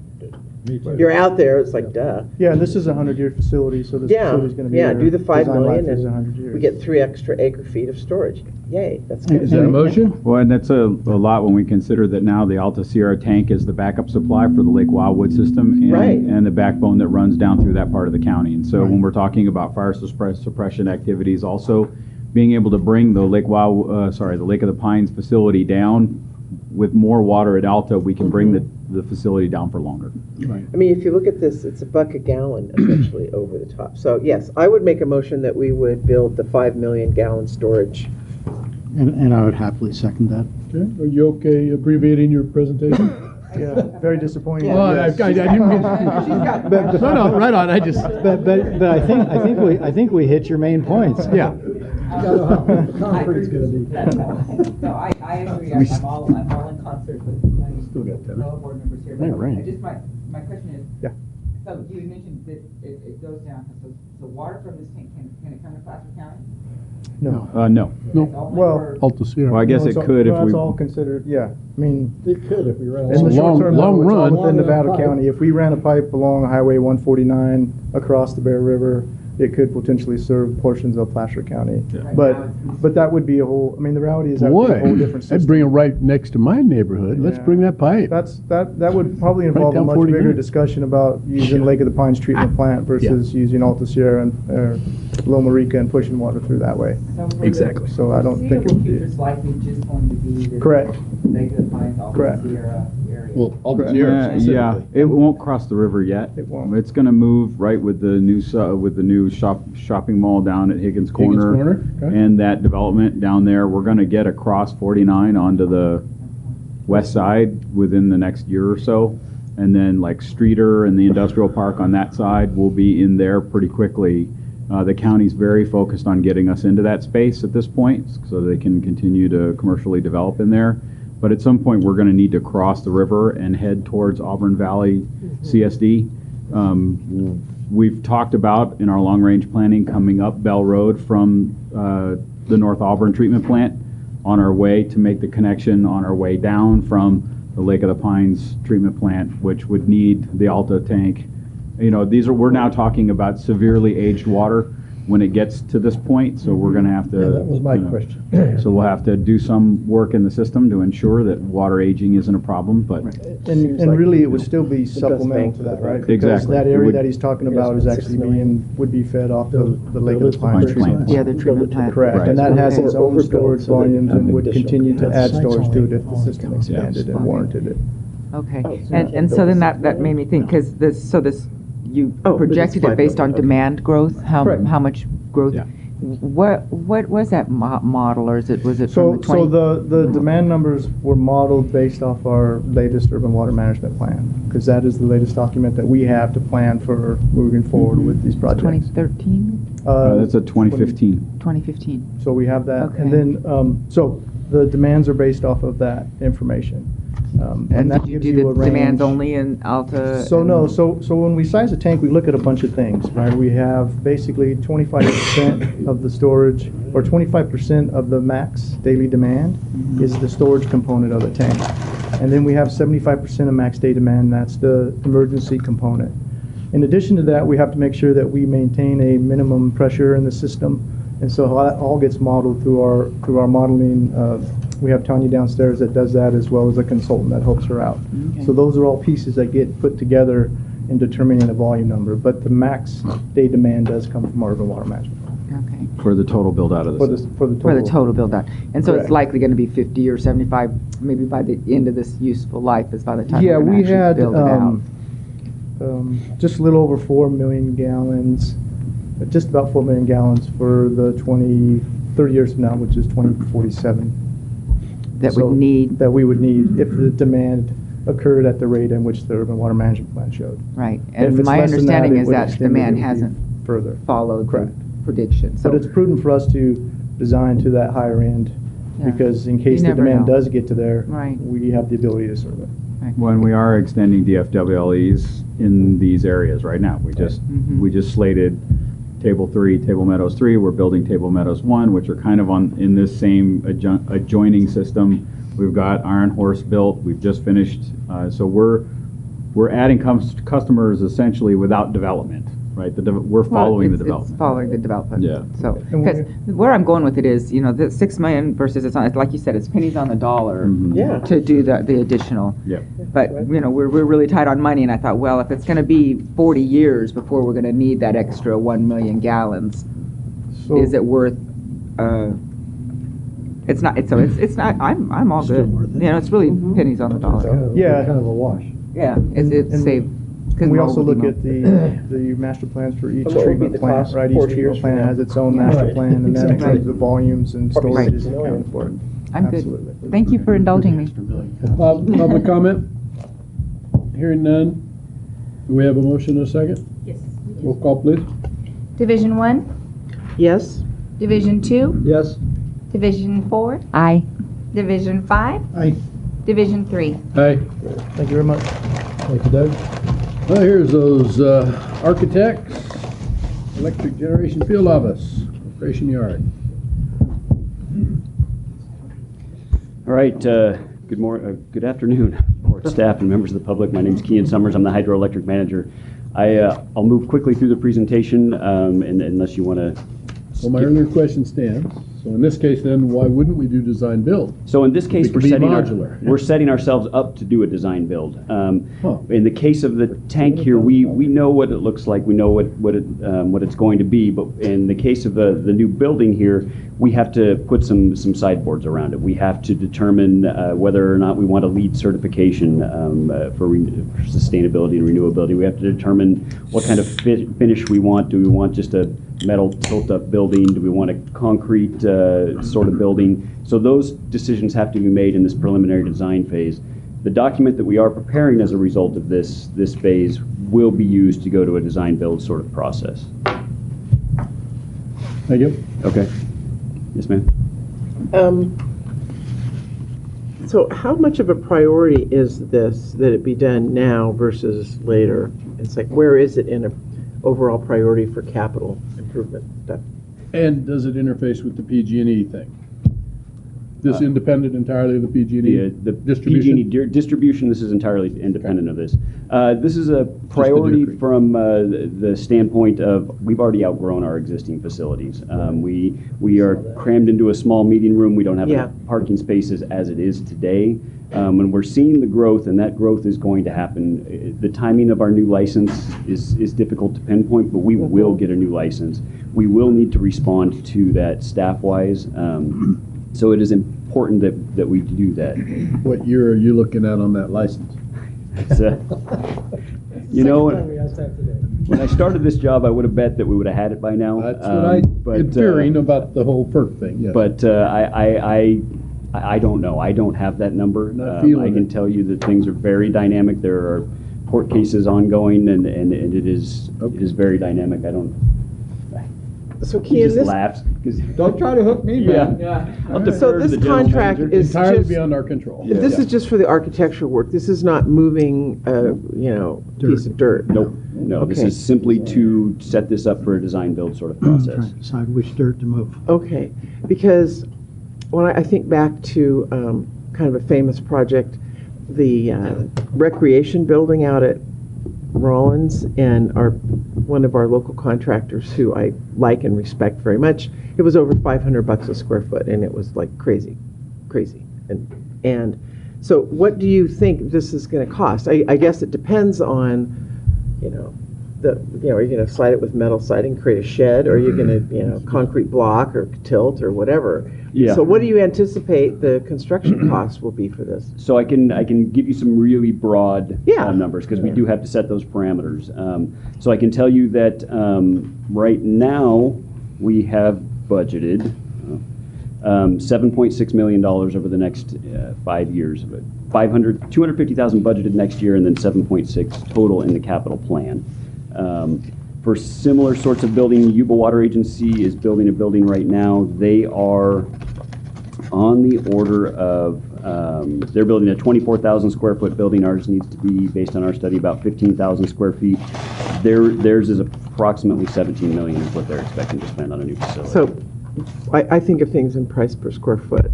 you're out there, it's like, duh. Yeah, and this is a 100-year facility, so this facility's going to be Yeah, there. do the 5 Design life million is 100 and years. we get 3 extra acre feet of storage. Yay, that's good. Is that a motion? Well, and that's a lot when we consider that now the Alta Sierra tank is the backup supply for the Lake Wildwood system and the backbone that runs down through that part of the county. And so when we're talking about fire suppression activities, also being able to bring the the Lake of the Pines facility down with more water at Alta, we can bring the facility down for longer. Right. I mean, if you look at this, it's $1 a gallon essentially over the top. So yes, I would make a motion that we would build the 5 million gallon storage. And I would happily second that. Okay, are you okay abbreviating your presentation? Yeah, very disappointing. Well, I didn't get. No, right on. I just. But I think we hit your main points. Yeah. Concrete's gonna be. No, I agree. I'm all in concert with my fellow board members here. But Right. I just, my question is. Yeah. So you mentioned that it goes down, so water from this tank, can it come to Placer County? No. No. It's only Well, for- Alta Sierra. Well, I guess No, it it's could all, if we. That's all considered, yeah. I mean, It could if we ran. in the short term, long it's all run. within Nevada County. If we ran a pipe along Highway 149 across the Bear River, it could potentially serve portions of Placer County. But that would be a whole, I mean, the reality is that would be a whole Boy, different system. I'd bring it right next to my neighborhood. Let's Yeah. bring that pipe. That would probably involve a down much 49. bigger discussion about using Lake of the Pines treatment plant versus using Alta Sierra and Loma Rica and pushing water through that way. So for the Exactly. So I don't think it foreseeable would future, be. it's likely just going to be the. Correct. Lake of the Pines, all the Correct. Sierra area. Well, Alta Correct. Sierra Yeah, specifically. it won't cross the river yet. It won't. It's going to move right with the new shopping mall down at Higgins Corner, Okay. and that development down there. We're going to get across 49 onto the west side within the next year or so, and then like Streeter and the industrial park on that side will be in there pretty quickly. The county's very focused on getting us into that space at this point, so they can continue to commercially develop in there. But at some point, we're going to need to cross the river and head towards Auburn Valley CSD. We've talked about in our long-range planning coming up Bell Road from the North Auburn treatment plant on our way to make the connection on our way down from the Lake of the Pines treatment plant, which would need the Alta tank. You know, we're now talking about severely aged water when it gets to this point, so we're going to have to. Yeah, that was my question. So we'll have to do some work in the system to ensure that water aging isn't a problem, but. And really, it would still be supplemental to that, right? Because Exactly. that It area would- that he's talking about is actually would be fed off the Lake of the Pines Pines plant. treatment. The other treatment plant. Correct, Right. and that has its own Overbuilt storage so that volumes and would additional continue to add capacity. storage to it if the system expanded and warranted it. Okay, Oh, so and so then that made me think, because you Oh, but it's projected it 5 based on million, okay. demand growth, Correct. how much growth? Yeah. What was that model, or was it from So, the 20? the demand numbers were modeled based off our latest urban water management plan, because that is the latest document that we have to plan for moving forward with these projects. 2013, That's a 2015. 2015? So we have that, Okay. and then, so the demands are based off of that information. And that did you gives do a the demands range. only in Alta? So no, and- so when we size a tank, we look at a bunch of things, right? We have basically 25% of the storage, or 25% of the max daily demand is the storage component of the tank. And then we have 75% of max day demand, that's the emergency component. In addition to that, we have to make sure that we maintain a minimum pressure in the system. And so that all gets modeled through our modeling. We have Tanya downstairs that does that, as well as a consultant that helps her out. Okay. So those are all pieces that get put together in determining a volume number. But the max day demand does come from our urban water management. Okay. For the total build out of For the the, system. for the total. For the total build out. And so it's Correct. likely going to be 50 or 75, maybe by the end of this useful life, is by the time Yeah, we're going we to actually had build it out. just a little over 4 million gallons, just about 4 million gallons for the 30 years from now, which is 2047. That So would need, That we would need if the demand occurred at the rate in which the urban water management plan showed. right. If And it's my less than understanding it is would that extend it, demand it would be hasn't further. followed the Correct. prediction. So But it's prudent for us to design to that higher end, Yeah. because in You case the never demand know. does get to there, Right. we have the ability to serve it. When we are extending DFWLEs in these areas right now, we just slated Table 3, Table Meadows 3. We're building Table Meadows 1, which are kind of in this same adjoining system. We've got Iron Horse built. We've just finished. So we're adding customers essentially without development, right? We're following the It's development. following the development. Yeah. So, And because where I'm going with it is, the 6 million versus, it's like you said, it's pennies on the dollar Mhm. Yeah. to do the additional. Yeah. But, we're really tight on money, and I thought, well, if it's going to be 40 years before we're going to need that extra 1 million gallons, So is it worth, it's not, I'm all Still good. worth it. It's really pennies on the dollar. Yeah. Kind of a wash. Yeah, it's And saved. 'cause And we mold also would look be at mold. the master plans for each And what would be treatment the plant, cost right? Each 40 years treatment from plant now? has its own Yeah. master Right. plan, and that Exactly. includes the volumes and Probably storage Right. is accounted for. I'm good. Absolutely. Thank you for indulging me. Public comment? Hearing none. Do we have a motion and a second? Yes. Roll call, please. Division 1, Yes? Division 2, Yes? Division 4, Aye. Division 5, Aye. Division 3. Aye. Thank you very much. Thank you, Doug. Well, here's those architects, electric generation field office, Operation Yard. All right, good afternoon, board staff and members of the public. My name is Kean Summers. I'm the hydroelectric manager. I'll move quickly through the presentation, and unless you want to. Well, my earlier question stands. So in this case, then, why wouldn't we do design build? So in this case, It could be modular. we're setting ourselves up to do a design build. Huh. In the case of the tank here, we know what it looks like. We know what it's going to be. But in the case of the new building here, we have to put some sideboards around it. We have to determine whether or not we want a LEED certification for sustainability and renewability. We have to determine what kind of finish we want. Do we want just a metal tilt-up building? Do we want a concrete sort of building? So those decisions have to be made in this preliminary design phase. The document that we are preparing as a result of this phase will be used to go to a design build sort of process. Thank you. Okay. Yes, ma'am. So how much of a priority is this, that it be done now versus later? It's like, where is it in a overall priority for capital improvement stuff? And does it interface with the PG&E thing? This independent entirely of the PG&E The distribution? PG&E distribution, this is entirely independent of this. This is a priority from the standpoint of we've already outgrown our existing facilities. We are crammed into a small meeting room. We don't have enough parking spaces as it is today. When we're seeing the growth, and that growth is going to happen, the timing of our new license is difficult to pinpoint, but we will get a new license. We will need to respond to that staff-wise. So it is important that we do that. What year are you looking at on that license? It's, you know, when I started this job, I would have bet that we would have had it by now. That's what inferring about the whole FERC thing, yes. But I don't know. I don't have that number. Not feeling I can it. tell you that things are very dynamic. There are court cases ongoing, and it is very dynamic. I don't. So He Kian, just this, laughs because Don't try to hook me, man. I'll defer so to this the general contract manager. is Entirely just, beyond our control. this is just for the architectural work. This is not moving, piece of dirt. Nope. No, this Okay. is simply to set this up for a design build sort of process. Trying to decide which dirt to move. Okay, because when I think back to kind of a famous project, the recreation building out at Rollins, and one of our local contractors who I like and respect very much, it was over $500 a square foot, and it was like crazy. And so what do you think this is going to cost? I guess it depends on, are you going to slide it with metal siding, create a shed, or are you going to, concrete block or tilt or whatever? Yeah. So what do you anticipate the construction costs will be for this? So I can give you some really broad Yeah. numbers because we do have to set those parameters. So I can tell you that right now we have budgeted $7.6 million over the next 5 years. 250,000 budgeted next year, and then 7.6 total in the capital plan. For similar sorts of building, Yuba Water Agency is building a building right now. They are on the order of, they're building a 24,000 square foot building. Ours needs to be, based on our study, about 15,000 square feet. Theirs is approximately 17 million is what they're expecting to spend on a new facility. So I think of things in price per square foot.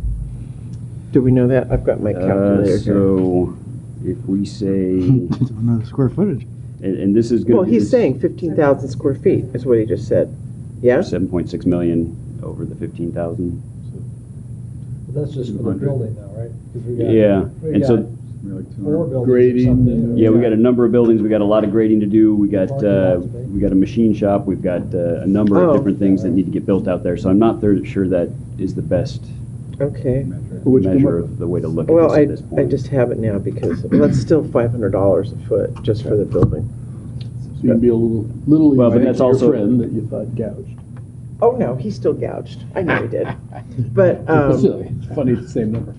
Do we know that? I've got my calculator here. So if we say, On the square footage. and this is going to Well, be he's saying 15,000 square feet is what he just said. Yeah? 7.6 million over the 15,000. But that's just for the building now, right? 'Cause we got- Yeah, we and so got 4 buildings or Grading. something. yeah, we got a number of buildings. We got a lot of grading to do. We got a machine shop. We've got a number Oh. of different things that need to get built out there. So I'm not sure that is the best Okay. Would you come measure up- of the way to look at Well, this at this I point. just have it now because that's still $500 a foot just for the building. So you'd be a little Well, but like that's your also- friend that you thought gouged. Oh, no, he's still gouged. I know he did. But, Silly. It's funny, it's the same number.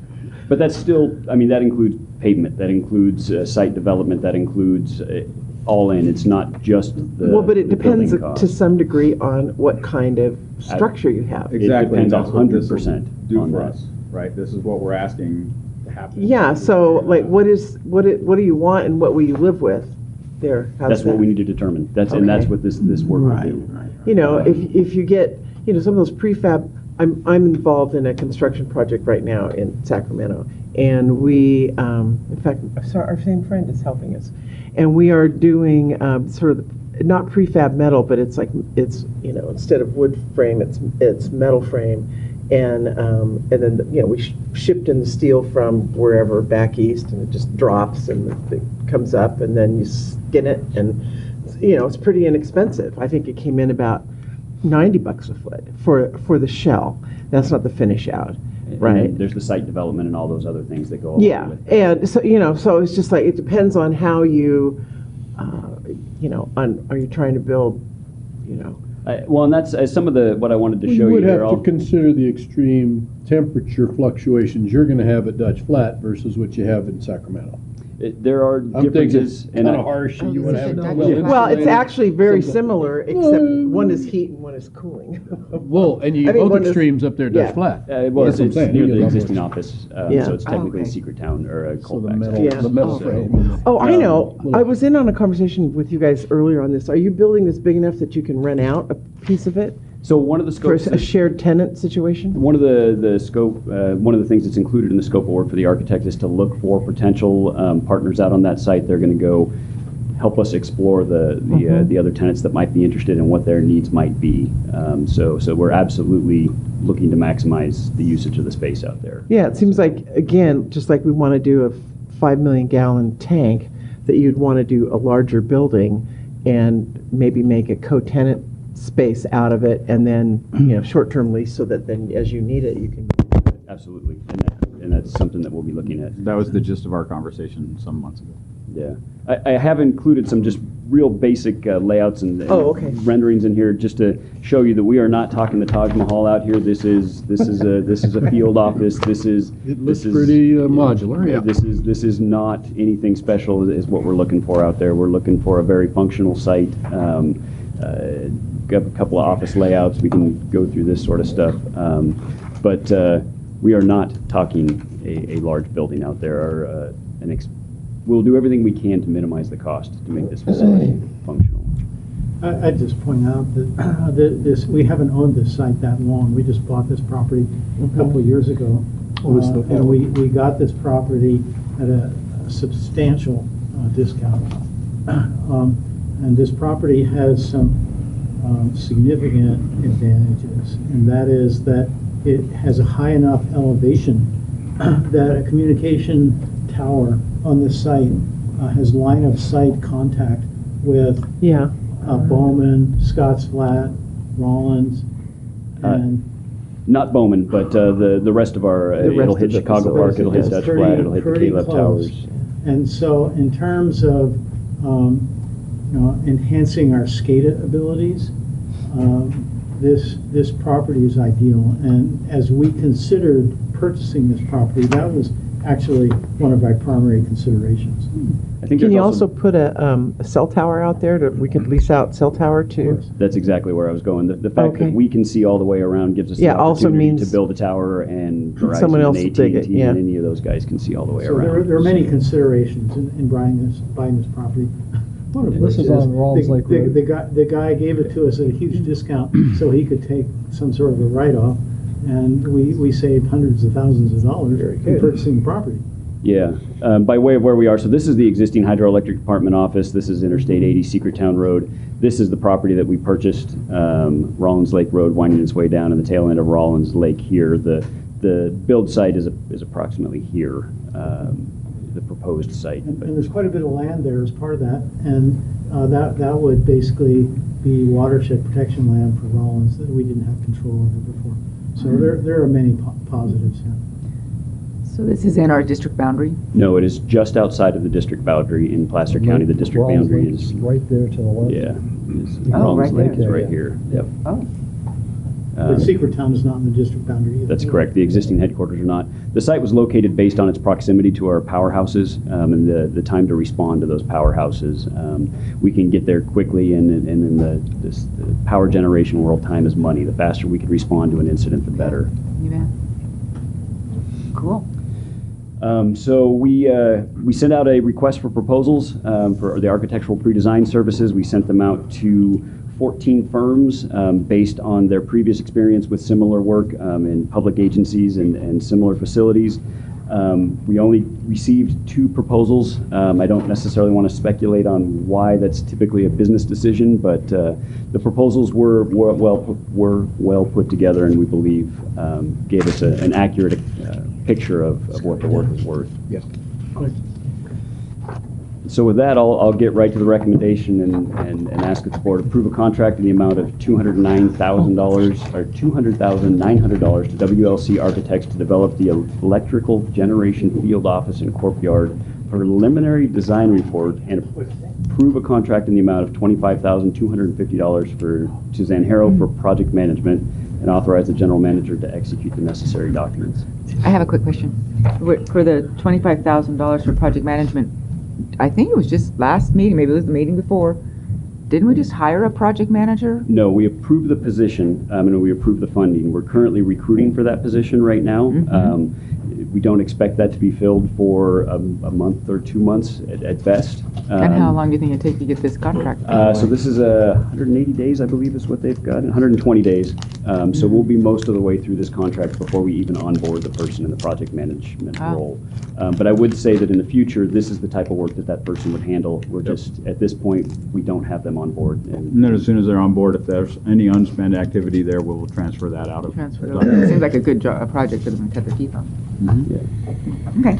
But that's still, I mean, that includes pavement, that includes site development, that includes all in. It's not just the well, but it the building depends cost. to some degree on what kind of structure you have. It depends That's what this will 100% do on for that. us, right? This is what we're asking to happen. Yeah, so like what do you want and what will you live with there? How's That's what that? we need to determine. And that's Okay. what this work will do. You know, if you get, some of those prefab, I'm involved in a construction project right now in Sacramento, and we, in fact, our same friend is helping us, and we are doing sort of not prefab metal, but it's like instead of wood frame, it's metal frame, and then we shipped in the steel from wherever back east, and it just drops and it comes up, and then you skin it, and it's pretty inexpensive. I think it came in about $90 a foot for the shell. That's not the finish out, And right? then there's the site development and all those other things that go along Yeah, with it. and so it's just like it depends on how you, are you trying to build, Well, and that's some of what I wanted to show You you would here. have to consider the extreme temperature fluctuations you're gonna have at Dutch Flat versus what you have in Sacramento. There are I'm thinking differences. kind of harsh, you would have. well, it's actually very similar, except one is heat and one is cooling. Well, and you I get mean, both one is- extremes up there at yeah. Dutch Flat. Well, That's what I'm it's saying. near You the get existing almost- office, Yeah. so it's technically okay. a secret town or a So the Colfax. metal, Yeah. the metal Okay. frame. Oh, I know. I was in on a conversation with you guys earlier on this. Are you building this big enough that you can rent out a piece of it So one of the for scopes, a shared tenant situation? one of the scope, one of the things that's included in the scope of work for the architect is to look for potential partners out on that site. They're going to go help us explore the other tenants that might be interested in what their needs might be. So we're absolutely looking to maximize the usage of the space out there. Yeah, it seems like, again, just like we want to do a 5 million gallon tank, that you'd want to do a larger building and maybe make a co-tenant space out of it, and then, short-term lease, so that then as you need it, you can. Absolutely, and that's something that we'll be looking at. That was the gist of our conversation some months ago. Yeah. I have included some just real basic layouts and Oh, okay. renderings in here just to show you that we are not talking the Taj Mahal out here. This is a field office. It looks pretty modular, yeah. This is not anything special is what we're looking for out there. We're looking for a very functional site. Got a couple of office layouts. We can go through this sort of stuff. But we are not talking a large building out there. Or, we'll do everything we can to minimize the cost to make this facility functional. I'd just point out that we haven't owned this site that long. We just bought this property a couple of years ago. And we got this property at a substantial discount. And this property has some significant advantages, and that is that it has a high enough elevation that a communication tower on the site has line of sight contact with Bowman, Scotts Flat, Rollins, and not Bowman, but the rest of our, it'll hit Chicago Park, it'll hit Dutch Flat, it'll hit the Caleb Towers. And so in terms of enhancing our SCADA abilities, this property is ideal. And as we considered purchasing this property, that was actually one of our primary considerations. I think Can you also put a cell tower out there we could lease out cell tower to? That's exactly where I was going. The fact that we can see all the way around gives us the also opportunity means to build a tower, and Verizon someone else and will take AT&T it, and any of those guys can see all the way So around. there are many considerations in buying this property. One of This which is on Rawls Lake Road. the guy gave it to us at a huge discount so he could take some sort of a write-off, and we saved hundreds of thousands of dollars in purchasing the property. Yeah, by way of where we are, so this is the existing hydroelectric department office. This is Interstate 80 Secrettown Road. This is the property that we purchased, Rollins Lake Road winding its way down in the tail end of Rollins Lake here. The build site is approximately here, the proposed site. And there's quite a bit of land there as part of that, and that would basically be watershed protection land for Rollins that we didn't have control over before. So there are many positives here. So this is in our district boundary? No, it is just outside of the district boundary in Placer County. The district Rawls boundary Lake's is right there to the left. Rollins right Lake there. is right here. Yep. Oh. But Secrettown is not in the district boundary either. That's correct. The existing headquarters are not. The site was located based on its proximity to our powerhouses and the time to respond to those powerhouses. We can get there quickly, and in the power generation world, time is money. The faster we can respond to an incident, the better. You bet. Cool. So we sent out a request for proposals for the architectural pre-design services. We sent them out to 14 firms based on their previous experience with similar work in public agencies and similar facilities. We only received 2 proposals. I don't necessarily want to speculate on why that's typically a business decision, but the proposals were well put together, and we believe gave us an accurate picture of what the work is worth. Yes. So with that, I'll get right to the recommendation and ask that the board approve a contract in the amount of $209,000 or $200,900 to WLC Architects to develop the electrical generation field office and courtyard preliminary design report, and approve a contract in the amount of $25,250 to Zanjero for project management, and authorize the general manager to execute the necessary documents. I have a quick question. For the $25,000 for project management, I think it was just last meeting, maybe it was the meeting before. Didn't we just hire a project manager? No, we approved the position, and we approved the funding. We're currently recruiting for that position right now. We don't expect that to be filled for a month or 2 months at best. And how long do you think it'd take to get this contract? So this is 180 days, I believe, is what they've got, 120 days. So we'll be most of the way through this contract before we even onboard the person in the project management role. But I would say that in the future, this is the type of work that person would handle. We're just, at this point, we don't have them on board. And then as soon as they're on board, if there's any unspent activity there, we'll transfer that out of. Transfer it over. It seems like a good a project for them to cut their teeth on. Okay.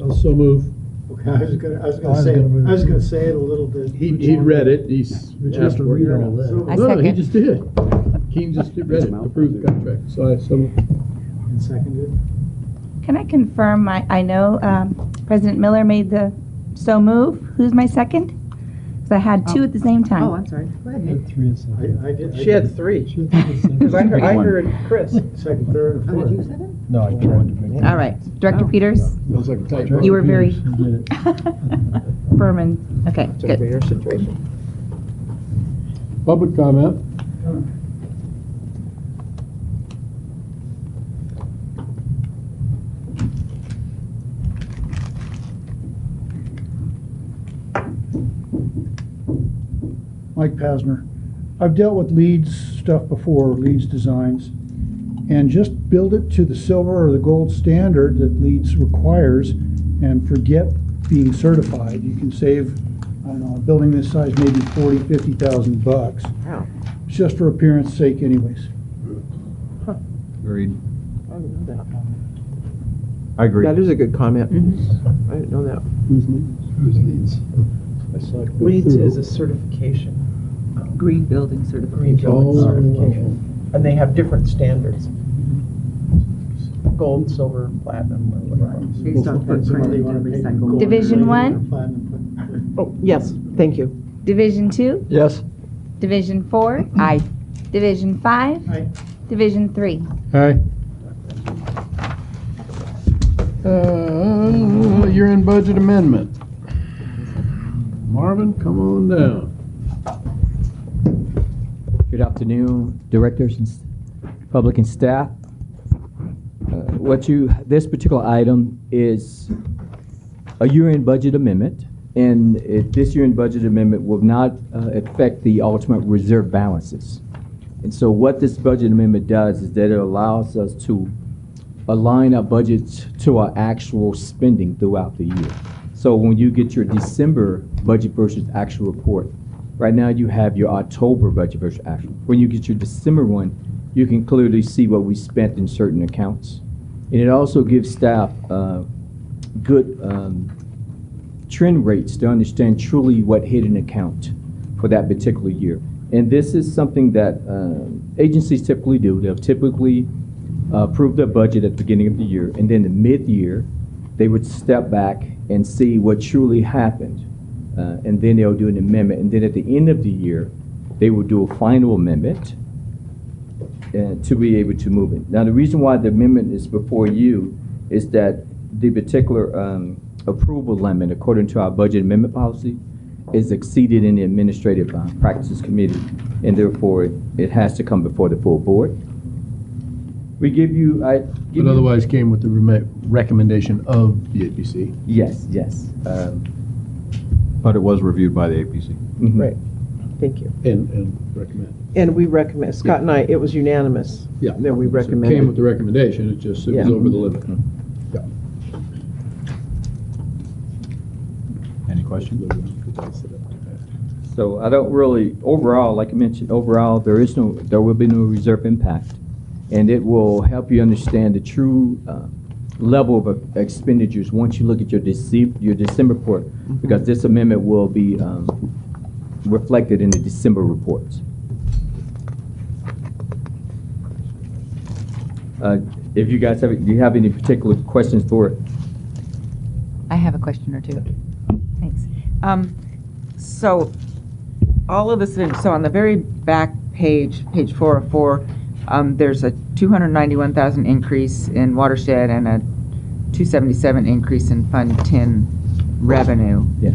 Also move. Okay, I was gonna say it a little bit. He'd read it. He's asked for it. I No, he second. just did. Keene just read it, approved the contract. So I And seconded. Can I confirm I know President Miller made the so move. Who's my second? Because I had two at the same time. Oh, I'm sorry. Go ahead, Nick. She had three. Because I heard Chris. Second, third, and Oh, fourth. did you say that? No, I tried to make. All right. Director Peters, Looks like a tight you were very You did it. firm and, okay, It's a good. rare situation. Public comment. Mike Pasner. I've dealt with Leeds stuff before, Leeds designs, and just build it to the silver or the gold standard that Leeds requires and forget being certified. You can save, I don't know, a building this size, maybe 40, 50,000 bucks. Wow. It's just for appearance sake anyways. Agreed. I didn't know that. I agree. That is a good comment. I didn't know that. Who's leads? Leeds is a certification. Green building Green certification. building certification. And they have different standards. Gold, silver, platinum, or whatever. Based on printed and recycled. Division 1, Oh, yes, thank you. Division 2, Yes. Division 4. Aye. Division 5. Aye. Division 3. Aye. Year-end budget amendment. Marvin, come on down. Good afternoon, directors and public and staff. This particular item is a year-end budget amendment, and this year-end budget amendment will not affect the ultimate reserve balances. And so what this budget amendment does is that it allows us to align our budgets to our actual spending throughout the year. So when you get your December budget versus actual report, right now you have your October budget versus actual. When you get your December one, you can clearly see what we spent in certain accounts. And it also gives staff good trend rates to understand truly what hit an account for that particular year. And this is something that agencies typically do. They'll typically approve their budget at the beginning of the year, and then the mid-year, they would step back and see what truly happened. And then they'll do an amendment. And then at the end of the year, they will do a final amendment to be able to move it. Now, the reason why the amendment is before you is that the particular approval limit, according to our budget amendment policy, is exceeded in the Administrative Practices Committee, and therefore it has to come before the full board. We give you, But otherwise came with the recommendation of the APC. Yes, yes. But it was reviewed by the APC. Mhm. Right, thank you. And recommend. And we recommend, Scott and I, it was unanimous. Yeah. That we So it came with recommended. the recommendation, it was Yeah. over the limit. Yeah. Any questions? So I don't really, overall, like I mentioned, overall, there will be no reserve impact. And it will help you understand the true level of expenditures once you look at your December report, because this amendment will be reflected in the December reports. If you guys do you have any particular questions for it? I have a question or two. Thanks. So all of this, so on the very back page, page 404, there's a 291,000 increase in watershed and a 277 increase in Fund 10 revenue. Yes.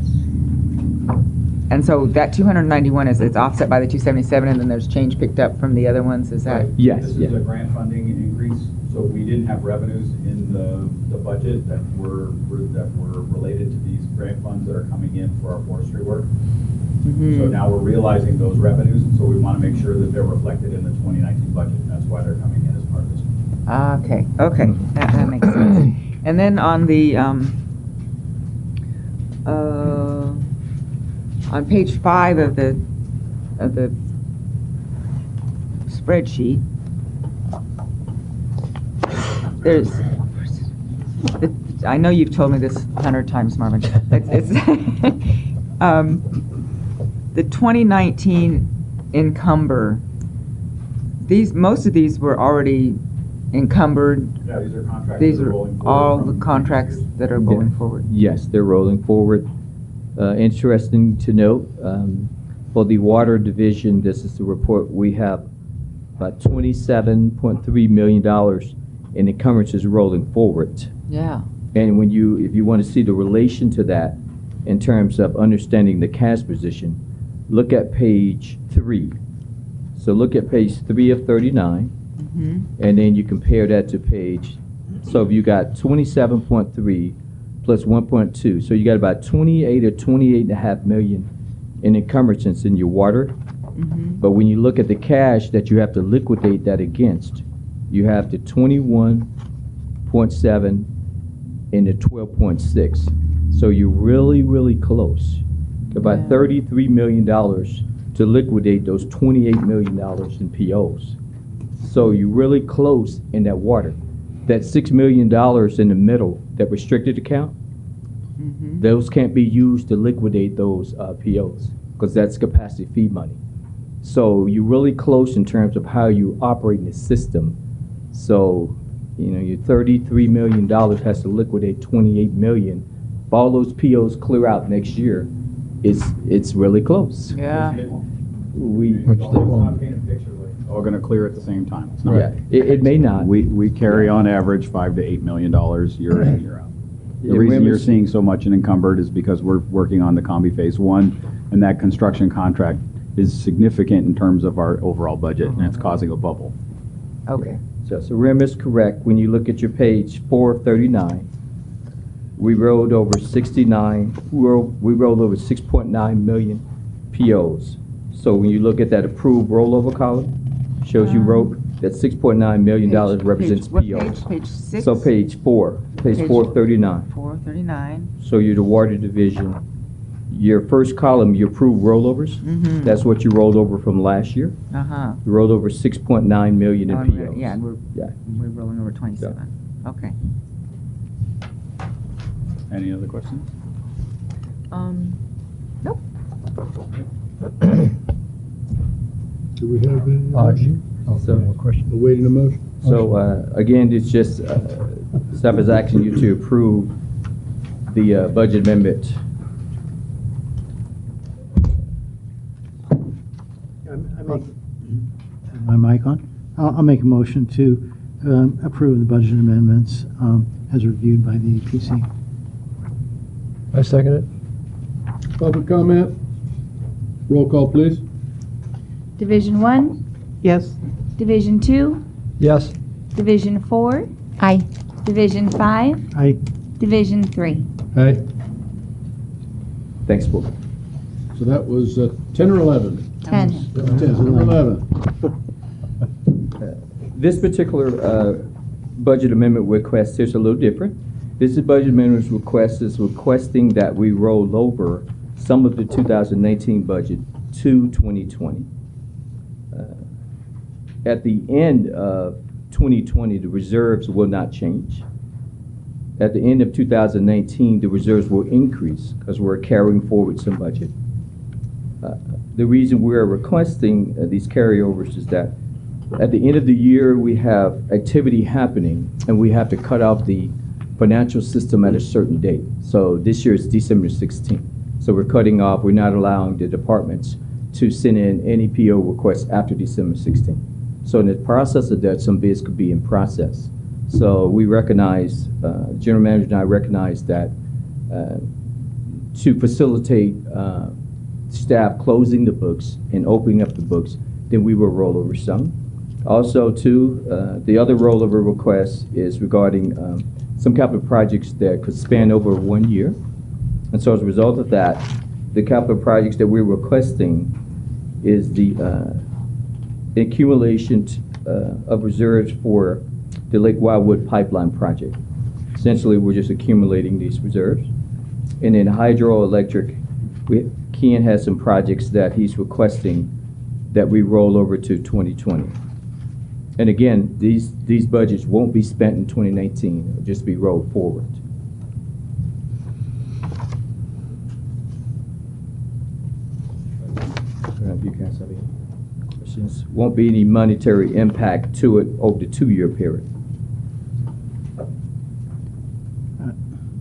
And so that 291 it's offset by the 277, and then there's change picked up from the other ones. Is that? Yes. This is a grant funding increase, so we didn't have revenues in the budget that were related to these grant funds that are coming in for our forestry work. So now we're realizing those revenues, and so we want to make sure that they're reflected in the 2019 budget, and that's why they're coming in as part of this one. Okay, that makes sense. And then on the on page 5 of the spreadsheet, there's I know you've told me this 100 times, Marvin. It's the 2019 encumber. Most of these were already encumbered? Yeah, these are contracts These that are are rolling forward all from the contracts that are going forward? Yes, they're rolling forward. Interesting to note, for the water division, this is the report, we have about $27.3 million in encumbrances rolling forward. Yeah. And if you want to see the relation to that in terms of understanding the cash position, look at page 3. So look at page 3 of 39, and then you compare that to page, so if you got 27.3 plus 1.2, so you got about 28 or 28.5 million in encumbrances in your water. But when you look at the cash that you have to liquidate that against, you have the 21.7 and the 12.6. So you're really, really close. About $33 million to liquidate those $28 million in POs. So you're really close in that water. That $6 million in the middle, that restricted account, those can't be used to liquidate those POs because that's capacity fee money. So you're really close in terms of how you operate in the system. So, your $33 million has to liquidate $28 million. If all those POs clear out next year, it's really close. Yeah. All going to clear at the same time. It's not. Yeah, it may not. We carry on average $5 to $8 million year in and year out. The Yeah, reason you're remember- seeing so much in encumbered is because we're working on the Combi Phase 1, and that construction contract is significant in terms of our overall budget, and it's causing a bubble. Okay. So Rim is correct. When you look at your page 4 of 39, we rolled over 6.9 million POs. So when you look at that approved rollover column, shows you wrote that $6.9 million represents What POs. Page 6? So page 4, page 439. 439. So you're the water division. Your first column, you approved rollovers. That's what you rolled over from last year. Uh-huh. You rolled over 6.9 million in POs. Yeah, and we're rolling over 27. Okay. Any other questions? Nope. Do we have any? So- More question? Awaiting a motion? So, again, it's just, staff is asking you to approve the budget amendment. My mic on? I'll make a motion to approve the budget amendments as reviewed by the PC. I second it. Public comment? Roll call, please. Division 1, Yes. Division 2, Yes. Division 4, Aye. Division 5, Aye. Division 3. Aye. Thanks, Board. So that was 10 or 11? 10. 10 or 11. This particular budget amendment request is a little different. This is budget amendment request is requesting that we roll over some of the 2019 budget to 2020. At the end of 2020, the reserves will not change. At the end of 2019, the reserves will increase because we're carrying forward some budget. The reason we're requesting these carryovers is that at the end of the year, we have activity happening, and we have to cut off the financial system at a certain date. So this year is December 16th. So we're cutting off, we're not allowing the departments to send in any PO requests after December 16th. So in the process of that, some bids could be in process. So we recognize, General Manager and I recognize that to facilitate staff closing the books and opening up the books, then we will roll over some. Also, too, the other rollover request is regarding some capital projects that could span over 1 year. And so as a result of that, the capital projects that we're requesting is the accumulation of reserves for the Lake Wildwood Pipeline project. Essentially, we're just accumulating these reserves. And then hydroelectric, Ken has some projects that he's requesting that we roll over to 2020. And again, these budgets won't be spent in 2019, it'll just be rolled forward. If you guys have any questions, won't be any monetary impact to it over the 2-year period.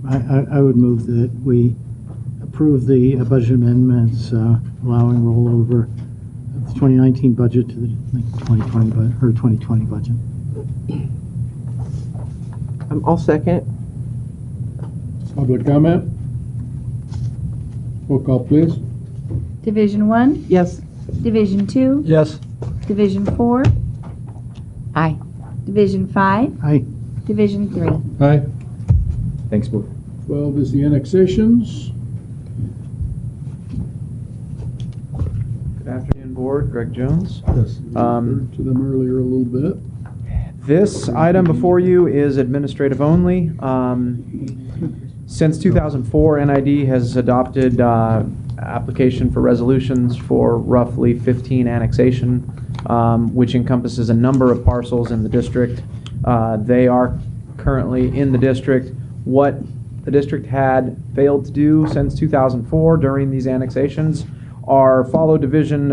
I would move that we approve the budget amendments allowing rollover of the 2019 budget to the 2020 or 2020 budget. I'll second. Public comment? Roll call, please. Division 1? Yes. Division 2? Yes. Division 4? Aye. Division 5? Aye. Division 3? Aye. Thanks, Board. 12 is the annexations. Good afternoon, Board. Greg Jones. Yes. Referred to them earlier a little bit. This item before you is administrative only. Since 2004, NID has adopted application for resolutions for roughly 15 annexation, which encompasses a number of parcels in the district. They are currently in the district. What the district had failed to do since 2004 during these annexations are follow Division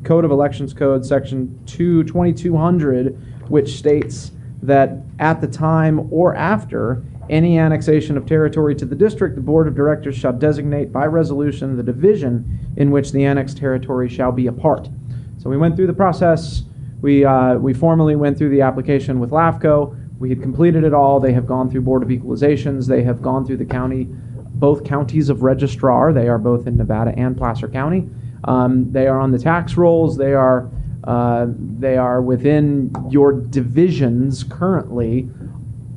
Code of Elections Code, Section 2200, which states that at the time or after any annexation of territory to the district, the Board of Directors shall designate by resolution the division in which the annexed territory shall be a part. So we went through the process. We formally went through the application with LAFCO. We had completed it all. They have gone through Board of Equalizations. They have gone through the county, both counties of registrar. They are both in Nevada and Placer County. They are on the tax rolls. They are within your divisions currently.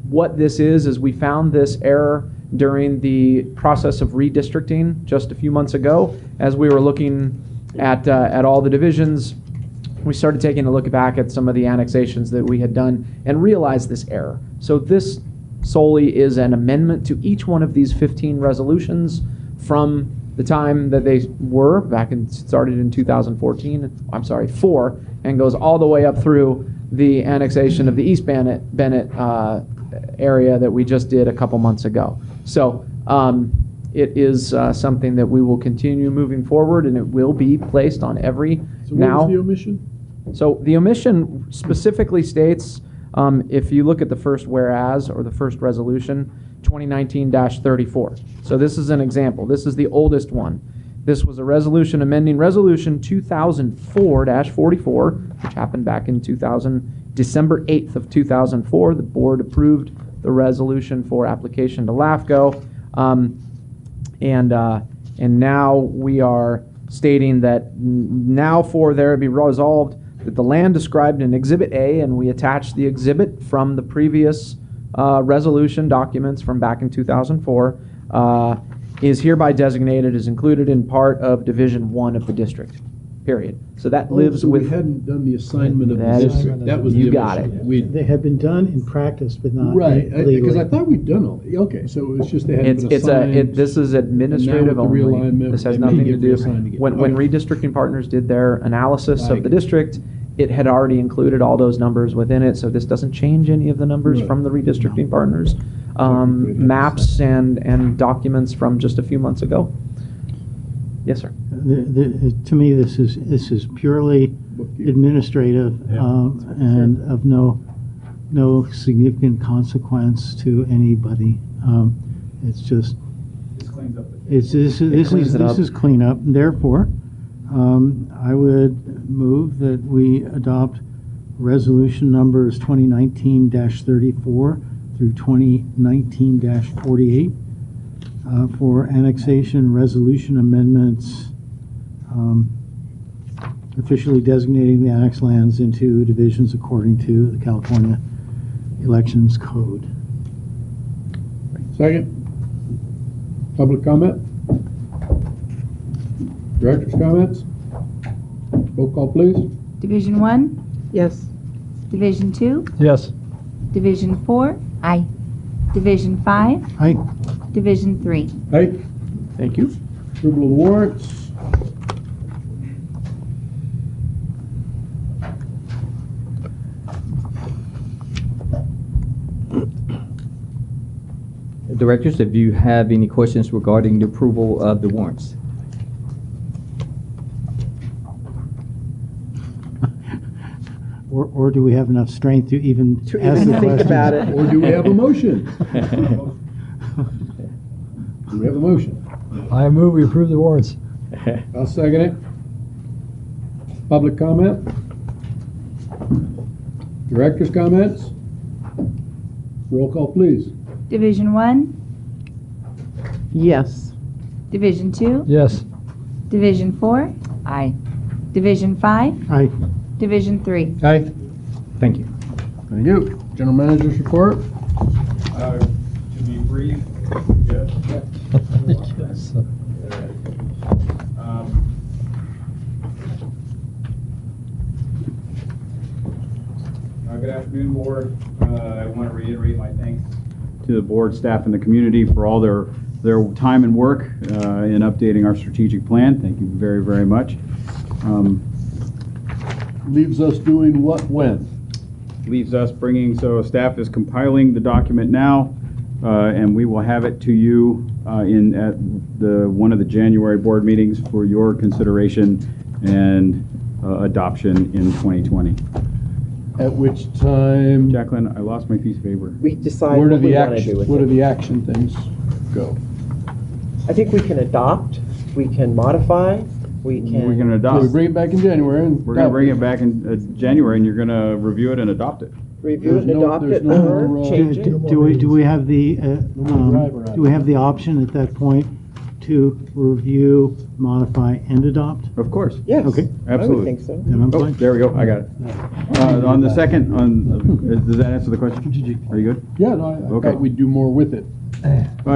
What this is we found this error during the process of redistricting just a few months ago. As we were looking at all the divisions, we started taking a look back at some of the annexations that we had done and realized this error. So this solely is an amendment to each one of these 15 resolutions from the time that they were back and started in 4, and goes all the way up through the annexation of the East Bennett area that we just did a couple months ago. So it is something that we will continue moving forward, and it will be placed on every So what was the omission? So the omission specifically states, if you look at the first whereas or the first resolution, 2019-34. So this is an example. This is the oldest one. This was a resolution amending Resolution 2004-44, which happened back in December 8th of 2004. The board approved the resolution for application to LAFCO. And now we are stating that now for there be resolved that the land described in Exhibit A, and we attach the exhibit from the previous resolution documents from back in 2004, is hereby designated as included in part of Division 1 of the district, period. So that lives so with... we hadn't done the assignment of the That is- district. That was you the got omission. it. They had been done in practice, but not Right, legally. because I thought we'd done all, okay, so it was just they hadn't been assigned. This is administrative and now with the only. realignment, This has they may nothing to get do, reassigned again. when Okay. redistricting partners did their analysis I of the get it. district, it had already included all those numbers within it, so this doesn't change any of the numbers Right. from the redistricting partners. Okay, good. Maps and documents from just a few months ago. Yes, sir. To me, this is purely administrative and of no significant consequence to anybody. It's just this is cleanup. Therefore, I would move that we adopt resolution numbers 2019-34 through 2019-48 for annexation resolution amendments, officially designating the annexed lands into divisions according to the California Elections Code. Second. Public comment? Director's comments? Roll call, please. Division 1? Yes. Division 2? Yes. Division 4? Aye. Division 5? Aye. Division 3? Aye. Thank you. Approval of the warrants. Directors, if you have any questions regarding the approval of the warrants. Or do we have enough strength to even ask the think question? about it. Or do we have a motion? Do we have a motion? I move we approve the warrants. I'll second it. Public comment? Director's comments? Roll call, please. Division 1, Yes. Division 2, Yes. Division 4, Aye. Division 5, Aye. Division 3. Aye. Thank you. Thank you. General Manager's report? To be brief, yes. Yes. Good afternoon, Board. I want to reiterate my thanks to the board, staff, and the community for all their time and work in updating our strategic plan. Thank you very, very much. Leaves us doing what when? Leaves us so staff is compiling the document now, and we will have it to you at one of the January board meetings for your consideration and adoption in 2020. At which time, Jacqueline, I lost my piece of paper. We decide where do what we the want to action, do with what do it. the action things go? I think we can adopt, we can modify, we can. We can So we adopt. bring it back in January and. We're going to bring it back in January, and you're going to review it and adopt it. Review it and There's no- adopt there's it no or more, change it. Do we have the, more driver out do we have the option at that point to review, modify, and adopt? Of course. Yes. Okay. I would Absolutely. think so. Then I'm Oh, fine. there we go. I got it. On the second, does that answer the question? Are you good? Yeah, no, I Okay. thought we'd do more with it.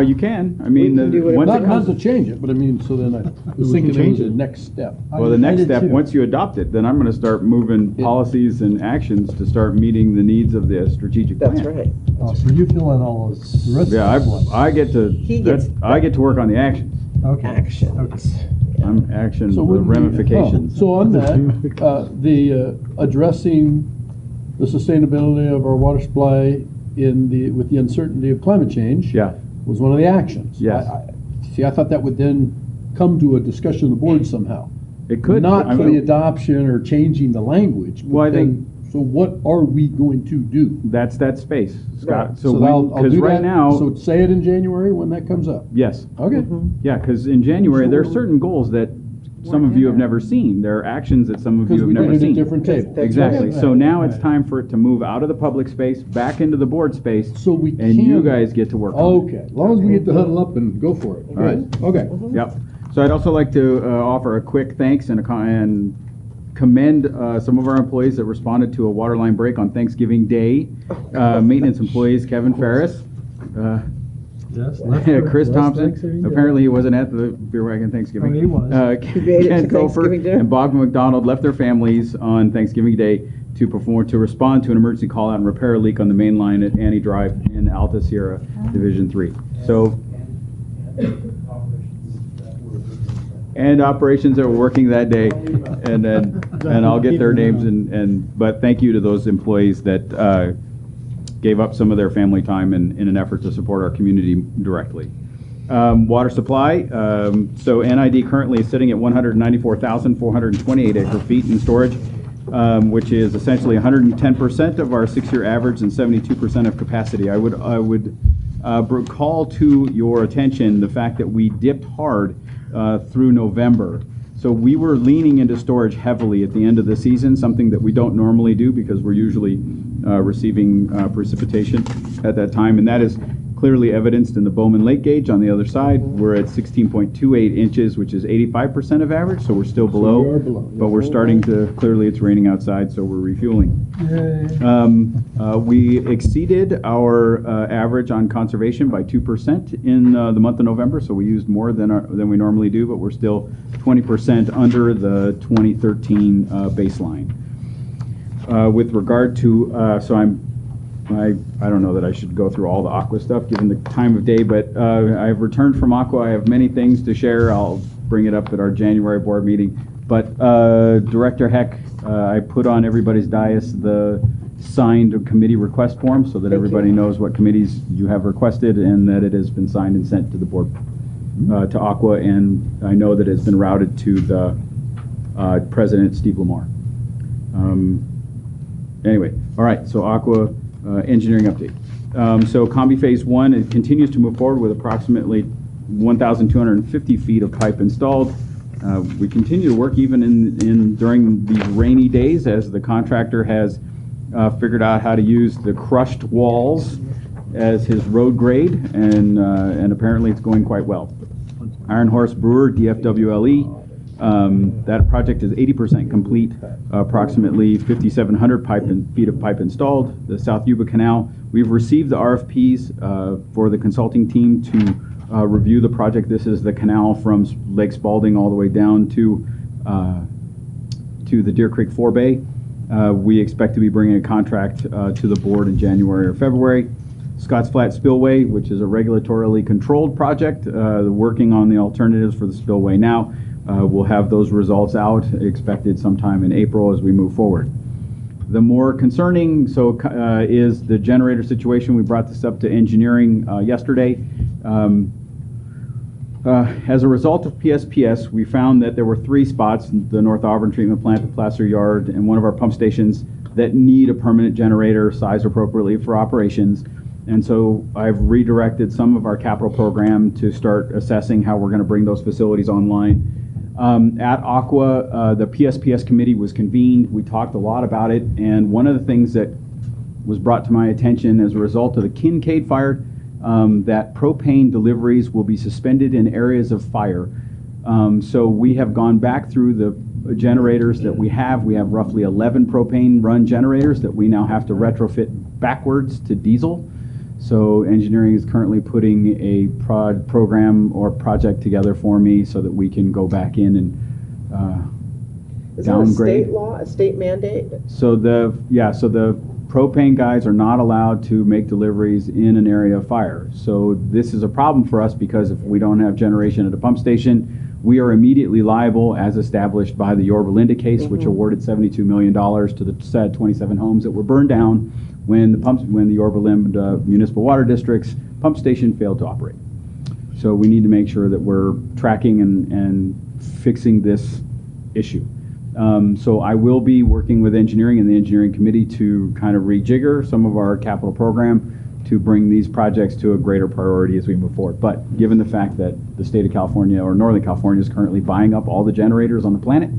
You can. I mean, We can do whatever once it Not comes, to change it, but I mean, so then I was We can thinking it change was the it. next step. well, the next step, once you adopt it, then I'm going to start moving policies and actions to start meeting the needs of the strategic plan. That's right. Oh, so you fill in all those, the rest of Yeah, this? I get to. He gets- I get to work on the actions. Okay. Actions. I'm action the So wouldn't we- ramifications. So on that, addressing the sustainability of our water supply with the uncertainty of climate change. Yeah. Was one of the actions. Yes. See, I thought that would then come to a discussion of the board somehow. It could. Not I for mean, the adoption or changing the language. but Well, I think- then, so what are we going to do? That's that space, Scott. Right. So I'll because do right that. now, So say it in January when that comes up. yes. Okay. Yeah, because in January, there are certain goals that some of you have never seen. There are actions that some of you Because have we never did it at a seen. different table. That's Exactly. right. So now it's time for it to move out of the public space, back into the board space, So we and you can- guys get to work on it. Okay, as long as we get to huddle up and go for it. All right. Okay. Yep. So I'd also like to offer a quick thanks and commend some of our employees that responded to a water line break on Thanksgiving Day. Maintenance employees, Kevin Ferris, Yes. Chris Thompson. Thanksgiving Day. Apparently he wasn't at the beer wagon Thanksgiving. Oh, he was. He made it Ken to Thanksgiving Kofer dinner. and Bob McDonald left their families on Thanksgiving Day to respond to an emergency call out and repair a leak on the main line at Annie Drive in Alta Sierra, Division 3. So, and operations that were working that day, and I'll get their names but thank you to those employees that gave up some of their family time in an effort to support our community directly. Water supply, so NID currently is sitting at 194,428 acre feet in storage, which is essentially 110% of our 6-year average and 72% of capacity. I would call to your attention the fact that we dipped hard through November. So we were leaning into storage heavily at the end of the season, something that we don't normally do because we're usually receiving precipitation at that time, and that is clearly evidenced in the Bowman Lake gauge on the other side. We're at 16.28 inches, which is 85% of average, so we're still below. we are below, But we're starting to, clearly it's raining outside, so we're refueling. We exceeded our average on conservation by 2% in the month of November, so we used more than we normally do, but we're still 20% under the 2013 baseline. With regard to, I don't know that I should go through all the Aqua stuff given the time of day, but I've returned from Aqua. I have many things to share. I'll bring it up at our January board meeting. But Director Heck, I put on everybody's dais the signed committee request form so that everybody knows what committees you have requested and that it has been signed and sent to the board, to Aqua, and I know that it's been routed to the President, Steve Lamar. Anyway, all right, so Aqua engineering update. So Combi Phase 1, it continues to move forward with approximately 1,250 feet of pipe installed. We continue to work even during these rainy days as the contractor has figured out how to use the crushed walls as his road grade, and apparently it's going quite well. Iron Horse Brewer, DFWLE, that project is 80% complete, approximately 5,700 feet of pipe installed. The South Yuba Canal, we've received the RFPs for the consulting team to review the project. This is the canal from Lake Spalding all the way down to the Deer Creek forebay. We expect to be bringing a contract to the board in January or February. Scotts Flat Spillway, which is a regulatorily controlled project, working on the alternatives for the spillway now. We'll have those results out, expected sometime in April as we move forward. The more concerning is the generator situation. We brought this up to engineering yesterday. As a result of PSPS, we found that there were 3 spots, the North Auburn Treatment Plant, the Placer Yard, and one of our pump stations that need a permanent generator sized appropriately for operations. And so I've redirected some of our capital program to start assessing how we're going to bring those facilities online. At Aqua, the PSPS committee was convened. We talked a lot about it, and one of the things that was brought to my attention as a result of the Kincaid fire, that propane deliveries will be suspended in areas of fire. So we have gone back through the generators that we have. We have roughly 11 propane run generators that we now have to retrofit backwards to diesel. So engineering is currently putting a program or project together for me so that we can go back in and Is that a state law, a state mandate? So the propane guys are not allowed to make deliveries in an area of fire. So this is a problem for us because if we don't have generation at a pump station, we are immediately liable as established by the Yorba Linda case, which awarded $72 million to the said 27 homes that were burned down when the Yorba Linda Municipal Water District's pump station failed to operate. So we need to make sure that we're tracking and fixing this issue. So I will be working with engineering and the engineering committee to kind of rejigger some of our capital program to bring these projects to a greater priority as we move forward. But given the fact that the state of California or Northern California is currently buying up all the generators on the planet,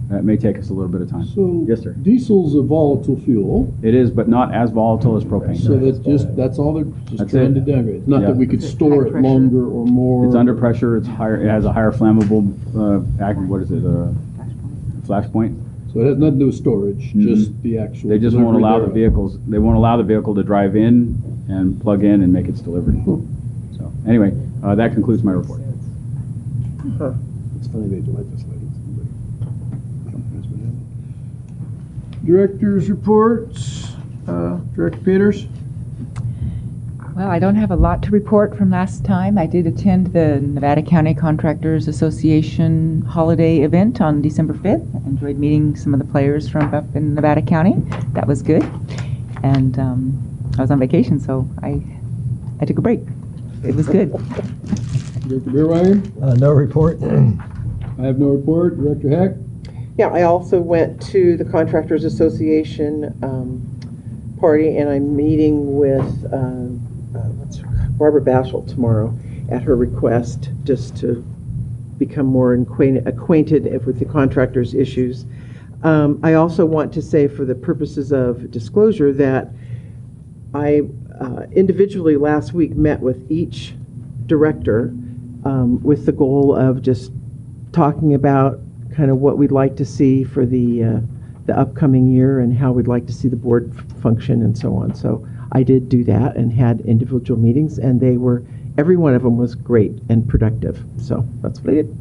that may take us a little bit of time. So yes, sir. Diesel's a volatile fuel. It is, but not as volatile as propane. So that's all they're just That's trying it. to demonstrate. Not Yeah. that we could store it longer or more. It's under pressure. It's higher. It has a higher flammable. What is it? Flash point. So it has nothing to do with storage, just the actual. They just won't delivery allow the thereof. vehicles. They won't allow the vehicle to drive in and plug in and make its delivery. So anyway, that concludes my report. It's funny they do legislate. Director's reports. Director Peters. Well, I don't have a lot to report from last time. I did attend the Nevada County Contractors Association holiday event on December 5th. I enjoyed meeting some of the players from up in Nevada County. That was good. And I was on vacation, so I took a break. It was good. Director Beerwanger. No report. I have no report. Director Heck. Yeah, I also went to the Contractors Association party, and I'm meeting with Barbara Bashel tomorrow at her request, just to become more acquainted with the contractors' issues. I also want to say, for the purposes of disclosure, that I individually last week met with each director with the goal of just talking about kind of what we'd like to see for the upcoming year and how we'd like to see the board function and so on. So I did do that and had individual meetings, and every one of them was great and productive. So that's what I did.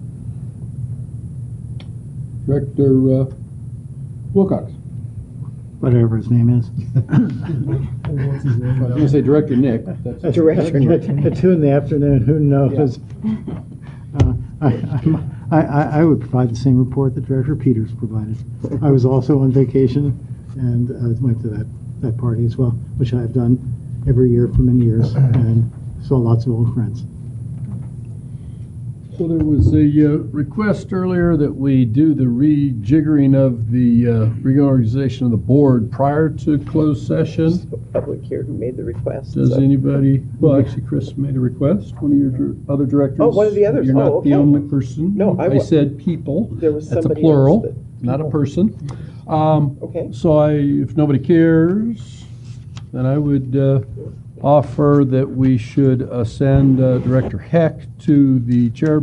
Director Wilcox. Whatever his name is. I was going to say Director Nick. That's Director Nick. At 2 in the afternoon, who knows? I would provide the same report that Director Peters provided. I was also on vacation and went to that party as well, which I've done every year for many years, and saw lots of old friends. So there was a request earlier that we do the rejiggering of the reorganization of the board prior to closed session. Public here who made the request. Does so. anybody, well, actually, Chris made a request, one of your other directors. Oh, one of the others. You're not Oh, the okay. only person. No, I I wa- said people. There was That's a somebody plural, else not a person. Okay. So if nobody cares, then I would offer that we should ascend Director Heck to the chair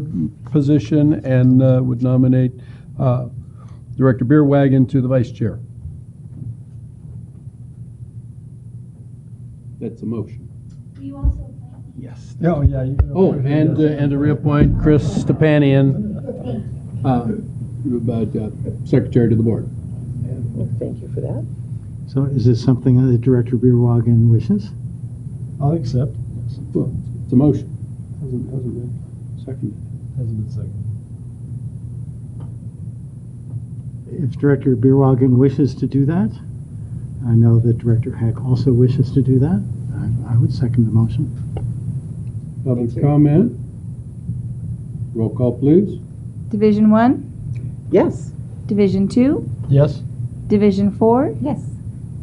position and would nominate Director Beerwagon to the vice chair. That's a motion. Yes. Oh, yeah. You can Oh, appoint him and as- to reappoint Chris Stepanian, secretary to the board. Well, thank you for that. So is this something that Director Beerwagen wishes? I'll accept. Well, it's a motion. Hasn't been seconded. Hasn't been seconded. If Director Beerwagen wishes to do that, I know that Director Heck also wishes to do that. I would second the motion. Public comment? Roll call, please. Division 1, Yes. Division 2, Yes? Division 4, Yes.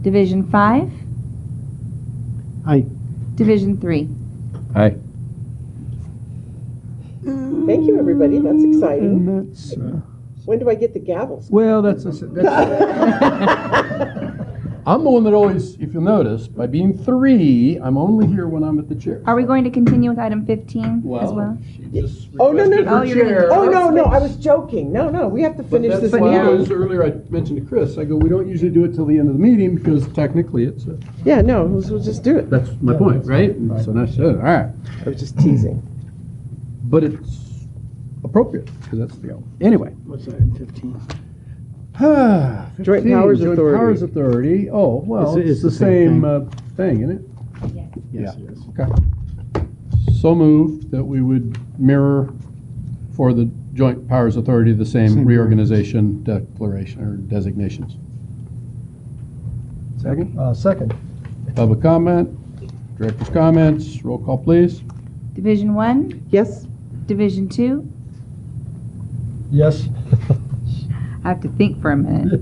Division 5, Aye. Division 3. Aye. Thank you, everybody. That's exciting. And that's, When do I get the gavels? well, I'm the one that always, if you'll notice, by being 3, I'm only here when I'm at the chair. Are we going to continue with item 15 as well? She just Oh, no, no. requested her Oh, you're gonna- chair. Oh, no, I was joking. No, we have to But finish that's this why I meeting. was, earlier I mentioned to Chris, I go, we don't usually do it till the end of the meeting because technically it's a, Yeah, no, we'll just do it. that's my point, right? And so that's it, all right. I was just teasing. But it's appropriate because that's the goal. Anyway. What's item 15? Joint Powers Joint Authority. Powers Authority. Oh, well, it's the same thing, isn't it? Yes, Yeah. it is. Okay. So moved that we would mirror for the Joint Powers Authority the same Same reorganization declaration or designations. Second? Second. Public comment, director's comments, roll call, please. Division 1, Yes? Division 2, Yes? I have to think for a minute.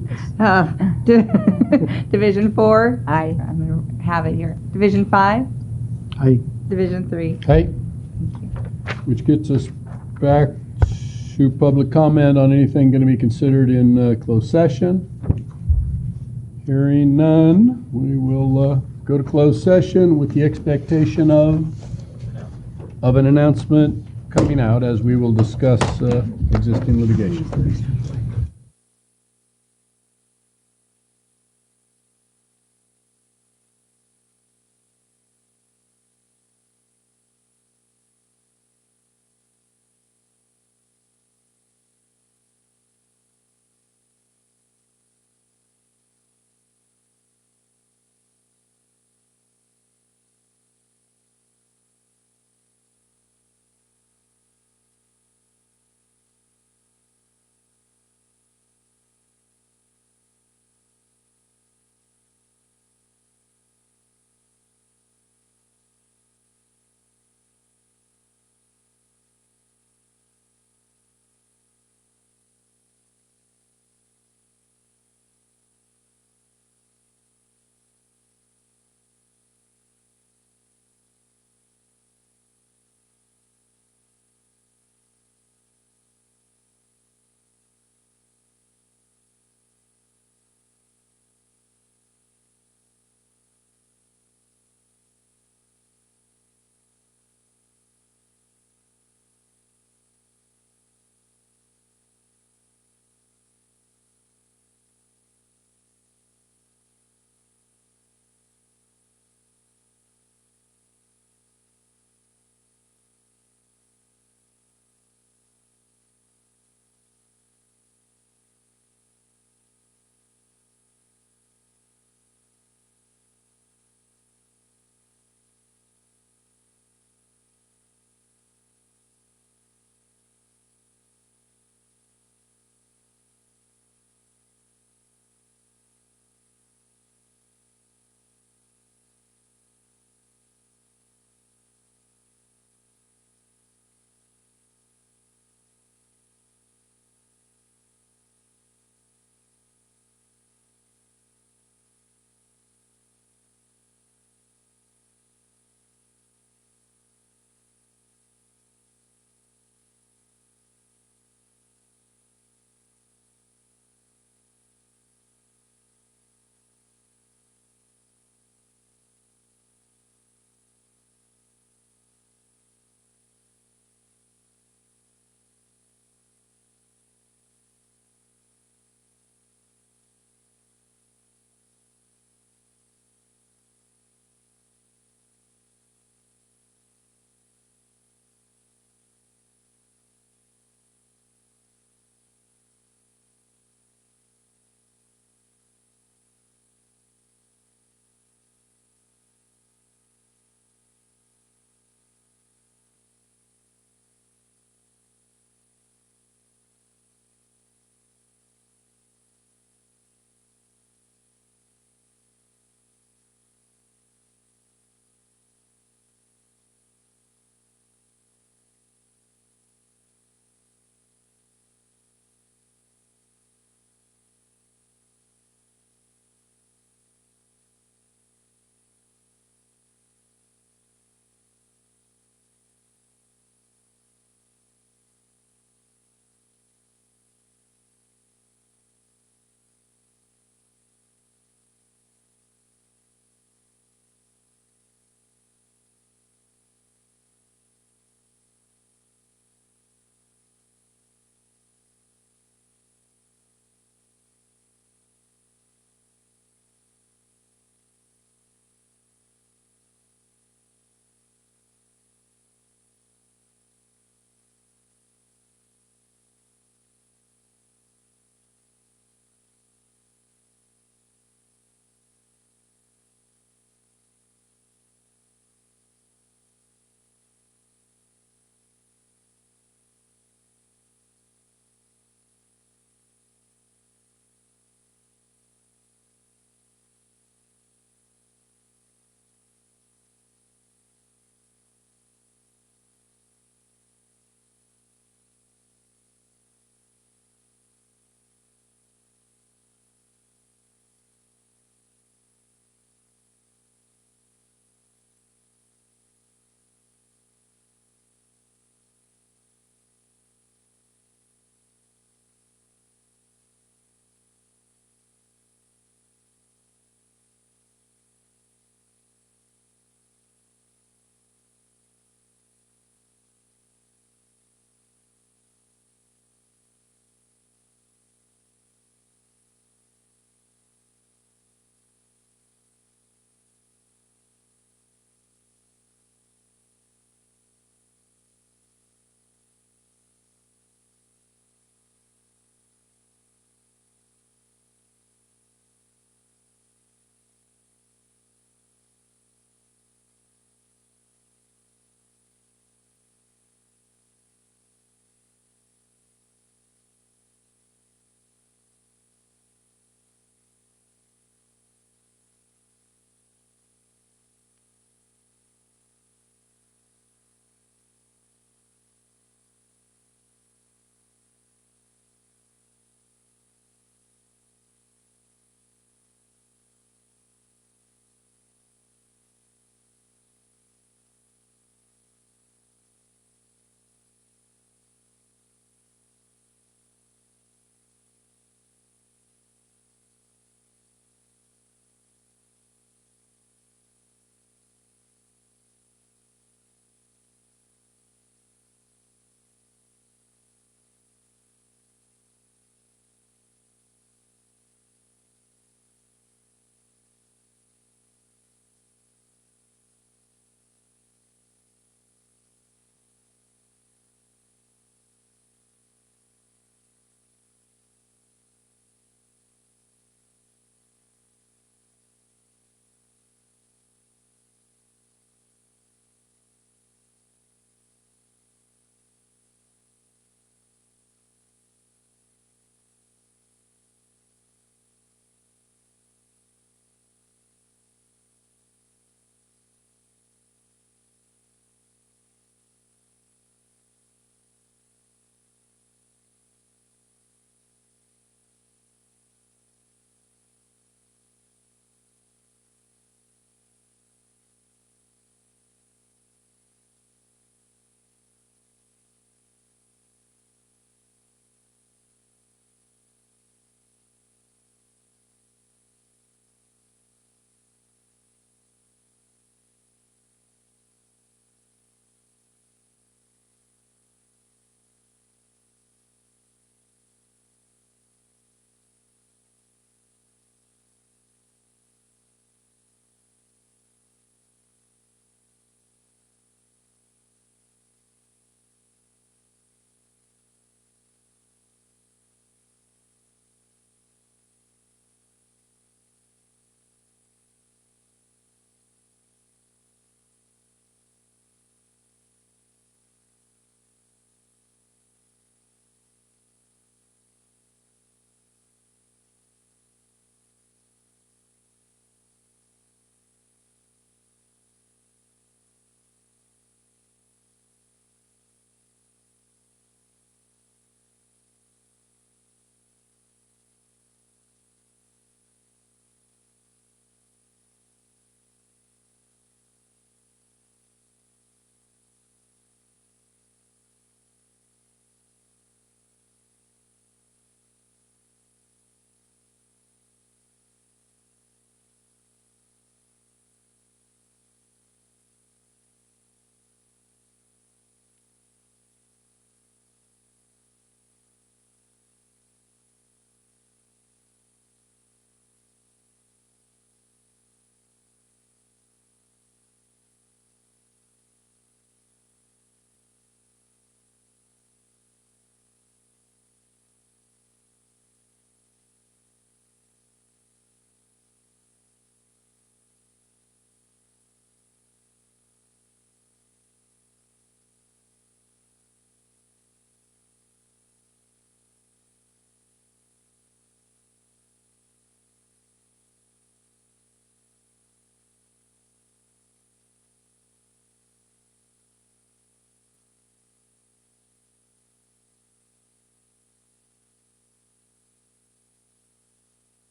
Division 4, I'm going to have it here. Division 5, Aye. Division 3. Okay. Which gets us back to public comment on anything going to be considered in closed session. Hearing none, we will go to closed session with the expectation of an announcement coming out as we will discuss existing litigation.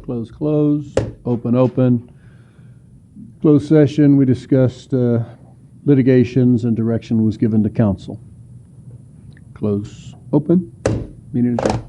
Close, close. Open, open. Closed session, we discussed litigations and direction was given to council. Close, open. Meeting adjourned.